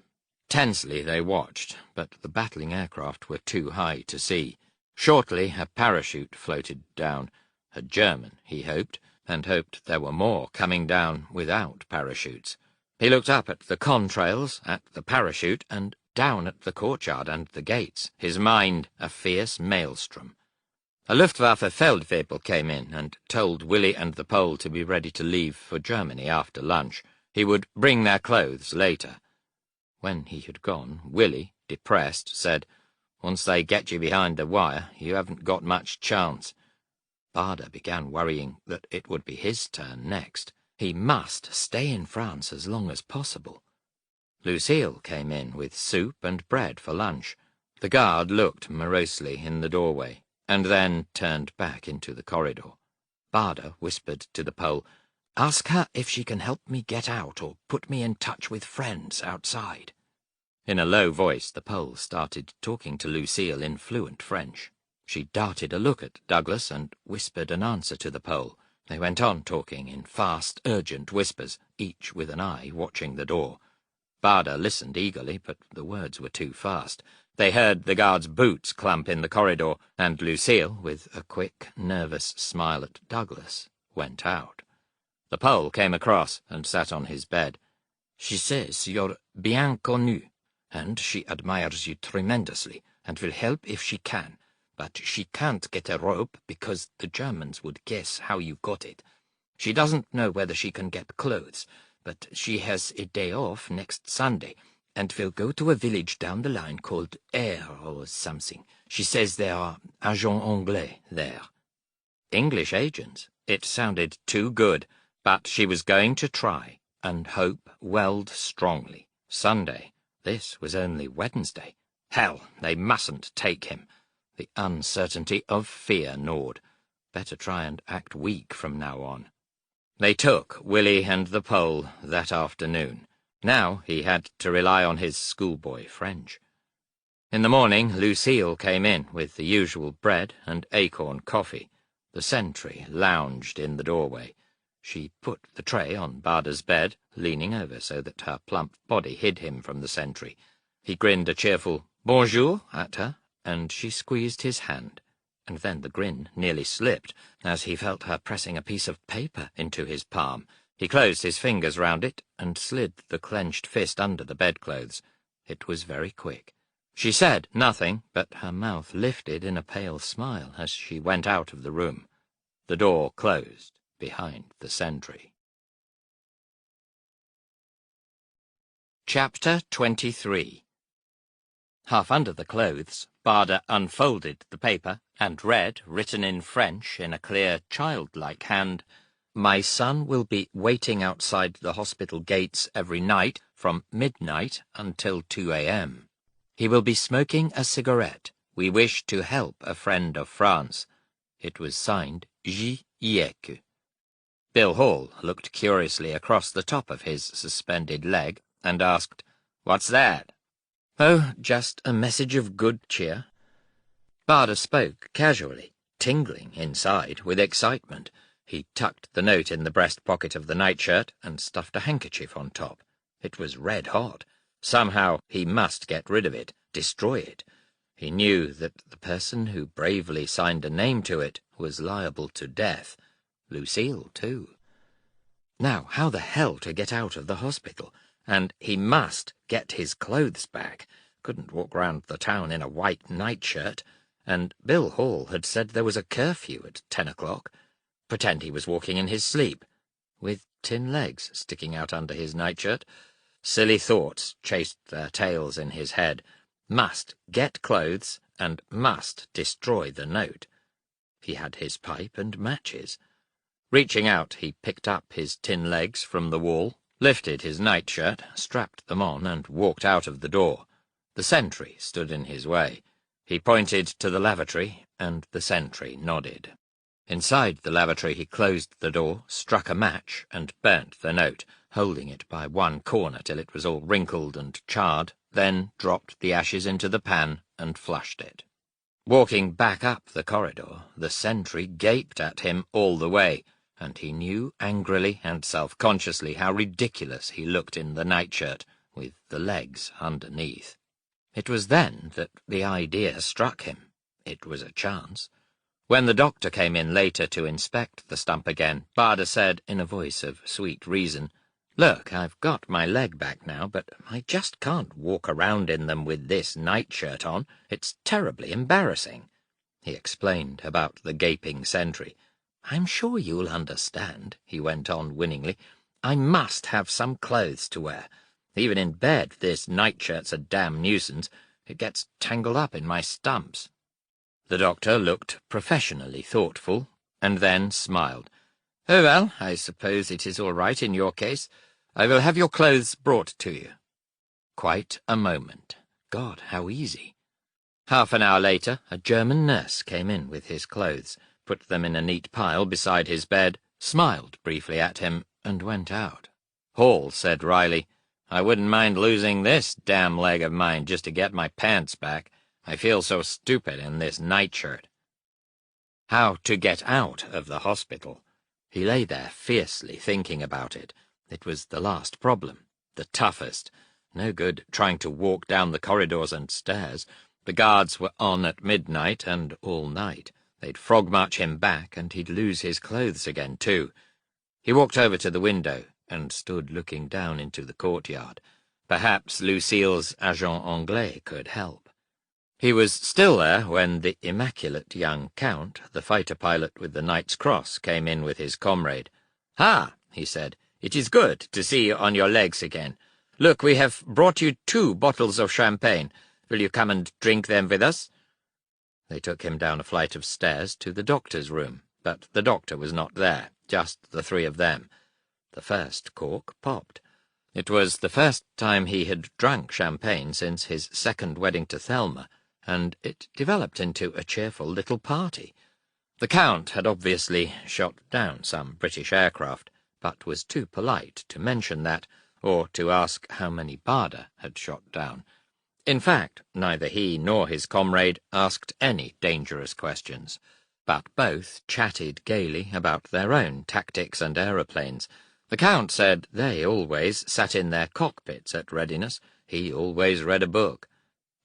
Tensely they watched, but the battling aircraft were too high to see. Shortly a parachute floated down. A German, he hoped, and hoped there were more coming down without parachutes. He looked up at the contrails, at the parachute, and down at the courtyard and the gates, his mind a fierce maelstrom. A Luftwaffe Feldwebel came in and told Willie and the Pole to be ready to leave for Germany after lunch. He would bring their clothes later. When he had gone, Willie, depressed, said, "Once they get you behind the wire, you haven't got much chance." Barder began worrying that it would be his turn next. He must stay in France as long as possible. Lucille came in with soup and bread for lunch. The guard looked morosely in the doorway, and then turned back into the corridor. Barder whispered to the Pole, "Ask her if she can help me get out or put me in touch with friends outside." In a low voice the Pole started talking to Lucille in fluent French. She darted a look at Douglas and whispered an answer to the Pole. They went on talking in fast, urgent whispers, each with an eye watching the door. Barder listened eagerly, but the words were too fast. They heard the guard's boots clump in the corridor, and Lucille, with a quick, nervous smile at Douglas, went out. The Pole came across and sat on his bed. "She says you're bien connu, and she admires you tremendously, and will help if she can. But she can't get a rope because the Germans would guess how you got it. She doesn't know whether she can get clothes, but she has a day off next Sunday, and will go to a village down the line called Aire or something. She says there are agents anglais there." English agents. It sounded too good, but she was going to try, and hope welled strongly. Sunday. This was only Wednesday. Hell, they mustn't take him. The uncertainty of fear gnawed. Better try and act weak from now on. They took Willie and the Pole that afternoon. Now he had to rely on his schoolboy French. In the morning, Lucille came in with the usual bread and acorn coffee. The sentry lounged in the doorway. She put the tray on Bada's bed, leaning over so that her plump body hid him from the sentry. He grinned a cheerful bonjour at her, and she squeezed his hand. And then the grin nearly slipped as he felt her pressing a piece of paper into his palm. He closed his fingers round it and slid the clenched fist under the bedclothes. It was very quick. She said nothing, but her mouth lifted in a pale smile as she went out of the room. The door closed behind the sentry. Chapter 23. Half under the clothes, Bada unfolded the paper and read, written in French in a clear, childlike hand, "My son will be waiting outside the hospital gates every night from midnight until 2 a.m. He will be smoking a cigarette. We wish to help a friend of France." It was signed WWII. Bill Hall looked curiously across the top of his suspended leg and asked, "What's that?" "Oh, just a message of good cheer." Bada spoke casually, tingling inside with excitement. He tucked the note in the breast pocket of the nightshirt and stuffed a handkerchief on top. It was red hot. Somehow he must get rid of it, destroy it. He knew that the person who bravely signed a name to it was liable to death. Lucille, too. Now, how the hell to get out of the hospital? And he must get his clothes back. Couldn't walk round the town in a white nightshirt. And Bill Hall had said there was a curfew at 10 o'clock. Pretend he was walking in his sleep, with tin legs sticking out under his nightshirt. Silly thoughts chased their tails in his head. Must get clothes, and must destroy the note. He had his pipe and matches. Reaching out, he picked up his tin legs from the wall, lifted his nightshirt, strapped them on, and walked out of the door. The sentry stood in his way. He pointed to the lavatory, and the sentry nodded. Inside the lavatory he closed the door, struck a match, and burnt the note, holding it by one corner till it was all wrinkled and charred, then dropped the ashes into the pan and flushed it. Walking back up the corridor, the sentry gaped at him all the way, and he knew angrily and self-consciously how ridiculous he looked in the nightshirt, with the legs underneath. It was then that the idea struck him. It was a chance. When the doctor came in later to inspect the stump again, Bada said in a voice of sweet reason, "Look, I've got my leg back now, but I just can't walk around in them with this nightshirt on. It's terribly embarrassing." He explained about the gaping sentry. "I'm sure you'll understand," he went on winningly. "I must have some clothes to wear. Even in bed, this nightshirt's a damn nuisance. It gets tangled up in my stumps." The doctor looked professionally thoughtful, and then smiled. "Oh, well, I suppose it is all right in your case. I will have your clothes brought to you." Quite a moment. God, how easy. Half an hour later, a German nurse came in with his clothes, put them in a neat pile beside his bed, smiled briefly at him, and went out. Hall said wryly, "I wouldn't mind losing this damn leg of mine just to get my pants back. I feel so stupid in this nightshirt." How to get out of the hospital? He lay there fiercely thinking about it. It was the last problem, the toughest. No good trying to walk down the corridors and stairs. The guards were on at midnight and all night. They'd frog-march him back, and he'd lose his clothes again, too. He walked over to the window and stood looking down into the courtyard. Perhaps Lucille's agent anglais could help. He was still there when the immaculate young Count, the fighter pilot with the Knight's Cross, came in with his comrade. "Ah," he said, "it is good to see you on your legs again. Look, we have brought you 2 bottles of champagne. Will you come and drink them with us?" They took him down a flight of stairs to the doctor's room. but the doctor was not there, just the three of them. The first cork popped. It was the first time he had drunk champagne since his second wedding to Thelma, and it developed into a cheerful little party. The Count had obviously shot down some British aircraft, but was too polite to mention that, or to ask how many Barda had shot down. In fact, neither he nor his comrade asked any dangerous questions, but both chatted gaily about their own tactics and aeroplanes. The Count said they always sat in their cockpits at readiness. He always read a book.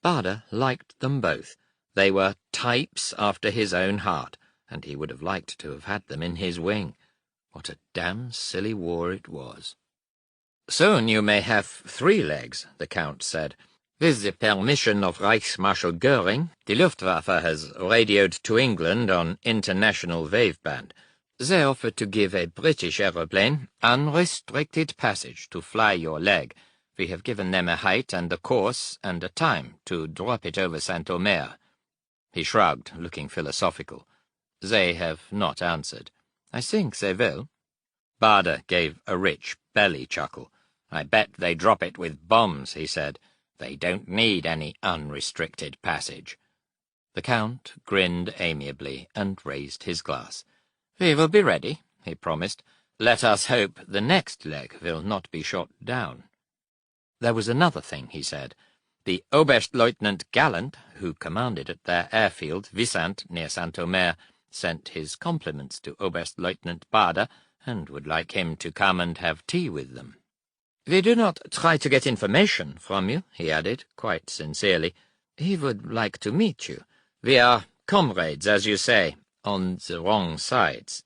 Barda liked them both. They were types after his own heart, and he would have liked to have had them in his wing. What a damn silly war it was. "Soon you may have 3 legs," the Count said. "With the permission of Reichsmarshal Goering, the Luftwaffe has radioed to England on international waveband. They offer to give a British aeroplane unrestricted passage to fly your leg. We have given them a height and a course and a time to drop it over Saint-Omer." He shrugged, looking philosophical. "They have not answered. I think they will." Barda gave a rich belly chuckle. "I bet they drop it with bombs," he said. "They don't need any unrestricted passage." The Count grinned amiably and raised his glass. "We will be ready," he promised. "Let us hope the next leg will not be shot down." There was another thing, he said. The Oberstleutnant Gallant, who commanded at their airfield, Wissant, near Saint-Omer, sent his compliments to Oberstleutnant Barda, and would like him to come and have tea with them. "We do not try to get information from you," he added, quite sincerely. "He would like to meet you. We are comrades, as you say, on the wrong sides."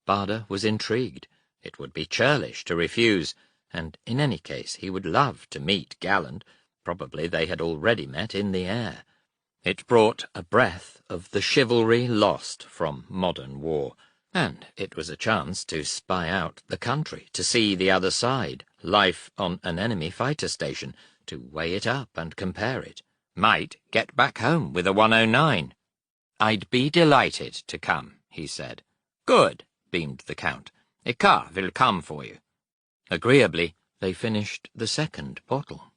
Barda was intrigued. It would be churlish to refuse, and in any case he would love to meet Galland. Probably they had already met in the air. It brought a breath of the chivalry lost from modern war, and it was a chance to spy out the country, to see the other side, life on an enemy fighter station, to weigh it up and compare it. Might get back home with a 109. "I'd be delighted to come," he said. "Good," beamed the Count. "A car will come for you." Agreeably, they finished the second bottle.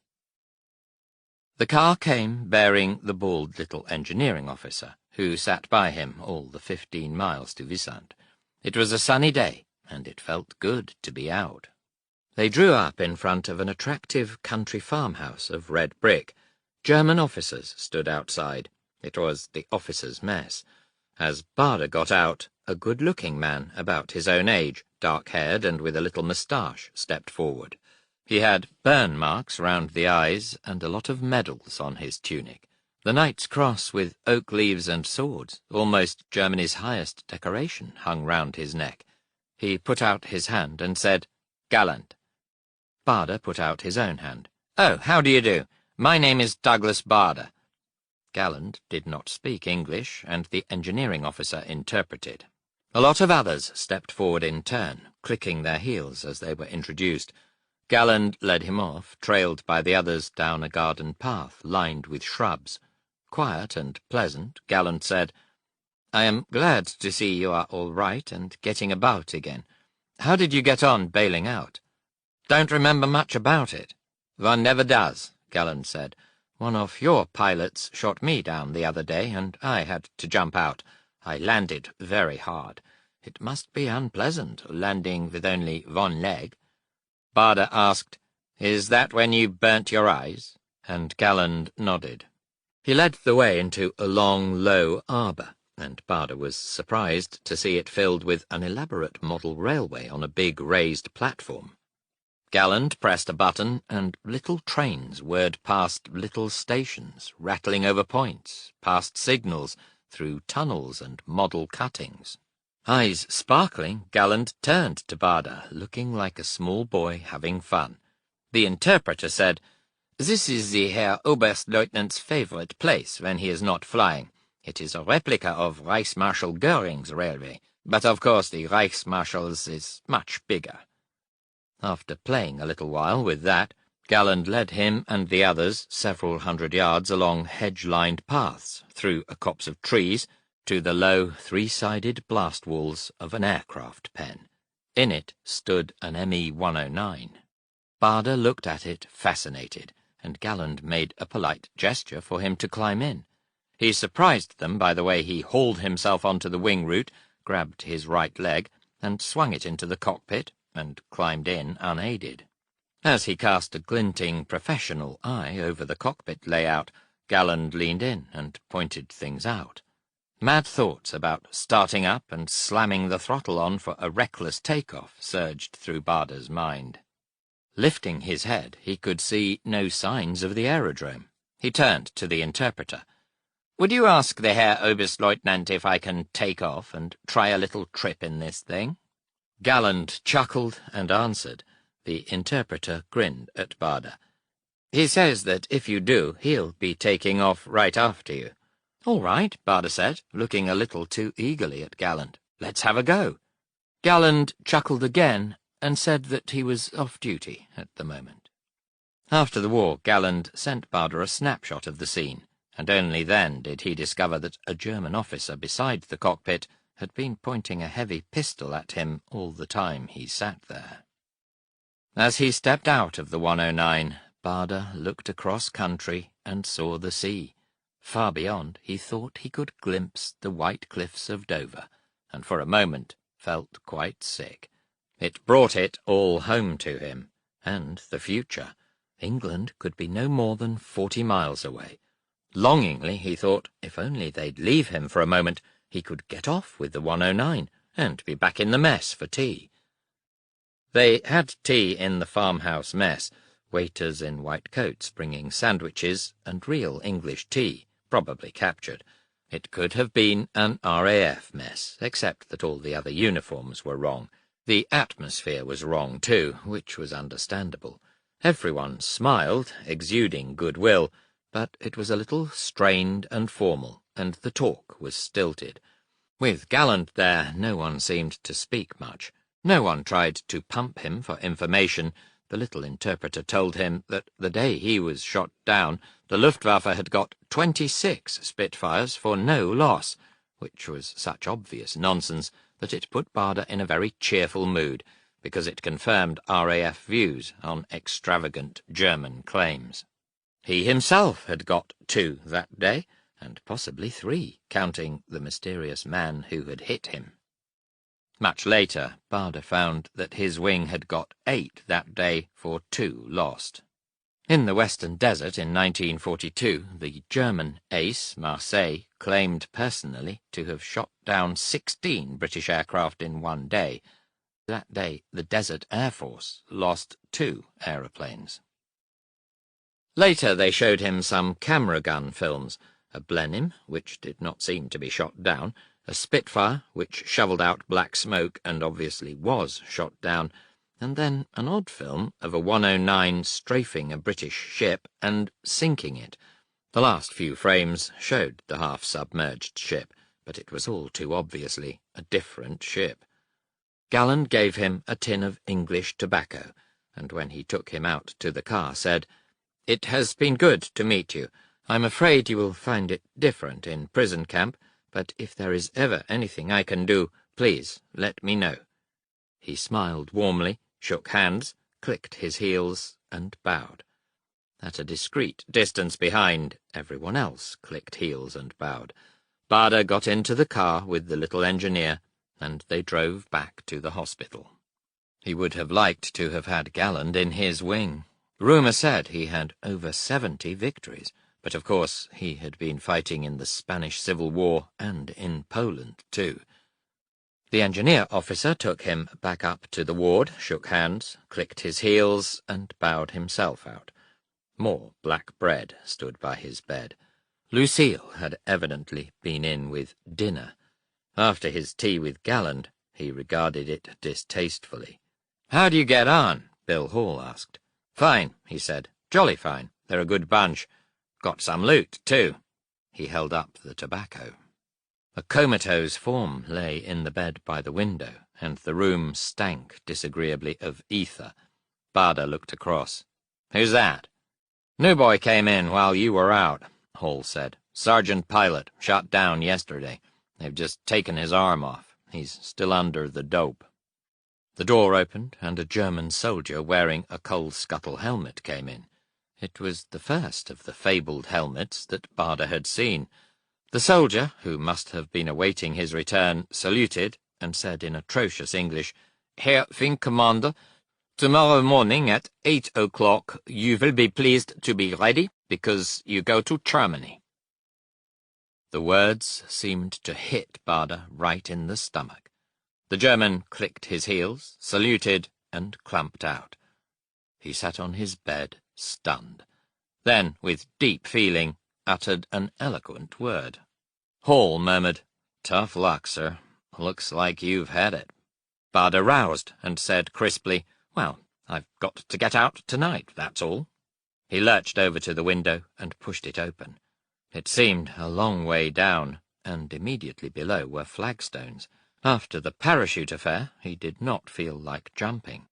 The car came bearing the bald little engineering officer, who sat by him all the 15 miles to Wissant. It was a sunny day, and it felt good to be out. They drew up in front of an attractive country farmhouse of red brick. German officers stood outside. It was the officers' mess. As Barda got out, a good-looking man about his own age, dark-haired and with a little moustache, stepped forward. He had burn marks round the eyes and a lot of medals on his tunic. The Knight's Cross with oak leaves and swords, almost Germany's highest decoration, hung round his neck. He put out his hand and said, "Gallant." Barda put out his own hand. "Oh, how do you do? My name is Douglas Barda." Galland did not speak English, and the engineering officer interpreted. A lot of others stepped forward in turn, clicking their heels as they were introduced. Galland led him off, trailed by the others down a garden path lined with shrubs. Quiet and pleasant, Galland said, "I am glad to see you are all right and getting about again. How did you get on bailing out?" "Don't remember much about it." "One never does," Galland said. "One of your pilots shot me down the other day, and I had to jump out. I landed very hard. It must be unpleasant, landing with only one leg." Barda asked, "Is that when you burnt your eyes?" And Galland nodded. He led the way into a long, low arbour, and Barda was surprised to see it filled with an elaborate model railway on a big raised platform. Galland pressed a button, and little trains whirred past little stations, rattling over points, past signals, through tunnels and model cuttings. Eyes sparkling, Galland turned to Barda, looking like a small boy having fun. The interpreter said, "This is the Herr Oberstleutnant's favourite place when he is not flying. It is a replica of Reichsmarshal Goering's railway, but of course the Reichsmarshal's is much bigger." After playing a little while with that, Galland led him and the others several hundred yards along hedge-lined paths, through a copse of trees, to the low, three-sided blast walls of an aircraft pen. In it stood an ME-109. Barder looked at it, fascinated, and Galland made a polite gesture for him to climb in. He surprised them by the way he hauled himself onto the wing root, grabbed his right leg, and swung it into the cockpit, and climbed in unaided. As he cast a glinting professional eye over the cockpit layout, Galland leaned in and pointed things out. Mad thoughts about starting up and slamming the throttle on for a reckless takeoff surged through Barder's mind. Lifting his head, he could see no signs of the aerodrome. He turned to the interpreter. "Would you ask the Herr Oberstleutnant if I can take off and try a little trip in this thing?" Galland chuckled and answered. The interpreter grinned at Barder. "He says that if you do, he'll be taking off right after you." "All right," Barder said, looking a little too eagerly at Galland. "Let's have a go." Galland chuckled again and said that he was off duty at the moment. After the war, Galland sent Barder a snapshot of the scene, and only then did he discover that a German officer beside the cockpit had been pointing a heavy pistol at him all the time he sat there. As he stepped out of the 109, Barder looked across country and saw the sea. Far beyond, he thought he could glimpse the white cliffs of Dover, and for a moment felt quite sick. It brought it all home to him, and the future. England could be no more than 40 miles away. Longingly, he thought, if only they'd leave him for a moment, he could get off with the 109 and be back in the mess for tea. They had tea in the farmhouse mess, waiters in white coats bringing sandwiches and real English tea, probably captured. It could have been an RAF mess, except that all the other uniforms were wrong. The atmosphere was wrong too, which was understandable. Everyone smiled, exuding goodwill, but it was a little strained and formal, and the talk was stilted. With Galland there, no one seemed to speak much. No one tried to pump him for information. The little interpreter told him that the day he was shot down, the Luftwaffe had got 26 Spitfires for no loss, which was such obvious nonsense that it put Barder in a very cheerful mood, because it confirmed RAF views on extravagant German claims. He himself had got 2 that day, and possibly 3, counting the mysterious man who had hit him. Much later, Barder found that his wing had got 8 that day for 2 lost. In the Western Desert in 1942, the German ace, Marseille, claimed personally to have shot down 16 British aircraft in one day. That day, the Desert Air Force lost 2 aeroplanes. Later they showed him some camera gun films, a Blenheim, which did not seem to be shot down, a Spitfire, which shovelled out black smoke and obviously was shot down, and then an odd film of a 109 strafing a British ship and sinking it. The last few frames showed the half-submerged ship, but it was all too obviously a different ship. Galland gave him a tin of English tobacco, and when he took him out to the car said, "It has been good to meet you. I'm afraid you will find it different in prison camp, but if there is ever anything I can do, please let me know." He smiled warmly, shook hands, clicked his heels, and bowed. At a discreet distance behind, everyone else clicked heels and bowed. Barder got into the car with the little engineer, and they drove back to the hospital. He would have liked to have had Galland in his wing. Rumour said he had over 70 victories, but of course he had been fighting in the Spanish Civil War and in Poland too. The engineer officer took him back up to the ward, shook hands, clicked his heels, and bowed himself out. More black bread stood by his bed. Lucille had evidently been in with dinner. After his tea with Galland, he regarded it distastefully. "How do you get on?" Bill Hall asked. "Fine," he said. "Jolly fine. They're a good bunch. Got some loot, too." He held up the tobacco. A comatose form lay in the bed by the window, and the room stank disagreeably of ether. Barder looked across. "Who's that?" "New boy came in while you were out," Hall said. "Sergeant pilot, shot down yesterday. They've just taken his arm off. He's still under the dope." The door opened, and a German soldier wearing a coal-scuttle helmet came in. It was the first of the fabled helmets that Baader had seen. The soldier, who must have been awaiting his return, saluted and said in atrocious English, "Herr Wing Commander, tomorrow morning at 8 o'clock you will be pleased to be ready, because you go to Germany." The words seemed to hit Baader right in the stomach. The German clicked his heels, saluted, and clumped out. He sat on his bed, stunned. Then, with deep feeling, uttered an eloquent word. Hall murmured, "Tough luck, sir. Looks like you've had it." Baader roused and said crisply, "Well, I've got to get out tonight, that's all." He lurched over to the window and pushed it open. It seemed a long way down, and immediately below were flagstones. After the parachute affair, he did not feel like jumping.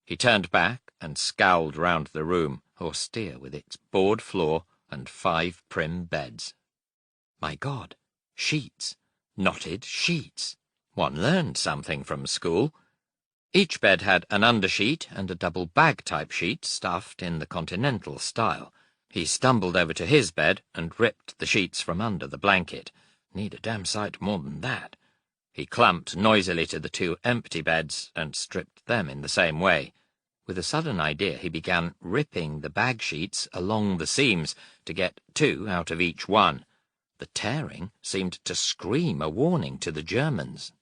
He turned back and scowled round the room, austere with its board floor and 5 prim beds. My God, sheets, knotted sheets. One learned something from school. Each bed had an undersheet and a double bag-type sheet stuffed in the continental style. He stumbled over to his bed and ripped the sheets from under the blanket. Need a damn sight more than that. He clumped noisily to the 2 empty beds and stripped them in the same way. With a sudden idea, he began ripping the bag sheets along the seams to get 2 out of each one. The tearing seemed to scream a warning to the Germans.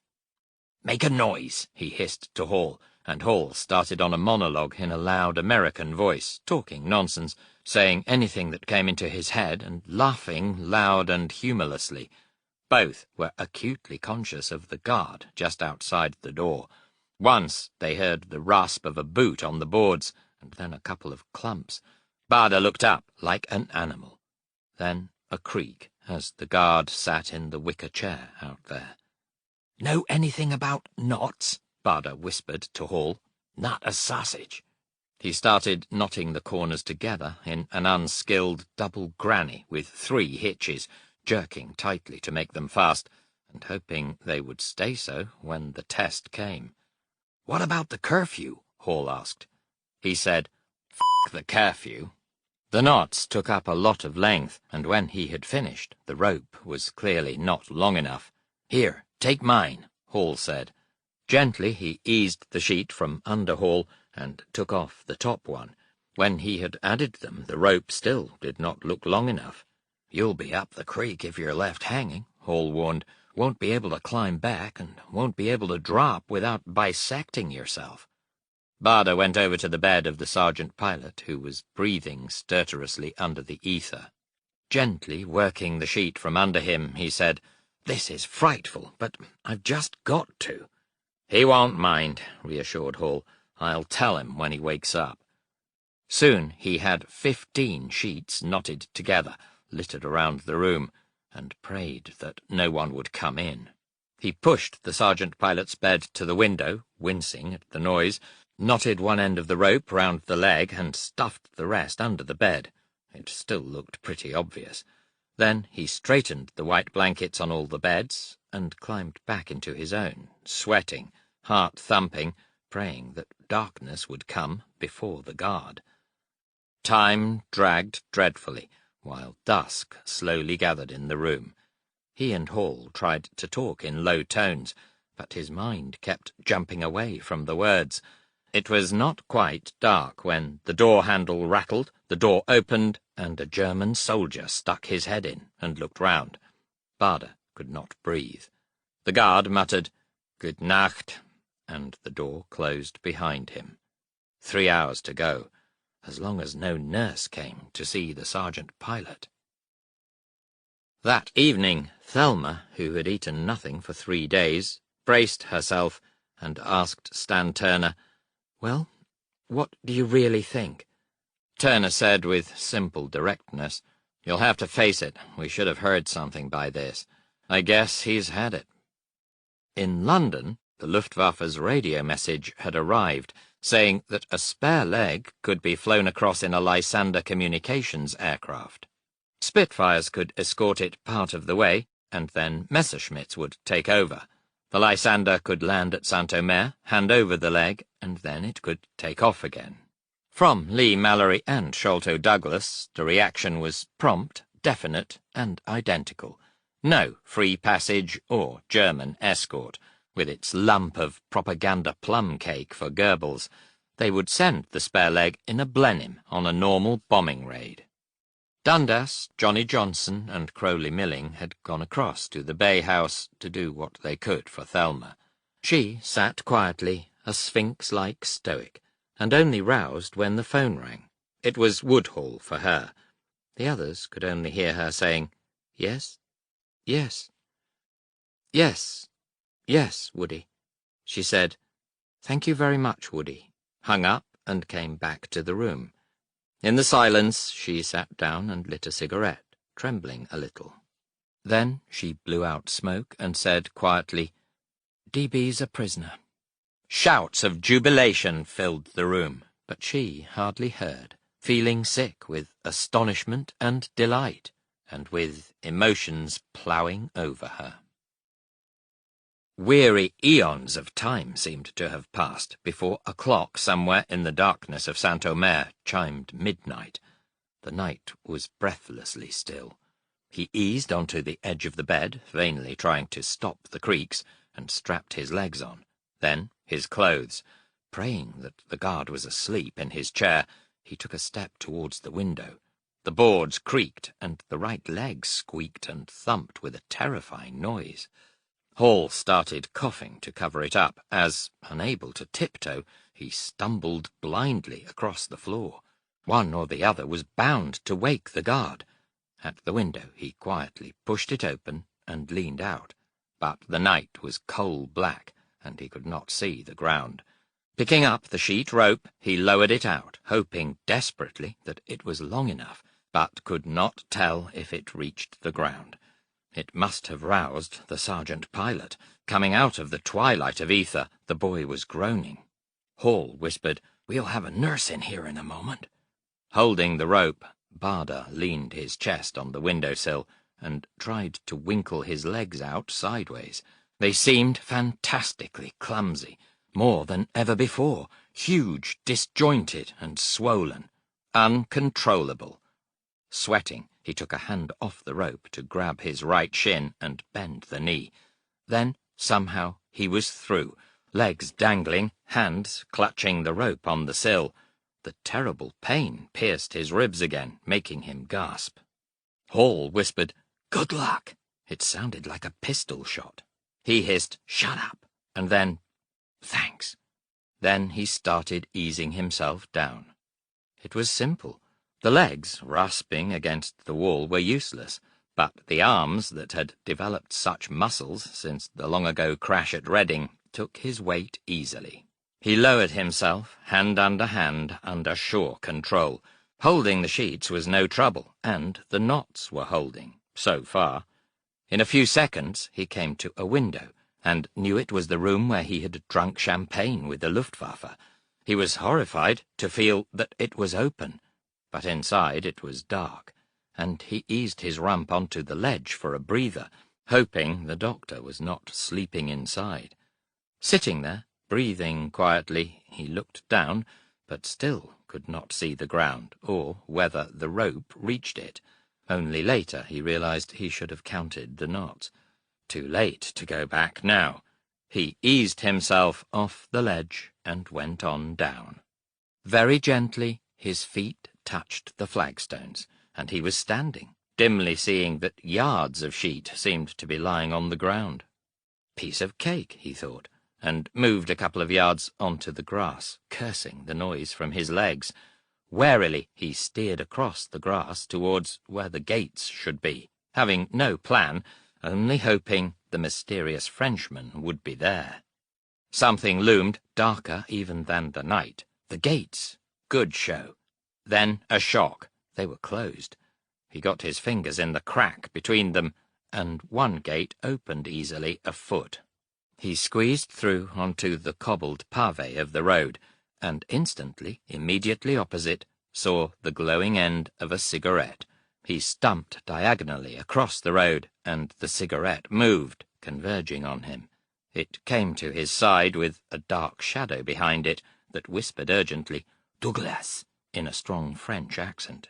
"Make a noise," he hissed to Hall, and Hall started on a monologue in a loud American voice, talking nonsense, saying anything that came into his head, and laughing loud and humorlessly. Both were acutely conscious of the guard just outside the door. Once they heard the rasp of a boot on the boards, and then a couple of clumps. Baader looked up like an animal. Then a creak as the guard sat in the wicker chair out there. "Know anything about knots?" Baader whispered to Hall. "Not a sausage." He started knotting the corners together in an unskilled double granny with 3 hitches, jerking tightly to make them fast, and hoping they would stay so when the test came. "What about the curfew?" Hall asked. He said, "F*** the curfew." The knots took up a lot of length, and when he had finished, the rope was clearly not long enough. "Here, take mine," Hall said. Gently he eased the sheet from under Hall and took off the top one. When he had added them, the rope still did not look long enough. "You'll be up the creek if you're left hanging," Hall warned. "Won't be able to climb back, and won't be able to drop without bisecting yourself." Baader went over to the bed of the sergeant pilot, who was breathing stertorously under the ether. Gently working the sheet from under him, he said, "This is frightful, but I've just got to." "He won't mind," reassured Hall. "I'll tell him when he wakes up." Soon he had 15 sheets knotted together, littered around the room, and prayed that no one would come in. He pushed the sergeant pilot's bed to the window, wincing at the noise, knotted one end of the rope round the leg, and stuffed the rest under the bed. It still looked pretty obvious. Then he straightened the white blankets on all the beds, and climbed back into his own, sweating, heart thumping, praying that darkness would come before the guard. Time dragged dreadfully, while dusk slowly gathered in the room. He and Hall tried to talk in low tones, but his mind kept jumping away from the words. It was not quite dark when the door handle rattled, the door opened, and a German soldier stuck his head in and looked round. Baader could not breathe. The guard muttered, "Good Nacht," and the door closed behind him. 3 hours to go, as long as no nurse came to see the sergeant pilot. That evening, Thelma, who had eaten nothing for 3 days, braced herself and asked Stan Turner, "Well, what do you really think?" Turner said with simple directness, "You'll have to face it. We should have heard something by this. I guess he's had it." In London, the Luftwaffe's radio message had arrived, saying that a spare leg could be flown across in a Lysander communications aircraft. Spitfires could escort it part of the way, and then Messerschmitt's would take over. The Lysander could land at Saint-Omer, hand over the leg, and then it could take off again. From Lee Mallory and Sholto Douglas, the reaction was prompt, definite, and identical. No free passage or German escort, with its lump of propaganda plum cake for Goebbels. They would send the spare leg in a Blenheim on a normal bombing raid. Dundas, Johnny Johnson, and Crowley Milling had gone across to the Bay House to do what they could for Thelma. She sat quietly, a sphinx-like stoic, and only roused when the phone rang. It was Woodhall for her. The others could only hear her saying, "Yes, yes, yes, yes, Woody." She said, "Thank you very much, Woody," hung up, and came back to the room. In the silence, she sat down and lit a cigarette, trembling a little. Then she blew out smoke and said quietly, "DB's a prisoner." Shouts of jubilation filled the room, but she hardly heard, feeling sick with astonishment and delight, and with emotions ploughing over her. Weary eons of time seemed to have passed before a clock somewhere in the darkness of Saint-Omer chimed midnight. The night was breathlessly still. He eased onto the edge of the bed, vainly trying to stop the creaks, and strapped his legs on. Then his clothes. Praying that the guard was asleep in his chair, he took a step towards the window. The boards creaked, and the right leg squeaked and thumped with a terrifying noise. Hall started coughing to cover it up as, unable to tiptoe, he stumbled blindly across the floor. One or the other was bound to wake the guard. At the window he quietly pushed it open and leaned out, but the night was coal-black, and he could not see the ground. Picking up the sheet rope, he lowered it out, hoping desperately that it was long enough, but could not tell if it reached the ground. It must have roused the sergeant pilot. Coming out of the twilight of ether, the boy was groaning. Hall whispered, "We'll have a nurse in here in a moment." Holding the rope, Barder leaned his chest on the windowsill and tried to winkle his legs out sideways. They seemed fantastically clumsy, more than ever before, huge, disjointed, and swollen, uncontrollable. Sweating, he took a hand off the rope to grab his right shin and bend the knee. Then, somehow, he was through, legs dangling, hands clutching the rope on the sill. The terrible pain pierced his ribs again, making him gasp. Hall whispered, "Good luck." It sounded like a pistol shot. He hissed, "Shut up," and then, "Thanks." Then he started easing himself down. It was simple. The legs, rasping against the wall, were useless, but the arms that had developed such muscles since the long-ago crash at Reading took his weight easily. He lowered himself, hand under sure control. Holding the sheets was no trouble, and the knots were holding, so far. In a few seconds he came to a window, and knew it was the room where he had drunk champagne with the Luftwaffe. He was horrified to feel that it was open, but inside it was dark, and he eased his rump onto the ledge for a breather, hoping the doctor was not sleeping inside. Sitting there, breathing quietly, he looked down, but still could not see the ground, or whether the rope reached it. Only later he realized he should have counted the knots. Too late to go back now. He eased himself off the ledge and went on down. Very gently his feet touched the flagstones, and he was standing, dimly seeing that yards of sheet seemed to be lying on the ground. Piece of cake, he thought, and moved a couple of yards onto the grass, cursing the noise from his legs. Warily he steered across the grass towards where the gates should be, having no plan, only hoping the mysterious Frenchman would be there. Something loomed darker even than the night. The gates. Good show. Then a shock. They were closed. He got his fingers in the crack between them, and one gate opened easily a foot. He squeezed through onto the cobbled pave of the road, and instantly, immediately opposite, saw the glowing end of a cigarette. He stumped diagonally across the road and the cigarette moved, converging on him. It came to his side with a dark shadow behind it that whispered urgently, "Douglas," in a strong French accent.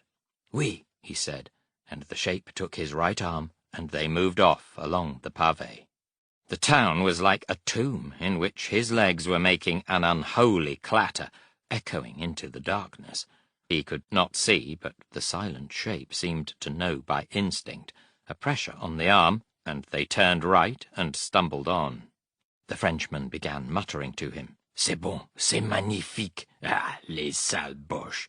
"Oui," he said, and the shape took his right arm, and they moved off along the pavé. The town was like a tomb in which his legs were making an unholy clatter, echoing into the darkness. He could not see, but the silent shape seemed to know by instinct. A pressure on the arm, and they turned right and stumbled on. The Frenchman began muttering to him, "C'est bon, c'est magnifique, ah, les sales boches."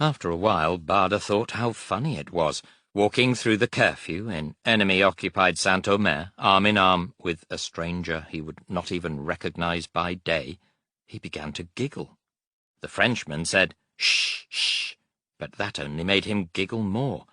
After a while, Barda thought how funny it was, walking through the curfew in enemy-occupied Saint-Omer, arm in arm with a stranger he would not even recognize by day. He began to giggle. The Frenchman said, "Shh, shh," but that only made him giggle more.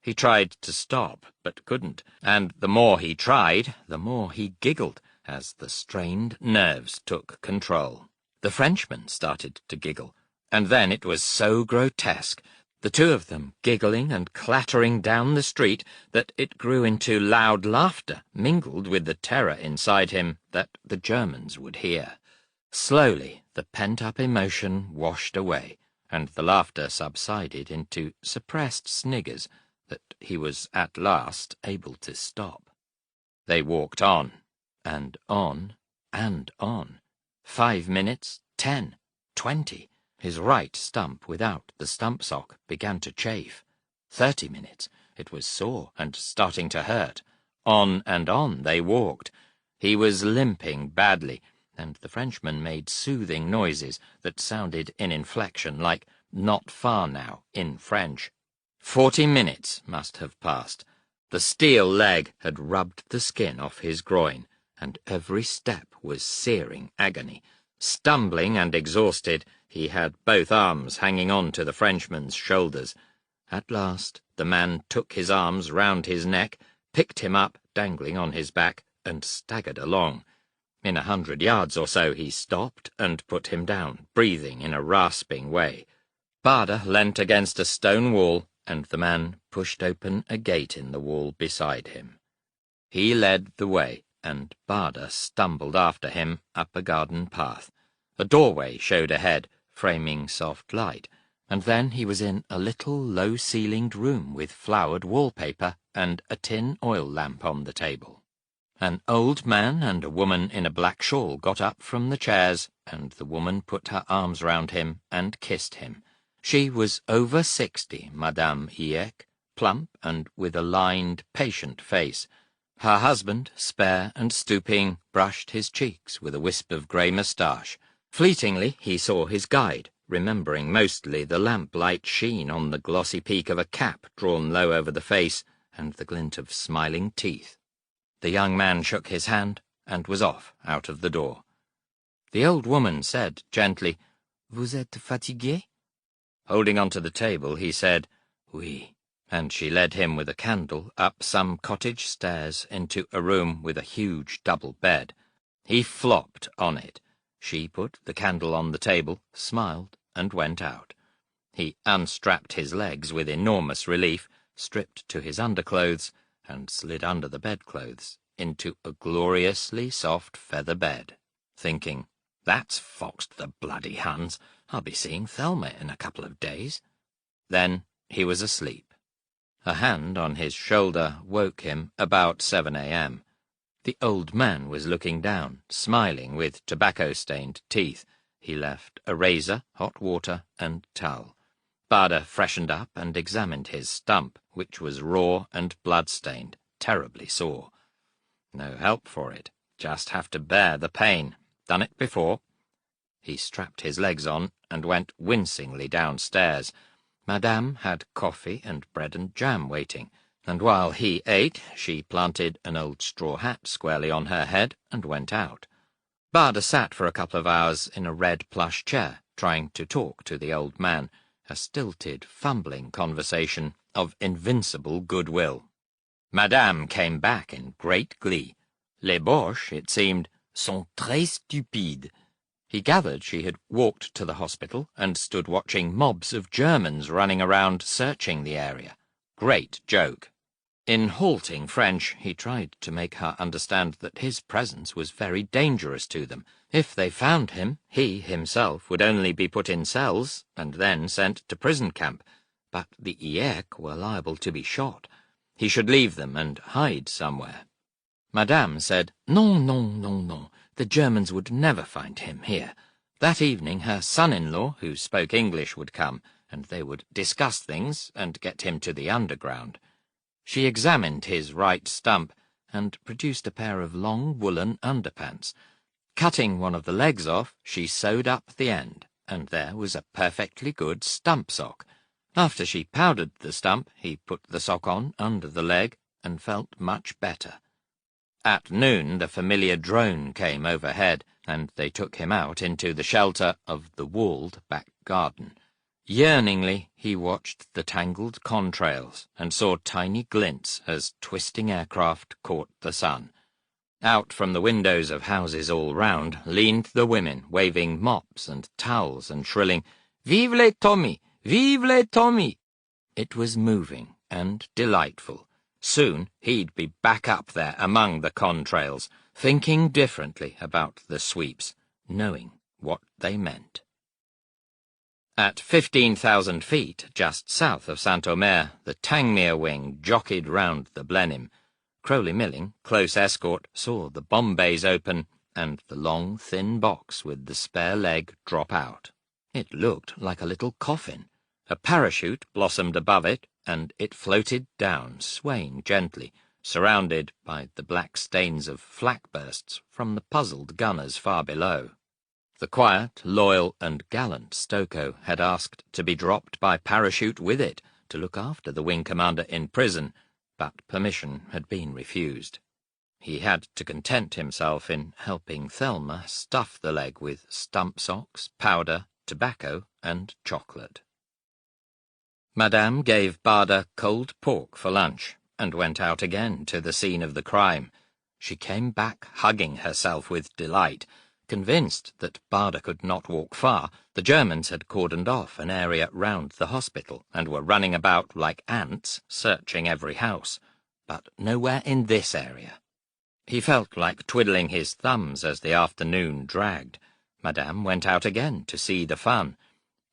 He tried to stop, but couldn't, and the more he tried, the more he giggled, as the strained nerves took control. The Frenchman started to giggle, and then it was so grotesque, the two of them giggling and clattering down the street, that it grew into loud laughter, mingled with the terror inside him that the Germans would hear. Slowly the pent-up emotion washed away, and the laughter subsided into suppressed sniggers that he was at last able to stop. They walked on, and on, and on. 5 minutes, 10, 20. His right stump without the stump sock began to chafe. 30 minutes. It was sore and starting to hurt. On and on they walked. He was limping badly, and the Frenchman made soothing noises that sounded in inflection like "not far now" in French. 40 minutes must have passed. The steel leg had rubbed the skin off his groin, and every step was searing agony. Stumbling and exhausted, he had both arms hanging on to the Frenchman's shoulders. At last the man took his arms round his neck, picked him up, dangling on his back, and staggered along. In 100 yards or so he stopped and put him down, breathing in a rasping way. Barda leant against a stone wall, and the man pushed open a gate in the wall beside him. He led the way, and Barda stumbled after him up a garden path. A doorway showed ahead, framing soft light, and then he was in a little low-ceilinged room with flowered wallpaper and a tin oil lamp on the table. An old man and a woman in a black shawl got up from the chairs, and the woman put her arms round him and kissed him. She was over 60, Madame Hieck, plump and with a lined, patient face. Her husband, spare and stooping, brushed his cheeks with a wisp of grey moustache. Fleetingly he saw his guide, remembering mostly the lamplight sheen on the glossy peak of a cap drawn low over the face and the glint of smiling teeth. The young man shook his hand and was off out of the door. The old woman said gently, "Vous êtes fatigué?" Holding on to the table, he said, "Oui," and she led him with a candle up some cottage stairs into a room with a huge double bed. He flopped on it. She put the candle on the table, smiled, and went out. He unstrapped his legs with enormous relief, stripped to his underclothes, and slid under the bedclothes into a gloriously soft feather bed, thinking, "That's foxed the bloody Huns. I'll be seeing Thelma in a couple of days." Then he was asleep. A hand on his shoulder woke him about 7 a.m. The old man was looking down, smiling with tobacco-stained teeth. He left a razor, hot water, and towel. Barda freshened up and examined his stump, which was raw and blood-stained, terribly sore. No help for it. Just have to bear the pain. Done it before. He strapped his legs on and went wincingly downstairs. Madame had coffee and bread and jam waiting, and while he ate, she planted an old straw hat squarely on her head and went out. Barda sat for a couple of hours in a red plush chair, trying to talk to the old man, a stilted, fumbling conversation of invincible goodwill. Madame came back in great glee. Les Boches, it seemed, sont très stupides. He gathered she had walked to the hospital and stood watching mobs of Germans running around searching the area. Great joke. In halting French, he tried to make her understand that his presence was very dangerous to them. If they found him, he himself would only be put in cells and then sent to prison camp. But the IEC were liable to be shot. He should leave them and hide somewhere. Madame said, "Non, non, non, non. The Germans would never find him here." That evening her son-in-law, who spoke English, would come, and they would discuss things and get him to the underground. She examined his right stump and produced a pair of long woolen underpants. Cutting one of the legs off, she sewed up the end, and there was a perfectly good stump sock. After she powdered the stump, he put the sock on under the leg and felt much better. At noon the familiar drone came overhead, and they took him out into the shelter of the walled back garden. Yearningly he watched the tangled contrails and saw tiny glints as twisting aircraft caught the sun. Out from the windows of houses all round leaned the women, waving mops and towels and shrilling, "Vive les Tommy! Vive les Tommy!" It was moving and delightful. Soon he'd be back up there among the contrails, thinking differently about the sweeps, knowing what they meant. At 15,000 feet, just south of Saint-Omer, the Tangmere wing jockeyed round the Blenheim. Crowley Milling, close escort, saw the bomb bays open and the long, thin box with the spare leg drop out. It looked like a little coffin. A parachute blossomed above it, and it floated down, swaying gently, surrounded by the black stains of flak bursts from the puzzled gunners far below. The quiet, loyal, and gallant Stokoe had asked to be dropped by parachute with it to look after the wing commander in prison, but permission had been refused. He had to content himself in helping Thelma stuff the leg with stump socks, powder, tobacco, and chocolate. Madame gave Barda cold pork for lunch, and went out again to the scene of the crime. She came back hugging herself with delight. Convinced that Barda could not walk far, the Germans had cordoned off an area round the hospital and were running about like ants, searching every house, but nowhere in this area. He felt like twiddling his thumbs as the afternoon dragged. Madame went out again to see the fun.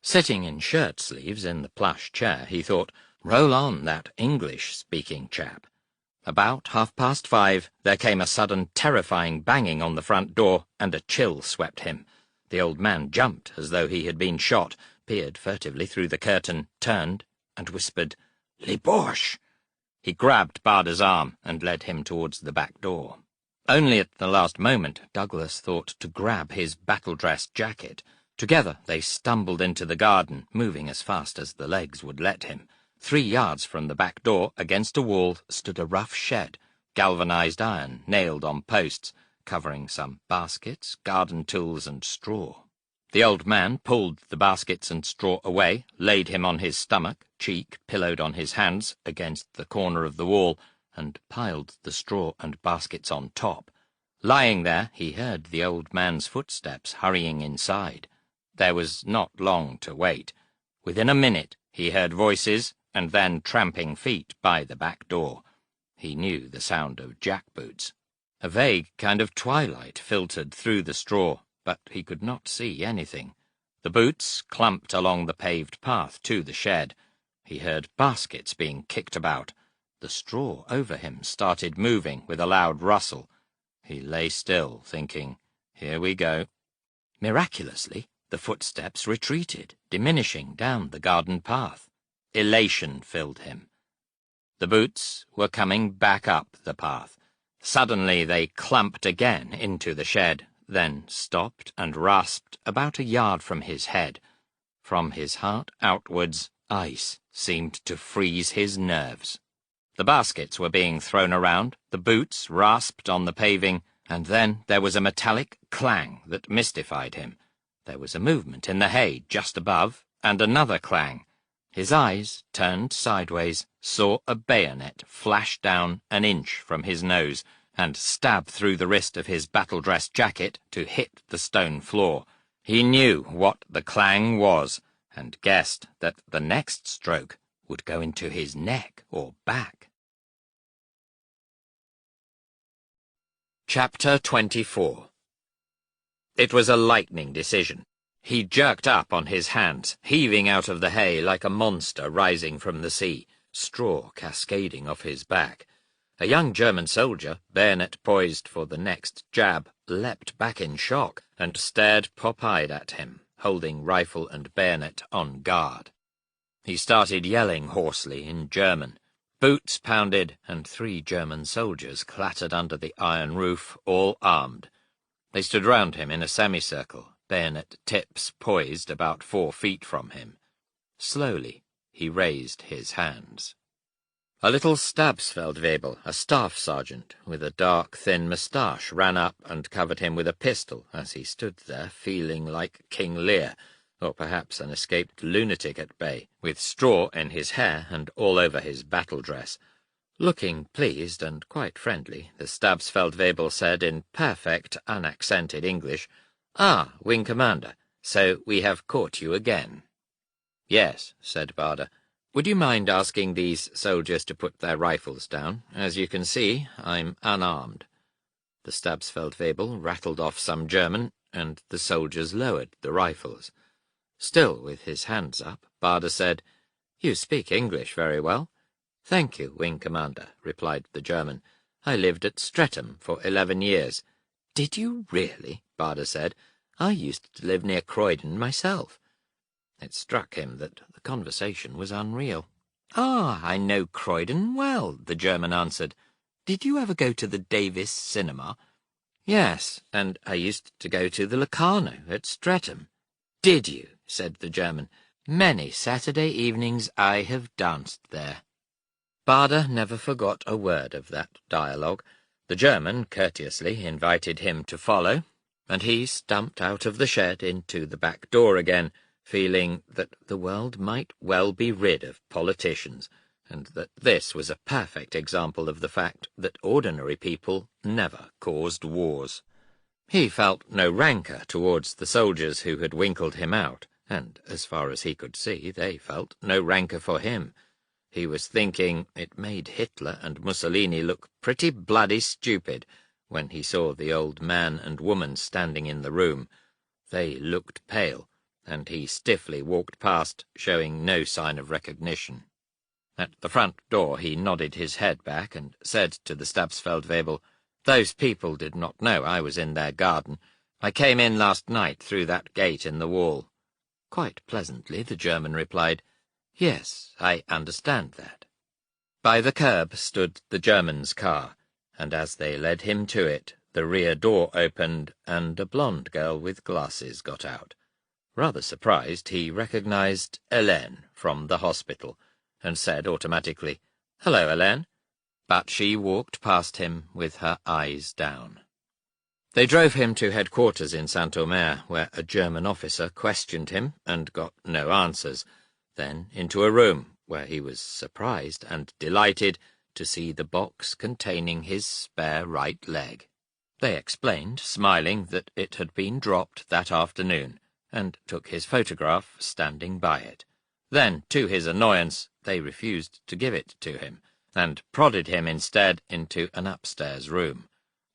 Sitting in shirt-sleeves in the plush chair, he thought, "Roll on that English-speaking chap." About 5:30, there came a sudden terrifying banging on the front door, and a chill swept him. The old man jumped as though he had been shot, peered furtively through the curtain, turned, and whispered, "Les Boches!" He grabbed Barda's arm and led him towards the back door. Only at the last moment Douglas thought to grab his battle-dress jacket. Together they stumbled into the garden, moving as fast as the legs would let him. 3 yards from the back door, against a wall, stood a rough shed, galvanized iron nailed on posts, covering some baskets, garden tools, and straw. The old man pulled the baskets and straw away, laid him on his stomach, cheek pillowed on his hands, against the corner of the wall, and piled the straw and baskets on top. Lying there, he heard the old man's footsteps hurrying inside. There was not long to wait. Within a minute he heard voices, and then tramping feet by the back door. He knew the sound of jackboots. A vague kind of twilight filtered through the straw, but he could not see anything. The boots clumped along the paved path to the shed. He heard baskets being kicked about. The straw over him started moving with a loud rustle. He lay still, thinking, "Here we go." Miraculously, the footsteps retreated, diminishing down the garden path. Elation filled him. The boots were coming back up the path. Suddenly they clumped again into the shed, then stopped and rasped about 1 yard from his head. From his heart outwards, ice seemed to freeze his nerves. The baskets were being thrown around, the boots rasped on the paving, and then there was a metallic clang that mystified him. There was a movement in the hay just above, and another clang. His eyes, turned sideways, saw a bayonet flash down 1 inch from his nose and stab through the wrist of his battle-dress jacket to hit the stone floor. He knew what the clang was, and guessed that the next stroke would go into his neck or back. Chapter 24. It was a lightning decision. He jerked up on his hands, heaving out of the hay like a monster rising from the sea, straw cascading off his back. A young German soldier, bayonet poised for the next jab, leapt back in shock and stared pop-eyed at him, holding rifle and bayonet on guard. He started yelling hoarsely in German. Boots pounded, and 3 German soldiers clattered under the iron roof, all armed. They stood round him in a semicircle, bayonet tips poised about 4 feet from him. Slowly he raised his hands. A little Stabsfeldwebel, a staff sergeant, with a dark, thin moustache, ran up and covered him with a pistol as he stood there feeling like King Lear, or perhaps an escaped lunatic at bay, with straw in his hair and all over his battle dress. Looking pleased and quite friendly, the Stabsfeldwebel said in perfect, unaccented English, "Ah, Wing Commander, so we have caught you again." "Yes," said Barder. "Would you mind asking these soldiers to put their rifles down? As you can see, I'm unarmed." The Stabsfeldwebel rattled off some German, and the soldiers lowered the rifles. Still with his hands up, Barder said, "You speak English very well." "Thank you, Wing Commander," replied the German. "I lived at Streatham for 11 years. "Did you really?" Barder said. "I used to live near Croydon myself." It struck him that the conversation was unreal. "Ah, I know Croydon well," the German answered. "Did you ever go to the Davis Cinema?" "Yes, and I used to go to the Locarno at Streatham." "Did you?" said the German. "Many Saturday evenings I have danced there." Barder never forgot a word of that dialogue. The German courteously invited him to follow, and he stumped out of the shed into the back door again, feeling that the world might well be rid of politicians, and that this was a perfect example of the fact that ordinary people never caused wars. He felt no rancour towards the soldiers who had winkled him out, and, as far as he could see, they felt no rancour for him. He was thinking it made Hitler and Mussolini look pretty bloody stupid when he saw the old man and woman standing in the room. They looked pale, and he stiffly walked past, showing no sign of recognition. At the front door he nodded his head back and said to the Stabsfeldwebel, "Those people did not know I was in their garden. I came in last night through that gate in the wall." Quite pleasantly the German replied, "Yes, I understand that." By the curb stood the German's car, and as they led him to it, the rear door opened, and a blonde girl with glasses got out. Rather surprised, he recognized Helene from the hospital, and said automatically, "Hello, Helene." But she walked past him with her eyes down. They drove him to headquarters in Saint-Omer, where a German officer questioned him and got no answers, then into a room where he was surprised and delighted to see the box containing his spare right leg. They explained, smiling, that it had been dropped that afternoon, and took his photograph standing by it. Then, to his annoyance, they refused to give it to him, and prodded him instead into an upstairs room.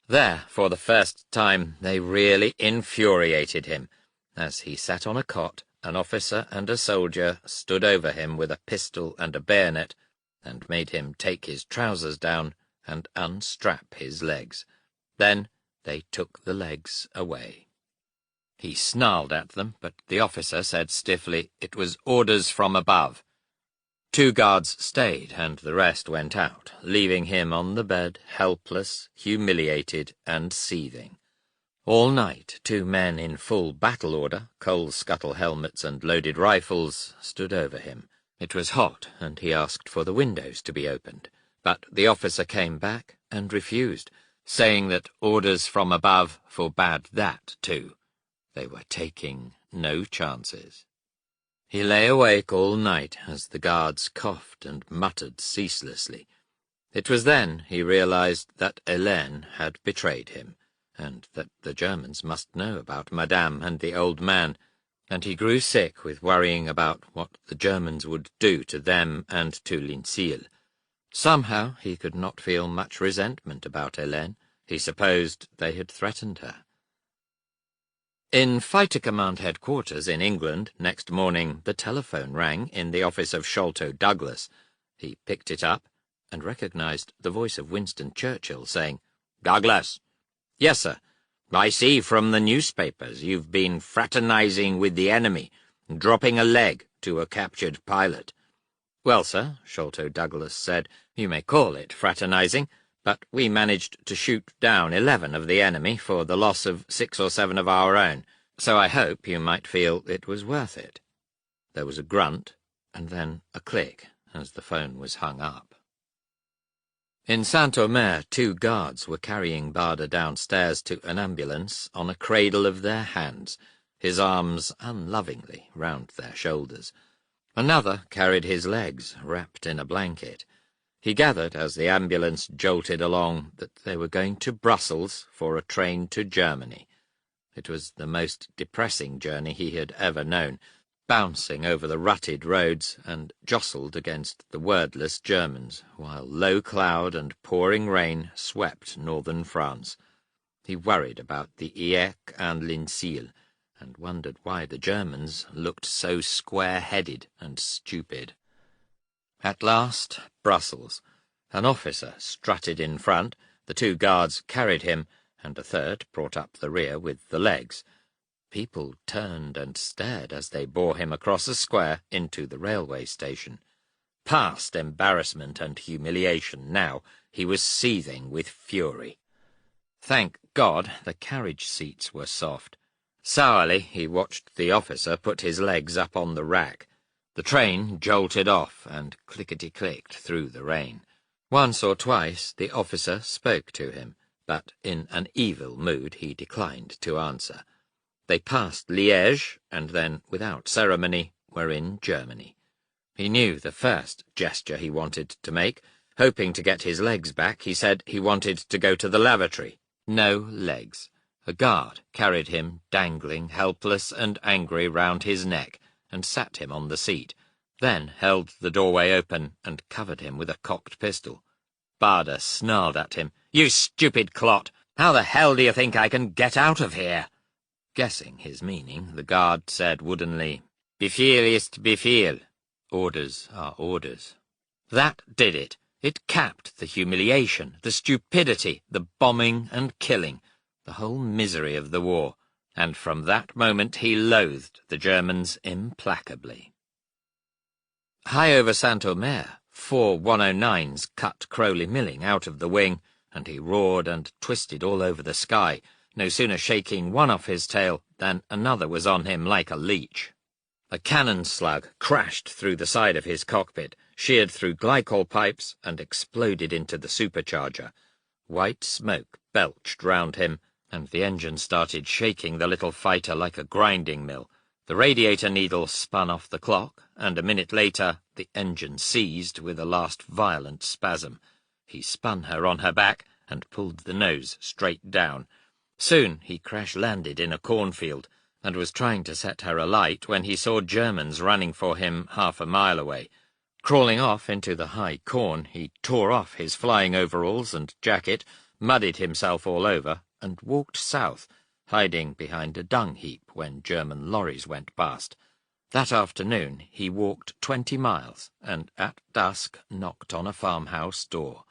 There, for the first time, they really infuriated him. As he sat on a cot, an officer and a soldier stood over him with a pistol and a bayonet, and made him take his trousers down and unstrap his legs. Then they took the legs away. He snarled at them, but the officer said stiffly it was orders from above. 2 guards stayed, and the rest went out, leaving him on the bed, helpless, humiliated, and seething. All night 2 men in full battle order, coal-scuttle helmets and loaded rifles, stood over him. It was hot, and he asked for the windows to be opened, but the officer came back and refused, saying that orders from above forbade that too. They were taking no chances. He lay awake all night as the guards coughed and muttered ceaselessly. It was then he realized that Helene had betrayed him, and that the Germans must know about Madame and the old man, and he grew sick with worrying about what the Germans would do to them and to Linsille. Somehow he could not feel much resentment about Helene. He supposed they had threatened her. In Fighter Command headquarters in England, next morning the telephone rang in the office of Sholto Douglas. He picked it up and recognized the voice of Winston Churchill saying, "Douglas." "Yes, sir. I see from the newspapers you've been fraternizing with the enemy, dropping a leg to a captured pilot." "Well, sir," Sholto Douglas said, "you may call it fraternizing, but we managed to shoot down 11 of the enemy for the loss of 6 or 7 of our own, so I hope you might feel it was worth it." There was a grunt, and then a click as the phone was hung up. In Saint-Omer, 2 guards were carrying Barda downstairs to an ambulance on a cradle of their hands, his arms unlovingly round their shoulders. Another carried his legs wrapped in a blanket. He gathered, as the ambulance jolted along, that they were going to Brussels for a train to Germany. It was the most depressing journey he had ever known, bouncing over the rutted roads and jostled against the wordless Germans, while low cloud and pouring rain swept northern France. He worried about the Yek and Linsille, and wondered why the Germans looked so square-headed and stupid. At last, Brussels. An officer strutted in front, the 2 guards carried him, and a third brought up the rear with the legs. People turned and stared as they bore him across a square into the railway station. Past embarrassment and humiliation now, he was seething with fury. Thank God the carriage seats were soft. Sourly he watched the officer put his legs up on the rack. The train jolted off and clickety-clicked through the rain. Once or twice the officer spoke to him, but in an evil mood he declined to answer. They passed Liège, and then, without ceremony, were in Germany. He knew the first gesture he wanted to make. Hoping to get his legs back, he said he wanted to go to the lavatory. No legs. A guard carried him, dangling, helpless and angry, round his neck, and sat him on the seat, then held the doorway open and covered him with a cocked pistol. Barda snarled at him. "You stupid clot! How the hell do you think I can get out of here?" Guessing his meaning, the guard said woodenly, "Befehl ist Befehl. Orders are orders." That did it. It capped the humiliation, the stupidity, the bombing and killing, the whole misery of the war, and from that moment he loathed the Germans implacably. High over Saint-Omer, 4 109s cut Crowley Milling out of the wing, and he roared and twisted all over the sky, no sooner shaking one off his tail than another was on him like a leech. A cannon slug crashed through the side of his cockpit, sheared through glycol pipes, and exploded into the supercharger. White smoke belched round him, and the engine started shaking the little fighter like a grinding mill. The radiator needle spun off the clock, and a minute later the engine seized with a last violent spasm. He spun her on her back and pulled the nose straight down. Soon he crash-landed in a cornfield, and was trying to set her alight when he saw Germans running for him half a mile away. Crawling off into the high corn, he tore off his flying overalls and jacket, muddied himself all over, and walked south, hiding behind a dung heap when German lorries went past. That afternoon he walked 20 miles, and at dusk knocked on a farmhouse door.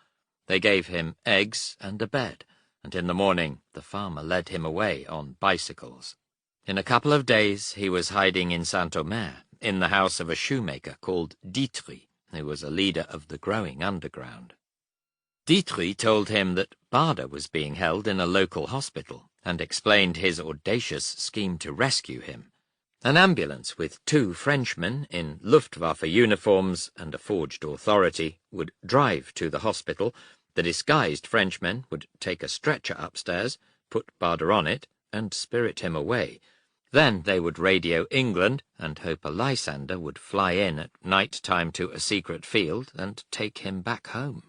They gave him eggs and a bed, and in the morning the farmer led him away on bicycles. In a couple of days he was hiding in Saint-Omer, in the house of a shoemaker called Ditry, who was a leader of the growing underground. Ditry told him that Barda was being held in a local hospital, and explained his audacious scheme to rescue him. An ambulance with 2 Frenchmen in Luftwaffe uniforms and a forged authority would drive to the hospital. The disguised Frenchmen would take a stretcher upstairs, put Barda on it, and spirit him away. Then they would radio England and hope a Lysander would fly in at night time to a secret field and take him back home.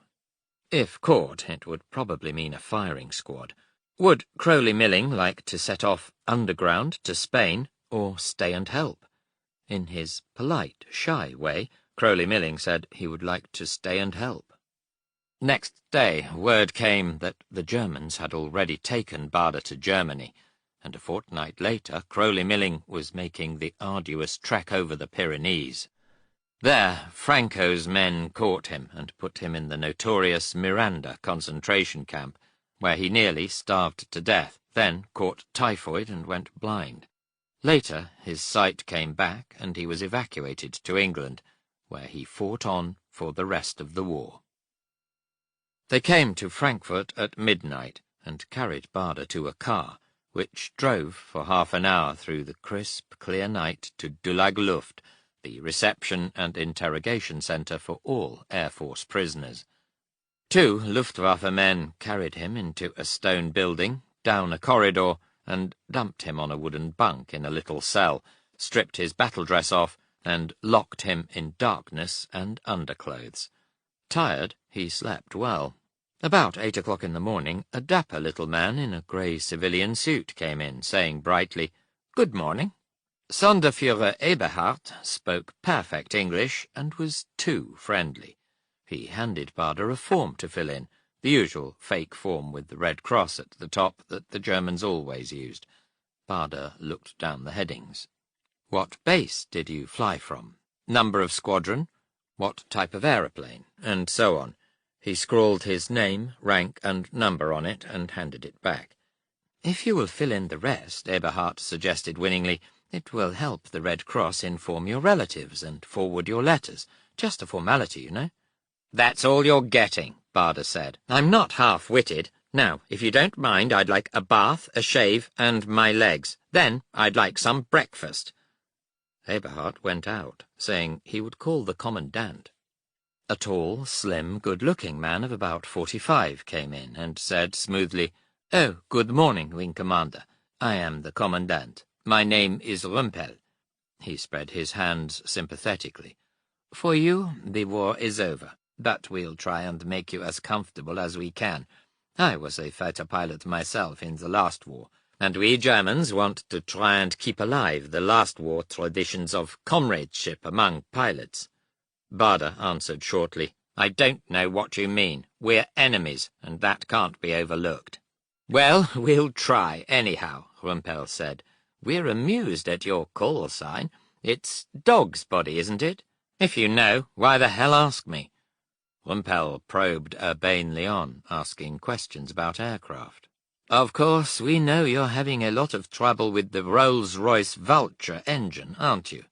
If caught, it would probably mean a firing squad. Would Crowley Milling like to set off underground to Spain, or stay and help? In his polite, shy way, Crowley Milling said he would like to stay and help. Next day, word came that the Germans had already taken Barda to Germany, and a fortnight later Crowley Milling was making the arduous trek over the Pyrenees. There, Franco's men caught him and put him in the notorious Miranda concentration camp, where he nearly starved to death, then caught typhoid and went blind. Later, his sight came back and he was evacuated to England, where he fought on for the rest of the war. They came to Frankfurt at midnight and carried Barda to a car, which drove for half an hour through the crisp, clear night to Dulag Luft, the reception and interrogation centre for all Air Force prisoners. 2 Luftwaffe men carried him into a stone building, down a corridor, and dumped him on a wooden bunk in a little cell, stripped his battle dress off, and locked him in darkness and underclothes. Tired, he slept well. About 8 o'clock in the morning, a dapper little man in a grey civilian suit came in, saying brightly, "Good morning." Sonderführer Eberhardt spoke perfect English and was too friendly. He handed Barda a form to fill in, the usual fake form with the red cross at the top that the Germans always used. Barda looked down the headings. What base did you fly from? Number of squadron? What type of aeroplane? And so on. He scrawled his name, rank, and number on it and handed it back. "If you will fill in the rest," Eberhardt suggested winningly, "it will help the Red Cross inform your relatives and forward your letters. Just a formality, you know." "That's all you're getting," Barda said. "I'm not half-witted. Now, if you don't mind, I'd like a bath, a shave, and my legs. Then I'd like some breakfast." Eberhardt went out, saying he would call the commandant. A tall, slim, good-looking man of about 45 came in and said smoothly, "Oh, good morning, Wing Commander. I am the commandant. My name is Rumpel." He spread his hands sympathetically. "For you, the war is over, but we'll try and make you as comfortable as we can. I was a fighter pilot myself in the last war, and we Germans want to try and keep alive the last war traditions of comradeship among pilots." Barda answered shortly, "I don't know what you mean. We're enemies, and that can't be overlooked." "Well, we'll try, anyhow," Rumpel said. "We're amused at your call sign. It's Dog's Body, isn't it? If you know, why the hell ask me?" Rumpel probed urbanely on, asking questions about aircraft. "Of course, we know you're having a lot of trouble with the Rolls-Royce Vulture engine, aren't you?"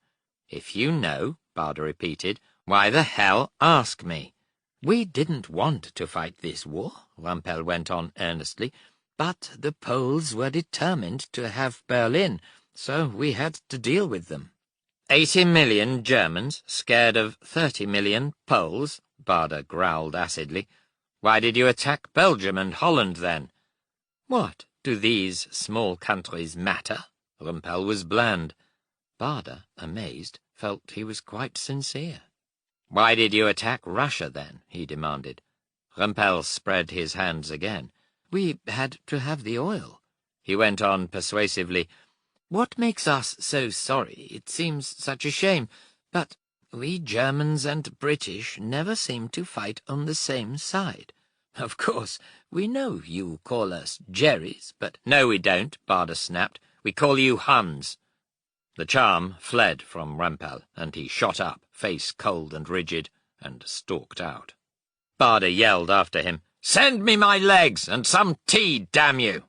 "If you know," Barda repeated, "why the hell ask me?" "We didn't want to fight this war," Rumpel went on earnestly, "but the Poles were determined to have Berlin, so we had to deal with them." 80 million Germans scared of 30 million Poles, Barda growled acidly. "Why did you attack Belgium and Holland then?" "What, do these small countries matter?" Rumpel was bland. Barda, amazed, felt he was quite sincere. "Why did you attack Russia then?" he demanded. Rumpel spread his hands again. "We had to have the oil." He went on persuasively, "What makes us so sorry? It seems such a shame, but we Germans and British never seem to fight on the same side. Of course, we know you call us Jerrys, but—" "No, we don't," Barda snapped. "We call you Huns." The charm fled from Rumpel, and he shot up, face cold and rigid, and stalked out. Barda yelled after him, "Send me my legs, and some tea, damn you!"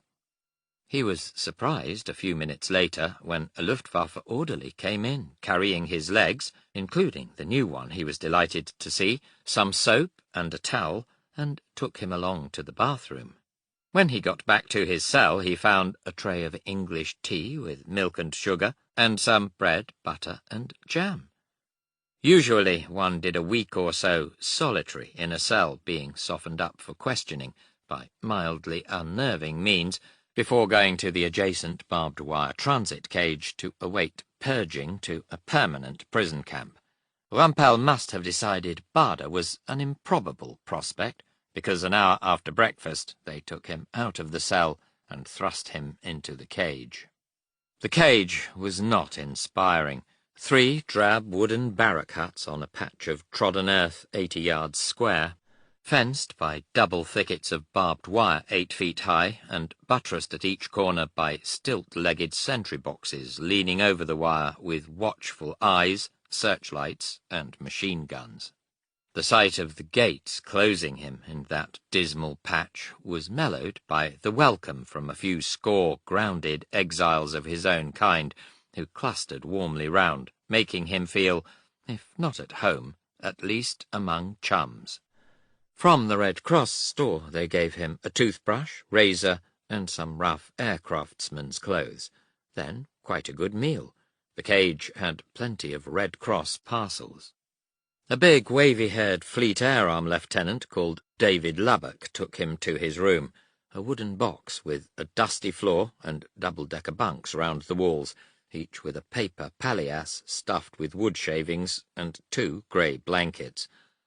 He was surprised a few minutes later when a Luftwaffe orderly came in, carrying his legs, including the new one he was delighted to see, some soap and a towel, and took him along to the bathroom. When he got back to his cell, he found a tray of English tea with milk and sugar, and some bread, butter, and jam. Usually one did a week or so solitary in a cell, being softened up for questioning by mildly unnerving means, before going to the adjacent barbed wire transit cage to await purging to a permanent prison camp. Rumpel must have decided Barda was an improbable prospect, because an hour after breakfast they took him out of the cell and thrust him into the cage. The cage was not inspiring. 3 drab wooden barrack huts on a patch of trodden earth 80 yards square, Fenced by double thickets of barbed wire 8 feet high, and buttressed at each corner by stilt-legged sentry boxes leaning over the wire with watchful eyes, searchlights, and machine guns. The sight of the gates closing him in that dismal patch was mellowed by the welcome from a few score grounded exiles of his own kind, who clustered warmly round, making him feel, if not at home, at least among chums. From the Red Cross store they gave him a toothbrush, razor, and some rough aircraftsman's clothes. Then quite a good meal. The cage had plenty of Red Cross parcels. A big, wavy-haired Fleet Air Arm lieutenant called David Lubbock took him to his room, a wooden box with a dusty floor and double-decker bunks round the walls, each with a paper palliasse stuffed with wood shavings and 2 grey blankets.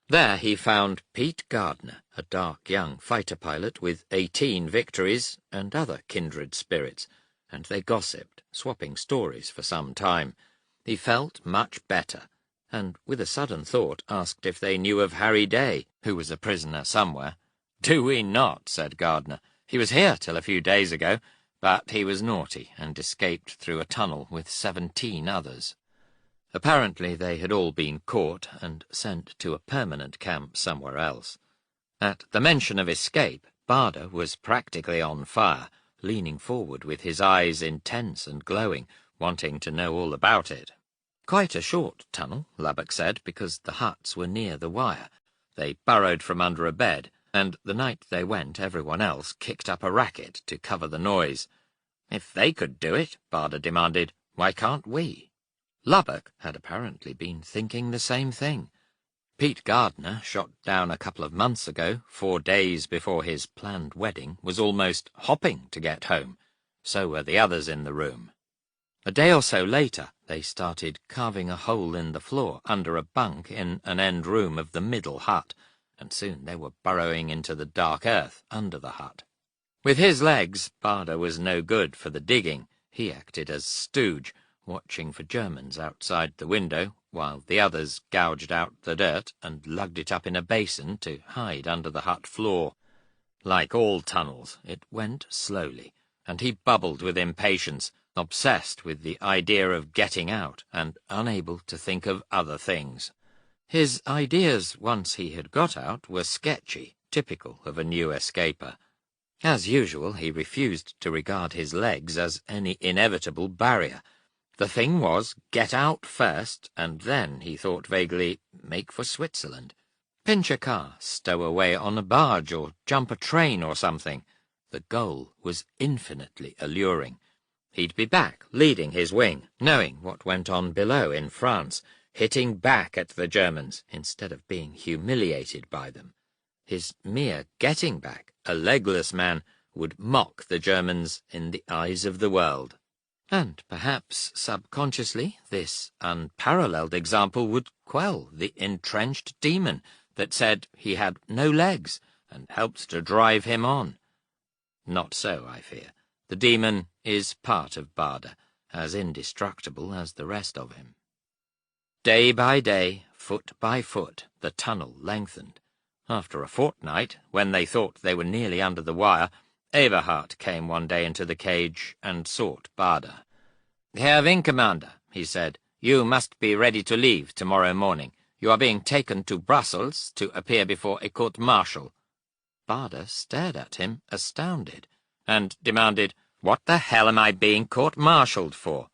There he found Pete Gardner, a dark young fighter pilot with 18 victories and other kindred spirits, and they gossiped, swapping stories for some time. He felt much better, and with a sudden thought asked if they knew of Harry Day, who was a prisoner somewhere. "Do we not?" said Gardner. "He was here till a few days ago, but he was naughty and escaped through a tunnel with 17 others." Apparently they had all been caught and sent to a permanent camp somewhere else. At the mention of escape, Barda was practically on fire, leaning forward with his eyes intense and glowing, wanting to know all about it. Quite a short tunnel, Lubbock said, because the huts were near the wire. They burrowed from under a bed, and the night they went everyone else kicked up a racket to cover the noise. "If they could do it," Barda demanded, "why can't we?" Lubbock had apparently been thinking the same thing. Pete Gardner, shot down a couple of months ago, 4 days before his planned wedding, was almost hopping to get home. So were the others in the room. A day or so later, they started carving a hole in the floor under a bunk in an end room of the middle hut, and soon they were burrowing into the dark earth under the hut. With his legs, Barda was no good for the digging. He acted as stooge, watching for Germans outside the window, while the others gouged out the dirt and lugged it up in a basin to hide under the hut floor. Like all tunnels, it went slowly, and he bubbled with impatience, obsessed with the idea of getting out and unable to think of other things. His ideas, once he had got out, were sketchy, typical of a new escaper. As usual, he refused to regard his legs as any inevitable barrier. The thing was, get out first, and then, he thought vaguely, make for Switzerland. Pinch a car, stow away on a barge, or jump a train or something. The goal was infinitely alluring. He'd be back, leading his wing, knowing what went on below in France, hitting back at the Germans instead of being humiliated by them. His mere getting back, a legless man, would mock the Germans in the eyes of the world. And perhaps subconsciously this unparalleled example would quell the entrenched demon that said he had no legs and helped to drive him on. Not so, I fear. The demon is part of Barda, as indestructible as the rest of him. Day by day, foot by foot, the tunnel lengthened. After a fortnight, when they thought they were nearly under the wire, Eberhard came one day into the cage and sought Barda. "Herr Wing Commander," he said, "you must be ready to leave tomorrow morning. You are being taken to Brussels to appear before a court-martial." Barda stared at him, astounded, and demanded, "What the hell am I being court-martialed for?"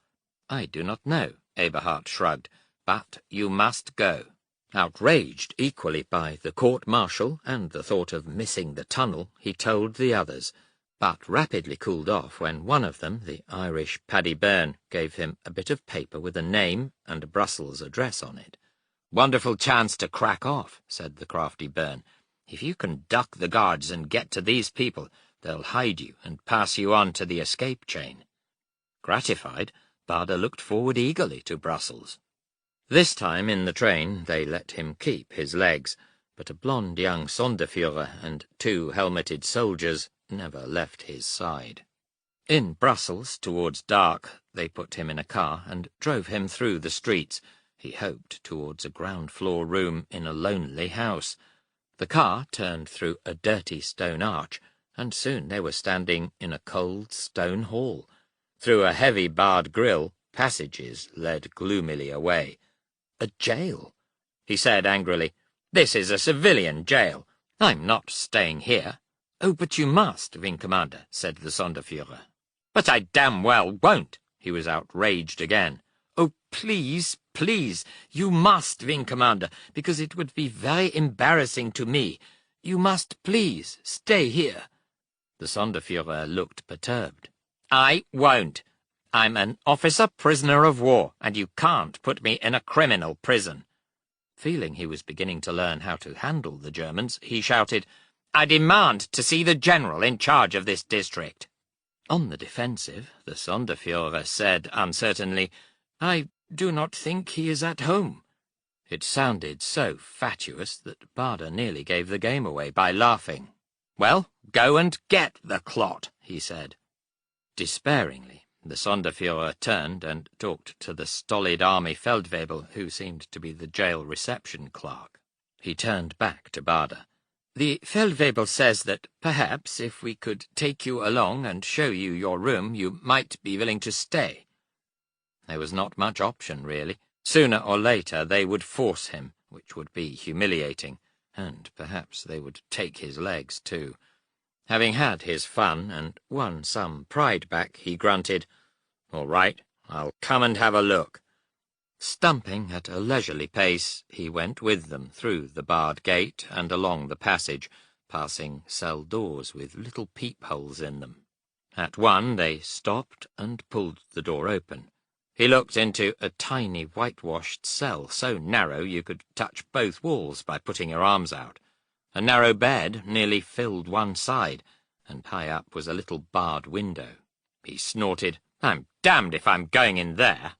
"I do not know," Eberhard shrugged, "but you must go." Outraged equally by the court-martial and the thought of missing the tunnel, he told the others, but rapidly cooled off when one of them, the Irish Paddy Byrne, gave him a bit of paper with a name and a Brussels address on it. "Wonderful chance to crack off," said the crafty Byrne. "If you can duck the guards and get to these people, they'll hide you and pass you on to the escape chain." Gratified, Barda looked forward eagerly to Brussels. This time in the train they let him keep his legs, but a blond young Sonderführer and 2 helmeted soldiers never left his side. In Brussels, towards dark, they put him in a car and drove him through the streets, he hoped towards a ground-floor room in a lonely house. The car turned through a dirty stone arch, and soon they were standing in a cold stone hall. Through a heavy barred grille, passages led gloomily away. A jail, he said angrily. This is a civilian jail. I'm not staying here. Oh, but you must, Wing Commander, said the Sonderführer. But I damn well won't. He was outraged again. Oh, please, please, you must, Wing Commander, because it would be very embarrassing to me. You must please stay here. The Sonderführer looked perturbed. I won't. I'm an officer prisoner of war, and you can't put me in a criminal prison. Feeling he was beginning to learn how to handle the Germans, he shouted, I demand to see the general in charge of this district. On the defensive, the Sonderführer said uncertainly, I do not think he is at home. It sounded so fatuous that Baader nearly gave the game away by laughing. Well, go and get the clot, he said. Despairingly, the Sonderführer turned and talked to the stolid army Feldwebel, who seemed to be the jail reception clerk. He turned back to Baader. The Feldwebel says that perhaps if we could take you along and show you your room, you might be willing to stay. There was not much option, really. Sooner or later they would force him, which would be humiliating, and perhaps they would take his legs too. Having had his fun and won some pride back, he grunted, All right, I'll come and have a look. Stumping at a leisurely pace, he went with them through the barred gate and along the passage, passing cell doors with little peepholes in them. At one they stopped and pulled the door open. He looked into a tiny whitewashed cell, so narrow you could touch both walls by putting your arms out. A narrow bed nearly filled one side, and high up was a little barred window. He snorted, I'm damned if I'm going in there.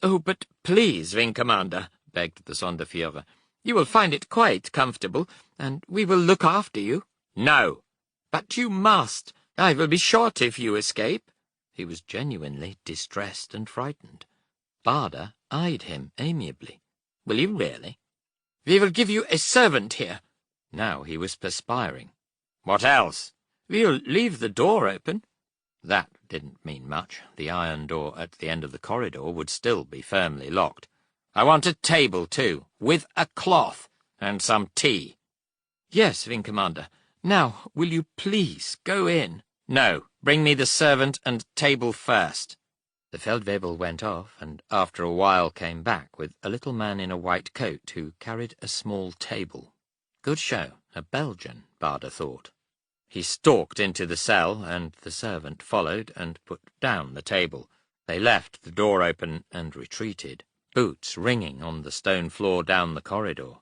Oh, but please, Wing Commander, begged the Sonderführer. You will find it quite comfortable, and we will look after you. No. But you must. I will be shot if you escape. He was genuinely distressed and frightened. Baader eyed him amiably. Will you really? We will give you a servant here. Now he was perspiring. What else? We'll leave the door open. That didn't mean much. The iron door at the end of the corridor would still be firmly locked. I want a table, too, with a cloth, and some tea. Yes, Wing Commander. Now, will you please go in? No, bring me the servant and table first. The Feldwebel went off, and after a while came back with a little man in a white coat who carried a small table. Good show, a Belgian, Baader thought. He stalked into the cell, and the servant followed and put down the table. They left the door open and retreated, boots ringing on the stone floor down the corridor.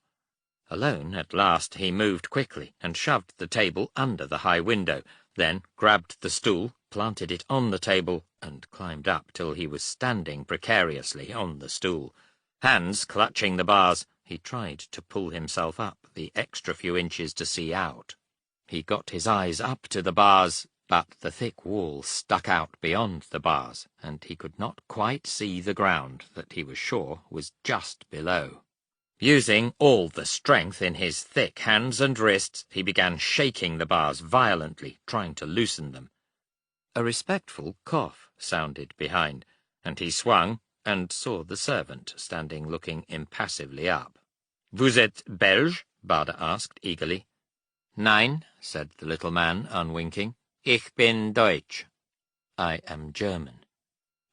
Alone, at last, he moved quickly and shoved the table under the high window, then grabbed the stool, planted it on the table, and climbed up till he was standing precariously on the stool. Hands clutching the bars, he tried to pull himself up the extra few inches to see out. He got his eyes up to the bars, but the thick wall stuck out beyond the bars, and he could not quite see the ground that he was sure was just below. Using all the strength in his thick hands and wrists, he began shaking the bars violently, trying to loosen them. A respectful cough sounded behind, and he swung and saw the servant standing looking impassively up. "Vous êtes Belge?" Baader asked eagerly. "Nein," said the little man, unwinking. "Ich bin Deutsch." I am German.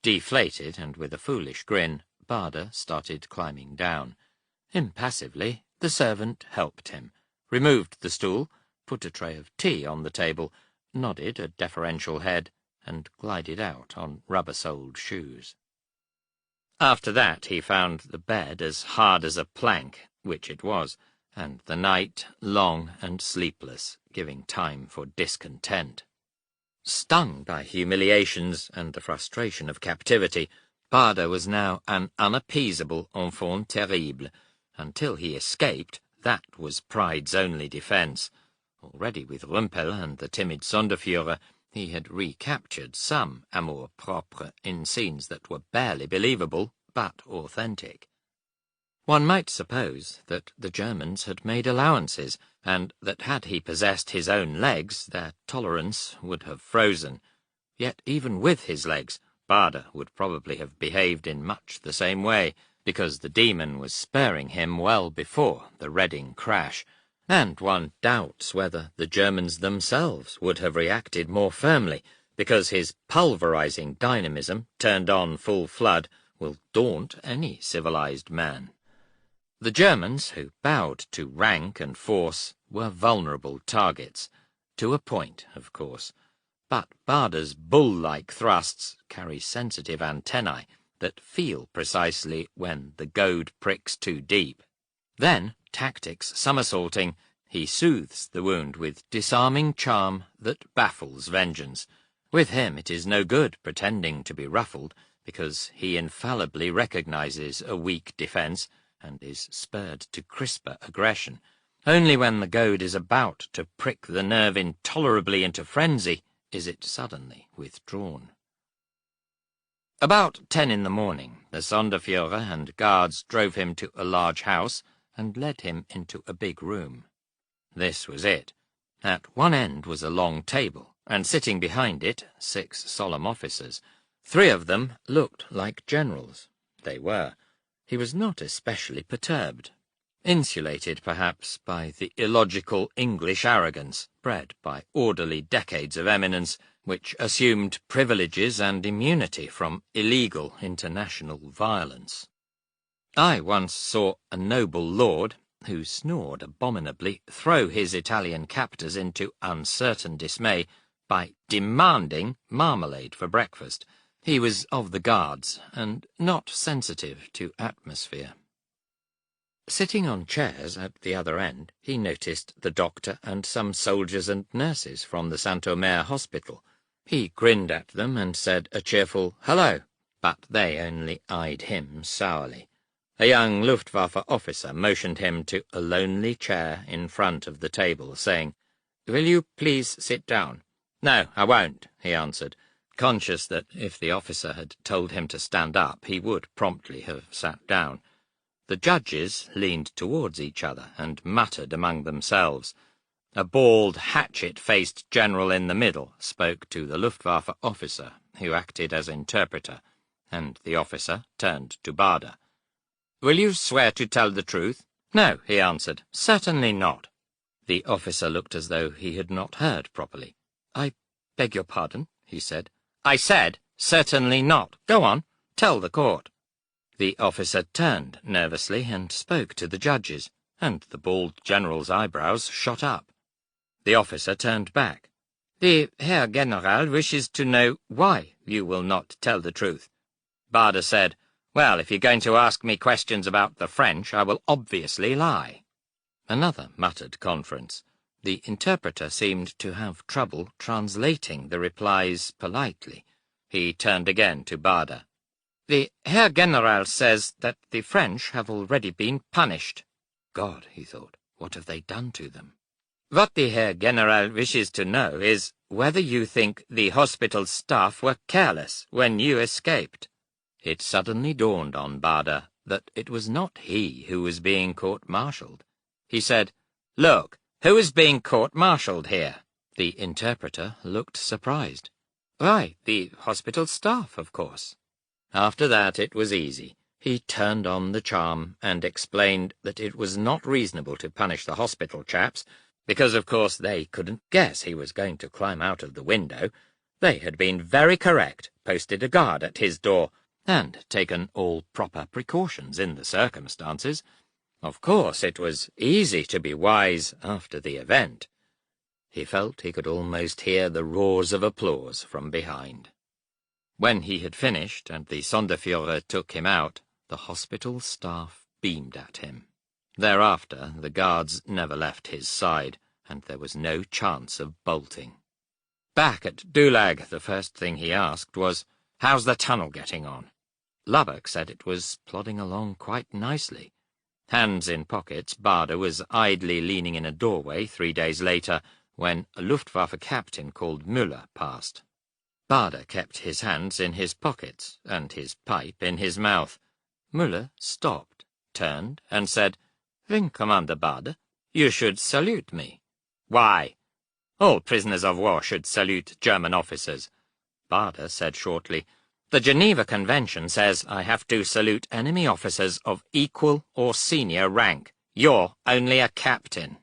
Deflated and with a foolish grin, Baader started climbing down. Impassively, the servant helped him, removed the stool, put a tray of tea on the table, nodded a deferential head, and glided out on rubber-soled shoes. After that he found the bed as hard as a plank, which it was, and the night long and sleepless, giving time for discontent. Stung by humiliations and the frustration of captivity, Baader was now an unappeasable enfant terrible. Until he escaped, that was pride's only defence. Already with Rumpel and the timid Sonderführer, he had recaptured some amour-propre in scenes that were barely believable, but authentic. One might suppose that the Germans had made allowances, and that had he possessed his own legs, their tolerance would have frozen. Yet even with his legs, Baader would probably have behaved in much the same way, because the demon was sparing him well before the Reading crash, and one doubts whether the Germans themselves would have reacted more firmly, because his pulverizing dynamism, turned on full flood, will daunt any civilized man. The Germans, who bowed to rank and force, were vulnerable targets, to a point, of course, but Baader's bull-like thrusts carry sensitive antennae that feel precisely when the goad pricks too deep. Then, tactics somersaulting, he soothes the wound with disarming charm that baffles vengeance. With him it is no good pretending to be ruffled, because he infallibly recognizes a weak defense, and is spurred to crisper aggression. Only when the goad is about to prick the nerve intolerably into frenzy is it suddenly withdrawn. About 10 in the morning, the Sonderführer and guards drove him to a large house and led him into a big room. This was it. At one end was a long table, and sitting behind it 6 solemn officers. 3 of them looked like generals. They were. He was not especially perturbed, insulated perhaps by the illogical English arrogance bred by orderly decades of eminence, which assumed privileges and immunity from illegal international violence. I once saw a noble lord, who snored abominably, throw his Italian captors into uncertain dismay by demanding marmalade for breakfast. He was of the Guards, and not sensitive to atmosphere. Sitting on chairs at the other end, he noticed the doctor and some soldiers and nurses from the Saint-Omer hospital. He grinned at them and said a cheerful "hello," but they only eyed him sourly. A young Luftwaffe officer motioned him to a lonely chair in front of the table, saying, "Will you please sit down?" "No, I won't," he answered, conscious that if the officer had told him to stand up, he would promptly have sat down. The judges leaned towards each other and muttered among themselves. A bald, hatchet-faced general in the middle spoke to the Luftwaffe officer, who acted as interpreter, and the officer turned to Baader. "Will you swear to tell the truth?" "No," he answered, "certainly not." The officer looked as though he had not heard properly. "I beg your pardon," he said. "I said, certainly not. Go on, tell the court." The officer turned nervously and spoke to the judges, and the bald general's eyebrows shot up. The officer turned back. "The Herr General wishes to know why you will not tell the truth." Baader said, "Well, if you're going to ask me questions about the French, I will obviously lie." Another muttered conference. The interpreter seemed to have trouble translating the replies politely. He turned again to Baader. "The Herr General says that the French have already been punished." God, he thought, what have they done to them? "What the Herr General wishes to know is whether you think the hospital staff were careless when you escaped." It suddenly dawned on Baader that it was not he who was being court-martialed. He said, "Look, who is being court-martialed here?" The interpreter looked surprised. "Why, the hospital staff, of course." After that it was easy. He turned on the charm and explained that it was not reasonable to punish the hospital chaps, because of course they couldn't guess he was going to climb out of the window. They had been very correct, posted a guard at his door, and taken all proper precautions in the circumstances. Of course it was easy to be wise after the event. He felt he could almost hear the roars of applause from behind. When he had finished and the Sonderführer took him out, the hospital staff beamed at him. Thereafter the guards never left his side, and there was no chance of bolting. Back at Dulag, the first thing he asked was, "How's the tunnel getting on?" Lubbock said it was plodding along quite nicely. Hands in pockets, Baader was idly leaning in a doorway 3 days later when a Luftwaffe captain called Müller passed. Baader kept his hands in his pockets and his pipe in his mouth. Müller stopped, turned, and said, "Ring, Commander Baader. You should salute me. Why? All prisoners of war should salute German officers. Baader said shortly, The Geneva Convention says I have to salute enemy officers of equal or senior rank. You're only a captain.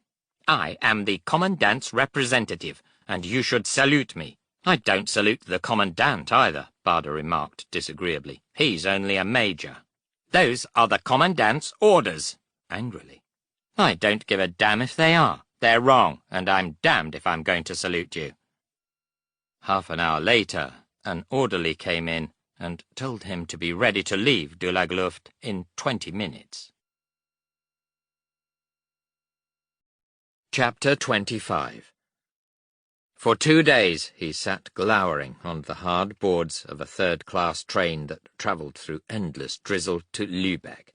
I am the commandant's representative, and you should salute me. I don't salute the commandant either, Baader remarked disagreeably. He's only a major. Those are the commandant's orders, angrily. I don't give a damn if they are. They're wrong, and I'm damned if I'm going to salute you. Half an hour later, an orderly came in and told him to be ready to leave WWII in 20 minutes. Chapter 25. For 2 days he sat glowering on the hard boards of a third-class train that travelled through endless drizzle to Lübeck.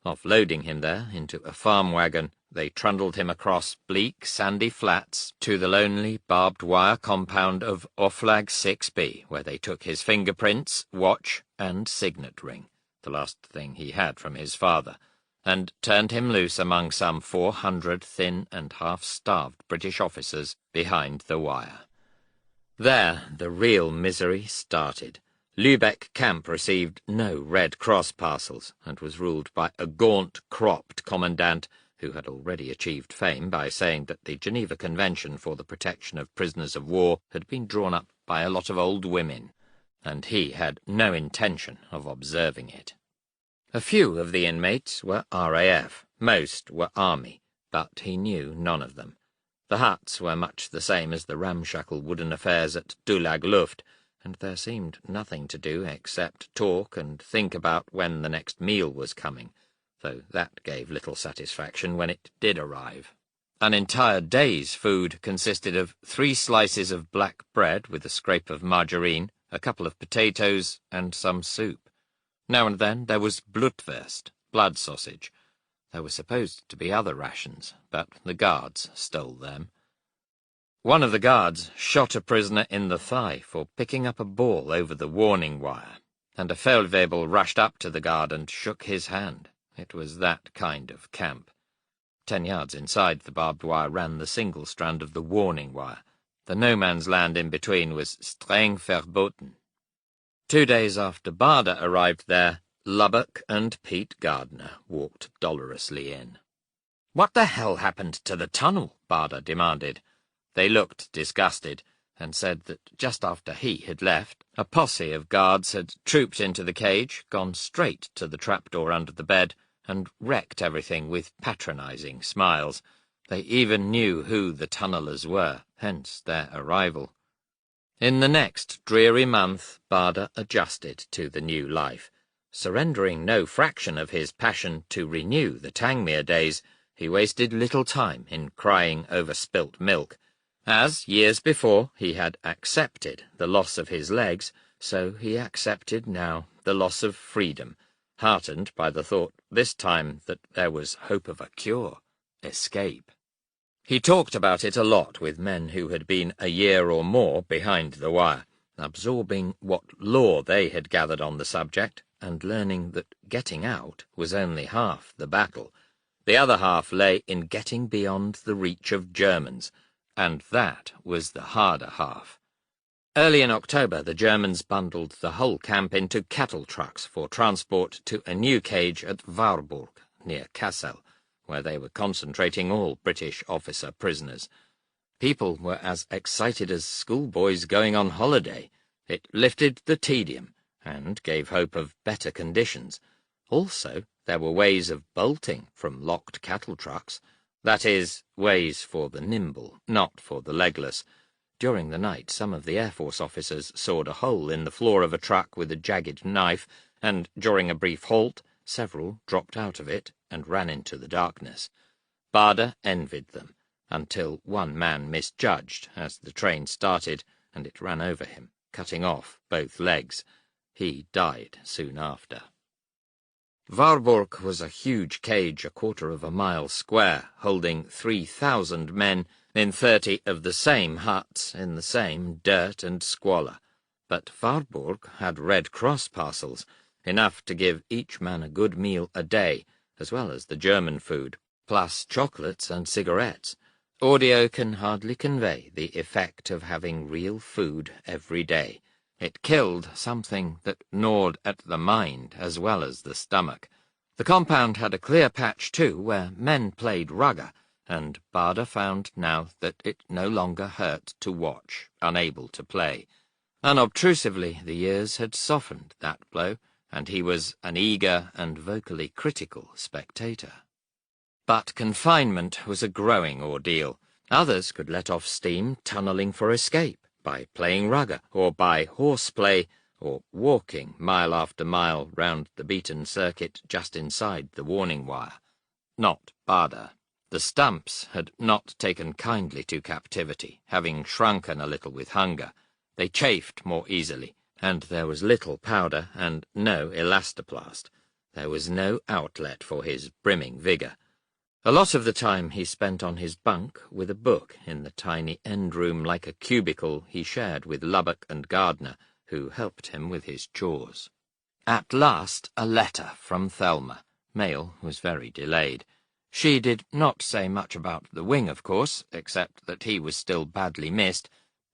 Offloading him there into a farm wagon, they trundled him across bleak, sandy flats to the lonely barbed wire compound of Oflag 6B, where they took his fingerprints, watch, and signet ring, the last thing he had from his father, and turned him loose among some 400 thin and half-starved British officers behind the wire. There the real misery started. Lübeck camp received no Red Cross parcels, and was ruled by a gaunt, cropped commandant who had already achieved fame by saying that the Geneva Convention for the Protection of Prisoners of War had been drawn up by a lot of old women, and he had no intention of observing it. A few of the inmates were RAF, most were Army, but he knew none of them. The huts were much the same as the ramshackle wooden affairs at WWII, and there seemed nothing to do except talk and think about when the next meal was coming, though that gave little satisfaction when it did arrive. An entire day's food consisted of 3 slices of black bread with a scrape of margarine, a couple of potatoes, and some soup. Now and then there was blutwurst, blood sausage. There were supposed to be other rations, but the guards stole them. One of the guards shot a prisoner in the thigh for picking up a ball over the warning wire, and a Feldwebel rushed up to the guard and shook his hand. It was that kind of camp. 10 yards inside the barbed wire ran the single strand of the warning wire. The no-man's land in between was streng verboten. 2 days after Baader arrived there, Lubbock and Pete Gardner walked dolorously in. "What the hell happened to the tunnel?" Baader demanded. They looked disgusted, and said that just after he had left, a posse of guards had trooped into the cage, gone straight to the trapdoor under the bed, and wrecked everything with patronizing smiles. They even knew who the tunnellers were, hence their arrival. In the next dreary month, Baader adjusted to the new life. Surrendering no fraction of his passion to renew the Tangmere days, he wasted little time in crying over spilt milk. As, years before, he had accepted the loss of his legs, so he accepted now the loss of freedom, heartened by the thought this time that there was hope of a cure, escape. He talked about it a lot with men who had been a year or more behind the wire, absorbing what lore they had gathered on the subject, and learning that getting out was only half the battle. The other half lay in getting beyond the reach of Germans, and that was the harder half. Early in October, the Germans bundled the whole camp into cattle trucks for transport to a new cage at Warburg, near Kassel, where they were concentrating all British officer prisoners. People were as excited as schoolboys going on holiday. It lifted the tedium, and gave hope of better conditions. Also, there were ways of bolting from locked cattle trucks. That is, ways for the nimble, not for the legless. During the night, some of the Air Force officers sawed a hole in the floor of a truck with a jagged knife, and during a brief halt, several dropped out of it and ran into the darkness. Baader envied them, until one man misjudged as the train started, and it ran over him, cutting off both legs. He died soon after. Warburg was a huge cage 1/4 of a mile square, holding 3,000 men in 30 of the same huts in the same dirt and squalor. But Warburg had Red Cross parcels, enough to give each man a good meal a day, as well as the German food, plus chocolates and cigarettes. Audio can hardly convey the effect of having real food every day. It killed something that gnawed at the mind as well as the stomach. The compound had a clear patch, too, where men played rugger, and Barda found now that it no longer hurt to watch, unable to play. Unobtrusively, the years had softened that blow, and he was an eager and vocally critical spectator. But confinement was a growing ordeal. Others could let off steam tunnelling for escape, by playing rugger, or by horseplay, or walking mile after mile round the beaten circuit just inside the warning wire. Not Barda. The stumps had not taken kindly to captivity, having shrunken a little with hunger. They chafed more easily, and there was little powder and no elastoplast. There was no outlet for his brimming vigour. A lot of the time he spent on his bunk with a book in the tiny end-room like a cubicle he shared with Lubbock and Gardner, who helped him with his chores. At last a letter from Thelma. Mail was very delayed. She did not say much about the wing, of course, except that he was still badly missed,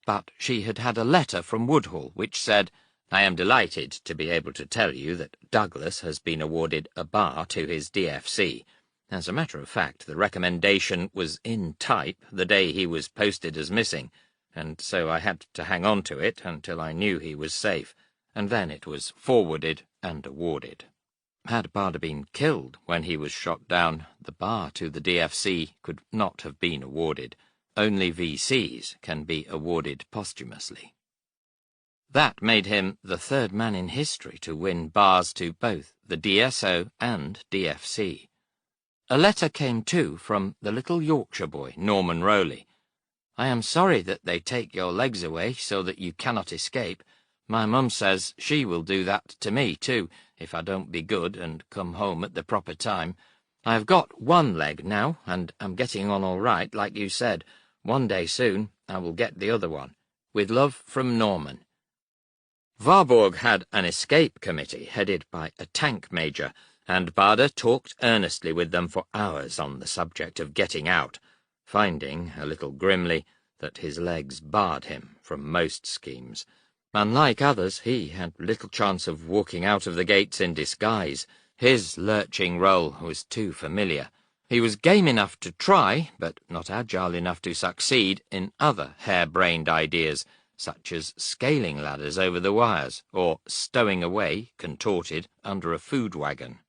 but she had had a letter from Woodhall which said, "I am delighted to be able to tell you that Douglas has been awarded a bar to his DFC. As a matter of fact, the recommendation was in type the day he was posted as missing, and so I had to hang on to it until I knew he was safe, and then it was forwarded and awarded." Had Barda been killed when he was shot down, the bar to the DFC could not have been awarded. Only VCs can be awarded posthumously. That made him the third man in history to win bars to both the DSO and DFC. A letter came, too, from the little Yorkshire boy, Norman Rowley. "I am sorry that they take your legs away so that you cannot escape. My mum says she will do that to me, too, if I don't be good and come home at the proper time. I have got one leg now, and am getting on all right, like you said. One day soon I will get the other one. With love from Norman." Warburg had an escape committee headed by a tank major, and Barda talked earnestly with them for hours on the subject of getting out, finding, a little grimly, that his legs barred him from most schemes. Unlike others, he had little chance of walking out of the gates in disguise. His lurching role was too familiar. He was game enough to try, but not agile enough to succeed in other hair-brained ideas, such as scaling ladders over the wires, or stowing away, contorted, under a food wagon.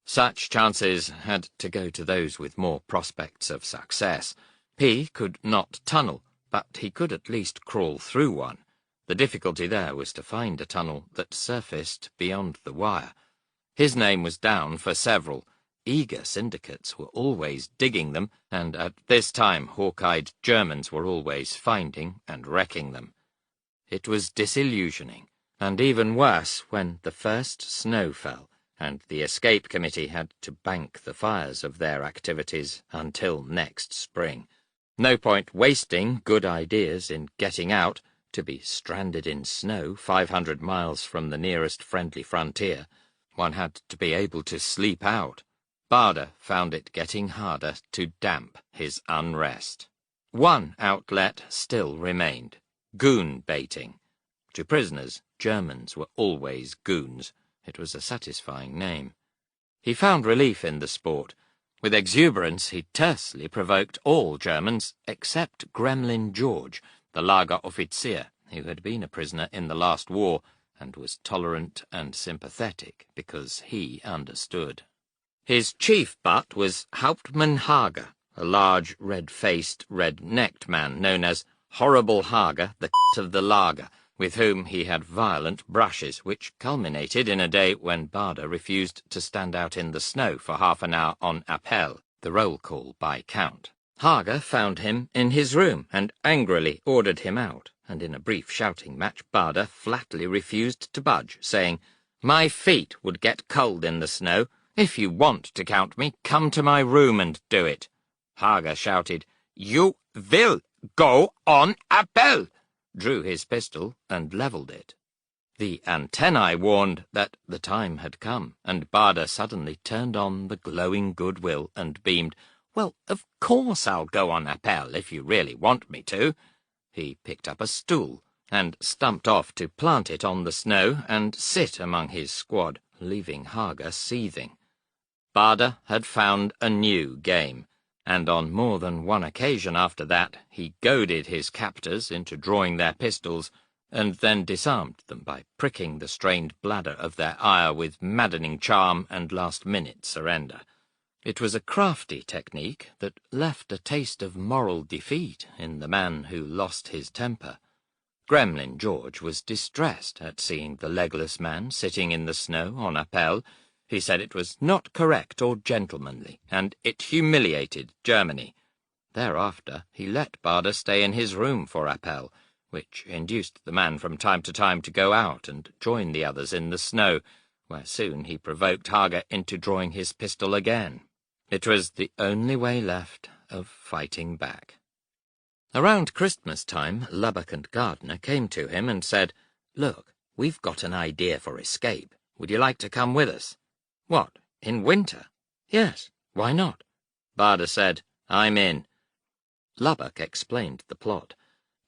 Such chances had to go to those with more prospects of success. He could not tunnel, but he could at least crawl through one. The difficulty there was to find a tunnel that surfaced beyond the wire. His name was down for several. Eager syndicates were always digging them, and at this time hawk-eyed Germans were always finding and wrecking them. It was disillusioning, and even worse when the first snow fell, and the escape committee had to bank the fires of their activities until next spring. No point wasting good ideas in getting out, to be stranded in snow 500 miles from the nearest friendly frontier. One had to be able to sleep out. Barda found it getting harder to damp his unrest. One outlet still remained: goon baiting. To prisoners, Germans were always goons. It was a satisfying name. He found relief in the sport. With exuberance he tersely provoked all Germans except Gremlin George, the Lageroffizier, who had been a prisoner in the last war, and was tolerant and sympathetic because he understood. His chief butt was Hauptmann Hager, a large, red-faced, red-necked man known as Horrible Hager, the of the lager, with whom he had violent brushes, which culminated in a day when Barda refused to stand out in the snow for half an hour on appel, the roll call by count. Hager found him in his room and angrily ordered him out, and in a brief shouting match Barda flatly refused to budge, saying, "My feet would get cold in the snow. If you want to count me, come to my room and do it." Hager shouted, "You will go on appel," drew his pistol and levelled it. The antennae warned that the time had come, and Barda suddenly turned on the glowing goodwill and beamed, "Well, of course I'll go on Appel if you really want me to." He picked up a stool and stumped off to plant it on the snow and sit among his squad, leaving Haga seething. Barda had found a new game, and on more than one occasion after that he goaded his captors into drawing their pistols, and then disarmed them by pricking the strained bladder of their ire with maddening charm and last-minute surrender. It was a crafty technique that left a taste of moral defeat in the man who lost his temper. Gremlin George was distressed at seeing the legless man sitting in the snow on Appel. He said it was not correct or gentlemanly, and it humiliated Germany. Thereafter he let Barda stay in his room for Appel, which induced the man from time to time to go out and join the others in the snow, where soon he provoked Haga into drawing his pistol again. It was the only way left of fighting back. Around Christmas time, Lubbock and Gardner came to him and said, "Look, we've got an idea for escape. Would you like to come with us?" "What, in winter?" "Yes, why not?" Barda said, "I'm in." Lubbock explained the plot.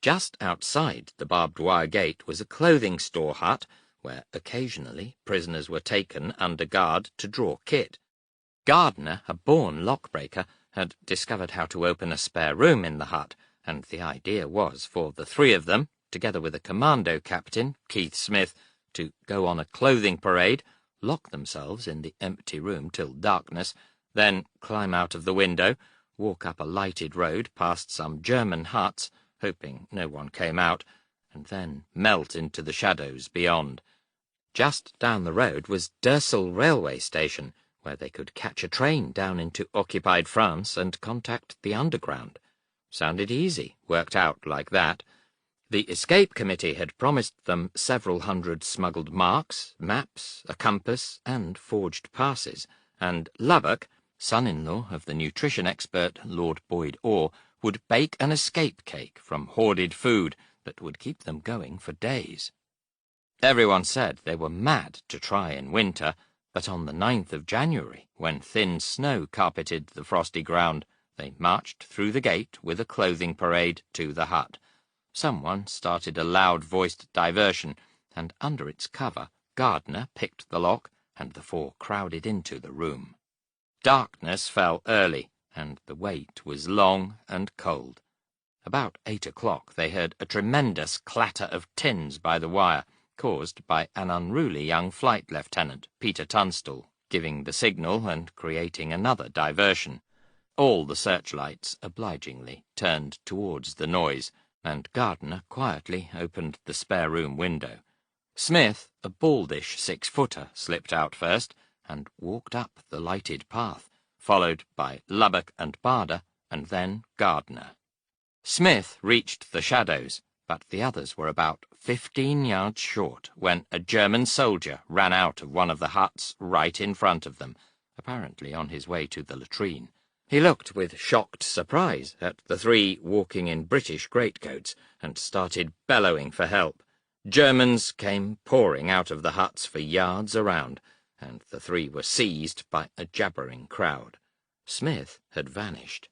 Just outside the barbed wire gate was a clothing store hut, where occasionally prisoners were taken under guard to draw kit. Gardner, a born lockbreaker, had discovered how to open a spare room in the hut, and the idea was for the three of them, together with a commando captain, Keith Smith, to go on a clothing parade, lock themselves in the empty room till darkness, then climb out of the window, walk up a lighted road past some German huts, hoping no one came out, and then melt into the shadows beyond. Just down the road was Dursel railway station, where they could catch a train down into occupied France and contact the underground. Sounded easy, worked out like that. The escape committee had promised them several hundred smuggled marks, maps, a compass, and forged passes, and Lubbock, son-in-law of the nutrition expert Lord Boyd Orr, would bake an escape cake from hoarded food that would keep them going for days. Everyone said they were mad to try in winter, but on the 9th of January, when thin snow carpeted the frosty ground, they marched through the gate with a clothing parade to the hut. Someone started a loud-voiced diversion, and under its cover Gardner picked the lock, and the four crowded into the room. Darkness fell early, and the wait was long and cold. About 8 o'clock they heard a tremendous clatter of tins by the wire, caused by an unruly young flight lieutenant, Peter Tunstall, giving the signal and creating another diversion. All the searchlights obligingly turned towards the noise, and Gardner quietly opened the spare room window. Smith, a baldish 6-footer, slipped out first and walked up the lighted path, followed by Lubbock and Barda, and then Gardner. Smith reached the shadows, but the others were about 15 yards short when a German soldier ran out of one of the huts right in front of them, apparently on his way to the latrine. He looked with shocked surprise at the three walking in British greatcoats and started bellowing for help. Germans came pouring out of the huts for yards around, and the three were seized by a jabbering crowd. Smith had vanished.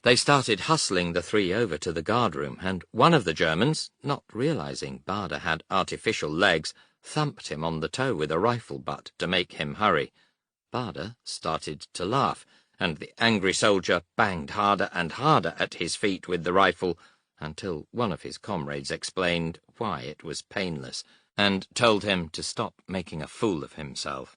They started hustling the three over to the guardroom, and one of the Germans, not realizing Barda had artificial legs, thumped him on the toe with a rifle butt to make him hurry. Barda started to laugh, and the angry soldier banged harder and harder at his feet with the rifle, until one of his comrades explained why it was painless, and told him to stop making a fool of himself.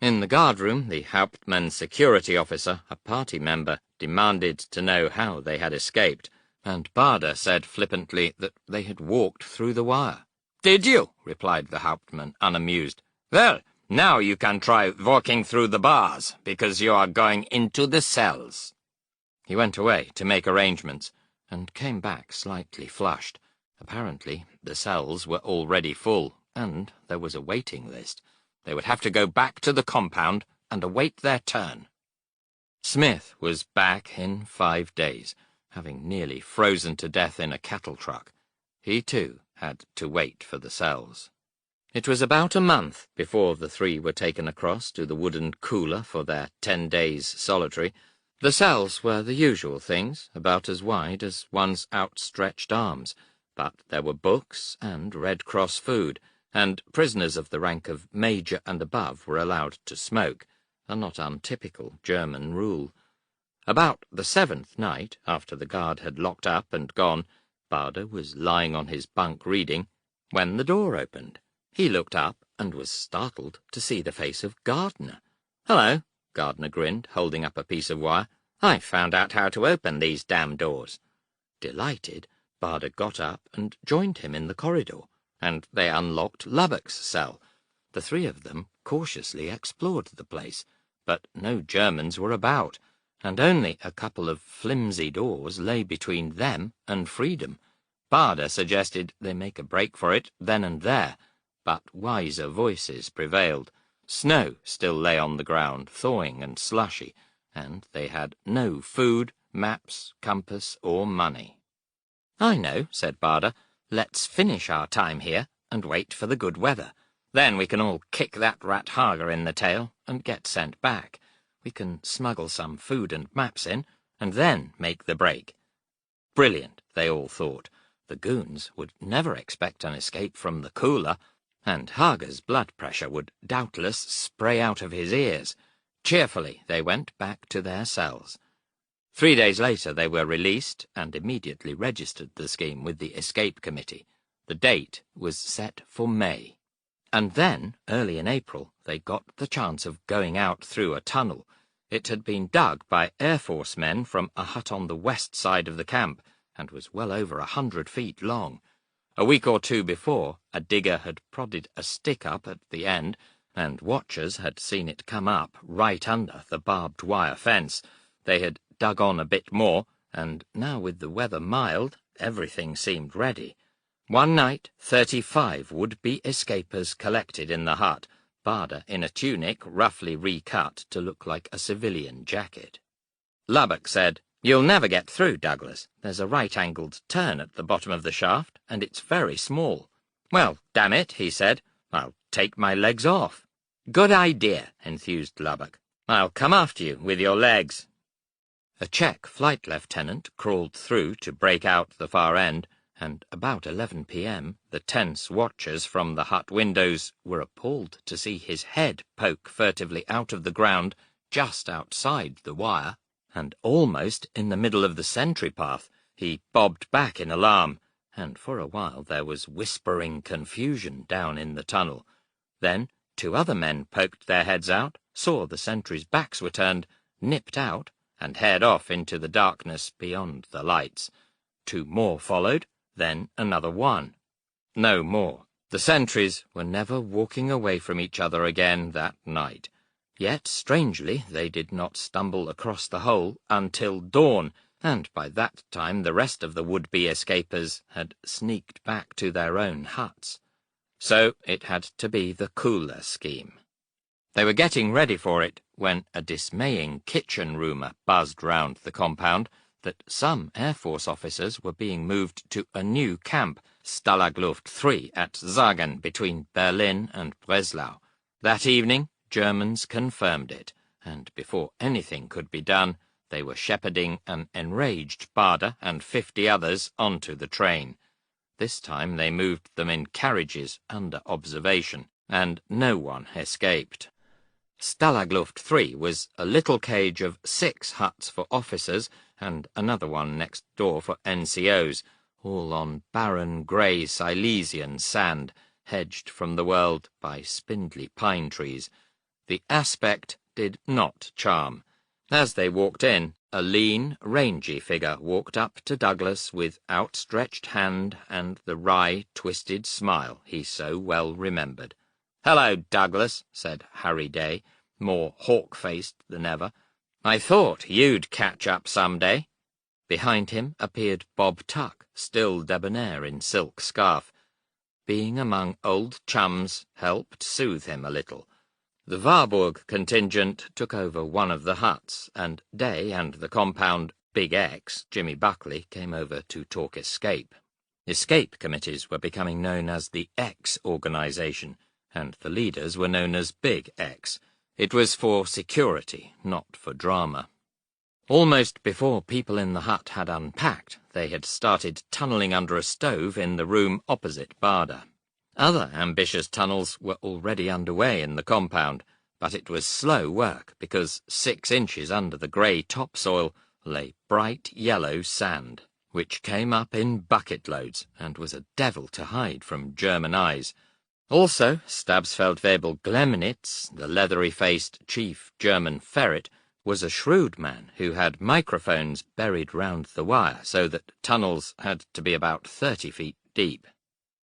In the guardroom, the Hauptmann's security officer, a party member, demanded to know how they had escaped, and Barda said flippantly that they had walked through the wire. "Did you?" replied the Hauptmann, unamused. "Well, now you can try walking through the bars, because you are going into the cells." He went away to make arrangements, and came back slightly flushed. Apparently the cells were already full, and there was a waiting list. They would have to go back to the compound and await their turn. Smith was back in 5 days, having nearly frozen to death in a cattle truck. He, too, had to wait for the cells. It was about a month before the three were taken across to the wooden cooler for their 10 days solitary, The cells were the usual things, about as wide as one's outstretched arms, but there were books and Red Cross food, and prisoners of the rank of Major and above were allowed to smoke, a not untypical German rule. About the 7th night, after the guard had locked up and gone, Baader was lying on his bunk reading, when the door opened. He looked up and was startled to see the face of Gardner. "Hello," Gardner grinned, holding up a piece of wire. "I've found out how to open these damn doors." Delighted, Baader got up and joined him in the corridor, and they unlocked Lubbock's cell. The three of them cautiously explored the place, but no Germans were about, and only a couple of flimsy doors lay between them and freedom. Baader suggested they make a break for it then and there, but wiser voices prevailed. Snow still lay on the ground, thawing and slushy, and they had no food, maps, compass, or money. "I know," said Baader. "Let's finish our time here and wait for the good weather. Then we can all kick that rat Hager in the tail and get sent back. We can smuggle some food and maps in, and then make the break." Brilliant, they all thought. The goons would never expect an escape from the cooler, and Hager's blood pressure would doubtless spray out of his ears. Cheerfully they went back to their cells. 3 days later they were released and immediately registered the scheme with the escape committee. The date was set for May. And then, early in April, they got the chance of going out through a tunnel. It had been dug by Air Force men from a hut on the west side of the camp, and was well over 100 feet long. A week or two before, a digger had prodded a stick up at the end, and watchers had seen it come up right under the barbed wire fence. They had dug on a bit more, and now with the weather mild, everything seemed ready. One night, 35 would-be escapers collected in the hut, Baader in a tunic roughly recut to look like a civilian jacket. Lubbock said, "You'll never get through, Douglas. There's a right-angled turn at the bottom of the shaft, and it's very small." "Well, damn it," he said, "I'll take my legs off." "Good idea," enthused Lubbock. "I'll come after you with your legs." A Czech flight lieutenant crawled through to break out the far end, and about 11 p.m. the tense watchers from the hut windows were appalled to see his head poke furtively out of the ground just outside the wire, and almost in the middle of the sentry path. He bobbed back in alarm, and for a while there was whispering confusion down in the tunnel. Then 2 other men poked their heads out, saw the sentries' backs were turned, nipped out, and haired off into the darkness beyond the lights. 2 more followed, then another 1. No more. The sentries were never walking away from each other again that night. Yet, strangely, they did not stumble across the hole until dawn, and by that time the rest of the would-be escapers had sneaked back to their own huts. So it had to be the cooler scheme. They were getting ready for it when a dismaying kitchen rumour buzzed round the compound that some Air Force officers were being moved to a new camp, Stallagluft III, at Sagen, between Berlin and Breslau. That evening, Germans confirmed it, and before anything could be done, they were shepherding an enraged Baader and 50 others onto the train. This time they moved them in carriages under observation, and no one escaped. Stallagluft III was a little cage of 6 huts for officers and another one next door for NCOs, all on barren grey Silesian sand, hedged from the world by spindly pine trees. The aspect did not charm. As they walked in, a lean, rangy figure walked up to Douglas with outstretched hand and the wry, twisted smile he so well remembered. "Hello, Douglas," said Harry Day, more hawk-faced than ever. "I thought you'd catch up some day." Behind him appeared Bob Tuck, still debonair in silk scarf. Being among old chums helped soothe him a little. The Warburg contingent took over one of the huts, and Day and the compound Big X, Jimmy Buckley, came over to talk escape. Escape committees were becoming known as the X Organization, and the leaders were known as Big X. It was for security, not for drama. Almost before people in the hut had unpacked, they had started tunnelling under a stove in the room opposite Barda. Other ambitious tunnels were already underway in the compound, but it was slow work because 6 inches under the grey topsoil lay bright yellow sand, which came up in bucket loads and was a devil to hide from German eyes. Also, Stabsfeldwebel Glemnitz, the leathery-faced chief German ferret, was a shrewd man who had microphones buried round the wire so that tunnels had to be about 30 feet deep.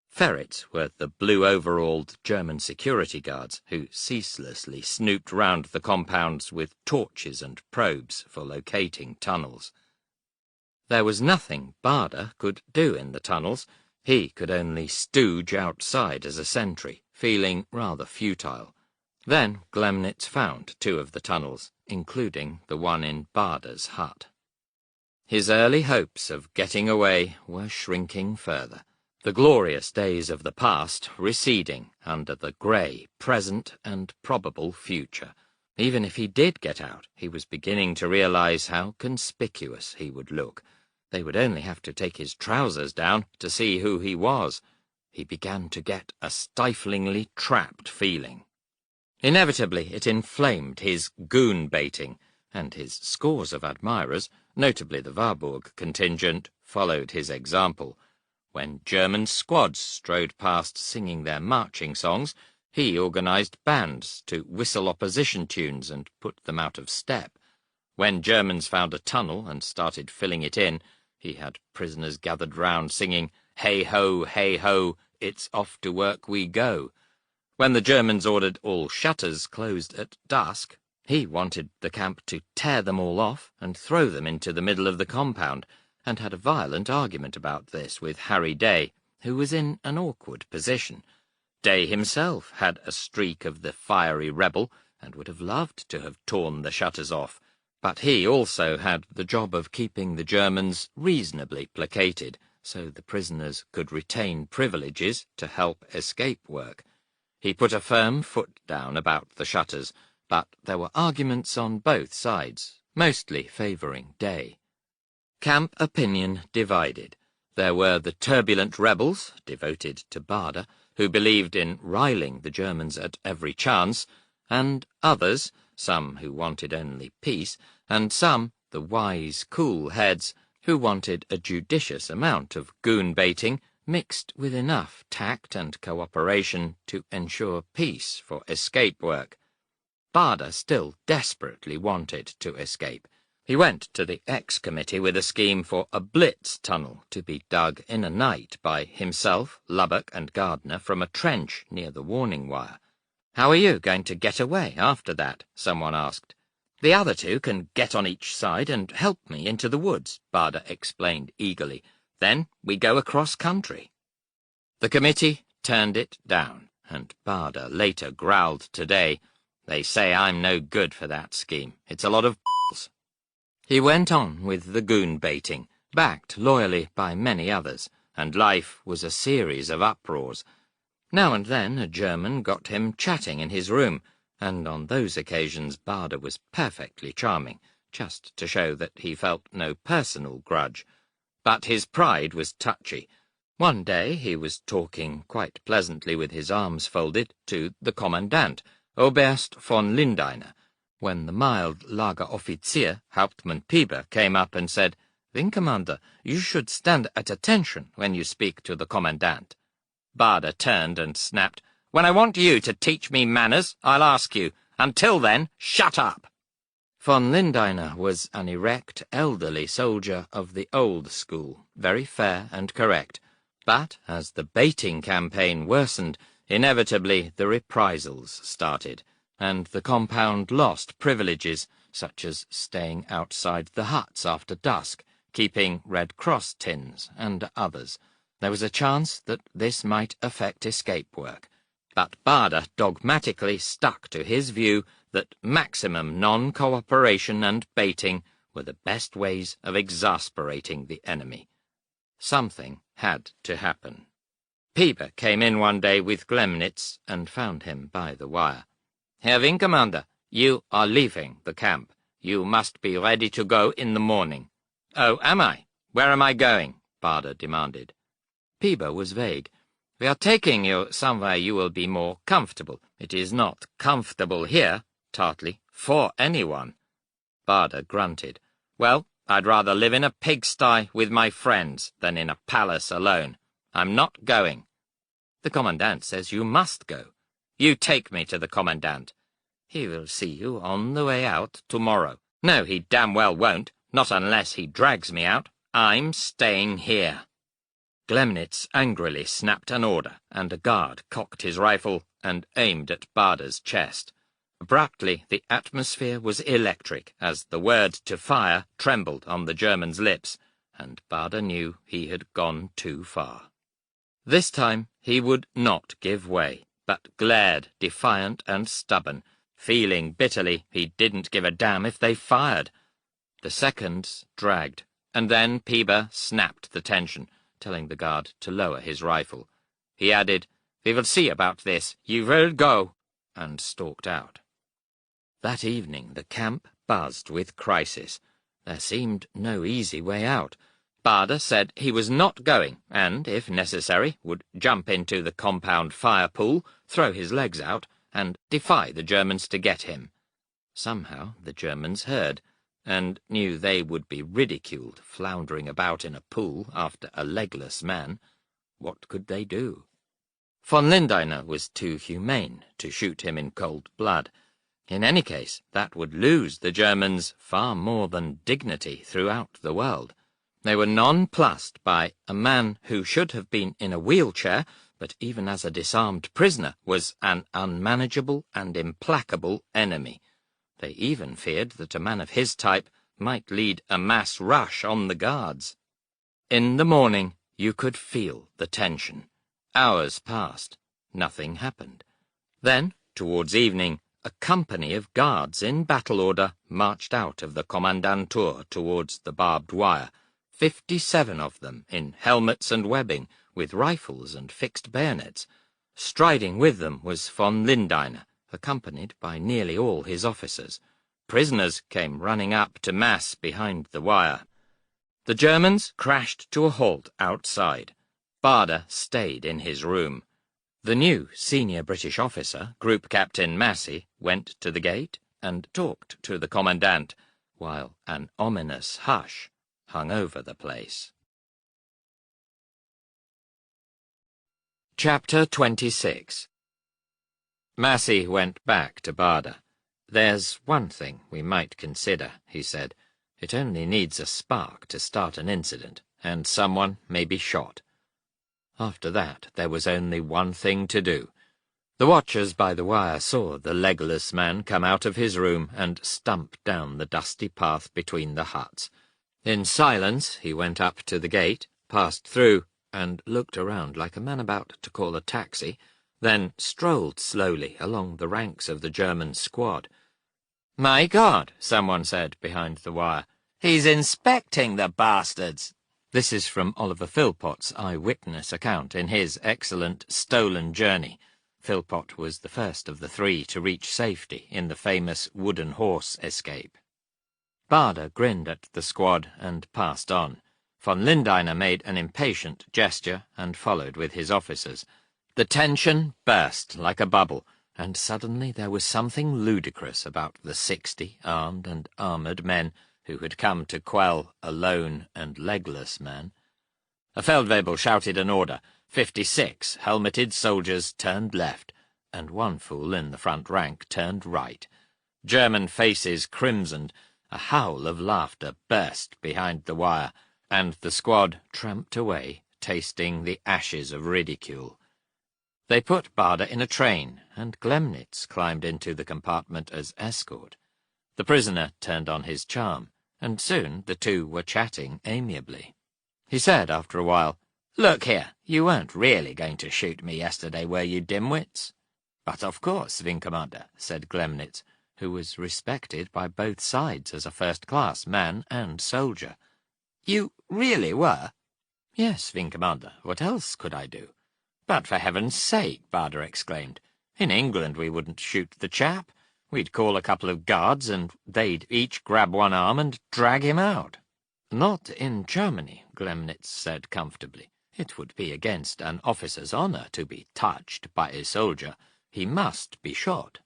Ferrets were the blue-overalled German security guards who ceaselessly snooped round the compounds with torches and probes for locating tunnels. There was nothing Barda could do in the tunnels. He could only stooge outside as a sentry, feeling rather futile. Then Glemnitz found 2 of the tunnels, including the one in Barda's hut. His early hopes of getting away were shrinking further, the glorious days of the past receding under the grey present and probable future. Even if he did get out, he was beginning to realize how conspicuous he would look. They would only have to take his trousers down to see who he was. He began to get a stiflingly trapped feeling. Inevitably, it inflamed his goon-baiting, and his scores of admirers, notably the Warburg contingent, followed his example. When German squads strode past singing their marching songs, he organized bands to whistle opposition tunes and put them out of step. When Germans found a tunnel and started filling it in, he had prisoners gathered round singing, "Hey ho, it's off to work we go." When the Germans ordered all shutters closed at dusk, he wanted the camp to tear them all off and throw them into the middle of the compound, and had a violent argument about this with Harry Day, who was in an awkward position. Day himself had a streak of the fiery rebel, and would have loved to have torn the shutters off, but he also had the job of keeping the Germans reasonably placated, so the prisoners could retain privileges to help escape work. He put a firm foot down about the shutters, but there were arguments on both sides, mostly favouring Day. Camp opinion divided. There were the turbulent rebels, devoted to Barda, who believed in riling the Germans at every chance, and others, some who wanted only peace, and some, the wise, cool heads, who wanted a judicious amount of goon-baiting, mixed with enough tact and cooperation to ensure peace for escape work. Barda still desperately wanted to escape. He went to the X-Committee with a scheme for a blitz tunnel to be dug in a night by himself, Lubbock and Gardner from a trench near the warning wire. "How are you going to get away after that?" someone asked. "The other 2 can get on each side and help me into the woods," Barda explained eagerly. "Then we go across country." The committee turned it down, and Barda later growled today, "They say I'm no good for that scheme. It's a lot of b****s." He went on with the goon-baiting, backed loyally by many others, and life was a series of uproars. Now and then a German got him chatting in his room, and on those occasions Barda was perfectly charming, just to show that he felt no personal grudge. But his pride was touchy. One day he was talking quite pleasantly with his arms folded to the commandant, Oberst von Lindeiner, when the mild Lageroffizier, Hauptmann Pieber, came up and said, "Wing Commander, you should stand at attention when you speak to the commandant." Barda turned and snapped, "When I want you to teach me manners, I'll ask you. Until then, shut up." Von Lindeiner was an erect, elderly soldier of the old school, very fair and correct. But as the baiting campaign worsened, inevitably the reprisals started, and the compound lost privileges, such as staying outside the huts after dusk, keeping Red Cross tins, and others. There was a chance that this might affect escape work, but Barda dogmatically stuck to his view that maximum non-cooperation and baiting were the best ways of exasperating the enemy. Something had to happen. Pieber came in one day with Glemnitz and found him by the wire. "Herr Wing Commander, you are leaving the camp. You must be ready to go in the morning." "Oh, am I? Where am I going?" Barda demanded. Peeber was vague. "We are taking you somewhere you will be more comfortable." "It is not comfortable here," tartly, "for anyone." Barda grunted. "Well, I'd rather live in a pigsty with my friends than in a palace alone. I'm not going." "The Commandant says you must go." "You take me to the Commandant." "He will see you on the way out tomorrow." "No, he damn well won't, not unless he drags me out. I'm staying here." Glemnitz angrily snapped an order, and a guard cocked his rifle and aimed at Barda's chest. Abruptly, the atmosphere was electric as the word to fire trembled on the German's lips, and Barda knew he had gone too far. This time he would not give way, but glared defiant and stubborn, feeling bitterly he didn't give a damn if they fired. The seconds dragged, and then Peeber snapped the tension, telling the guard to lower his rifle. He added, "We will see about this. You will go," and stalked out. That evening the camp buzzed with crisis. There seemed no easy way out. Barda said he was not going, and, if necessary, would jump into the compound fire pool, throw his legs out, and defy the Germans to get him. Somehow the Germans heard, and knew they would be ridiculed floundering about in a pool after a legless man. What could they do? Von Lindeiner was too humane to shoot him in cold blood. In any case, that would lose the Germans far more than dignity throughout the world. They were nonplussed by a man who should have been in a wheelchair, but even as a disarmed prisoner was an unmanageable and implacable enemy. They even feared that a man of his type might lead a mass rush on the guards. In the morning, you could feel the tension. Hours passed. Nothing happened. Then, towards evening, a company of guards in battle order marched out of the Kommandantur towards the barbed wire, 57 of them in helmets and webbing, with rifles and fixed bayonets. Striding with them was von Lindeiner, accompanied by nearly all his officers. Prisoners came running up to mass behind the wire. The Germans crashed to a halt outside. Barda stayed in his room. The new senior British officer, Group Captain Massey, went to the gate and talked to the Commandant, while an ominous hush hung over the place. Chapter 26. Massey went back to Barda. "There's one thing we might consider," he said. "It only needs a spark to start an incident, and someone may be shot." After that, there was only one thing to do. The watchers by the wire saw the legless man come out of his room and stump down the dusty path between the huts. In silence, he went up to the gate, passed through, and looked around like a man about to call a taxi, then strolled slowly along the ranks of the German squad. "My God," someone said behind the wire. "He's inspecting the bastards." This is from Oliver Philpott's eyewitness account in his excellent Stolen Journey. Philpott was the first of the three to reach safety in the famous wooden horse escape. Barda grinned at the squad and passed on. Von Lindeiner made an impatient gesture and followed with his officers. The tension burst like a bubble, and suddenly there was something ludicrous about the 60 armed and armoured men who had come to quell a lone and legless man. A Feldwebel shouted an order. 56 helmeted soldiers turned left, and one fool in the front rank turned right. German faces crimsoned, a howl of laughter burst behind the wire, and the squad tramped away, tasting the ashes of ridicule. They put Barda in a train, and Glemnitz climbed into the compartment as escort. The prisoner turned on his charm, and soon the two were chatting amiably. He said after a while, "Look here, you weren't really going to shoot me yesterday, were you, dimwits?" "But of course, Wing Commander," said Glemnitz, who was respected by both sides as a first-class man and soldier. "You really were?" "Yes, Wing Commander, what else could I do?" "But for heaven's sake," Barda exclaimed, "in England we wouldn't shoot the chap. We'd call a couple of guards, and they'd each grab one arm and drag him out. Not in Germany, Glemnitz said comfortably. It would be against an officer's honour to be touched by a soldier. He must be shot.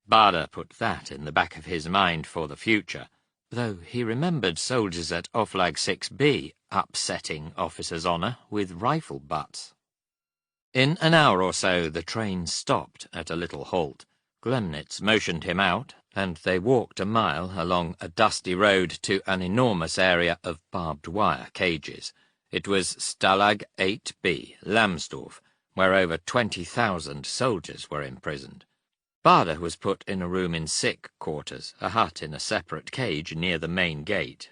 Baader put that in the back of his mind for the future, though he remembered soldiers at Oflag 6B upsetting officers' honour with rifle butts. In an hour or so the train stopped at a little halt. Glemnitz motioned him out, and they walked a mile along a dusty road to an enormous area of barbed wire cages. It was Stalag 8B, Lambsdorff, where over 20,000 soldiers were imprisoned. Baader was put in a room in sick quarters, a hut in a separate cage near the main gate,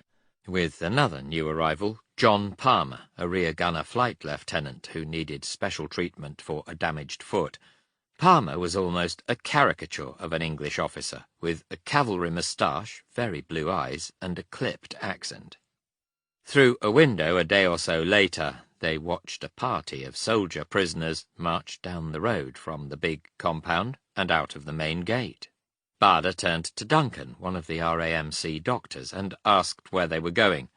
with another new arrival, John Palmer, a rear gunner flight lieutenant who needed special treatment for a damaged foot. Palmer was almost a caricature of an English officer, with a cavalry moustache, very blue eyes, and a clipped accent. Through a window a day or so later, they watched a party of soldier prisoners march down the road from the big compound and out of the main gate. Baader turned to Duncan, one of the RAMC doctors, and asked where they were going.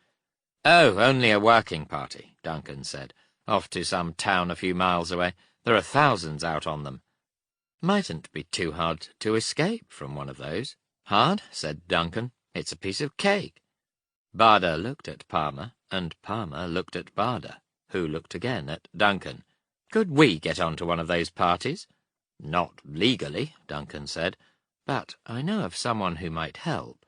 "Oh, only a working party," Duncan said. "Off to some town a few miles away. There are thousands out on them." "Mightn't be too hard to escape from one of those." "Hard?" said Duncan. "It's a piece of cake." Baader looked at Palmer, and Palmer looked at Baader, who looked again at Duncan. "Could we get on to one of those parties?" "Not legally," Duncan said, "but I know of someone who might help."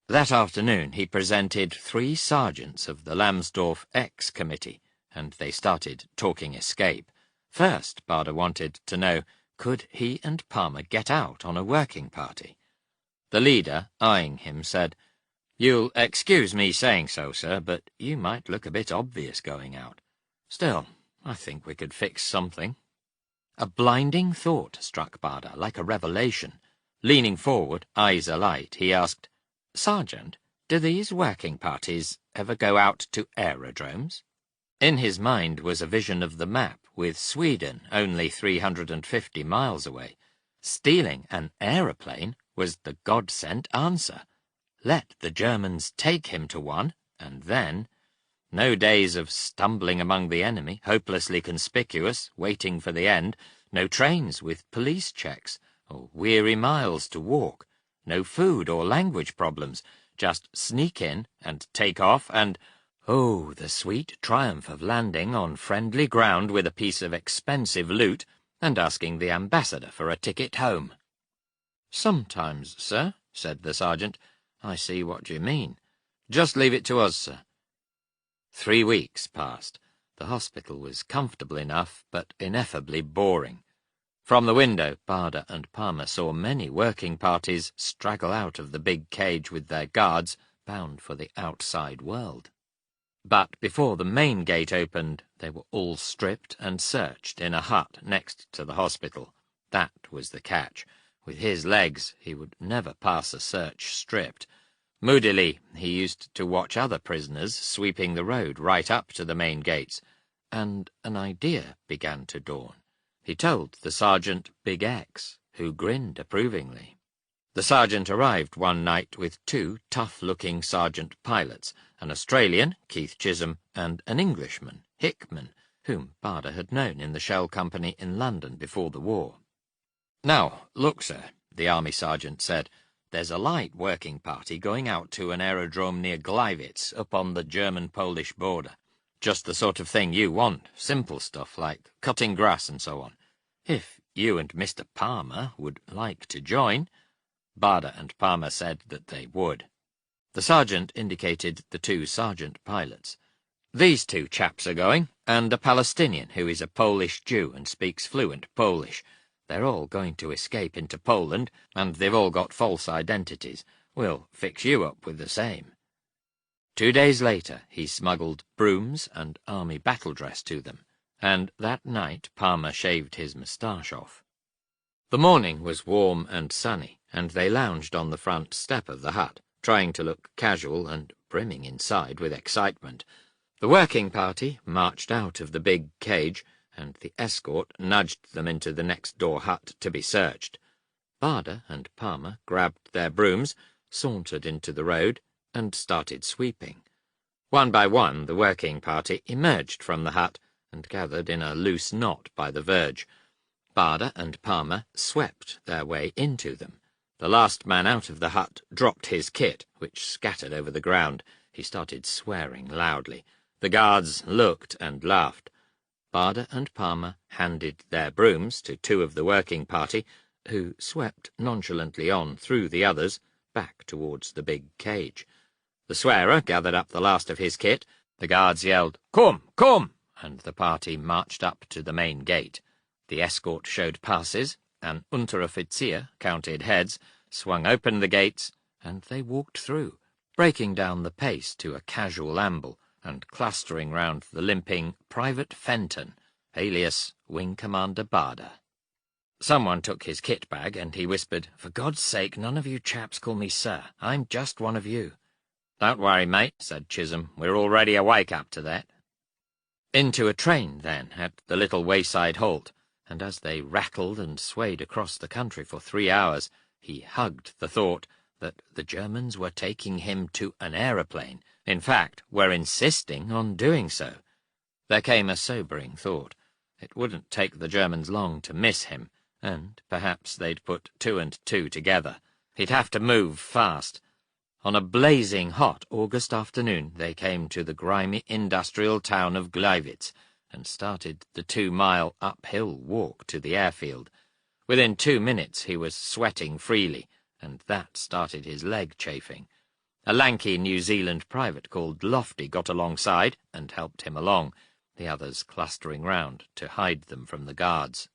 That afternoon he presented 3 sergeants of the Lambsdorff X Committee, and they started talking escape. First, Baader wanted to know, could he and Palmer get out on a working party? The leader, eyeing him, said, "You'll excuse me saying so, sir, but you might look a bit obvious going out. Still, I think we could fix something." A blinding thought struck Baader, like a revelation. Leaning forward, eyes alight, he asked, "Sergeant, do these working parties ever go out to aerodromes?" In his mind was a vision of the map, with Sweden only 350 miles away. Stealing an aeroplane was the God-sent answer. Let the Germans take him to one, and then— no days of stumbling among the enemy, hopelessly conspicuous, waiting for the end, no trains with police checks, or weary miles to walk, no food or language problems, just sneak in and take off and— oh, the sweet triumph of landing on friendly ground with a piece of expensive loot and asking the ambassador for a ticket home. "Sometimes, sir," said the sergeant. "I see what you mean. Just leave it to us, sir." 3 weeks passed. The hospital was comfortable enough, but ineffably boring. From the window, Baader and Palmer saw many working parties straggle out of the big cage with their guards, bound for the outside world. But before the main gate opened, they were all stripped and searched in a hut next to the hospital. That was the catch. With his legs, he would never pass a search stripped. Moodily, he used to watch other prisoners sweeping the road right up to the main gates, and an idea began to dawn. He told the sergeant Big X, who grinned approvingly. The sergeant arrived one night with 2 tough-looking sergeant pilots, an Australian, Keith Chisholm, and an Englishman, Hickman, whom Baader had known in the Shell Company in London before the war. "Now, look, sir," the army sergeant said, "there's a light working party going out to an aerodrome near Gleiwitz, up on the German-Polish border. Just the sort of thing you want, simple stuff like cutting grass and so on. If you and Mr. Palmer would like to join—" Baader and Palmer said that they would. The sergeant indicated the 2 sergeant pilots. "These 2 chaps are going, and a Palestinian who is a Polish Jew and speaks fluent Polish. They're all going to escape into Poland, and they've all got false identities. We'll fix you up with the same." 2 days later he smuggled brooms and army battle dress to them, and that night Palmer shaved his moustache off. The morning was warm and sunny, and they lounged on the front step of the hut, trying to look casual and brimming inside with excitement. The working party marched out of the big cage, and the escort nudged them into the next-door hut to be searched. Barder and Palmer grabbed their brooms, sauntered into the road, and started sweeping. One by one, the working party emerged from the hut and gathered in a loose knot by the verge. Barder and Palmer swept their way into them. The last man out of the hut dropped his kit, which scattered over the ground. He started swearing loudly. The guards looked and laughed. Barder and Palmer handed their brooms to two of the working party, who swept nonchalantly on through the others, back towards the big cage. The swearer gathered up the last of his kit. The guards yelled, "Come, come!" and the party marched up to the main gate. The escort showed passes, an Unteroffizier counted heads, swung open the gates, and they walked through, breaking down the pace to a casual amble, and clustering round the limping Private Fenton, alias Wing Commander Barder. Someone took his kit bag, and he whispered, "For God's sake, none of you chaps call me sir. I'm just one of you." "Don't worry, mate," said Chisholm. "We're already awake up to that." Into a train, then, at the little wayside halt, and as they rattled and swayed across the country for 3 hours, he hugged the thought that the Germans were taking him to an aeroplane, in fact, were insisting on doing so. There came a sobering thought. It wouldn't take the Germans long to miss him, and perhaps they'd put 2 and 2 together. He'd have to move fast. On a blazing hot August afternoon they came to the grimy industrial town of Gleiwitz, and started the 2-mile uphill walk to the airfield. Within 2 minutes he was sweating freely, and that started his leg chafing. A lanky New Zealand private called Lofty got alongside and helped him along, the others clustering round to hide them from the guards.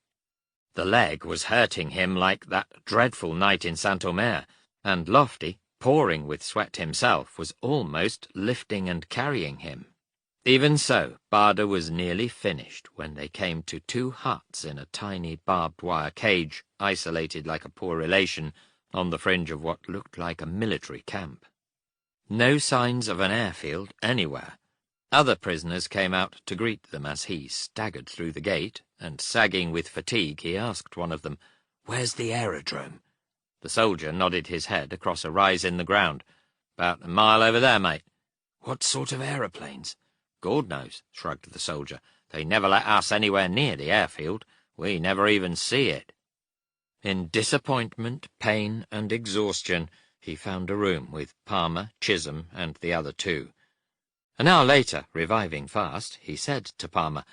The leg was hurting him like that dreadful night in Saint-Omer, and Lofty, pouring with sweat himself, was almost lifting and carrying him. Even so, Barder was nearly finished when they came to 2 huts in a tiny barbed-wire cage, isolated like a poor relation, on the fringe of what looked like a military camp. No signs of an airfield anywhere. Other prisoners came out to greet them as he staggered through the gate, and sagging with fatigue, he asked one of them, "Where's the aerodrome?" The soldier nodded his head across a rise in the ground. "About a mile over there, mate." "What sort of aeroplanes?" "God knows," shrugged the soldier. "They never let us anywhere near the airfield. We never even see it." In disappointment, pain, and exhaustion, he found a room with Palmer, Chisholm, and the other 2. An hour later, reviving fast, he said to Palmer,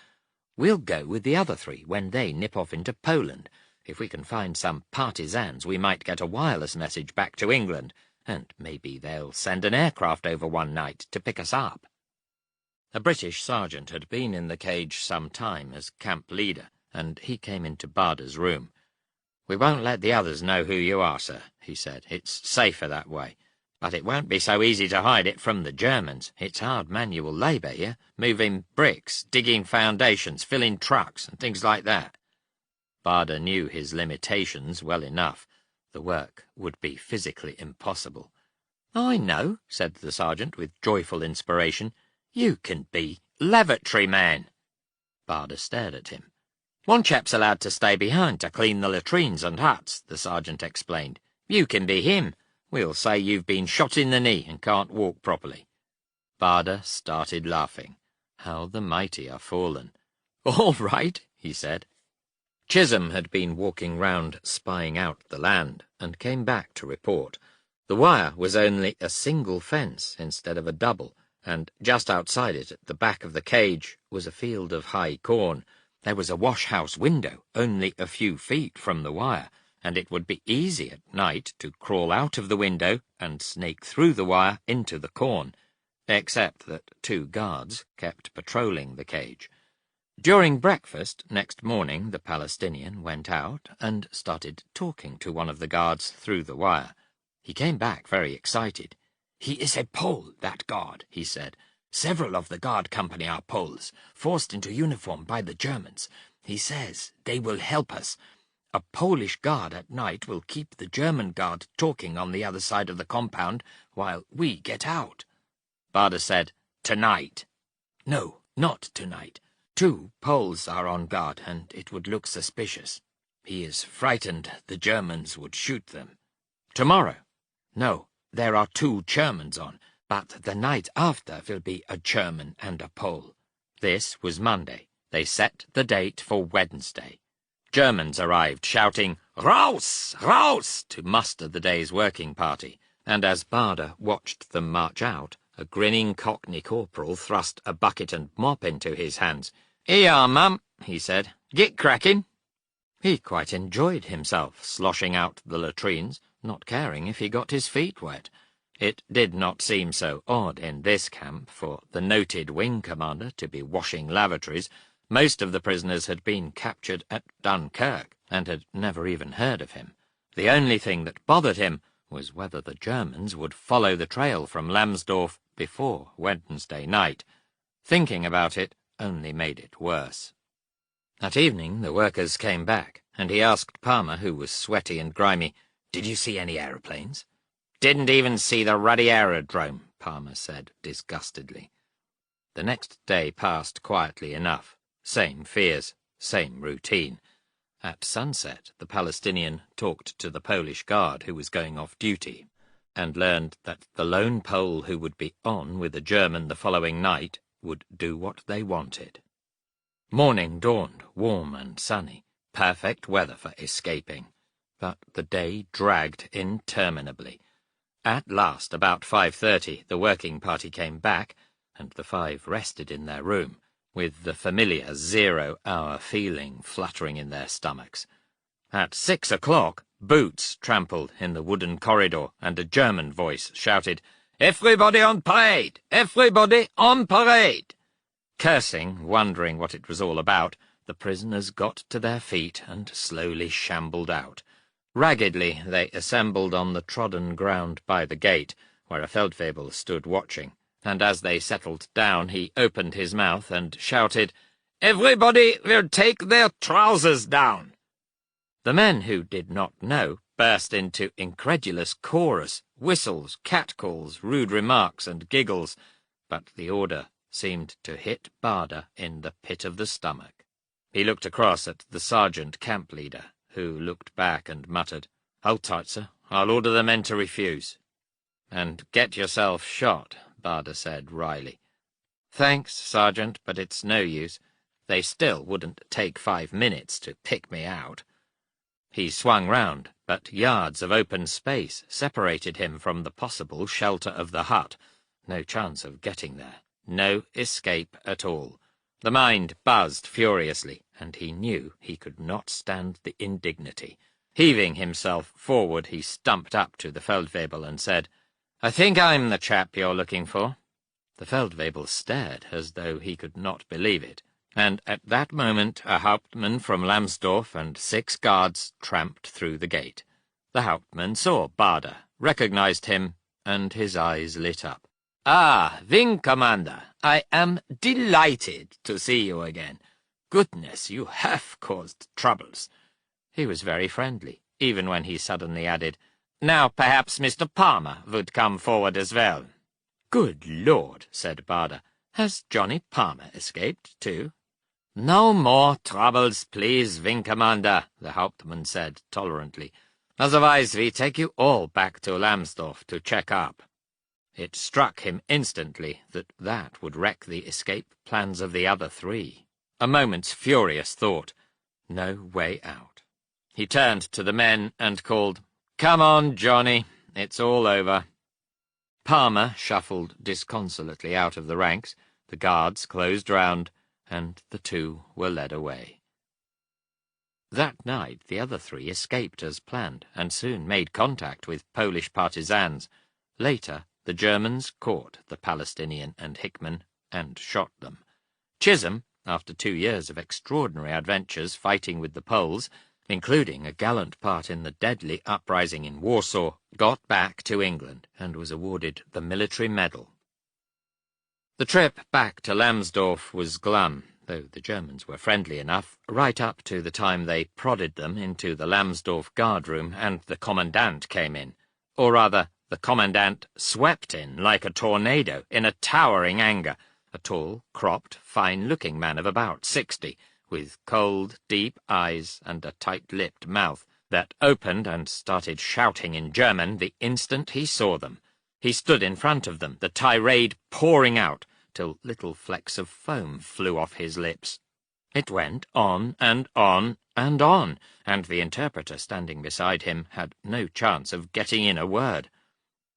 "We'll go with the other 3 when they nip off into Poland. If we can find some partisans, we might get a wireless message back to England, and maybe they'll send an aircraft over one night to pick us up." A British sergeant had been in the cage some time as camp leader, and he came into Barder's room. "We won't let the others know who you are, sir," he said. "It's safer that way. But it won't be so easy to hide it from the Germans. It's hard manual labour here, moving bricks, digging foundations, filling trucks, and things like that." Barder knew his limitations well enough. The work would be physically impossible. "I know," said the sergeant with joyful inspiration. "You can be lavatory man." Barder stared at him. "One chap's allowed to stay behind to clean the latrines and huts," the sergeant explained. "You can be him. We'll say you've been shot in the knee and can't walk properly." Barder started laughing. How the mighty are fallen. "All right," he said. Chisholm had been walking round spying out the land, and came back to report. The wire was only a single fence instead of a double, and just outside it, at the back of the cage, was a field of high corn. There was a wash-house window only a few feet from the wire, and it would be easy at night to crawl out of the window and snake through the wire into the corn, except that 2 guards kept patrolling the cage. During breakfast next morning the Palestinian went out and started talking to one of the guards through the wire. He came back very excited. "He is a Pole, that guard," he said. "Several of the guard company are Poles, forced into uniform by the Germans. He says they will help us. A Polish guard at night will keep the German guard talking on the other side of the compound while we get out." Barder said, "Tonight." "No, not tonight. 2 Poles are on guard, and it would look suspicious." He is frightened the Germans would shoot them. Tomorrow? No, there are 2 Germans on, but the night after will be a German and a Pole. This was Monday. They set the date for Wednesday. Germans arrived shouting, "Raus! Raus!" to muster the day's working party, and as Barder watched them march out, a grinning Cockney corporal thrust a bucket and mop into his hands. "Here you are, mum," he said. "Get cracking." He quite enjoyed himself, sloshing out the latrines, not caring if he got his feet wet. It did not seem so odd in this camp for the noted wing commander to be washing lavatories. Most of the prisoners had been captured at Dunkirk and had never even heard of him. The only thing that bothered him was whether the Germans would follow the trail from Lambsdorff before Wednesday night. Thinking about it only made it worse. That evening the workers came back, and he asked Palmer, who was sweaty and grimy, "Did you see any aeroplanes?" "Didn't even see the ruddy aerodrome," Palmer said disgustedly. The next day passed quietly enough. Same fears, same routine. At sunset, the Palestinian talked to the Polish guard who was going off duty, and learned that the lone Pole who would be on with the German the following night would do what they wanted. Morning dawned, warm and sunny, perfect weather for escaping, but the day dragged interminably. At last, about 5:30, the working party came back, and the 5 rested in their room, with the familiar 0-hour feeling fluttering in their stomachs. At 6 o'clock, boots trampled in the wooden corridor, and a German voice shouted, "Everybody on parade! Everybody on parade!" Cursing, wondering what it was all about, the prisoners got to their feet and slowly shambled out. Raggedly they assembled on the trodden ground by the gate, where a Feldwebel stood watching, and as they settled down he opened his mouth and shouted, "Everybody will take their trousers down!" The men who did not know burst into incredulous chorus, whistles, catcalls, rude remarks, and giggles, but the order seemed to hit Barder in the pit of the stomach. He looked across at the sergeant camp leader, who looked back and muttered, "Hold tight, sir. I'll order the men to refuse." "And get yourself shot," Barder said wryly. "Thanks, Sergeant, but it's no use. They still wouldn't take 5 minutes to pick me out." He swung round, but yards of open space separated him from the possible shelter of the hut. No chance of getting there. No escape at all. The mind buzzed furiously, and he knew he could not stand the indignity. Heaving himself forward, he stumped up to the Feldwebel and said, "I think I'm the chap you're looking for." The Feldwebel stared as though he could not believe it, and at that moment a Hauptmann from Lambsdorff and 6 guards tramped through the gate. The Hauptmann saw Barder, recognized him, and his eyes lit up. "Ah, Wing Commander, I am delighted to see you again. Goodness, you have caused troubles." He was very friendly, even when he suddenly added, "Now perhaps Mr. Palmer would come forward as well." "Good Lord," said Barder. "Has Johnny Palmer escaped too?" "No more troubles, please, Wing Commander," the Hauptmann said tolerantly. "Otherwise we take you all back to Lambsdorff to check up." It struck him instantly that that would wreck the escape plans of the other 3. A moment's furious thought. No way out. He turned to the men and called, "Come on, Johnny, it's all over." Palmer shuffled disconsolately out of the ranks, the guards closed round, and the 2 were led away. That night the other 3 escaped as planned, and soon made contact with Polish partisans. Later, the Germans caught the Palestinian and Hickman and shot them. Chisholm, after 2 years of extraordinary adventures fighting with the Poles, including a gallant part in the deadly uprising in Warsaw, got back to England and was awarded the Military Medal. The trip back to Lambsdorff was glum, though the Germans were friendly enough, right up to the time they prodded them into the Lambsdorff guardroom and the commandant came in. Or rather, the commandant swept in like a tornado in a towering anger, a tall, cropped, fine-looking man of about 60, with cold, deep eyes and a tight-lipped mouth that opened and started shouting in German the instant he saw them. He stood in front of them, the tirade pouring out, till little flecks of foam flew off his lips. It went on and on and on, and the interpreter standing beside him had no chance of getting in a word.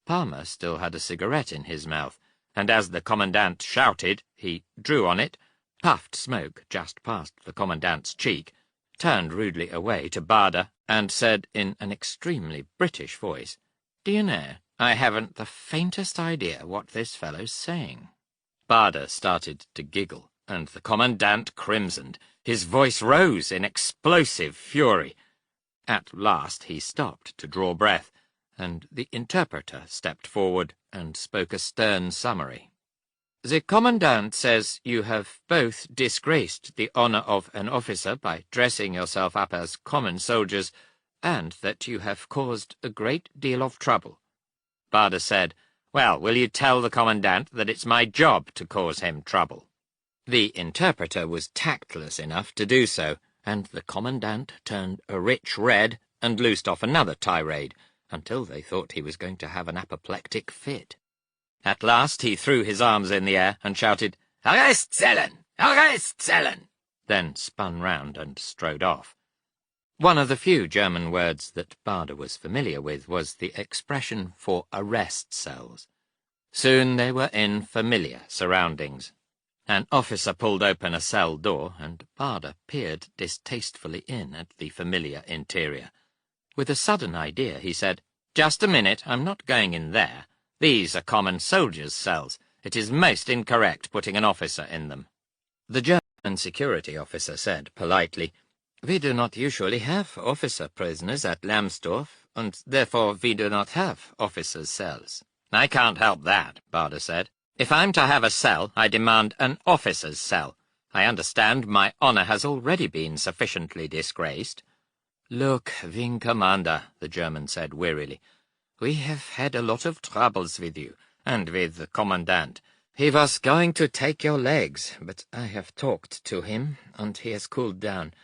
Palmer still had a cigarette in his mouth, and as the commandant shouted, he drew on it, puffed smoke just past the commandant's cheek, turned rudely away to Baader, and said in an extremely British voice, "Do you know, I haven't the faintest idea what this fellow's saying." Baader started to giggle, and the commandant crimsoned. His voice rose in explosive fury. At last he stopped to draw breath, and the interpreter stepped forward and spoke a stern summary. "The commandant says you have both disgraced the honour of an officer by dressing yourself up as common soldiers, and that you have caused a great deal of trouble." Baader said, "Well, will you tell the commandant that it's my job to cause him trouble?" The interpreter was tactless enough to do so, and the commandant turned a rich red and loosed off another tirade, until they thought he was going to have an apoplectic fit. At last he threw his arms in the air and shouted, "Arrestzellen! Arrestzellen!" then spun round and strode off. One of the few German words that Baader was familiar with was the expression for arrest cells. Soon they were in familiar surroundings. An officer pulled open a cell door, and Baader peered distastefully in at the familiar interior. With a sudden idea, he said, "Just a minute, I'm not going in there. These are common soldiers' cells. It is most incorrect putting an officer in them." The German security officer said politely, "We do not usually have officer prisoners at Lambsdorff, and therefore we do not have officers' cells." "I can't help that," Baader said. "If I'm to have a cell, I demand an officer's cell. I understand my honour has already been sufficiently disgraced." "Look, Wing Commander," the German said wearily, "we have had a lot of troubles with you, and with the commandant. He was going to take your legs, but I have talked to him, and he has cooled down.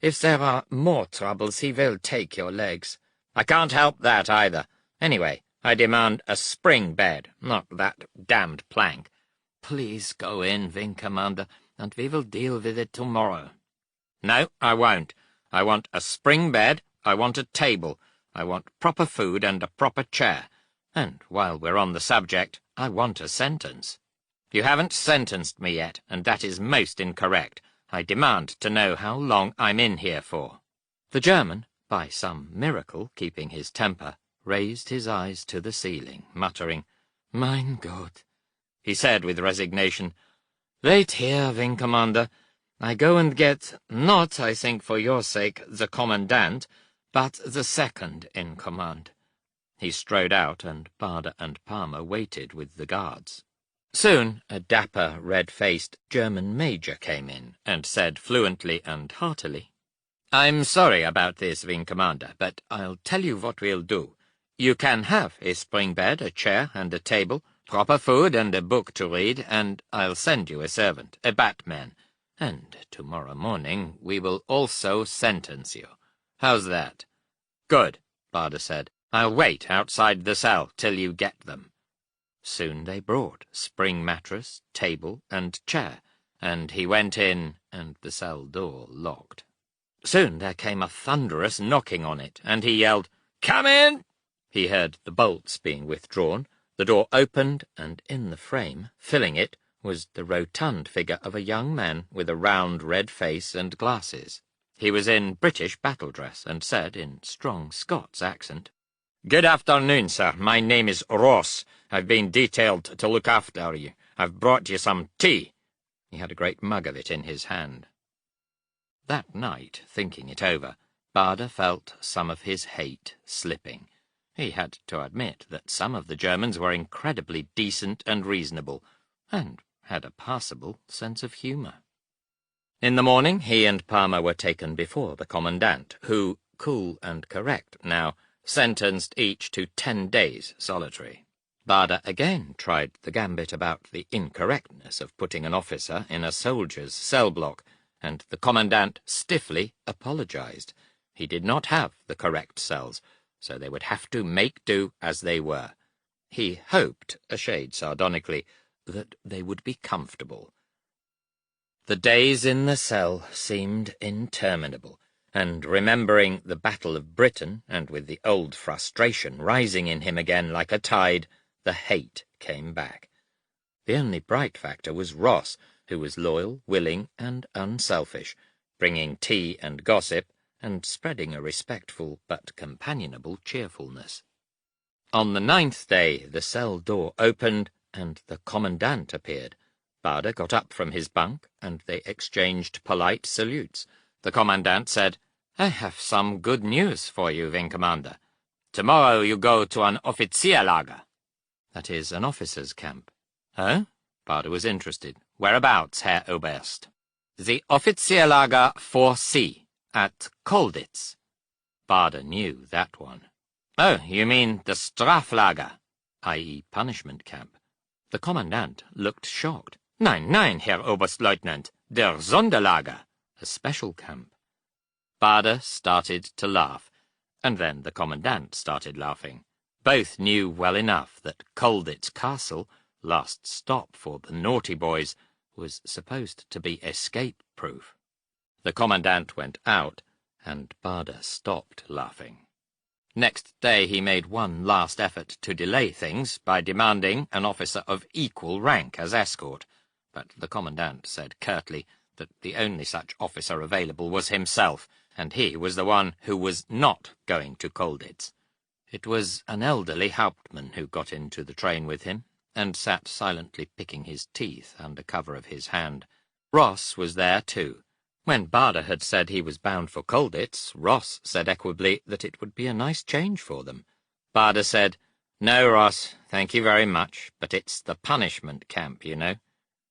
If there are more troubles, he will take your legs." "I can't help that either. Anyway, I demand a spring bed, not that damned plank." "Please go in, Wing Commander, and we will deal with it tomorrow." "No, I won't. I want a spring bed, I want a table, I want proper food and a proper chair. And while we're on the subject, I want a sentence." "You haven't sentenced me yet, and that is most incorrect. I demand to know how long I'm in here for." The German, by some miracle keeping his temper, raised his eyes to the ceiling, muttering, "Mein Gott," he said with resignation, "Wait here, Wing Commander. I go and get, not, I think for your sake, the commandant, but the second in command." He strode out, and Baader and Palmer waited with the guards. Soon a dapper, red-faced German major came in, and said fluently and heartily, "I'm sorry about this, Wing Commander, but I'll tell you what we'll do. You can have a spring bed, a chair, and a table, proper food and a book to read, and I'll send you a servant, a batman. And tomorrow morning we will also sentence you. How's that?" "Good," Baader said. "I'll wait outside the cell till you get them." Soon they brought spring mattress, table, and chair, and he went in, and the cell door locked. Soon there came a thunderous knocking on it, and he yelled, "Come in!" He heard the bolts being withdrawn, the door opened, and in the frame, filling it, was the rotund figure of a young man with a round red face and glasses. He was in British battle dress, and said in strong Scots accent, "Good afternoon, sir. My name is Ross. I've been detailed to look after you. I've brought you some tea." He had a great mug of it in his hand. That night, thinking it over, Baader felt some of his hate slipping. He had to admit that some of the Germans were incredibly decent and reasonable, and had a passable sense of humour. In the morning he and Palmer were taken before the commandant, who, cool and correct now, sentenced each to 10 days solitary. Baader again tried the gambit about the incorrectness of putting an officer in a soldier's cell block, and the commandant stiffly apologized. He did not have the correct cells, so they would have to make do as they were. He hoped, a shade sardonically, that they would be comfortable. The days in the cell seemed interminable, and remembering the Battle of Britain, and with the old frustration rising in him again like a tide, the hate came back. The only bright factor was Ross, who was loyal, willing, and unselfish, bringing tea and gossip, and spreading a respectful but companionable cheerfulness. On the 9th day the cell door opened, and the commandant appeared. Baader got up from his bunk, and they exchanged polite salutes. The commandant said, "I have some good news for you, Wing Commander. Tomorrow you go to an Offizierlager." That is, an officer's camp. "Huh?" Baader was interested. "Whereabouts, Herr Oberst?" "The Offizierlager 4C, at Kolditz." Baader knew that one. "Oh, you mean the Straflager, i.e. punishment camp." The commandant looked shocked. "Nein, nein, Herr Oberstleutnant, der Sonderlager, a special camp." Baader started to laugh, and then the commandant started laughing. Both knew well enough that Kolditz Castle, last stop for the naughty boys, was supposed to be escape-proof. The commandant went out, and Baader stopped laughing. Next day he made one last effort to delay things by demanding an officer of equal rank as escort, but the commandant said curtly that the only such officer available was himself, and he was the one who was not going to Kolditz. It was an elderly Hauptmann who got into the train with him, and sat silently picking his teeth under cover of his hand. Ross was there too. When Baader had said he was bound for Kolditz, Ross said equably that it would be a nice change for them. Baader said, "No, Ross, thank you very much, but it's the punishment camp, you know."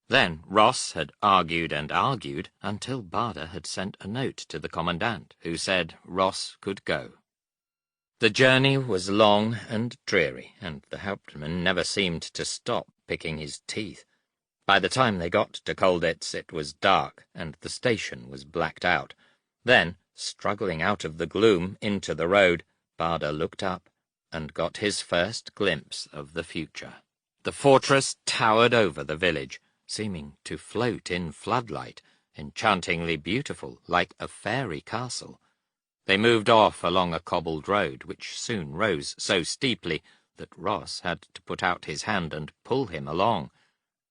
Then Ross had argued and argued until Baader had sent a note to the commandant, who said Ross could go. The journey was long and dreary, and the Hauptmann never seemed to stop picking his teeth. By the time they got to Kolditz it was dark, and the station was blacked out. Then, struggling out of the gloom into the road, Baader looked up and got his first glimpse of the future. The fortress towered over the village, seeming to float in floodlight, enchantingly beautiful, like a fairy castle. They moved off along a cobbled road, which soon rose so steeply that Ross had to put out his hand and pull him along.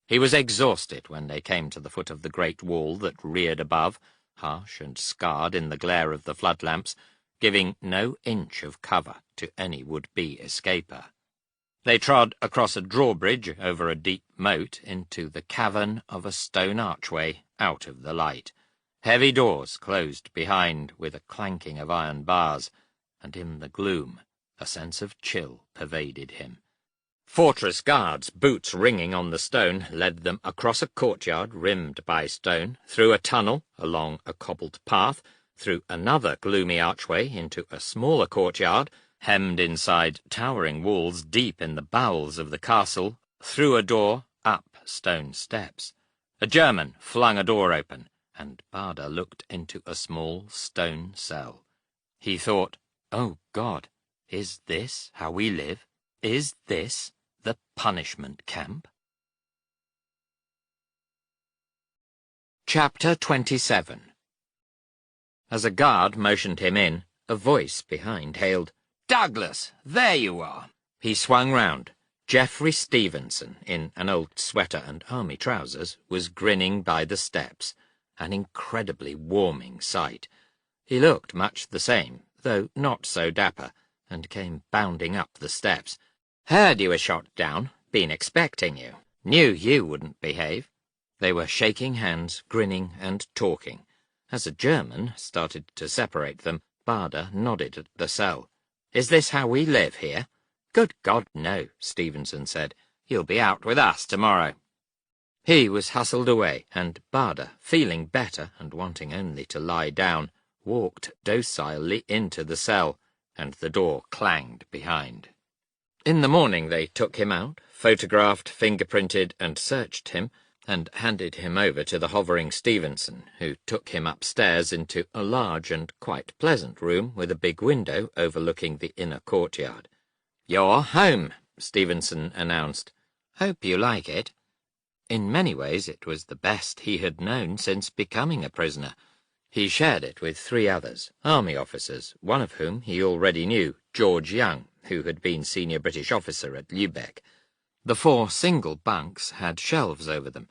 He was exhausted when they came to the foot of the great wall that reared above, harsh and scarred in the glare of the flood lamps, giving no inch of cover to any would-be escaper. They trod across a drawbridge over a deep moat into the cavern of a stone archway out of the light. Heavy doors closed behind with a clanking of iron bars, and in the gloom a sense of chill pervaded him. Fortress guards, boots ringing on the stone, led them across a courtyard rimmed by stone, through a tunnel, along a cobbled path, through another gloomy archway into a smaller courtyard, hemmed inside towering walls deep in the bowels of the castle, through a door, up stone steps. A German flung a door open, and Baader looked into a small stone cell. He thought, "Oh God, is this how we live? Is this the punishment camp?" Chapter 27. As a guard motioned him in, a voice behind hailed, "Douglas, there you are." He swung round. Geoffrey Stevenson, in an old sweater and army trousers, was grinning by the steps, an incredibly warming sight. He looked much the same, though not so dapper, and came bounding up the steps. "Heard you were shot down. Been expecting you. Knew you wouldn't behave." They were shaking hands, grinning and talking. As a German started to separate them, Baader nodded at the cell. "Is this how we live here?" "Good God, no," Stevenson said. "You'll be out with us tomorrow." He was hustled away, and Baader, feeling better and wanting only to lie down, walked docilely into the cell, and the door clanged behind. In the morning they took him out, photographed, fingerprinted, and searched him, and handed him over to the hovering Stevenson, who took him upstairs into a large and quite pleasant room with a big window overlooking the inner courtyard. "You're home," Stevenson announced. "Hope you like it." In many ways it was the best he had known since becoming a prisoner. He shared it with 3 others, army officers, one of whom he already knew, George Young, who had been senior British officer at Lübeck. The 4 single bunks had shelves over them.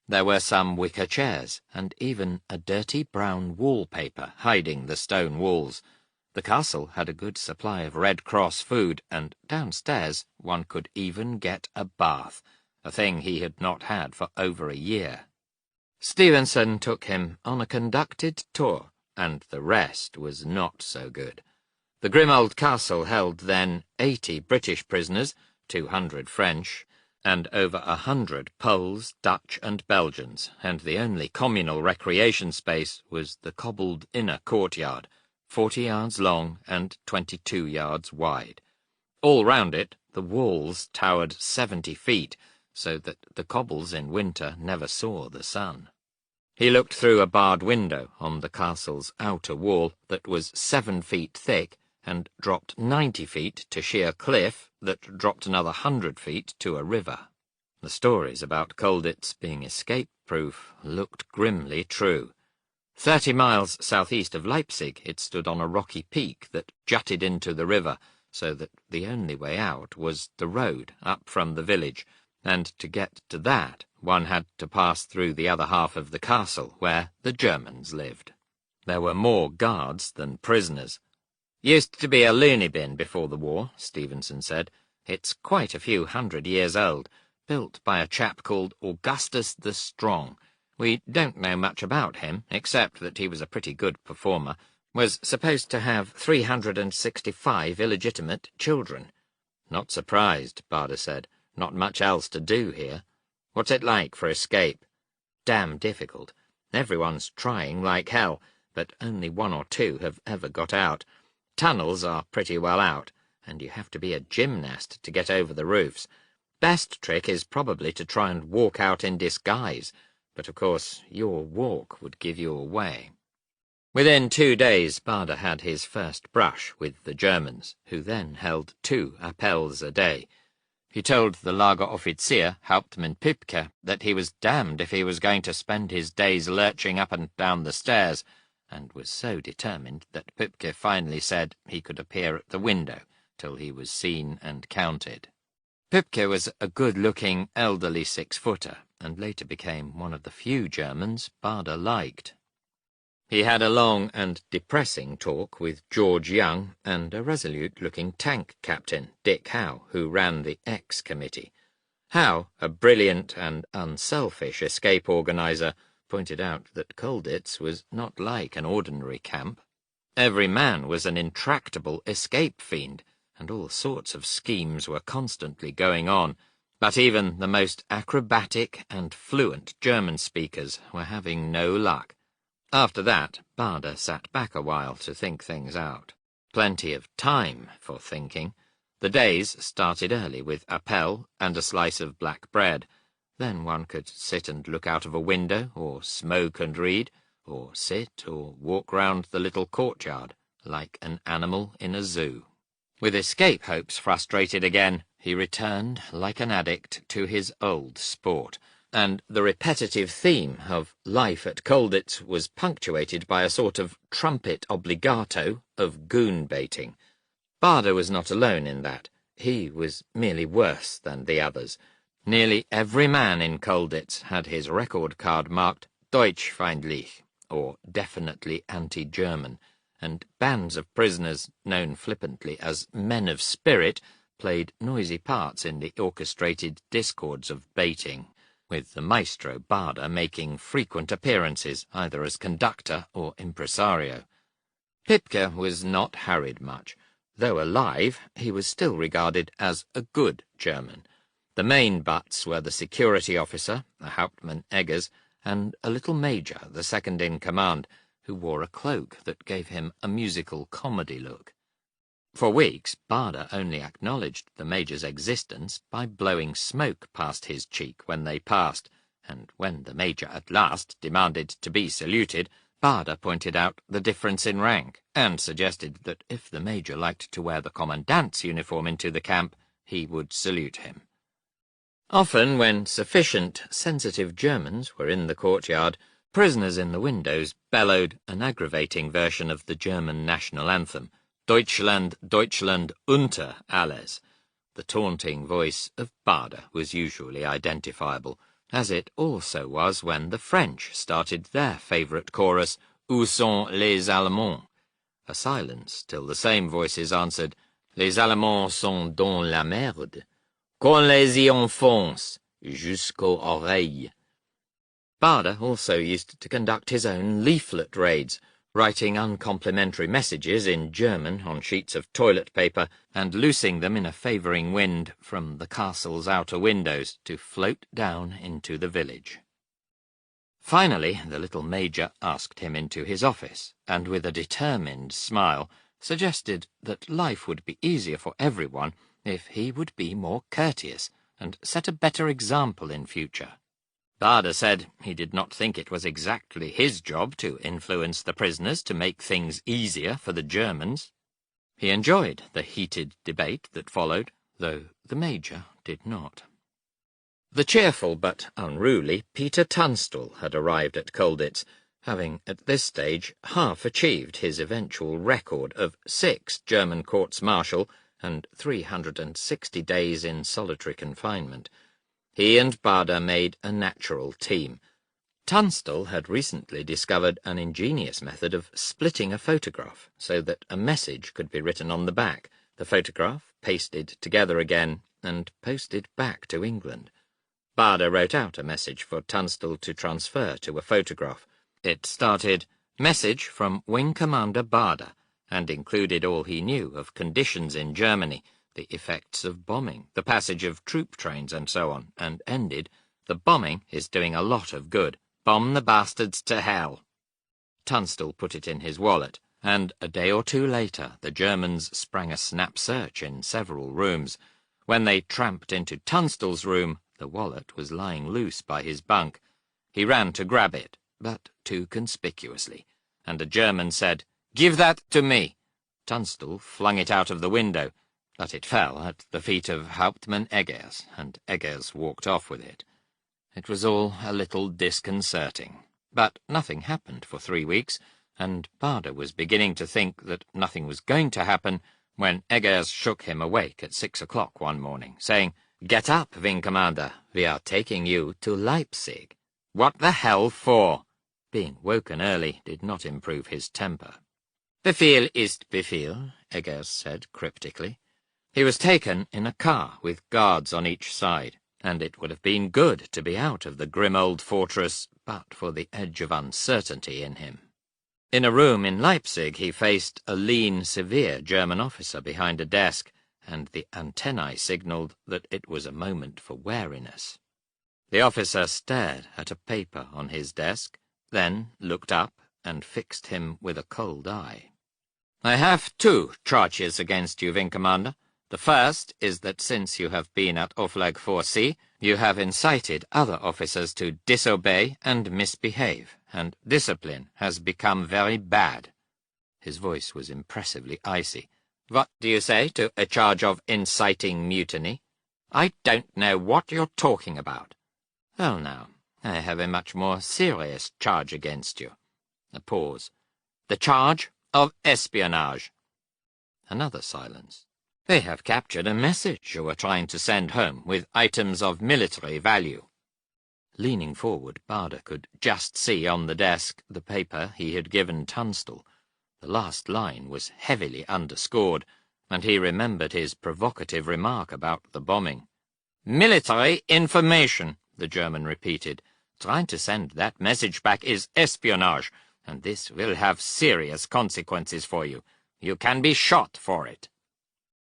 There were some wicker chairs, and even a dirty brown wallpaper hiding the stone walls. The castle had a good supply of Red Cross food, and downstairs one could even get a bath, a thing he had not had for over a year. Stevenson took him on a conducted tour, and the rest was not so good. The grim old castle held then 80 British prisoners, 200 French, and over 100 Poles, Dutch and Belgians, and the only communal recreation space was the cobbled inner courtyard, 40 yards long and 22 yards wide. All round it the walls towered 70 feet, so that the cobbles in winter never saw the sun. He looked through a barred window on the castle's outer wall that was 7 feet thick and dropped 90 feet to sheer cliff that dropped another 100 feet to a river. The stories about Colditz being escape-proof looked grimly true. 30 miles southeast of Leipzig it stood on a rocky peak that jutted into the river, so that the only way out was the road up from the village, and to get to that one had to pass through the other half of the castle where the Germans lived. There were more guards than prisoners. "Used to be a loony bin before the war," Stevenson said. "It's quite a few 100 years old, built by a chap called Augustus the Strong. We don't know much about him, except that he was a pretty good performer, was supposed to have 365 illegitimate children." "Not surprised," Barder said. "Not much else to do here. What's it like for escape?" "Damn difficult. Everyone's trying like hell, but only 1 or 2 have ever got out. Tunnels are pretty well out, and you have to be a gymnast to get over the roofs. Best trick is probably to try and walk out in disguise, but of course your walk would give you away." Within 2 days Barder had his first brush with the Germans, who then held 2 appels a day. He told the Lageroffizier, Hauptmann Pübke, that he was damned if he was going to spend his days lurching up and down the stairs, and was so determined that Pübke finally said he could appear at the window till he was seen and counted. Pübke was a good-looking, elderly 6-footer, and later became one of the few Germans Barder liked. He had a long and depressing talk with George Young and a resolute-looking tank captain, Dick Howe, who ran the X Committee. Howe, a brilliant and unselfish escape organizer, pointed out that Colditz was not like an ordinary camp. Every man was an intractable escape fiend, and all sorts of schemes were constantly going on, but even the most acrobatic and fluent German speakers were having no luck. After that, Barder sat back a while to think things out. Plenty of time for thinking. The days started early with appel and a slice of black bread. Then one could sit and look out of a window, or smoke and read, or sit or walk round the little courtyard, like an animal in a zoo. With escape hopes frustrated again, he returned, like an addict, to his old sport, and the repetitive theme of life at Colditz was punctuated by a sort of trumpet obligato of goon-baiting. Barder was not alone in that. He was merely worse than the others. Nearly every man in Colditz had his record card marked Deutschfeindlich, or definitely anti-German, and bands of prisoners, known flippantly as men of spirit, played noisy parts in the orchestrated discords of baiting, with the maestro Barder making frequent appearances, either as conductor or impresario. Pübke was not harried much. Though alive, he was still regarded as a good German. The main butts were the security officer, the Hauptmann Eggers, and a little major, the second in command, who wore a cloak that gave him a musical comedy look. For weeks, Barder only acknowledged the major's existence by blowing smoke past his cheek when they passed, and when the Major at last demanded to be saluted, Barda pointed out the difference in rank, and suggested that if the Major liked to wear the Commandant's uniform into the camp, he would salute him. Often, when sufficient sensitive Germans were in the courtyard, prisoners in the windows bellowed an aggravating version of the German national anthem, Deutschland, Deutschland unter alles. The taunting voice of Barda was usually identifiable, as it also was when the French started their favourite chorus, Où sont les Allemands? A silence till the same voices answered, Les Allemands sont dans la merde, qu'on les y enfonce, jusqu'aux oreilles. Barda also used to conduct his own leaflet raids, writing uncomplimentary messages in German on sheets of toilet paper and loosing them in a favouring wind from the castle's outer windows to float down into the village. Finally, the little Major asked him into his office, and with a determined smile suggested that life would be easier for everyone if he would be more courteous and set a better example in future. Barda said he did not think it was exactly his job to influence the prisoners to make things easier for the Germans. He enjoyed the heated debate that followed, though the Major did not. The cheerful but unruly Peter Tunstall had arrived at Colditz, having at this stage half achieved his eventual record of 6 German courts-martial and 360 days in solitary confinement. He and Barda made a natural team. Tunstall had recently discovered an ingenious method of splitting a photograph so that a message could be written on the back, the photograph pasted together again and posted back to England. Barda wrote out a message for Tunstall to transfer to a photograph. It started, Message from Wing Commander Barda, and included all he knew of conditions in Germany, the effects of bombing, the passage of troop trains and so on, and ended, The bombing is doing a lot of good. Bomb the bastards to hell. Tunstall put it in his wallet, and a day or two later the Germans sprang a snap search in several rooms. When they tramped into Tunstall's room, the wallet was lying loose by his bunk. He ran to grab it, but too conspicuously, and a German said, Give that to me. Tunstall flung it out of the window, but it fell at the feet of Hauptmann Eggers, and Eggers walked off with it. It was all a little disconcerting, but nothing happened for 3 weeks, and Barda was beginning to think that nothing was going to happen when Eggers shook him awake at 6 o'clock one morning, saying, Get up, Wing Commander, we are taking you to Leipzig. What the hell for? Being woken early did not improve his temper. Befehl ist Befehl, Eggers said cryptically. He was taken in a car with guards on each side, and it would have been good to be out of the grim old fortress but for the edge of uncertainty in him. In a room in Leipzig he faced a lean, severe German officer behind a desk, and the antennae signalled that it was a moment for wariness. The officer stared at a paper on his desk, then looked up and fixed him with a cold eye. I have 2 charges against you, Wing Commander. The first is that since you have been at Oflag 4C, you have incited other officers to disobey and misbehave, and discipline has become very bad. His voice was impressively icy. What do you say to a charge of inciting mutiny? I don't know what you're talking about. Well now, I have a much more serious charge against you. A pause. The charge of espionage. Another silence. They have captured a message you were trying to send home with items of military value. Leaning forward, Barda could just see on the desk the paper he had given Tunstall. The last line was heavily underscored, and he remembered his provocative remark about the bombing. Military information, the German repeated. Trying to send that message back is espionage, and this will have serious consequences for you. You can be shot for it.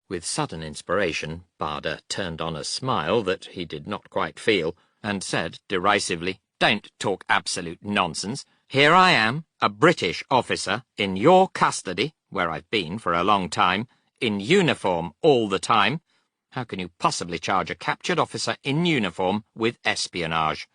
With sudden inspiration, Barda turned on a smile that he did not quite feel, and said derisively, Don't talk absolute nonsense. Here I am, a British officer, in your custody, where I've been for a long time, in uniform all the time. How can you possibly charge a captured officer in uniform with espionage?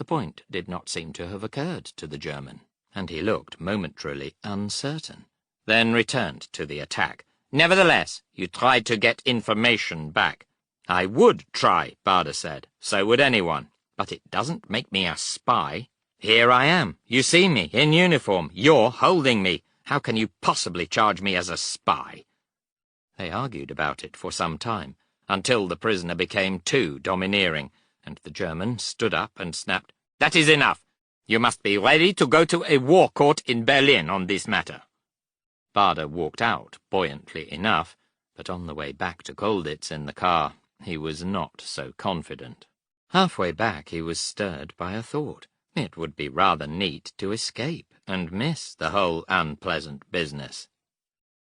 The point did not seem to have occurred to the German, and he looked momentarily uncertain, then returned to the attack. "Nevertheless, you tried to get information back." "I would try," Baader said. "So would anyone. But it doesn't make me a spy. Here I am. You see me, in uniform. You're holding me. How can you possibly charge me as a spy?" They argued about it for some time, until the prisoner became too domineering, and the German stood up and snapped, "That is enough. You must be ready to go to a war court in Berlin on this matter." Baader walked out buoyantly enough, but on the way back to Colditz in the car, he was not so confident. Halfway back he was stirred by a thought. It would be rather neat to escape and miss the whole unpleasant business.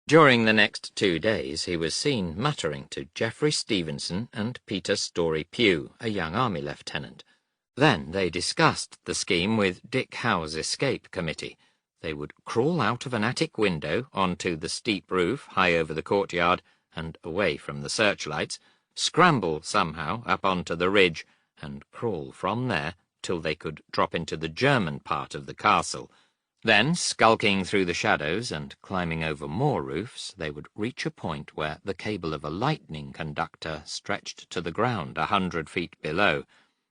During the next 2 days he was seen muttering to Geoffrey Stevenson and Peter Story Pugh, a young army lieutenant. Then they discussed the scheme with Dick Howe's escape committee. They would crawl out of an attic window onto the steep roof high over the courtyard and away from the searchlights, scramble somehow up onto the ridge, and crawl from there till they could drop into the German part of the castle. Then, skulking through the shadows and climbing over more roofs, they would reach a point where the cable of a lightning conductor stretched to the ground 100 feet below.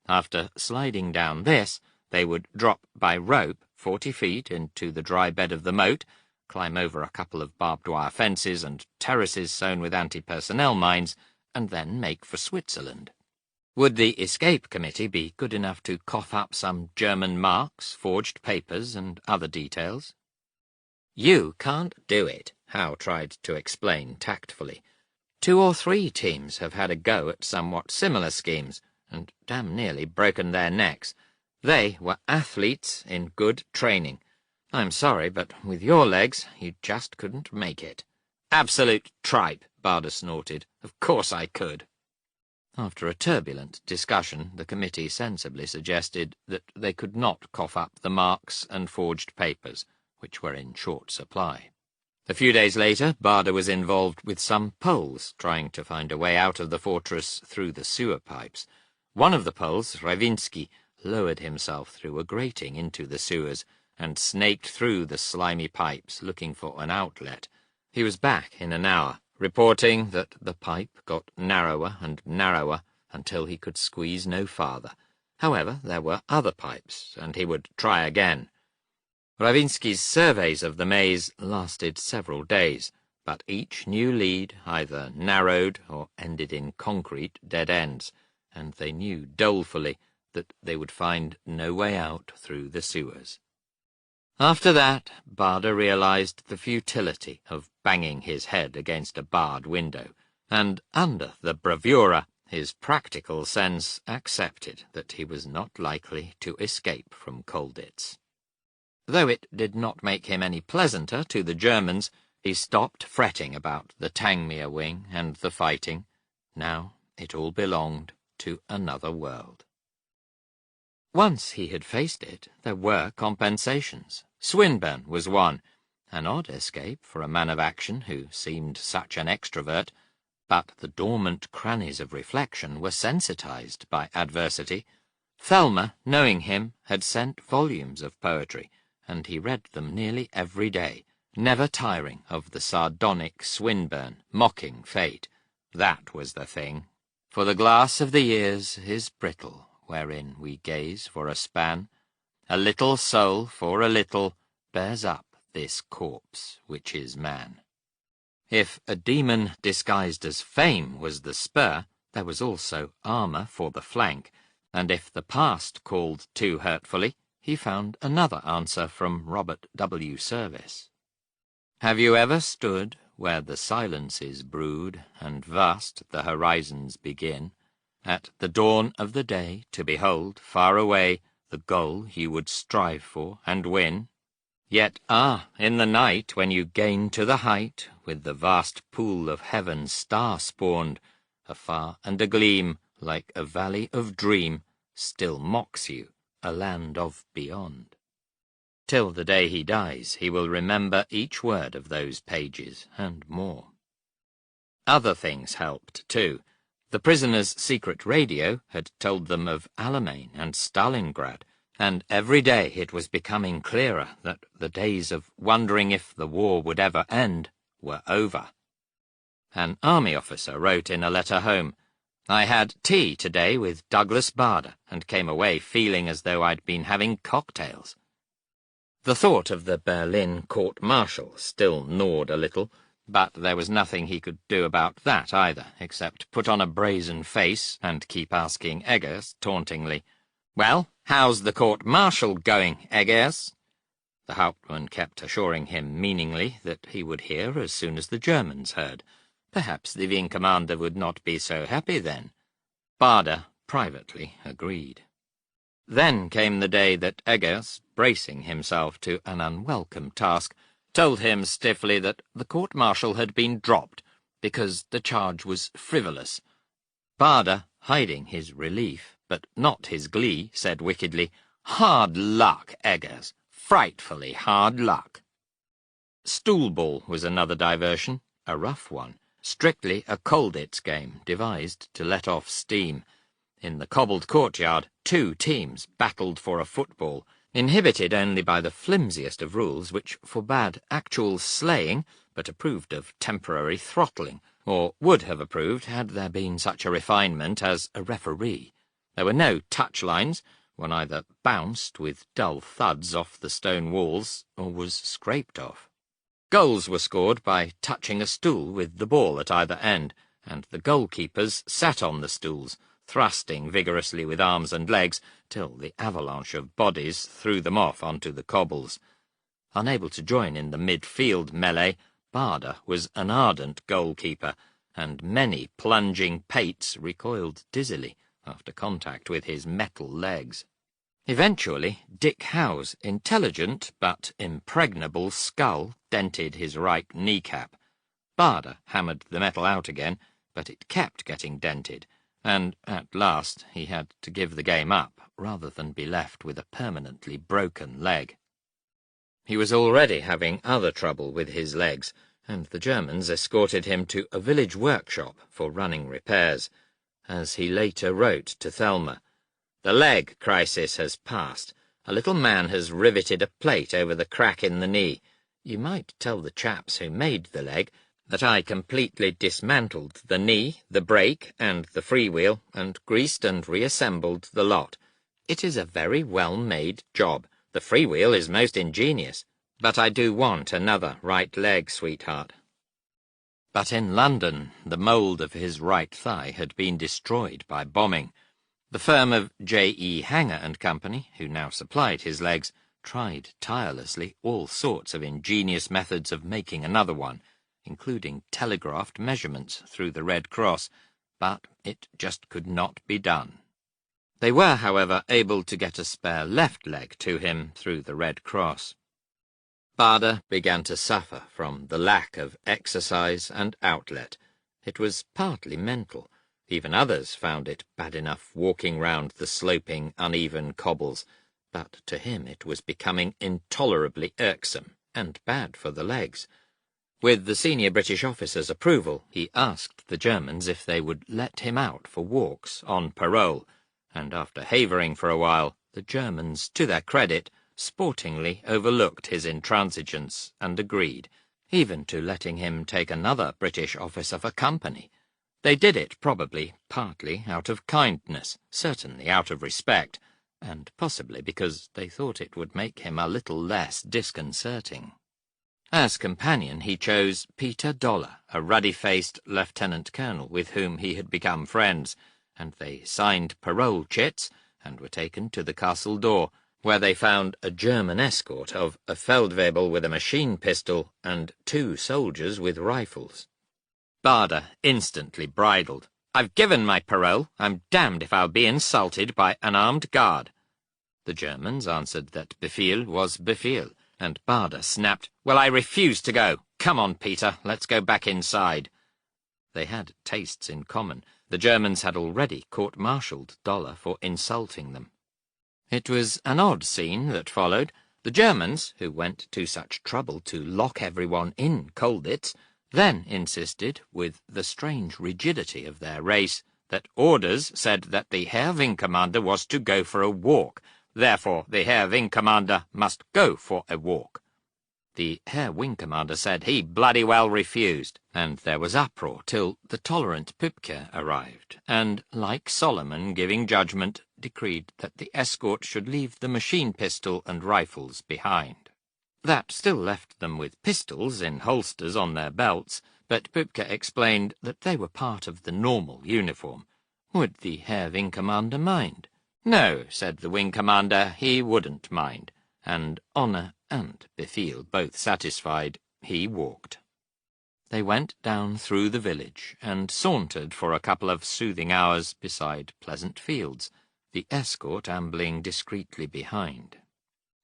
After sliding down this, they would drop by rope 40 feet into the dry bed of the moat, climb over a couple of barbed wire fences and terraces sown with anti-personnel mines, and then make for Switzerland. Would the escape committee be good enough to cough up some German marks, forged papers, and other details? "You can't do it," Howe tried to explain tactfully. 2 or 3 teams have had a go at somewhat similar schemes, and damn nearly broken their necks. They were athletes in good training. I'm sorry, but with your legs, you just couldn't make it." "Absolute tripe," Baader snorted. "Of course I could." After a turbulent discussion, the committee sensibly suggested that they could not cough up the marks and forged papers, which were in short supply. A few days later, Baader was involved with some Poles trying to find a way out of the fortress through the sewer pipes. One of the Poles, Rawiński, lowered himself through a grating into the sewers and snaked through the slimy pipes looking for an outlet. He was back in an hour, reporting that the pipe got narrower and narrower until he could squeeze no farther. However, there were other pipes, and he would try again. Rawiński's surveys of the maze lasted several days, but each new lead either narrowed or ended in concrete dead ends, and they knew dolefully that they would find no way out through the sewers. After that, Baader realized the futility of banging his head against a barred window, and under the bravura, his practical sense accepted that he was not likely to escape from Colditz. Though it did not make him any pleasanter to the Germans, he stopped fretting about the Tangmere wing and the fighting. Now it all belonged to another world. Once he had faced it, there were compensations. Swinburne was one, an odd escape for a man of action who seemed such an extrovert, but the dormant crannies of reflection were sensitized by adversity. Thelma, knowing him, had sent volumes of poetry, and he read them nearly every day, never tiring of the sardonic Swinburne, mocking fate. That was the thing. For the glass of the years is brittle, wherein we gaze for a span. A little soul for a little bears up this corpse which is man. If a demon disguised as fame was the spur, there was also armour for the flank, and if the past called too hurtfully, he found another answer from Robert W. Service. Have you ever stood where the silences brood and vast the horizons begin, at the dawn of the day to behold far away the goal you would strive for and win? Yet, in the night when you gain to the height, with the vast pool of heaven star-spawned, afar and agleam, like a valley of dream, still mocks you, a land of beyond. Till the day he dies, he will remember each word of those pages, and more. Other things helped, too. The prisoners' secret radio had told them of Alamein and Stalingrad, and every day it was becoming clearer that the days of wondering if the war would ever end were over. An army officer wrote in a letter home, "I had tea today with Douglas Bader and came away feeling as though I'd been having cocktails." The thought of the Berlin court-martial still gnawed a little, but there was nothing he could do about that either, except put on a brazen face and keep asking Eggers tauntingly, "Well, how's the court-martial going, Eggers?" The Hauptmann kept assuring him meaningly that he would hear as soon as the Germans heard. Perhaps the wing commander would not be so happy then. Bader privately agreed. Then came the day that Eggers, bracing himself to an unwelcome task, told him stiffly that the court-martial had been dropped because the charge was frivolous. Bader, hiding his relief, but not his glee, said wickedly, "Hard luck, Eggers, frightfully hard luck." Stool-ball was another diversion, a rough one, strictly a Kolditz game devised to let off steam. In the cobbled courtyard, two teams battled for a football, inhibited only by the flimsiest of rules which forbade actual slaying, but approved of temporary throttling, or would have approved had there been such a refinement as a referee. There were no touch-lines. One either bounced with dull thuds off the stone walls, or was scraped off. Goals were scored by touching a stool with the ball at either end, and the goalkeepers sat on the stools, thrusting vigorously with arms and legs, till the avalanche of bodies threw them off onto the cobbles. Unable to join in the midfield melee, Bader was an ardent goalkeeper, and many plunging pates recoiled dizzily after contact with his metal legs. Eventually, Dick Howe's intelligent but impregnable skull dented his right kneecap. Bader hammered the metal out again, but it kept getting dented, and at last he had to give the game up rather than be left with a permanently broken leg. He was already having other trouble with his legs, and the Germans escorted him to a village workshop for running repairs. As he later wrote to Thelma, "The leg crisis has passed. A little man has riveted a plate over the crack in the knee. You might tell the chaps who made the leg that I completely dismantled the knee, the brake, and the freewheel, and greased and reassembled the lot. It is a very well-made job. The freewheel is most ingenious, but I do want another right leg, sweetheart." But in London, the mould of his right thigh had been destroyed by bombing. The firm of J.E. Hanger and Company, who now supplied his legs, tried tirelessly all sorts of ingenious methods of making another one, including telegraphed measurements through the Red Cross, but it just could not be done. They were, however, able to get a spare left leg to him through the Red Cross. Bader began to suffer from the lack of exercise and outlet. It was partly mental. Even others found it bad enough walking round the sloping, uneven cobbles, but to him it was becoming intolerably irksome and bad for the legs. With the senior British officer's approval, he asked the Germans if they would let him out for walks on parole, and after havering for a while, the Germans, to their credit, sportingly overlooked his intransigence and agreed, even to letting him take another British officer for company. They did it probably partly out of kindness, certainly out of respect, and possibly because they thought it would make him a little less disconcerting. As companion he chose Peter Dollar, a ruddy-faced lieutenant-colonel with whom he had become friends, and they signed parole chits and were taken to the castle door, where they found a German escort of a Feldwebel with a machine pistol and 2 soldiers with rifles. Bader instantly bridled. "I've given my parole. I'm damned if I'll be insulted by an armed guard." The Germans answered that Befehl was Befehl, and Bader snapped, "Well, I refuse to go. Come on, Peter, let's go back inside." They had tastes in common. The Germans had already court-martialed Dollar for insulting them. It was an odd scene that followed. The Germans, who went to such trouble to lock everyone in Colditz, then insisted, with the strange rigidity of their race, that orders said that the Herr Wing Commander was to go for a walk. Therefore, the Herr Wing Commander must go for a walk. The Herr Wing Commander said he bloody well refused, and there was uproar till the tolerant Pübke arrived, and, like Solomon giving judgment, decreed that the escort should leave the machine pistol and rifles behind. That still left them with pistols in holsters on their belts, but Pübke explained that they were part of the normal uniform. Would the Herr Wing Commander mind? No, said the Wing Commander, he wouldn't mind, and honour and Befehl both satisfied, he walked. They went down through the village and sauntered for a couple of soothing hours beside pleasant fields, the escort ambling discreetly behind.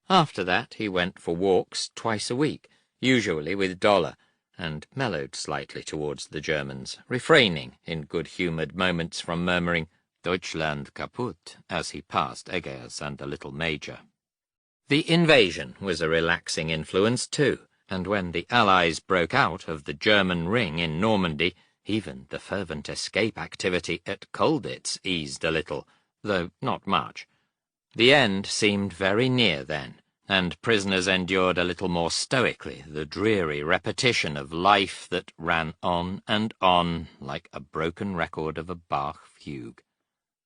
After that he went for walks twice a week, usually with Dollar, and mellowed slightly towards the Germans, refraining in good-humoured moments from murmuring "Deutschland kaputt" as he passed Eggers and the little Major. The invasion was a relaxing influence too, and when the Allies broke out of the German ring in Normandy, even the fervent escape activity at Colditz eased a little, though not much. The end seemed very near then, and prisoners endured a little more stoically the dreary repetition of life that ran on and on like a broken record of a Bach fugue.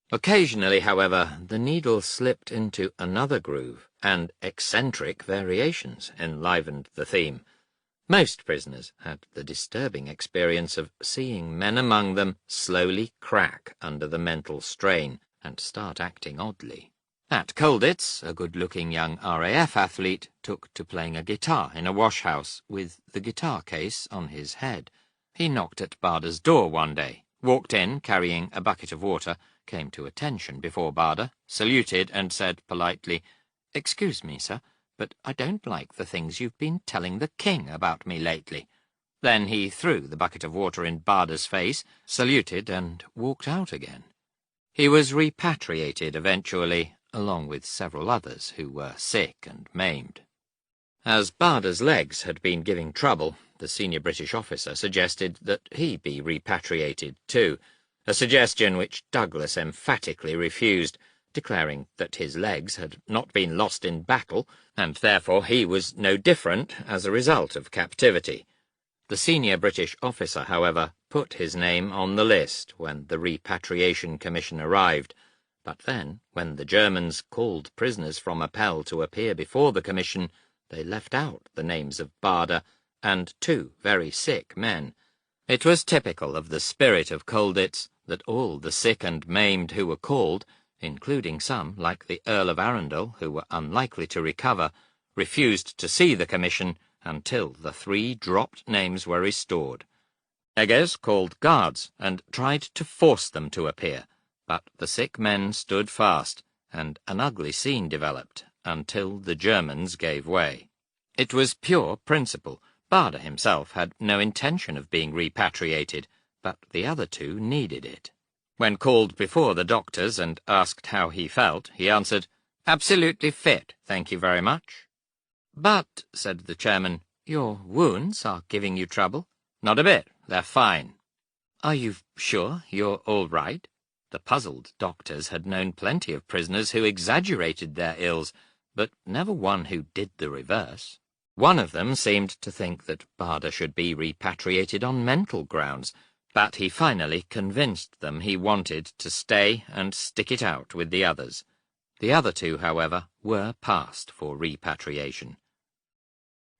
Occasionally, however, the needle slipped into another groove, and eccentric variations enlivened the theme. Most prisoners had the disturbing experience of seeing men among them slowly crack under the mental strain and start acting oddly. At Colditz, a good-looking young RAF athlete took to playing a guitar in a wash-house with the guitar case on his head. He knocked at Bader's door one day, walked in carrying a bucket of water, came to attention before Bader, saluted and said politely, "Excuse me, sir, but I don't like the things you've been telling the king about me lately." Then he threw the bucket of water in Bader's face, saluted and walked out again. He was repatriated eventually, along with several others who were sick and maimed. As Bader's legs had been giving trouble, the senior British officer suggested that he be repatriated too, a suggestion which Douglas emphatically refused, declaring that his legs had not been lost in battle, and therefore he was no different as a result of captivity. The senior British officer, however, put his name on the list when the repatriation commission arrived, but then, when the Germans called prisoners from Appell to appear before the commission, they left out the names of Bader and 2 very sick men. It was typical of the spirit of Colditz that all the sick and maimed who were called, including some like the Earl of Arundel, who were unlikely to recover, refused to see the commission until the 3 dropped names were restored. Eggers called guards and tried to force them to appear, but the sick men stood fast, and an ugly scene developed until the Germans gave way. It was pure principle. Bader himself had no intention of being repatriated, but the other 2 needed it. When called before the doctors and asked how he felt, he answered, "Absolutely fit, thank you very much." "But," said the chairman, "your wounds are giving you trouble." "Not a bit, they're fine." "Are you sure you're all right?" The puzzled doctors had known plenty of prisoners who exaggerated their ills, but never one who did the reverse. One of them seemed to think that Bader should be repatriated on mental grounds, but he finally convinced them he wanted to stay and stick it out with the others. The other 2, however, were passed for repatriation.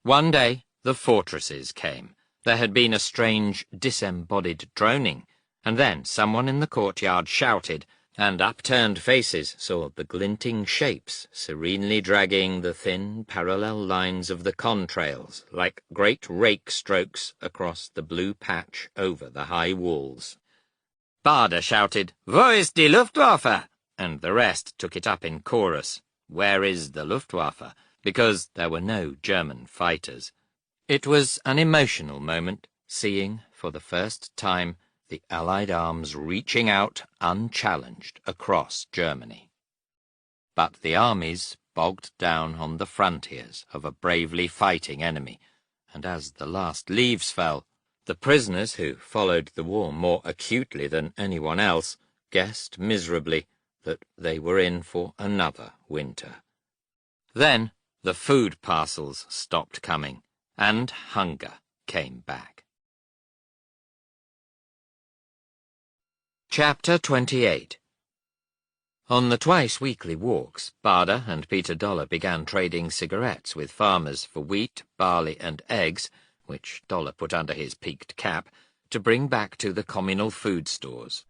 One day the fortresses came. There had been a strange disembodied droning, and then someone in the courtyard shouted, and upturned faces saw the glinting shapes serenely dragging the thin parallel lines of the contrails like great rake strokes across the blue patch over the high walls. Bader shouted, "Wo ist die Luftwaffe?" and the rest took it up in chorus, "Where is the Luftwaffe?" because there were no German fighters. It was an emotional moment, seeing, for the first time, the Allied arms reaching out unchallenged across Germany. But the armies bogged down on the frontiers of a bravely fighting enemy, and as the last leaves fell, the prisoners who followed the war more acutely than anyone else guessed miserably that they were in for another winter. Then the food parcels stopped coming, and hunger came back. Chapter 28. On the twice-weekly walks, Barda and Peter Dollar began trading cigarettes with farmers for wheat, barley, and eggs, which Dollar put under his peaked cap, to bring back to the communal food stores.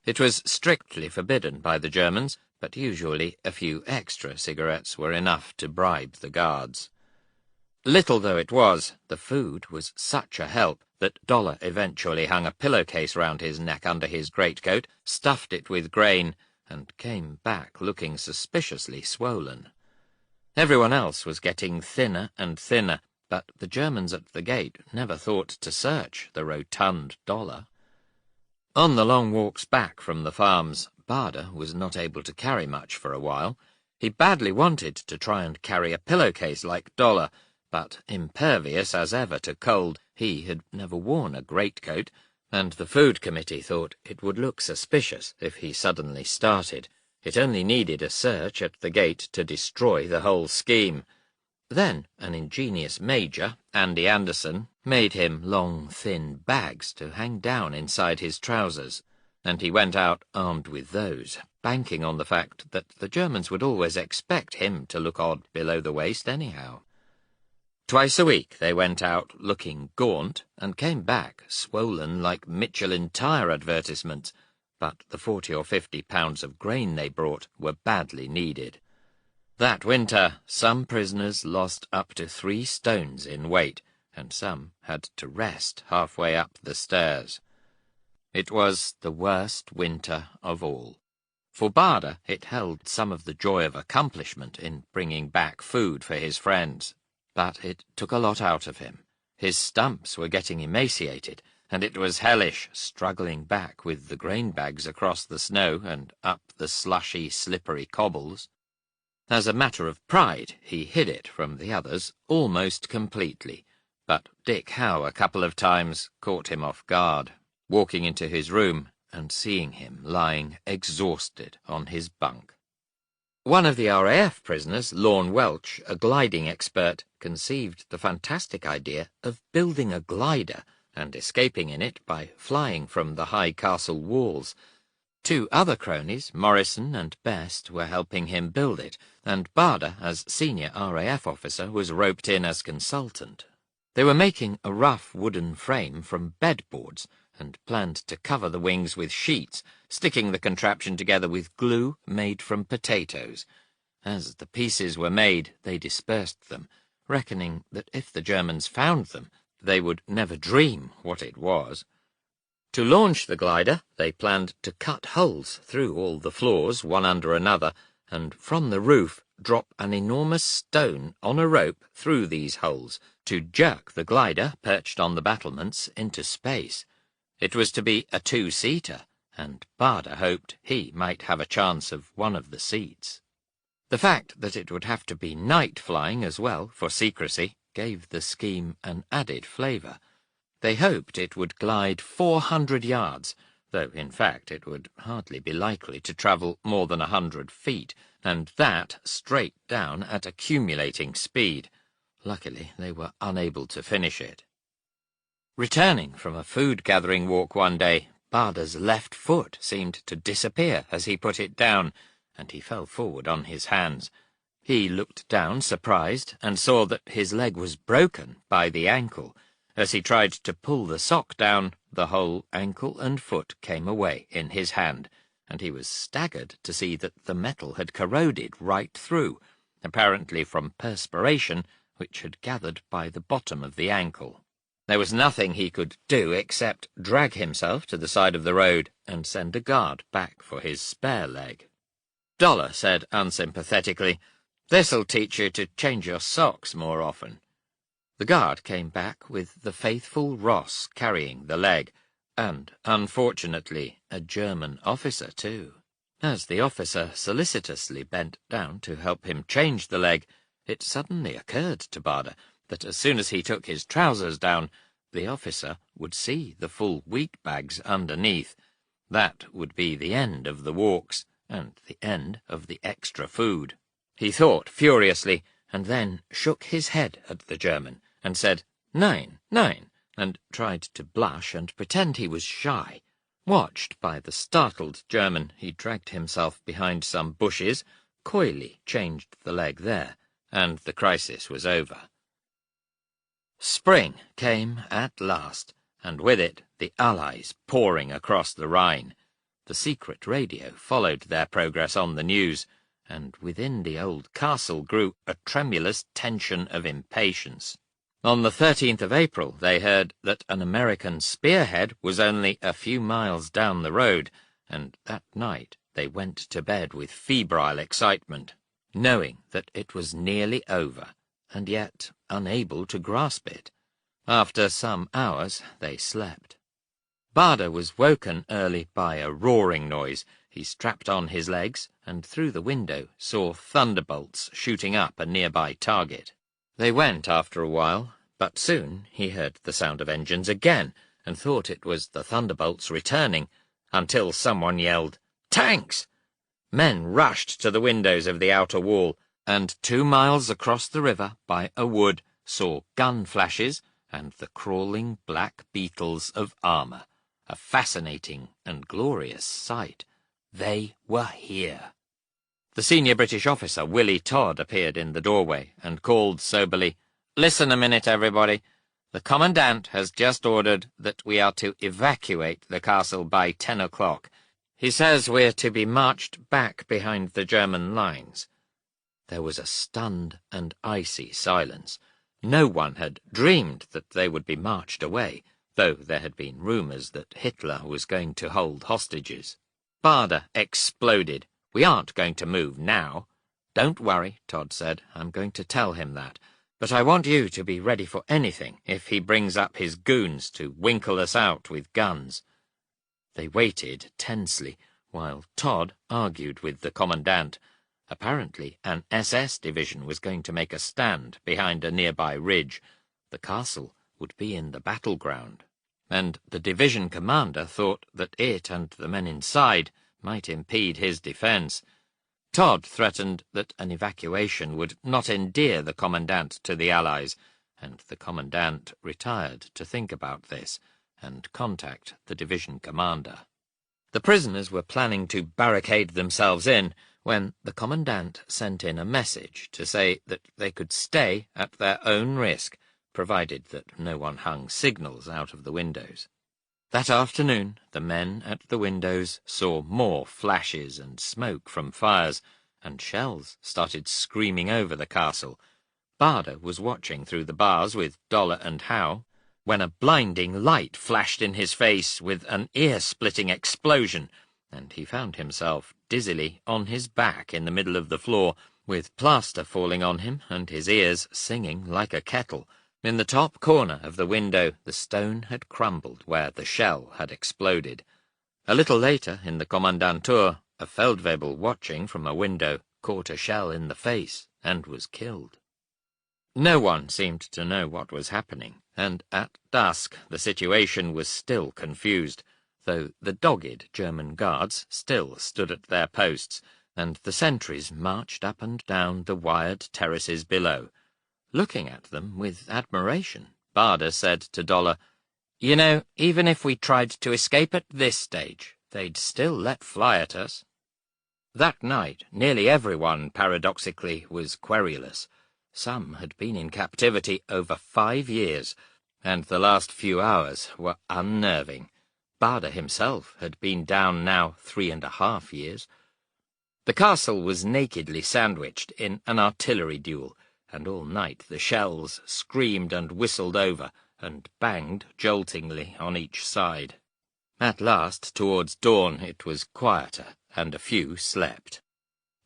It was strictly forbidden by the Germans, but usually a few extra cigarettes were enough to bribe the guards. Little though it was, the food was such a help that Dollar eventually hung a pillowcase round his neck under his greatcoat, stuffed it with grain, and came back looking suspiciously swollen. Everyone else was getting thinner and thinner, but the Germans at the gate never thought to search the rotund Dollar. On the long walks back from the farms, Barda was not able to carry much for a while. He badly wanted to try and carry a pillowcase like Dollar, but impervious as ever to cold, he had never worn a greatcoat, and the Food Committee thought it would look suspicious if he suddenly started. It only needed a search at the gate to destroy the whole scheme. Then an ingenious major, Andy Anderson, made him long, thin bags to hang down inside his trousers, and he went out armed with those, banking on the fact that the Germans would always expect him to look odd below the waist anyhow. Twice a week they went out looking gaunt and came back swollen like Michelin tire advertisements, but the 40 or 50 pounds of grain they brought were badly needed. That winter some prisoners lost up to 3 stones in weight, and some had to rest halfway up the stairs. It was the worst winter of all. For Barda it held some of the joy of accomplishment in bringing back food for his friends. But it took a lot out of him. His stumps were getting emaciated, and it was hellish struggling back with the grain bags across the snow and up the slushy, slippery cobbles. As a matter of pride, he hid it from the others almost completely, but Dick Howe a couple of times caught him off guard, walking into his room and seeing him lying exhausted on his bunk. One of the RAF prisoners, Lorne Welch, a gliding expert, conceived the fantastic idea of building a glider and escaping in it by flying from the high castle walls. 2 other cronies, Morrison and Best, were helping him build it, and Barda, as senior RAF officer, was roped in as consultant. They were making a rough wooden frame from bedboards, and planned to cover the wings with sheets, sticking the contraption together with glue made from potatoes. As the pieces were made, they dispersed them, reckoning that if the Germans found them, they would never dream what it was. To launch the glider, they planned to cut holes through all the floors, one under another, and from the roof drop an enormous stone on a rope through these holes, to jerk the glider, perched on the battlements, into space. It was to be a 2-seater, and Barda hoped he might have a chance of one of the seats. The fact that it would have to be night flying as well, for secrecy, gave the scheme an added flavour. They hoped it would glide 400 yards, though in fact it would hardly be likely to travel more than 100 feet, and that straight down at accumulating speed. Luckily they were unable to finish it. Returning from a food-gathering walk one day, Barda's left foot seemed to disappear as he put it down, and he fell forward on his hands. He looked down, surprised, and saw that his leg was broken by the ankle. As he tried to pull the sock down, the whole ankle and foot came away in his hand, and he was staggered to see that the metal had corroded right through, apparently from perspiration which had gathered by the bottom of the ankle. There was nothing he could do except drag himself to the side of the road and send a guard back for his spare leg. Dollar said unsympathetically, "This'll teach you to change your socks more often." The guard came back with the faithful Ross carrying the leg, and, unfortunately, a German officer too. As the officer solicitously bent down to help him change the leg, it suddenly occurred to Barda that as soon as he took his trousers down, the officer would see the full wheat bags underneath. That would be the end of the walks, and the end of the extra food. He thought furiously, and then shook his head at the German, and said, "Nein, nein," and tried to blush and pretend he was shy. Watched by the startled German, he dragged himself behind some bushes, coyly changed the leg there, and the crisis was over. Spring came at last, and with it the Allies pouring across the Rhine. The secret radio followed their progress on the news, and within the old castle grew a tremulous tension of impatience. On the 13th of April they heard that an American spearhead was only a few miles down the road, and that night they went to bed with febrile excitement, knowing that it was nearly over, and yet unable to grasp it. After some hours they slept. Baader was woken early by a roaring noise. He strapped on his legs, and through the window saw thunderbolts shooting up a nearby target. They went after a while, but soon he heard the sound of engines again, and thought it was the thunderbolts returning, until someone yelled, "Tanks!" Men rushed to the windows of the outer wall, and 2 miles across the river, by a wood, saw gun flashes and the crawling black beetles of armour. A fascinating and glorious sight. They were here. The senior British officer, Willie Todd, appeared in the doorway and called soberly, "Listen a minute, everybody. The Commandant has just ordered that we are to evacuate the castle by 10 o'clock. He says we're to be marched back behind the German lines." There was a stunned and icy silence. No one had dreamed that they would be marched away, though there had been rumours that Hitler was going to hold hostages. Baader exploded. "We aren't going to move now." "Don't worry," Todd said. "I'm going to tell him that. But I want you to be ready for anything if he brings up his goons to winkle us out with guns." They waited tensely, while Todd argued with the Commandant. Apparently an SS division was going to make a stand behind a nearby ridge. The castle would be in the battleground, and the division commander thought that it and the men inside might impede his defence. Todd threatened that an evacuation would not endear the Commandant to the Allies, and the Commandant retired to think about this and contact the division commander. The prisoners were planning to barricade themselves in when the Commandant sent in a message to say that they could stay at their own risk, provided that no one hung signals out of the windows. That afternoon the men at the windows saw more flashes and smoke from fires, and shells started screaming over the castle. Baader was watching through the bars with Dollar and Howe, when a blinding light flashed in his face with an ear-splitting explosion, and he found himself dizzily on his back in the middle of the floor, with plaster falling on him and his ears singing like a kettle. In the top corner of the window the stone had crumbled where the shell had exploded. A little later, in the Kommandantur, a Feldwebel watching from a window caught a shell in the face and was killed. No one seemed to know what was happening, and at dusk the situation was still confused, though the dogged German guards still stood at their posts, and the sentries marched up and down the wired terraces below. Looking at them with admiration, Baader said to Dollar, "You know, even if we tried to escape at this stage, they'd still let fly at us." That night nearly everyone, paradoxically, was querulous. Some had been in captivity over 5 years, and the last few hours were unnerving. Baader himself had been down now 3.5 years. The castle was nakedly sandwiched in an artillery duel, and all night the shells screamed and whistled over, and banged joltingly on each side. At last, towards dawn, it was quieter, and a few slept.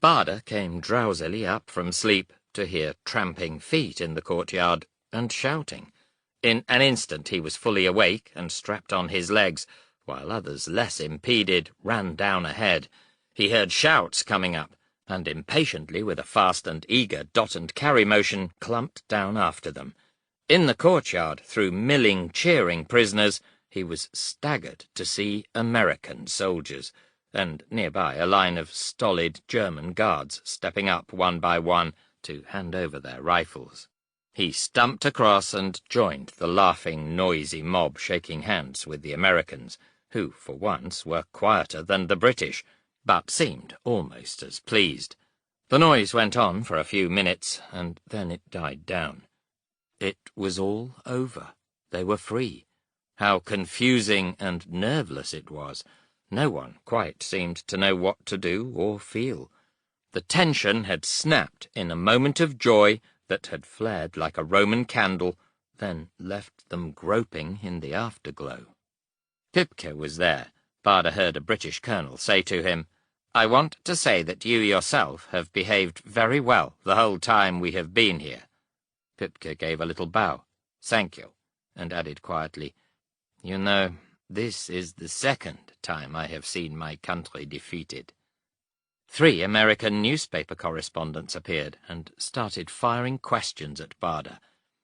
Baader came drowsily up from sleep to hear tramping feet in the courtyard, and shouting. In an instant he was fully awake and strapped on his legs, while others, less impeded, ran down ahead. He heard shouts coming up, and impatiently, with a fast and eager dot-and-carry motion, clumped down after them. In the courtyard, through milling, cheering prisoners, he was staggered to see American soldiers, and nearby a line of stolid German guards stepping up one by one to hand over their rifles. He stumped across and joined the laughing, noisy mob shaking hands with the Americans, who, for once, were quieter than the British, but seemed almost as pleased. The noise went on for a few minutes, and then it died down. It was all over. They were free. How confusing and nerveless it was. No one quite seemed to know what to do or feel. The tension had snapped in a moment of joy that had flared like a Roman candle, then left them groping in the afterglow. Pipke was there. Barda heard a British colonel say to him, "I want to say that you yourself have behaved very well the whole time we have been here." Pipke gave a little bow. "Thank you," and added quietly, "You know, this is the second time I have seen my country defeated." 3 American newspaper correspondents appeared and started firing questions at Barda.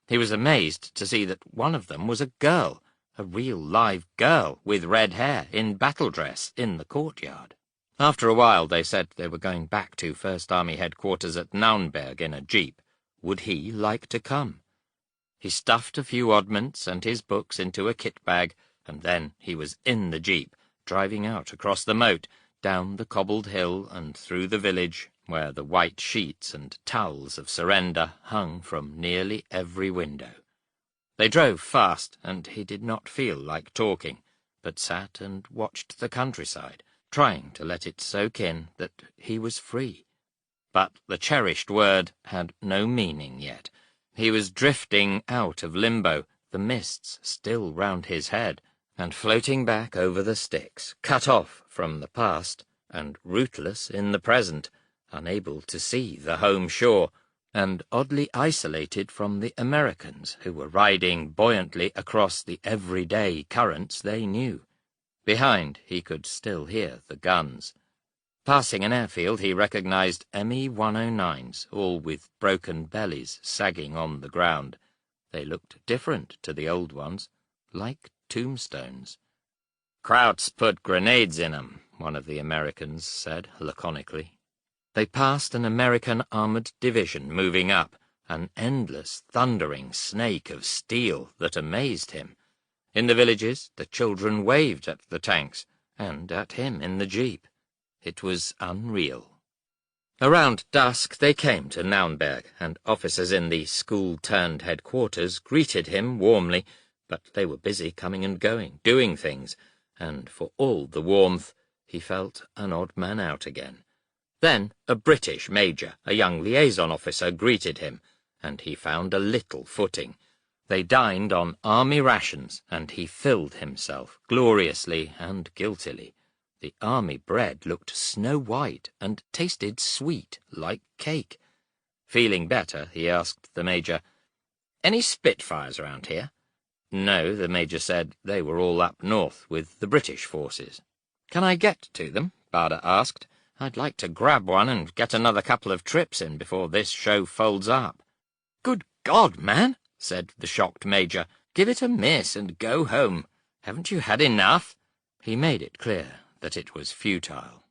He was amazed to see that one of them was a girl, a real live girl with red hair in battle dress in the courtyard. After a while they said they were going back to First Army headquarters at Naunberg in a jeep. Would he like to come? He stuffed a few oddments and his books into a kit bag, and then he was in the jeep, driving out across the moat, down the cobbled hill and through the village, where the white sheets and towels of surrender hung from nearly every window. They drove fast, and he did not feel like talking, but sat and watched the countryside, trying to let it soak in that he was free. But the cherished word had no meaning yet. He was drifting out of limbo, the mists still round his head, and floating back over the Styx, cut off from the past, and rootless in the present, unable to see the home shore, and oddly isolated from the Americans, who were riding buoyantly across the everyday currents they knew. Behind he could still hear the guns. Passing an airfield, he recognized Me-109s, all with broken bellies sagging on the ground. They looked different to the old ones, like tombstones. "Krauts put grenades in 'em," one of the Americans said laconically. They passed an American armored division moving up, an endless, thundering snake of steel that amazed him. In the villages, the children waved at the tanks, and at him in the jeep. It was unreal. Around dusk they came to Naunberg, and officers in the school-turned headquarters greeted him warmly, but they were busy coming and going, doing things, and for all the warmth, he felt an odd man out again. Then a British major, a young liaison officer, greeted him, and he found a little footing. They dined on army rations, and he filled himself gloriously and guiltily. The army bread looked snow-white and tasted sweet like cake. Feeling better, he asked the major, "Any Spitfires around here?" No, the major said, they were all up north with the British forces. "Can I get to them?" Barda asked. "I'd like to grab one and get another couple of trips in before this show folds up." "Good God, man," said the shocked major, "give it a miss and go home. Haven't you had enough?" He made it clear that it was futile.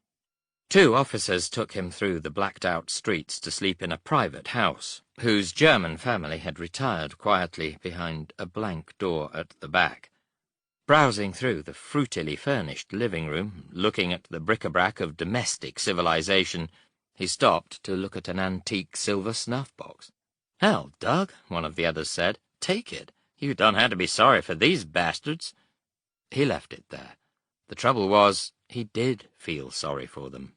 2 officers took him through the blacked-out streets to sleep in a private house, whose German family had retired quietly behind a blank door at the back. Browsing through the fruitily furnished living room, looking at the bric-a-brac of domestic civilization, he stopped to look at an antique silver snuff-box. "Hell, Doug," one of the others said, "take it. You don't have to be sorry for these bastards." He left it there. The trouble was, he did feel sorry for them.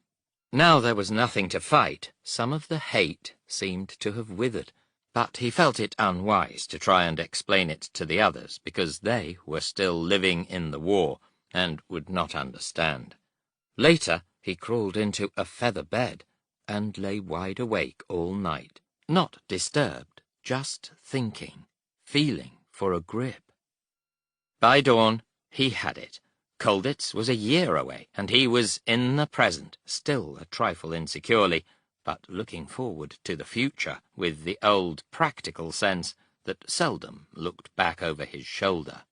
Now there was nothing to fight. Some of the hate seemed to have withered, but he felt it unwise to try and explain it to the others, because they were still living in the war and would not understand. Later he crawled into a feather bed and lay wide awake all night, not disturbed, just thinking, feeling for a grip. By dawn he had it. Colditz was a year away, and he was in the present, still a trifle insecurely, but looking forward to the future with the old practical sense that seldom looked back over his shoulder.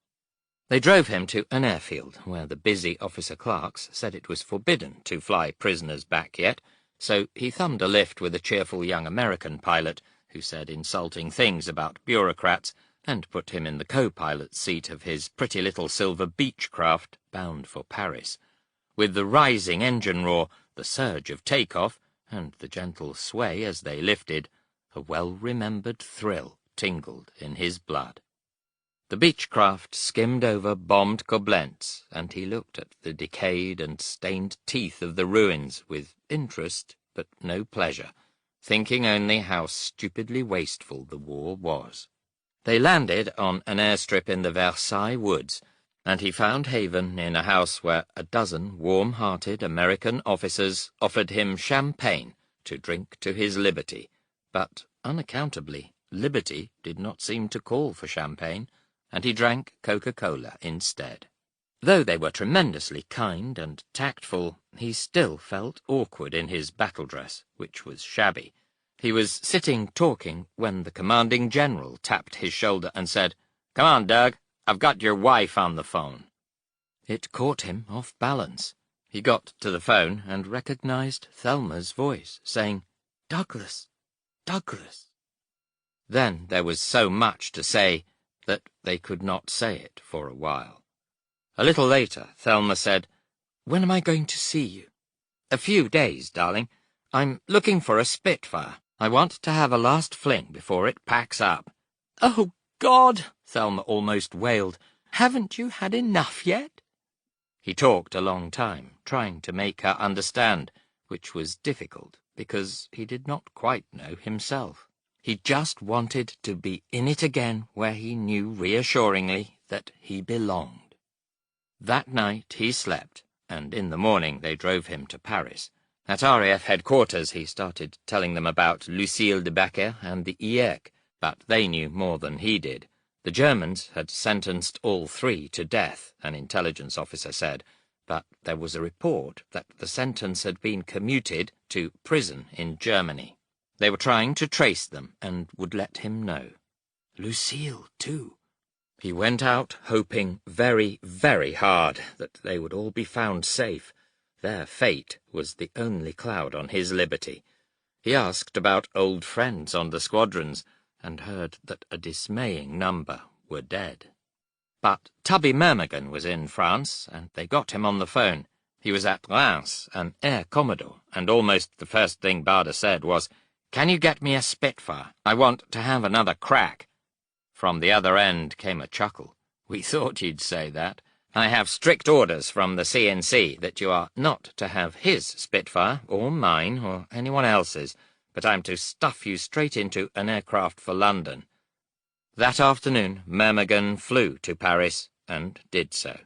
They drove him to an airfield, where the busy officer clerks said it was forbidden to fly prisoners back yet, so he thumbed a lift with a cheerful young American pilot who said insulting things about bureaucrats and put him in the co-pilot's seat of his pretty little silver Beechcraft bound for Paris. With the rising engine roar, the surge of takeoff, and the gentle sway as they lifted, a well-remembered thrill tingled in his blood. The Beechcraft skimmed over bombed Koblenz, and he looked at the decayed and stained teeth of the ruins with interest but no pleasure, thinking only how stupidly wasteful the war was. They landed on an airstrip in the Versailles woods, and he found haven in a house where a dozen warm-hearted American officers offered him champagne to drink to his liberty, but, unaccountably, liberty did not seem to call for champagne, and he drank Coca-Cola instead. Though they were tremendously kind and tactful, he still felt awkward in his battle dress, which was shabby. He was sitting talking when the commanding general tapped his shoulder and said, "Come on, Doug, I've got your wife on the phone." It caught him off balance. He got to the phone and recognized Thelma's voice, saying, "Douglas, Douglas." Then there was so much to say that they could not say it for a while. A little later, Thelma said, "When am I going to see you?" "A few days, darling. I'm looking for a Spitfire. I want to have a last fling before it packs up." "Oh, God!" Thelma almost wailed. "Haven't you had enough yet?" He talked a long time, trying to make her understand, which was difficult because he did not quite know himself. He just wanted to be in it again where he knew reassuringly that he belonged. That night he slept, and in the morning they drove him to Paris. At RAF headquarters he started telling them about Lucille de Becker and the IEC, but they knew more than he did. The Germans had sentenced all three to death, an intelligence officer said, but there was a report that the sentence had been commuted to prison in Germany. They were trying to trace them and would let him know. Lucille, too. He went out hoping very, very hard that they would all be found safe. Their fate was the only cloud on his liberty. He asked about old friends on the squadrons, and heard that a dismaying number were dead. But Tubby Myrmidon was in France, and they got him on the phone. He was at Reims, an air commodore, and almost the first thing Bader said was, "Can you get me a Spitfire? I want to have another crack." From the other end came a chuckle. "We thought you'd say that. I have strict orders from the CNC that you are not to have his Spitfire, or mine, or anyone else's, but I'm to stuff you straight into an aircraft for London." That afternoon Myrmidon flew to Paris, and did so.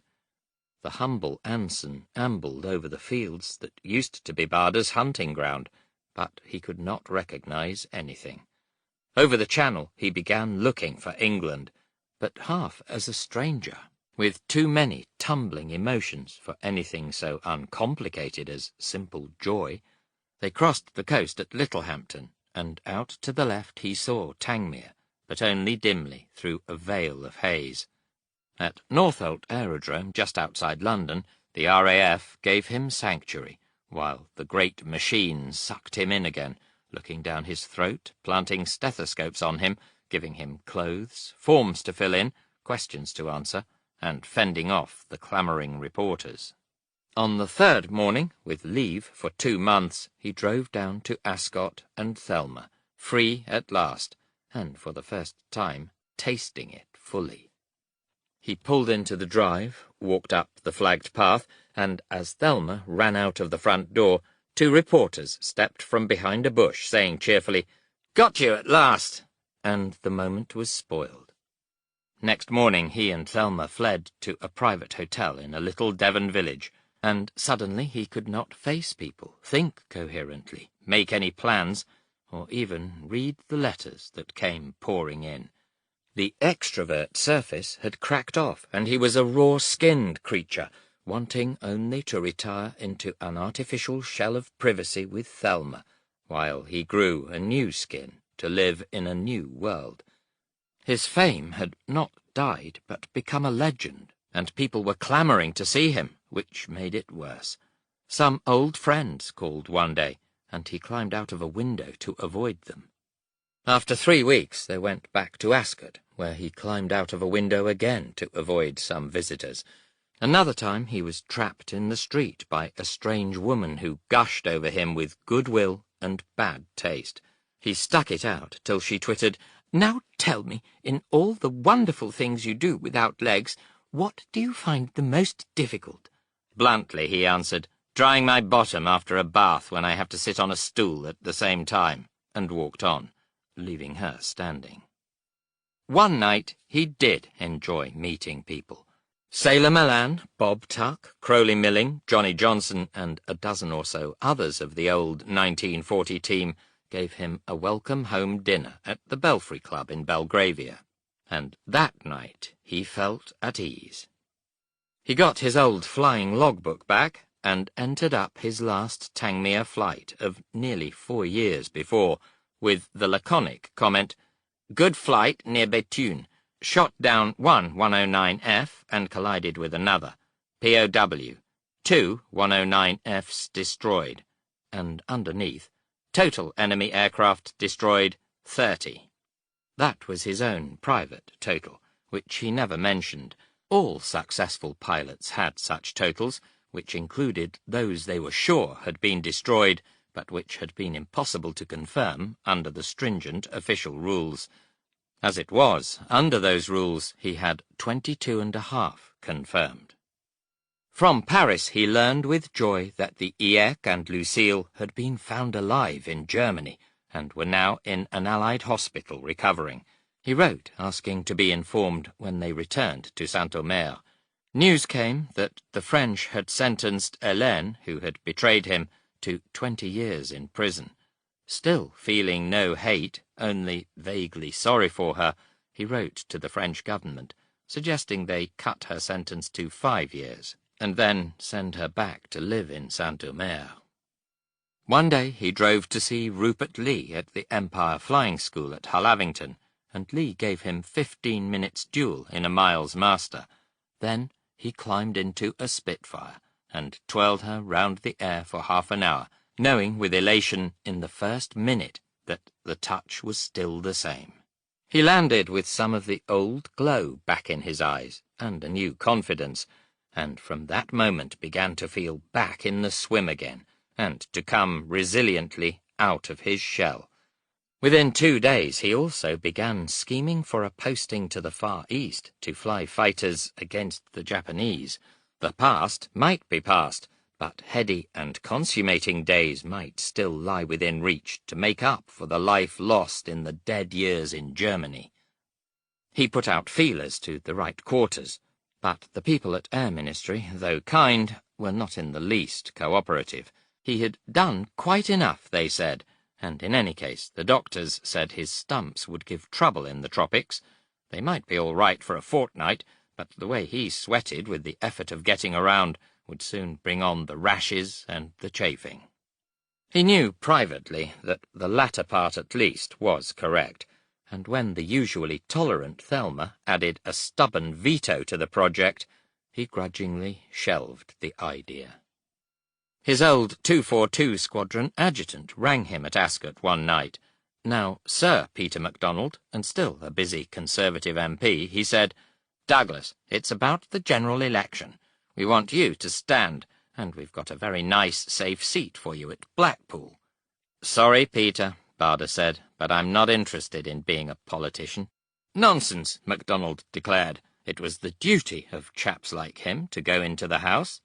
The humble Anson ambled over the fields that used to be Bader's hunting ground, but he could not recognize anything. Over the Channel he began looking for England, but half as a stranger, with too many tumbling emotions for anything so uncomplicated as simple joy. They crossed the coast at Littlehampton, and out to the left he saw Tangmere, but only dimly through a veil of haze. At Northolt Aerodrome, just outside London, the RAF gave him sanctuary, while the great machine sucked him in again, looking down his throat, planting stethoscopes on him, giving him clothes, forms to fill in, questions to answer, and fending off the clamouring reporters. On the third morning, with leave for 2 months, he drove down to Ascot and Thelma, free at last, and for the first time tasting it fully. He pulled into the drive, walked up the flagged path, and as Thelma ran out of the front door, 2 reporters stepped from behind a bush, saying cheerfully, "Got you at last!" and the moment was spoiled. Next morning he and Thelma fled to a private hotel in a little Devon village, and suddenly he could not face people, think coherently, make any plans, or even read the letters that came pouring in. The extrovert surface had cracked off, and he was a raw-skinned creature, wanting only to retire into an artificial shell of privacy with Thelma, while he grew a new skin to live in a new world. His fame had not died, but become a legend, and people were clamouring to see him, which made it worse. Some old friends called one day, and he climbed out of a window to avoid them. After 3 weeks they went back to Ascot, where he climbed out of a window again to avoid some visitors. Another time he was trapped in the street by a strange woman who gushed over him with goodwill and bad taste. He stuck it out till she twittered, "Now tell me, in all the wonderful things you do without legs, what do you find the most difficult?" Bluntly he answered, "Drying my bottom after a bath when I have to sit on a stool at the same time," and walked on, leaving her standing. One night he did enjoy meeting people. Sailor Malan, Bob Tuck, Crowley Milling, Johnny Johnson, and a dozen or so others of the old 1940 team gave him a welcome home dinner at the Belfry Club in Belgravia, and that night he felt at ease. He got his old flying logbook back and entered up his last Tangmere flight of nearly 4 years before, with the laconic comment, "Good flight near Béthune. Shot down one 109F and collided with another. POW. 2 109Fs destroyed." And underneath, "Total enemy aircraft destroyed 30. That was his own private total, which he never mentioned. All successful pilots had such totals, which included those they were sure had been destroyed, but which had been impossible to confirm under the stringent official rules. As it was, under those rules, he had 22.5 confirmed. From Paris he learned with joy that the Iek and Lucille had been found alive in Germany, and were now in an Allied hospital recovering. He wrote asking to be informed when they returned to Saint-Omer. News came that the French had sentenced Hélène, who had betrayed him, to 20 years in prison. Still feeling no hate, only vaguely sorry for her, he wrote to the French government, suggesting they cut her sentence to 5 years, and then send her back to live in Saint-Omer. One day he drove to see Rupert Lee at the Empire Flying School at Hullavington, and Lee gave him 15 minutes' duel in a Miles Master. Then he climbed into a Spitfire, and twirled her round the air for half an hour, knowing with elation in the first minute that the touch was still the same. He landed with some of the old glow back in his eyes, and a new confidence, and from that moment began to feel back in the swim again, and to come resiliently out of his shell. Within 2 days he also began scheming for a posting to the Far East to fly fighters against the Japanese. The past might be past, but heady and consummating days might still lie within reach to make up for the life lost in the dead years in Germany. He put out feelers to the right quarters, but the people at Air Ministry, though kind, were not in the least cooperative. He had done quite enough, they said, and in any case the doctors said his stumps would give trouble in the tropics. They might be all right for a fortnight, but the way he sweated with the effort of getting around would soon bring on the rashes and the chafing. He knew privately that the latter part at least was correct, and when the usually tolerant Thelma added a stubborn veto to the project, he grudgingly shelved the idea. His old 242 Squadron adjutant rang him at Ascot one night. Now Sir Peter MacDonald, and still a busy Conservative MP, he said, "Douglas, it's about the general election. We want you to stand, and we've got a very nice, safe seat for you at Blackpool." "Sorry, Peter," Barder said, "but I'm not interested in being a politician." "Nonsense," MacDonald declared. It was the duty of chaps like him to go into the House.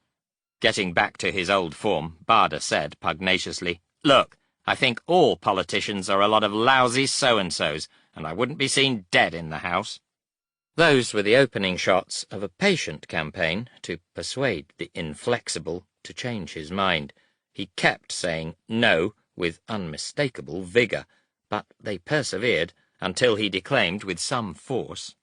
Getting back to his old form, Barder said pugnaciously, "Look, I think all politicians are a lot of lousy so-and-sos, and I wouldn't be seen dead in the House." Those were the opening shots of a patient campaign to persuade the inflexible to change his mind. He kept saying no with unmistakable vigour, but they persevered until he declaimed with some force,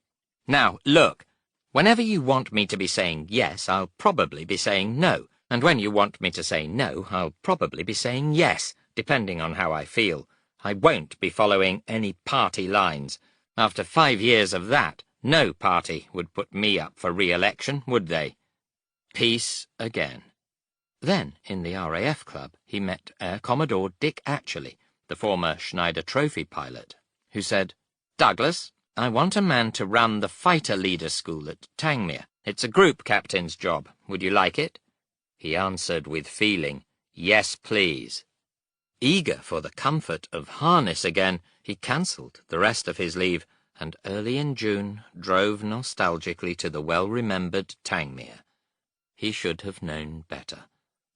"Now, look, whenever you want me to be saying yes, I'll probably be saying no, and when you want me to say no, I'll probably be saying yes, depending on how I feel. I won't be following any party lines. After 5 years of that, No party would put me up for re-election, would they? Peace again. Then, in the RAF club, he met Air Commodore Dick Atcherley, the former Schneider Trophy pilot, who said, "Douglas, I want a man to run the fighter leader school at Tangmere. It's a group captain's job. Would you like it?" He answered with feeling, "Yes, please." Eager for the comfort of harness again, he cancelled the rest of his leave, and early in June drove nostalgically to the well-remembered Tangmere. He should have known better.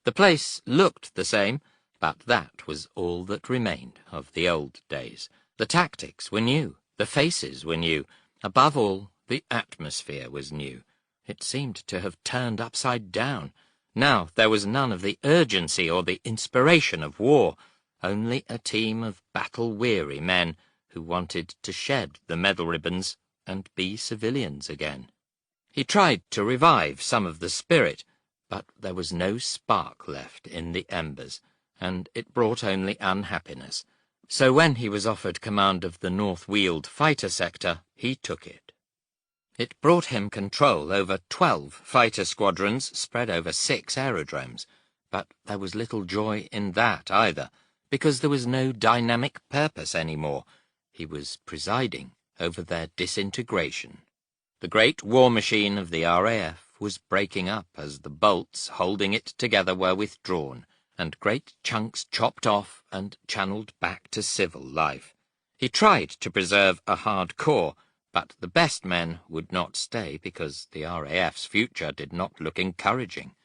The place looked the same, but that was all that remained of the old days. The tactics were new, the faces were new. Above all, the atmosphere was new. It seemed to have turned upside down. Now there was none of the urgency or the inspiration of war, only a team of battle-weary men who wanted to shed the medal ribbons and be civilians again. He tried to revive some of the spirit, but there was no spark left in the embers, and it brought only unhappiness. So when he was offered command of the North Weald fighter sector, he took it. It brought him control over 12 fighter squadrons spread over 6 aerodromes, but there was little joy in that either, because there was no dynamic purpose anymore. He was presiding over their disintegration. The great war machine of the RAF was breaking up as the bolts holding it together were withdrawn, and great chunks chopped off and channeled back to civil life. He tried to preserve a hard core, but the best men would not stay because the RAF's future did not look encouraging.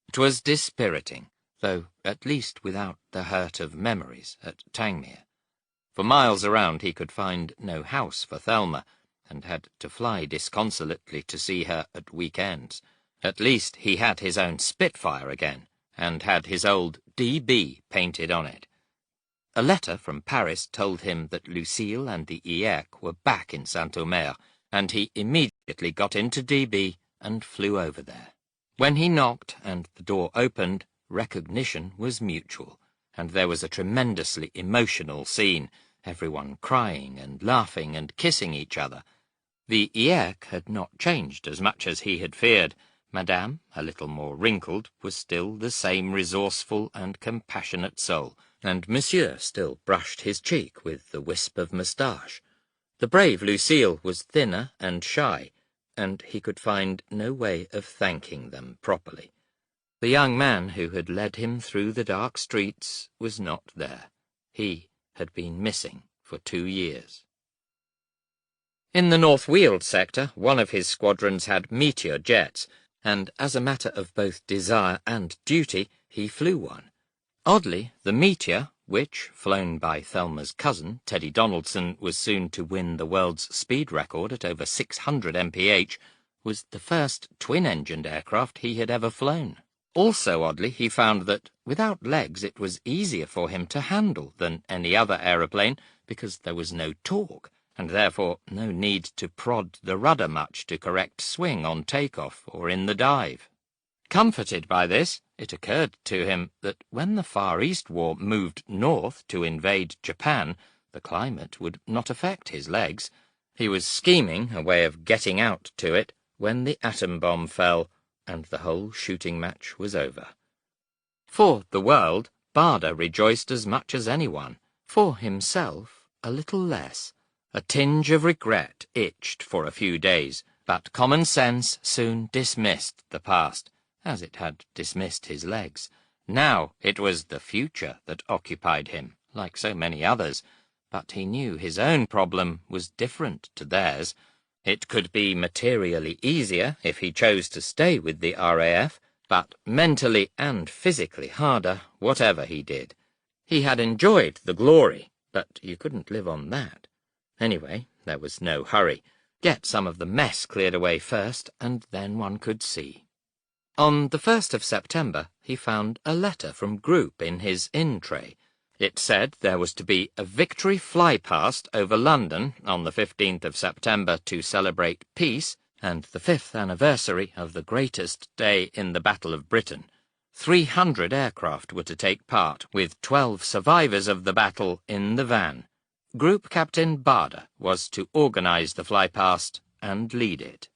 It was dispiriting, though at least without the hurt of memories at Tangmere. For miles around he could find no house for Thelma, and had to fly disconsolately to see her at weekends. At least he had his own Spitfire again, and had his old DB painted on it. A letter from Paris told him that Lucille and the IEC were back in Saint-Omer, and he immediately got into DB and flew over there. When he knocked and the door opened, recognition was mutual, and there was a tremendously emotional scene, everyone crying and laughing and kissing each other. The IEC had not changed as much as he had feared. Madame, a little more wrinkled, was still the same resourceful and compassionate soul, and Monsieur still brushed his cheek with the wisp of moustache. The brave Lucille was thinner and shy, and he could find no way of thanking them properly. The young man who had led him through the dark streets was not there. He had been missing for 2 years. In the North Weald sector, one of his squadrons had Meteor jets, and as a matter of both desire and duty, he flew one. Oddly, the Meteor, which, flown by Thelma's cousin, Teddy Donaldson, was soon to win the world's speed record at over 600 mph, was the first twin-engined aircraft he had ever flown. Also oddly, he found that, without legs, it was easier for him to handle than any other aeroplane, because there was no torque, and therefore no need to prod the rudder much to correct swing on takeoff or in the dive. Comforted by this, it occurred to him that when the Far East War moved north to invade Japan, the climate would not affect his legs. He was scheming a way of getting out to it when the atom bomb fell, and the whole shooting match was over. For the world, Barda rejoiced as much as anyone. For himself, a little less. A tinge of regret itched for a few days, but common sense soon dismissed the past, as it had dismissed his legs. Now it was the future that occupied him, like so many others, but he knew his own problem was different to theirs. It could be materially easier if he chose to stay with the RAF, but mentally and physically harder, whatever he did. He had enjoyed the glory, but you couldn't live on that. Anyway, there was no hurry. Get some of the mess cleared away first, and then one could see. On the 1st of September, he found a letter from Group in his in-tray. It said there was to be a victory fly-past over London on the 15th of September to celebrate peace and the 5th anniversary of the greatest day in the Battle of Britain. 300 aircraft were to take part, with 12 survivors of the battle in the van. Group Captain Barda was to organise the fly-past and lead it.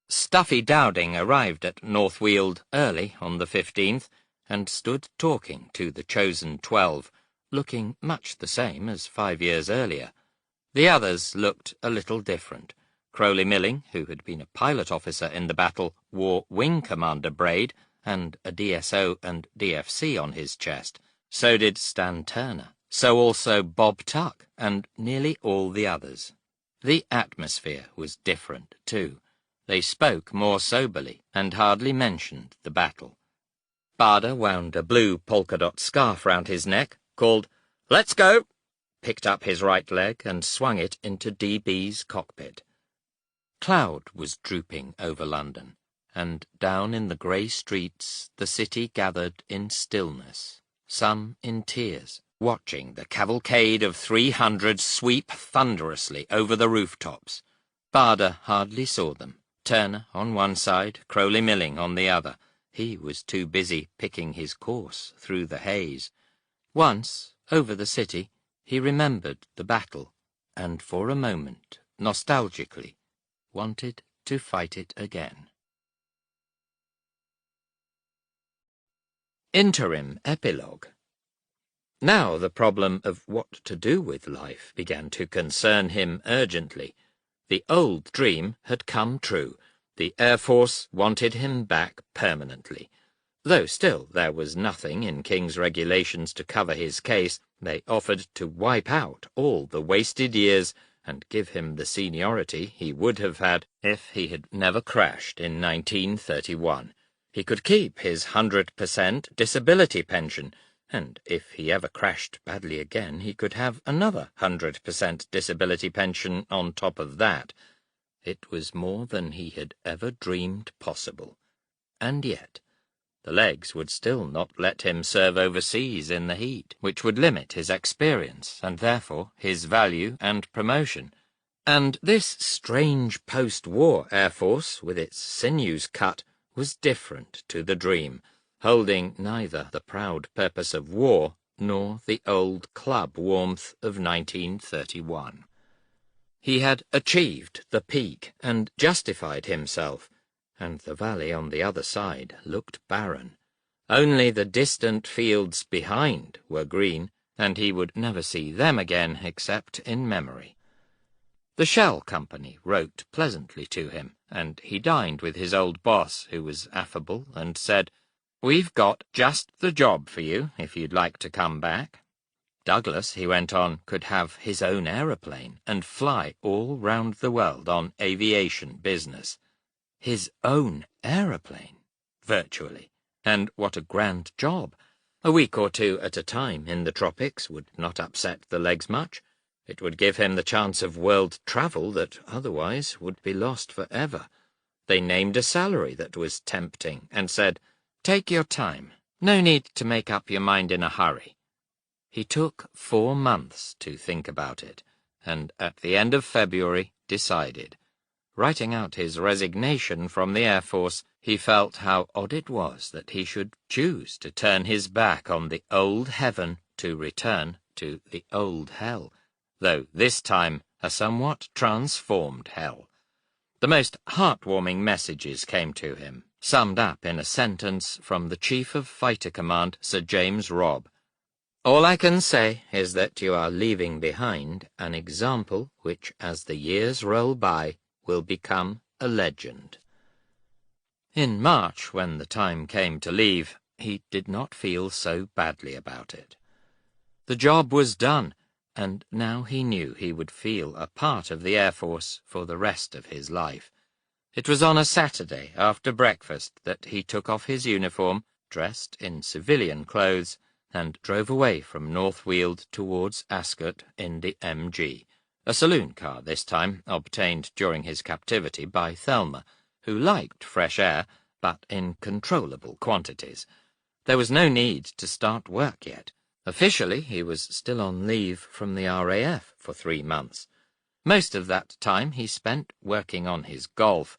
Stuffy Dowding arrived at North Weald early on the 15th and stood talking to the chosen 12, looking much the same as 5 years earlier. The others looked a little different. Crowley Milling, who had been a pilot officer in the battle, wore Wing Commander braid and a DSO and DFC on his chest. So did Stan Turner. So also Bob Tuck and nearly all the others. The atmosphere was different, too. They spoke more soberly and hardly mentioned the battle. Barder wound a blue polka-dot scarf round his neck, called, "Let's go!" picked up his right leg and swung it into DB's cockpit. Cloud was drooping over London, and down in the grey streets the city gathered in stillness, some in tears, watching the cavalcade of 300 sweep thunderously over the rooftops. Barder hardly saw them. Turner on one side, Crowley Milling on the other. He was too busy picking his course through the haze. Once, over the city, he remembered the battle, and for a moment, nostalgically, wanted to fight it again. Interim Epilogue. Now the problem of what to do with life began to concern him urgently. The old dream had come true. The Air Force wanted him back permanently. Though still there was nothing in King's regulations to cover his case, they offered to wipe out all the wasted years and give him the seniority he would have had if he had never crashed in 1931. He could keep his 100% disability pension, and if he ever crashed badly again, he could have another 100% disability pension on top of that. It was more than he had ever dreamed possible. And yet, the legs would still not let him serve overseas in the heat, which would limit his experience, and therefore his value and promotion. And this strange post-war Air Force, with its sinews cut, was different to the dream, holding neither the proud purpose of war nor the old club warmth of 1931. He had achieved the peak and justified himself, and the valley on the other side looked barren. Only the distant fields behind were green, and he would never see them again except in memory. The Shell Company wrote pleasantly to him, and he dined with his old boss, who was affable, and said, "We've got just the job for you, if you'd like to come back." Douglas, he went on, could have his own aeroplane and fly all round the world on aviation business. His own aeroplane, virtually. And what a grand job! A week or two at a time in the tropics would not upset the legs much. It would give him the chance of world travel that otherwise would be lost forever. They named a salary that was tempting and said, "Take your time. No need to make up your mind in a hurry." He took 4 months to think about it, and at the end of February decided. Writing out his resignation from the Air Force, he felt how odd it was that he should choose to turn his back on the old heaven to return to the old hell, though this time a somewhat transformed hell. The most heartwarming messages came to him, summed up in a sentence from the Chief of Fighter Command, Sir James Robb. "All I can say is that you are leaving behind an example which, as the years roll by, will become a legend." In March, when the time came to leave, he did not feel so badly about it. The job was done, and now he knew he would feel a part of the Air Force for the rest of his life. It was on a Saturday after breakfast that he took off his uniform, dressed in civilian clothes, and drove away from North Weald towards Ascot in the MG, a saloon car this time, obtained during his captivity by Thelma, who liked fresh air, but in controllable quantities. There was no need to start work yet. Officially, he was still on leave from the RAF for 3 months. Most of that time he spent working on his golf.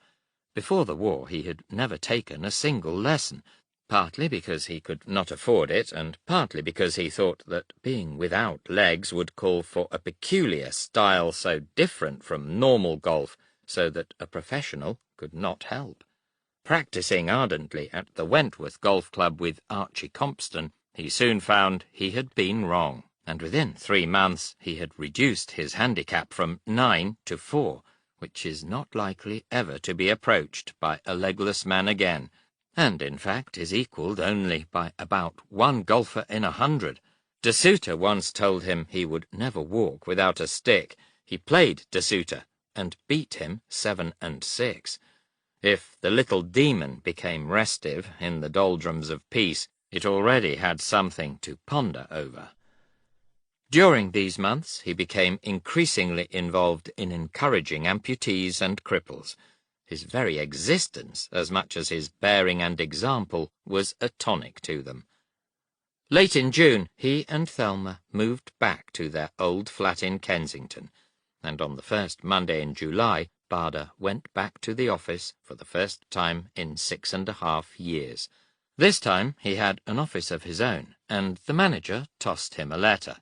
Before the war he had never taken a single lesson, partly because he could not afford it, and partly because he thought that being without legs would call for a peculiar style so different from normal golf so that a professional could not help. Practising ardently at the Wentworth Golf Club with Archie Compston, he soon found he had been wrong, and within 3 months he had reduced his handicap from 9 to 4, which is not likely ever to be approached by a legless man again, and in fact is equalled only by about 1 golfer in 100. De Suter once told him he would never walk without a stick. He played De Suter and beat him 7-6. If the little demon became restive in the doldrums of peace, it already had something to ponder over. During these months he became increasingly involved in encouraging amputees and cripples. His very existence, as much as his bearing and example, was a tonic to them. Late in June, he and Thelma moved back to their old flat in Kensington, and on the first Monday in July, Barder went back to the office for the first time in 6.5 years. This time he had an office of his own, and the manager tossed him a letter.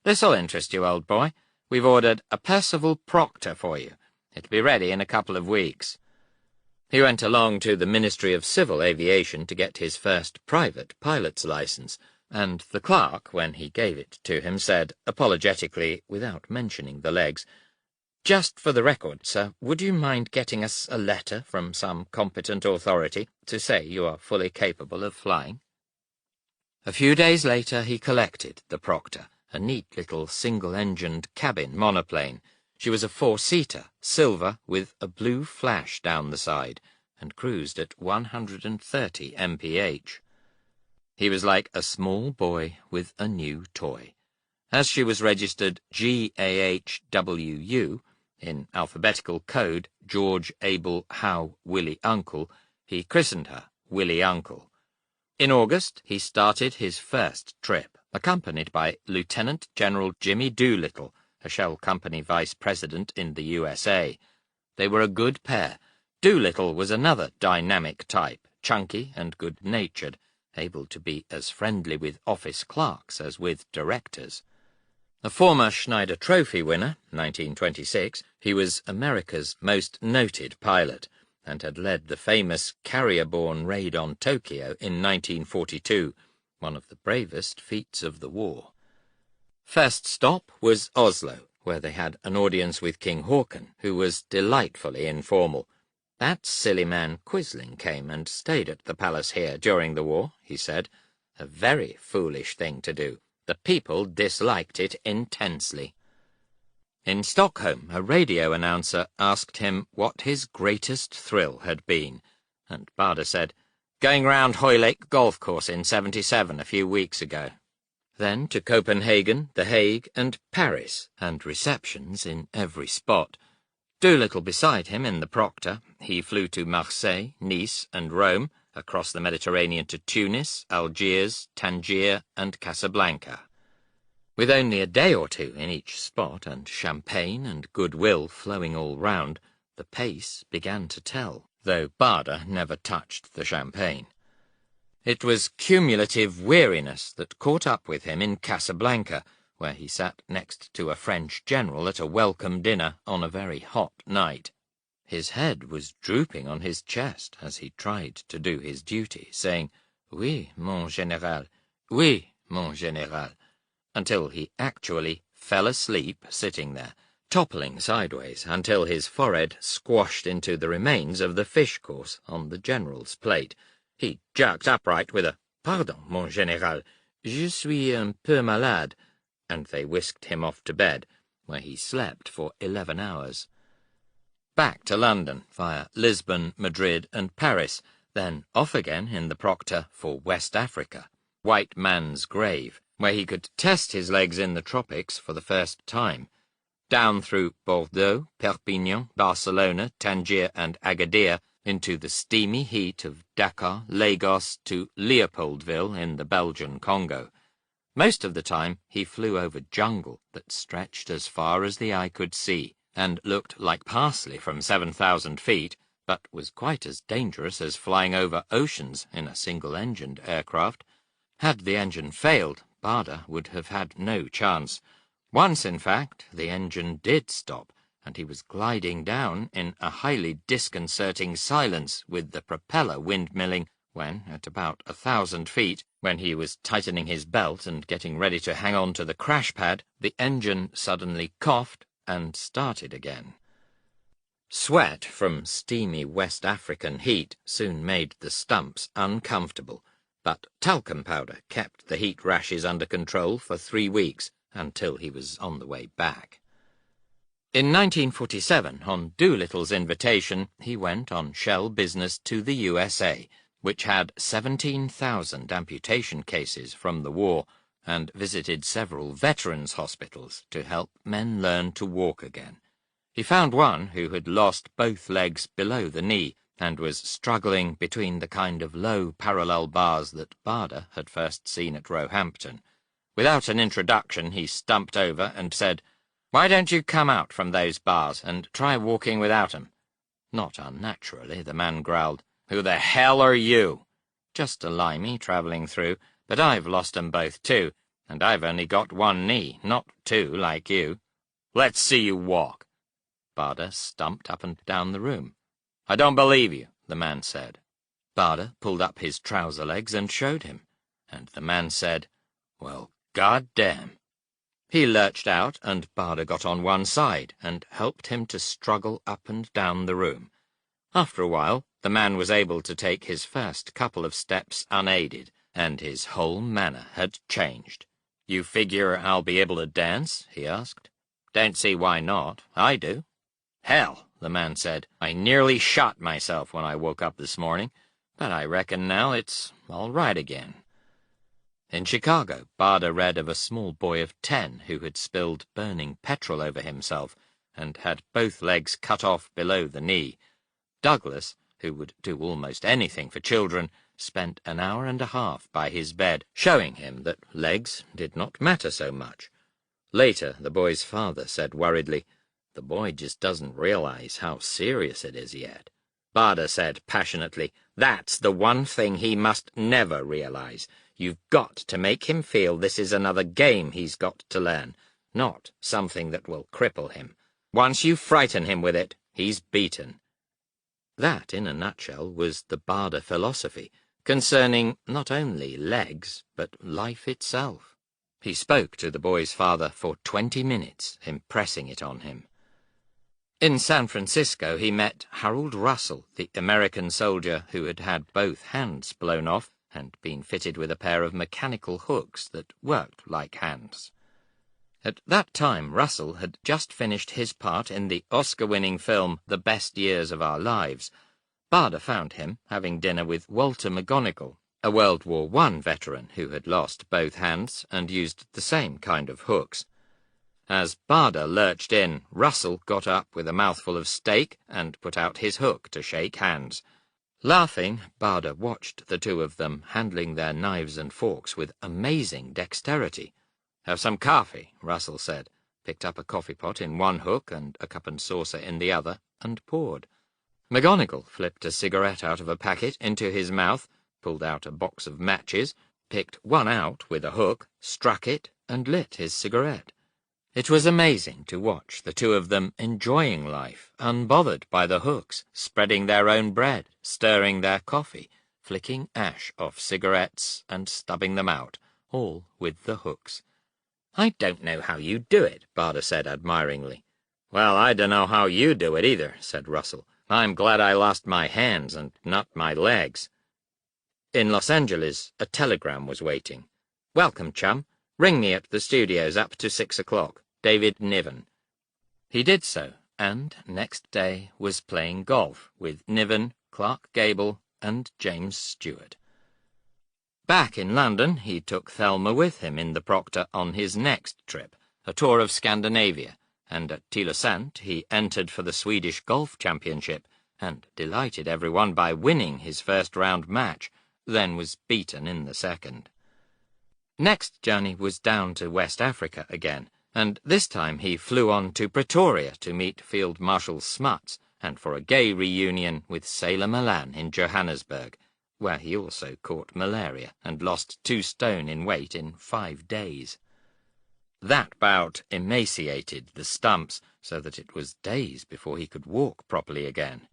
"This'll interest you, old boy. We've ordered a Percival Proctor for you. It'll be ready in a couple of weeks." He went along to the Ministry of Civil Aviation to get his first private pilot's licence, and the clerk, when he gave it to him, said, apologetically, without mentioning the legs, "Just for the record, sir, would you mind getting us a letter from some competent authority to say you are fully capable of flying?" A few days later he collected the Proctor, a neat little single-engined cabin monoplane. She was a 4-seater, silver, with a blue flash down the side, and cruised at 130 mph. He was like a small boy with a new toy. As she was registered GAHWU, in alphabetical code George Abel Howe Willie Uncle, he christened her Willie Uncle. In August he started his first trip, accompanied by Lieutenant General Jimmy Doolittle, a Shell Company vice president in the USA. They were a good pair. Doolittle was another dynamic type, chunky and good-natured, able to be as friendly with office clerks as with directors. A former Schneider Trophy winner, 1926, he was America's most noted pilot, and had led the famous carrier-borne raid on Tokyo in 1942, one of the bravest feats of the war. First stop was Oslo, where they had an audience with King Haakon, who was delightfully informal. "That silly man Quisling came and stayed at the palace here during the war," he said. "A very foolish thing to do. The people disliked it intensely." In Stockholm, a radio announcer asked him what his greatest thrill had been, and Barder said, "Going round Hoylake Golf Course in 77 a few weeks ago." Then to Copenhagen, The Hague, and Paris, and receptions in every spot. Doolittle beside him in the Proctor, he flew to Marseille, Nice, and Rome, across the Mediterranean to Tunis, Algiers, Tangier, and Casablanca. With only a day or two in each spot, and champagne and goodwill flowing all round, the pace began to tell, though Barder never touched the champagne. It was cumulative weariness that caught up with him in Casablanca, where he sat next to a French general at a welcome dinner on a very hot night. His head was drooping on his chest as he tried to do his duty, saying, "Oui, mon général, oui, mon général," until he actually fell asleep sitting there, toppling sideways until his forehead squashed into the remains of the fish course on the general's plate. He jerked upright with a "Pardon, mon général, je suis un peu malade," and they whisked him off to bed, where he slept for 11 hours. Back to London via Lisbon, Madrid, and Paris, then off again in the Proctor for West Africa, White Man's Grave, where he could test his legs in the tropics for the first time. Down through Bordeaux, Perpignan, Barcelona, Tangier, and Agadir, into the steamy heat of Dakar, Lagos, to Leopoldville in the Belgian Congo. Most of the time he flew over jungle that stretched as far as the eye could see, and looked like parsley from 7,000 feet, but was quite as dangerous as flying over oceans in a single-engined aircraft. Had the engine failed, Barder would have had no chance. Once, in fact, the engine did stop, and he was gliding down in a highly disconcerting silence with the propeller windmilling when, at about 1,000 feet, when he was tightening his belt and getting ready to hang on to the crash pad, the engine suddenly coughed and started again. Sweat from steamy West African heat soon made the stumps uncomfortable, but talcum powder kept the heat rashes under control for 3 weeks, until he was on the way back. In 1947, on Doolittle's invitation, he went on shell business to the USA, which had 17,000 amputation cases from the war, and visited several veterans' hospitals to help men learn to walk again. He found one who had lost both legs below the knee and was struggling between the kind of low parallel bars that Barder had first seen at Roehampton. Without an introduction, he stumped over and said, "Why don't you come out from those bars and try walking without 'em?" Not unnaturally, the man growled, "Who the hell are you?" "Just a limey travelling through, but I've lost 'em both too, and I've only got one knee, not two like you." "Let's see you walk." Barder stumped up and down the room. "I don't believe you," the man said. Barder pulled up his trouser legs and showed him, and the man said, "Well, goddamn." He lurched out, and Barder got on one side and helped him to struggle up and down the room. After a while, the man was able to take his first couple of steps unaided, and his whole manner had changed. "You figure I'll be able to dance?" he asked. "Don't see why not. I do." "Hell," the man said, "I nearly shot myself when I woke up this morning, but I reckon now it's all right again." In Chicago, Barder read of a small boy of 10 who had spilled burning petrol over himself and had both legs cut off below the knee. Douglas, who would do almost anything for children, spent an hour and a half by his bed, showing him that legs did not matter so much. Later, the boy's father said worriedly, "The boy just doesn't realize how serious it is yet." Barder said passionately, "That's the one thing he must never realize. You've got to make him feel this is another game he's got to learn, not something that will cripple him. Once you frighten him with it, he's beaten." That, in a nutshell, was the Barder philosophy, concerning not only legs, but life itself. He spoke to the boy's father for 20 minutes, impressing it on him. In San Francisco, he met Harold Russell, the American soldier who had had both hands blown off and been fitted with a pair of mechanical hooks that worked like hands. At that time, Russell had just finished his part in the Oscar-winning film The Best Years of Our Lives. Barder found him having dinner with Walter McGonigal, a World War I veteran who had lost both hands and used the same kind of hooks. As Barder lurched in, Russell got up with a mouthful of steak and put out his hook to shake hands. Laughing, Barder watched the two of them handling their knives and forks with amazing dexterity. "Have some coffee," Russell said, picked up a coffee pot in one hook and a cup and saucer in the other, and poured. McGonigal flipped a cigarette out of a packet into his mouth, pulled out a box of matches, picked one out with a hook, struck it, and lit his cigarette. It was amazing to watch the two of them enjoying life, unbothered by the hooks, spreading their own bread, stirring their coffee, flicking ash off cigarettes and stubbing them out, all with the hooks. "I don't know how you do it," Barder said admiringly. "Well, I don't know how you do it either," said Russell. "I'm glad I lost my hands and not my legs." In Los Angeles, a telegram was waiting. "Welcome, chum. Ring me at the studios up to 6 o'clock. David Niven." He did so, and next day was playing golf with Niven, Clark Gable, and James Stewart. Back in London, he took Thelma with him in the Proctor on his next trip, a tour of Scandinavia, and at Tylösand he entered for the Swedish Golf Championship, and delighted everyone by winning his first-round match, then was beaten in the second. Next journey was down to West Africa again, and this time he flew on to Pretoria to meet Field Marshal Smuts, and for a gay reunion with Sailor Milan in Johannesburg, where he also caught malaria and lost 2 stone in weight in 5 days. That bout emaciated the stumps, so that it was days before he could walk properly again.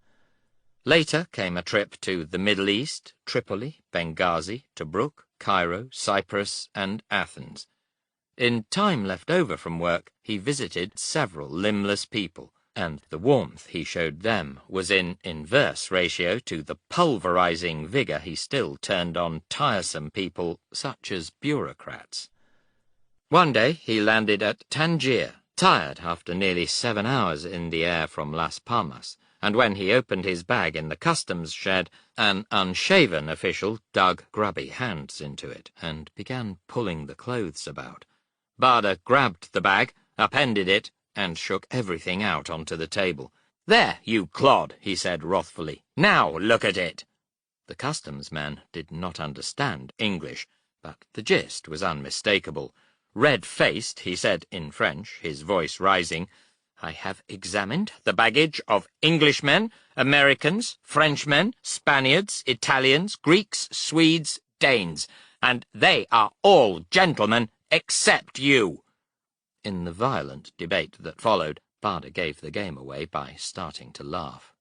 Later came a trip to the Middle East, Tripoli, Benghazi, Tobruk, Cairo, Cyprus, and Athens. In time left over from work, he visited several limbless people, and the warmth he showed them was in inverse ratio to the pulverizing vigour he still turned on tiresome people such as bureaucrats. One day he landed at Tangier, tired after nearly 7 hours in the air from Las Palmas, and when he opened his bag in the customs shed, an unshaven official dug grubby hands into it and began pulling the clothes about. Barda grabbed the bag, upended it, and shook everything out onto the table. "There, you clod," he said wrathfully. "Now look at it." The customs man did not understand English, but the gist was unmistakable. Red-faced, he said in French, his voice rising, "I have examined the baggage of Englishmen, Americans, Frenchmen, Spaniards, Italians, Greeks, Swedes, Danes, and they are all gentlemen except you." In the violent debate that followed, Barda gave the game away by starting to laugh.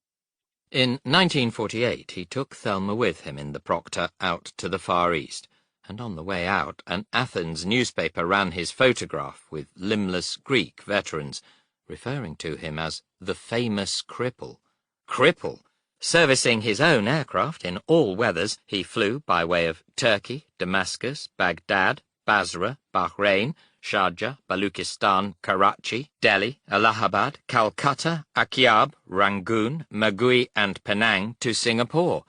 In 1948 he took Thelma with him in the Proctor out to the Far East, and on the way out an Athens newspaper ran his photograph with limbless Greek veterans, referring to him as the famous cripple. Cripple! Servicing his own aircraft in all weathers, he flew by way of Turkey, Damascus, Baghdad, Basra, Bahrain, Sharjah, Baluchistan, Karachi, Delhi, Allahabad, Calcutta, Akyab, Rangoon, Magui and Penang to Singapore.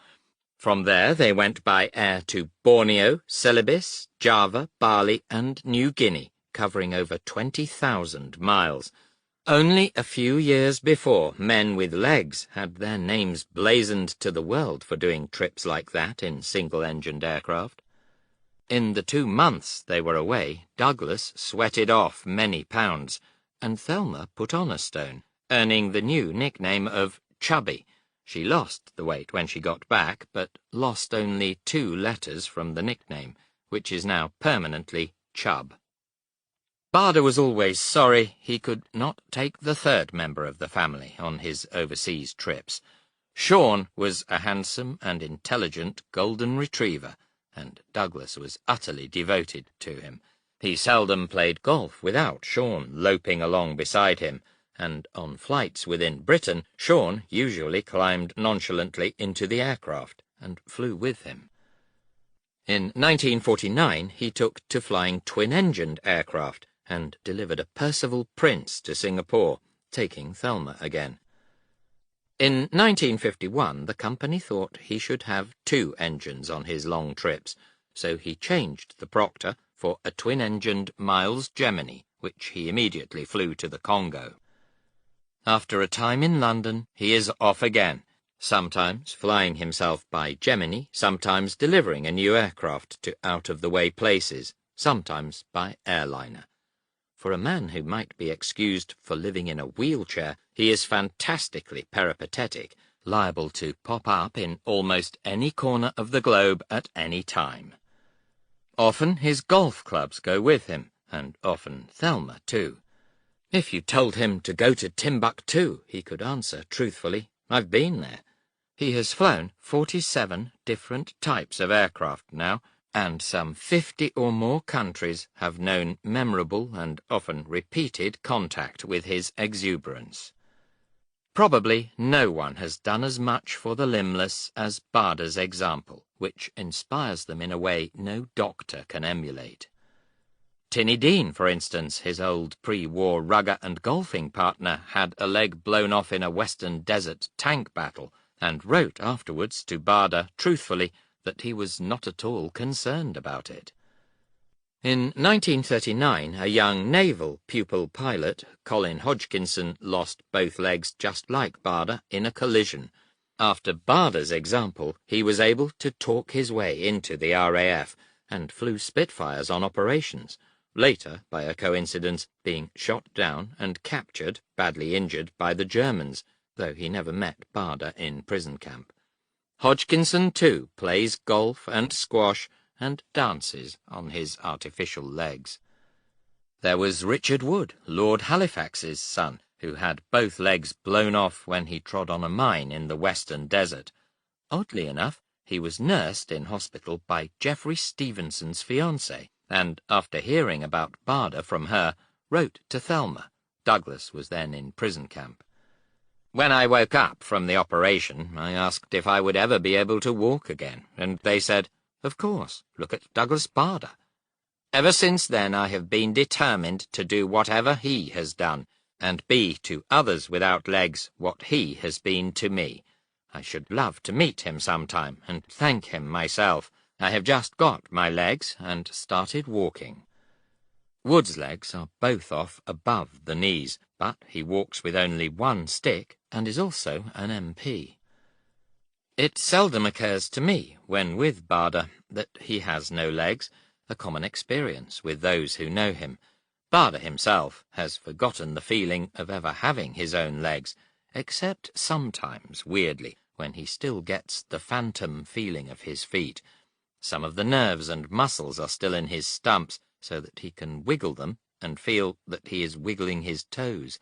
From there they went by air to Borneo, Celebes, Java, Bali and New Guinea, covering over 20,000 miles. Only a few years before, men with legs had their names blazoned to the world for doing trips like that in single-engined aircraft. In the 2 months they were away, Douglas sweated off many pounds, and Thelma put on a stone, earning the new nickname of Chubby. She lost the weight when she got back, but lost only 2 letters from the nickname, which is now permanently Chub. Barda was always sorry he could not take the 3rd member of the family on his overseas trips. Sean was a handsome and intelligent golden retriever, and Douglas was utterly devoted to him. He seldom played golf without Sean loping along beside him, and on flights within Britain, Sean usually climbed nonchalantly into the aircraft and flew with him. In 1949 he took to flying twin-engined aircraft and delivered a Percival Prince to Singapore, taking Thelma again. In 1951 the company thought he should have 2 engines on his long trips, so he changed the Proctor for a twin-engined Miles Gemini, which he immediately flew to the Congo. After a time in London, he is off again, sometimes flying himself by Gemini, sometimes delivering a new aircraft to out-of-the-way places, sometimes by airliner. For a man who might be excused for living in a wheelchair, he is fantastically peripatetic, liable to pop up in almost any corner of the globe at any time. Often his golf clubs go with him, and often Thelma too. If you told him to go to Timbuktu, he could answer truthfully, "I've been there." He has flown 47 different types of aircraft now, and some 50 or more countries have known memorable and often repeated contact with his exuberance. Probably no one has done as much for the limbless as Barda's example, which inspires them in a way no doctor can emulate. Tinny Dean, for instance, his old pre-war rugger and golfing partner, had a leg blown off in a Western Desert tank battle, and wrote afterwards to Barda, truthfully, that he was not at all concerned about it. In 1939, a young naval pupil pilot, Colin Hodgkinson, lost both legs just like Barda in a collision. After Barda's example, he was able to talk his way into the RAF and flew Spitfires on operations, later, by a coincidence, being shot down and captured, badly injured, by the Germans, though he never met Barda in prison camp. Hodgkinson, too, plays golf and squash and dances on his artificial legs. There was Richard Wood, Lord Halifax's son, who had both legs blown off when he trod on a mine in the western desert. Oddly enough, he was nursed in hospital by Geoffrey Stevenson's fiancée, and after hearing about Barda from her, wrote to Thelma. Douglas was then in prison camp. When I woke up from the operation, I asked if I would ever be able to walk again, and they said, "Of course, look at Douglas Barda." Ever since then I have been determined to do whatever he has done, and be to others without legs what he has been to me. I should love to meet him sometime, and thank him myself. I have just got my legs, and started walking. Wood's legs are both off above the knees, but he walks with only one stick, and is also an MP. It seldom occurs to me, when with Barda, that he has no legs, a common experience with those who know him. Barda himself has forgotten the feeling of ever having his own legs, except sometimes, weirdly, when he still gets the phantom feeling of his feet. Some of the nerves and muscles are still in his stumps, so that he can wiggle them and feel that he is wiggling his toes.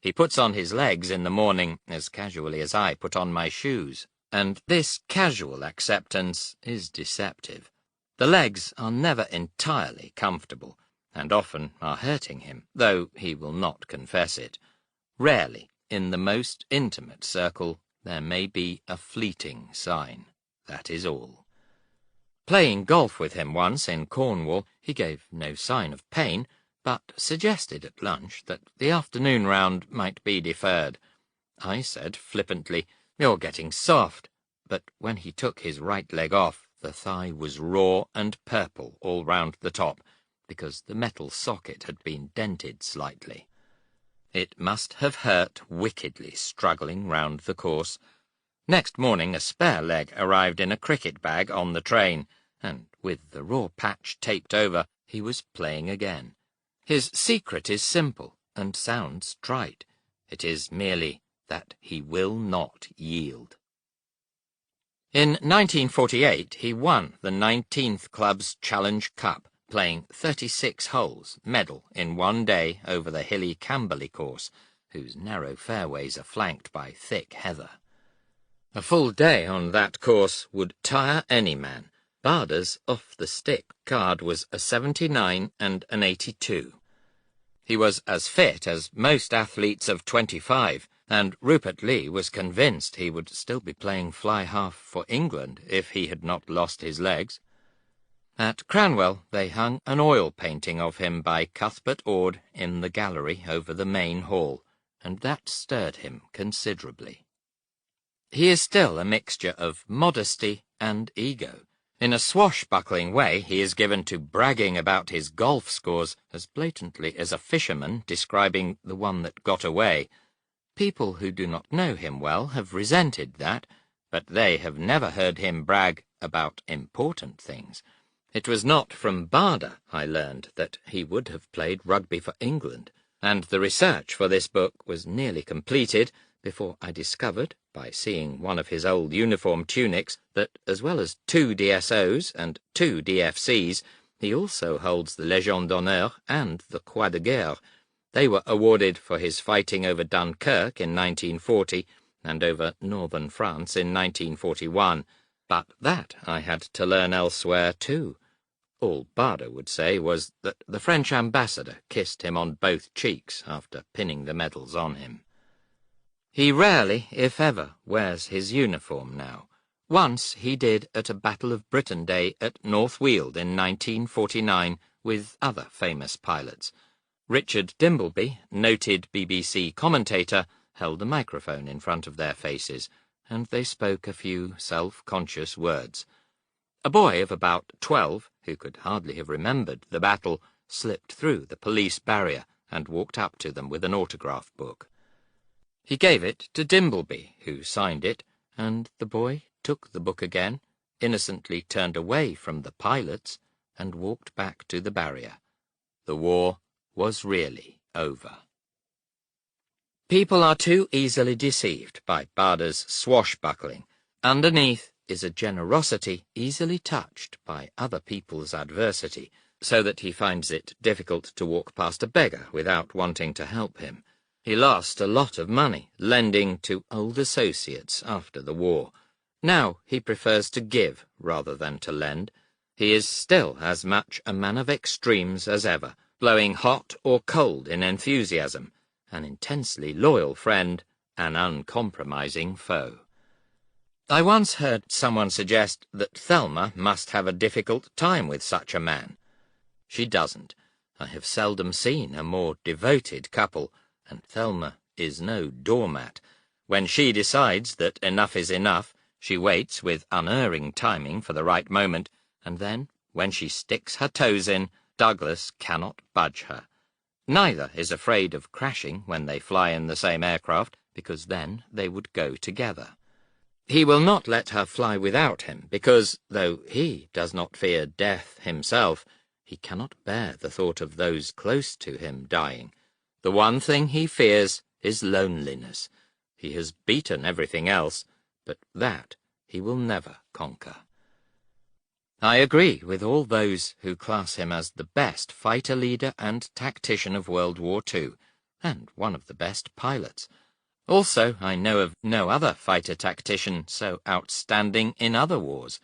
He puts on his legs in the morning as casually as I put on my shoes, and this casual acceptance is deceptive. The legs are never entirely comfortable, and often are hurting him, though he will not confess it. Rarely, in the most intimate circle, there may be a fleeting sign. That is all. Playing golf with him once in Cornwall, he gave no sign of pain, but suggested at lunch that the afternoon round might be deferred. I said flippantly, "You're getting soft," but when he took his right leg off, the thigh was raw and purple all round the top, because the metal socket had been dented slightly. It must have hurt wickedly struggling round the course. Next morning a spare leg arrived in a cricket bag on the train, and with the raw patch taped over, he was playing again. His secret is simple and sounds trite. It is merely that he will not yield. In 1948 he won the 19th Club's Challenge Cup, playing 36 holes, medal, in one day over the hilly Camberley course, whose narrow fairways are flanked by thick heather. A full day on that course would tire any man. Barda's off-the-stick card was a 79 and an 82. He was as fit as most athletes of 25, and Rupert Lee was convinced he would still be playing fly-half for England if he had not lost his legs. At Cranwell they hung an oil painting of him by Cuthbert Ord in the gallery over the main hall, and that stirred him considerably. He is still a mixture of modesty and ego. In a swashbuckling way, he is given to bragging about his golf scores as blatantly as a fisherman describing the one that got away. People who do not know him well have resented that, but they have never heard him brag about important things. It was not from Barda I learned that he would have played rugby for England, and the research for this book was nearly completed before I discovered, by seeing one of his old uniform tunics, that as well as 2 DSOs and 2 DFCs, he also holds the Légion d'honneur and the Croix de Guerre. They were awarded for his fighting over Dunkirk in 1940 and over northern France in 1941, but that I had to learn elsewhere too. All Barda would say was that the French ambassador kissed him on both cheeks after pinning the medals on him. He rarely, if ever, wears his uniform now. Once he did at a Battle of Britain Day at North Weald in 1949 with other famous pilots. Richard Dimbleby, noted BBC commentator, held a microphone in front of their faces, and they spoke a few self-conscious words. A boy of about 12, who could hardly have remembered the battle, slipped through the police barrier and walked up to them with an autograph book. He gave it to Dimbleby, who signed it, and the boy took the book again, innocently turned away from the pilots, and walked back to the barrier. The war was really over. People are too easily deceived by Barda's swashbuckling. Underneath is a generosity easily touched by other people's adversity, so that he finds it difficult to walk past a beggar without wanting to help him. He lost a lot of money lending to old associates after the war. Now he prefers to give rather than to lend. He is still as much a man of extremes as ever, blowing hot or cold in enthusiasm, an intensely loyal friend, an uncompromising foe. I once heard someone suggest that Thelma must have a difficult time with such a man. She doesn't. I have seldom seen a more devoted couple, and Thelma is no doormat. When she decides that enough is enough, she waits with unerring timing for the right moment, and then, when she sticks her toes in, Douglas cannot budge her. Neither is afraid of crashing when they fly in the same aircraft, because then they would go together. He will not let her fly without him, because, though he does not fear death himself, he cannot bear the thought of those close to him dying. The one thing he fears is loneliness. He has beaten everything else, but that he will never conquer. I agree with all those who class him as the best fighter leader and tactician of World War II, and one of the best pilots. Also, I know of no other fighter tactician so outstanding in other wars.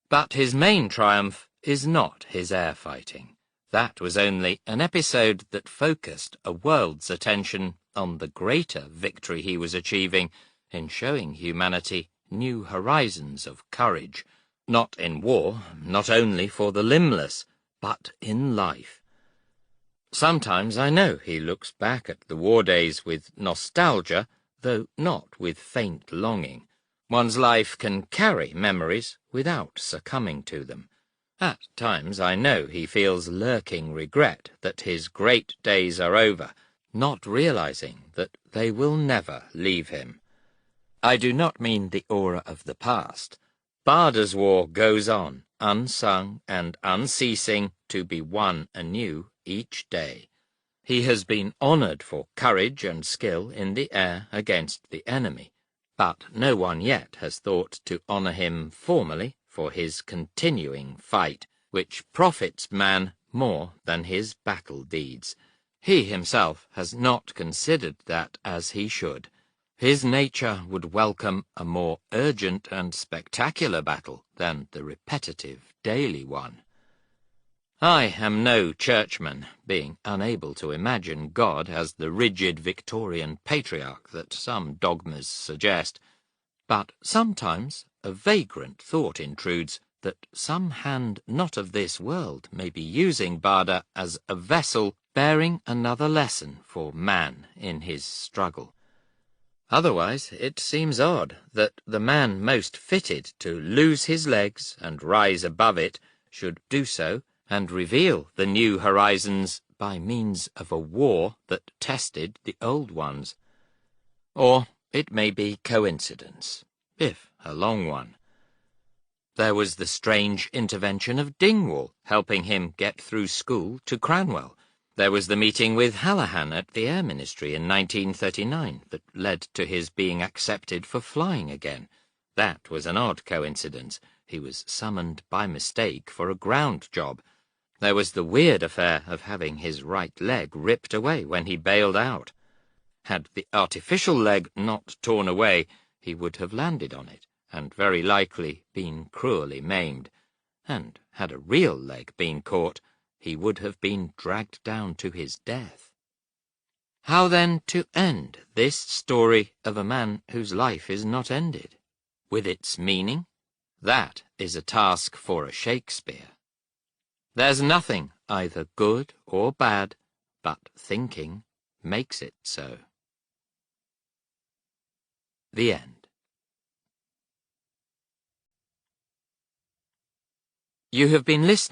But his main triumph is not his air fighting. That was only an episode that focused a world's attention on the greater victory he was achieving in showing humanity new horizons of courage, not in war, not only for the limbless, but in life. Sometimes I know he looks back at the war days with nostalgia, though not with faint longing. One's life can carry memories without succumbing to them. At times I know he feels lurking regret that his great days are over, not realizing that they will never leave him. I do not mean the aura of the past. Barda's war goes on, unsung and unceasing, to be won anew each day. He has been honoured for courage and skill in the air against the enemy, but no one yet has thought to honour him formally for his continuing fight, which profits man more than his battle deeds. He himself has not considered that as he should. His nature would welcome a more urgent and spectacular battle than the repetitive daily one. I am no churchman, being unable to imagine God as the rigid Victorian patriarch that some dogmas suggest, but sometimes a vagrant thought intrudes that some hand not of this world may be using Barda as a vessel bearing another lesson for man in his struggle. Otherwise, it seems odd that the man most fitted to lose his legs and rise above it should do so and reveal the new horizons by means of a war that tested the old ones. Or it may be coincidence, if a long one. There was the strange intervention of Dingwall, helping him get through school to Cranwell. There was the meeting with Hallahan at the Air Ministry in 1939 that led to his being accepted for flying again. That was an odd coincidence. He was summoned by mistake for a ground job. There was the weird affair of having his right leg ripped away when he bailed out. Had the artificial leg not torn away, he would have landed on it, and very likely been cruelly maimed. And had a real leg been caught, he would have been dragged down to his death. How then to end this story of a man whose life is not ended? With its meaning? That is a task for a Shakespeare. There's nothing either good or bad, but thinking makes it so. The end. You have been listening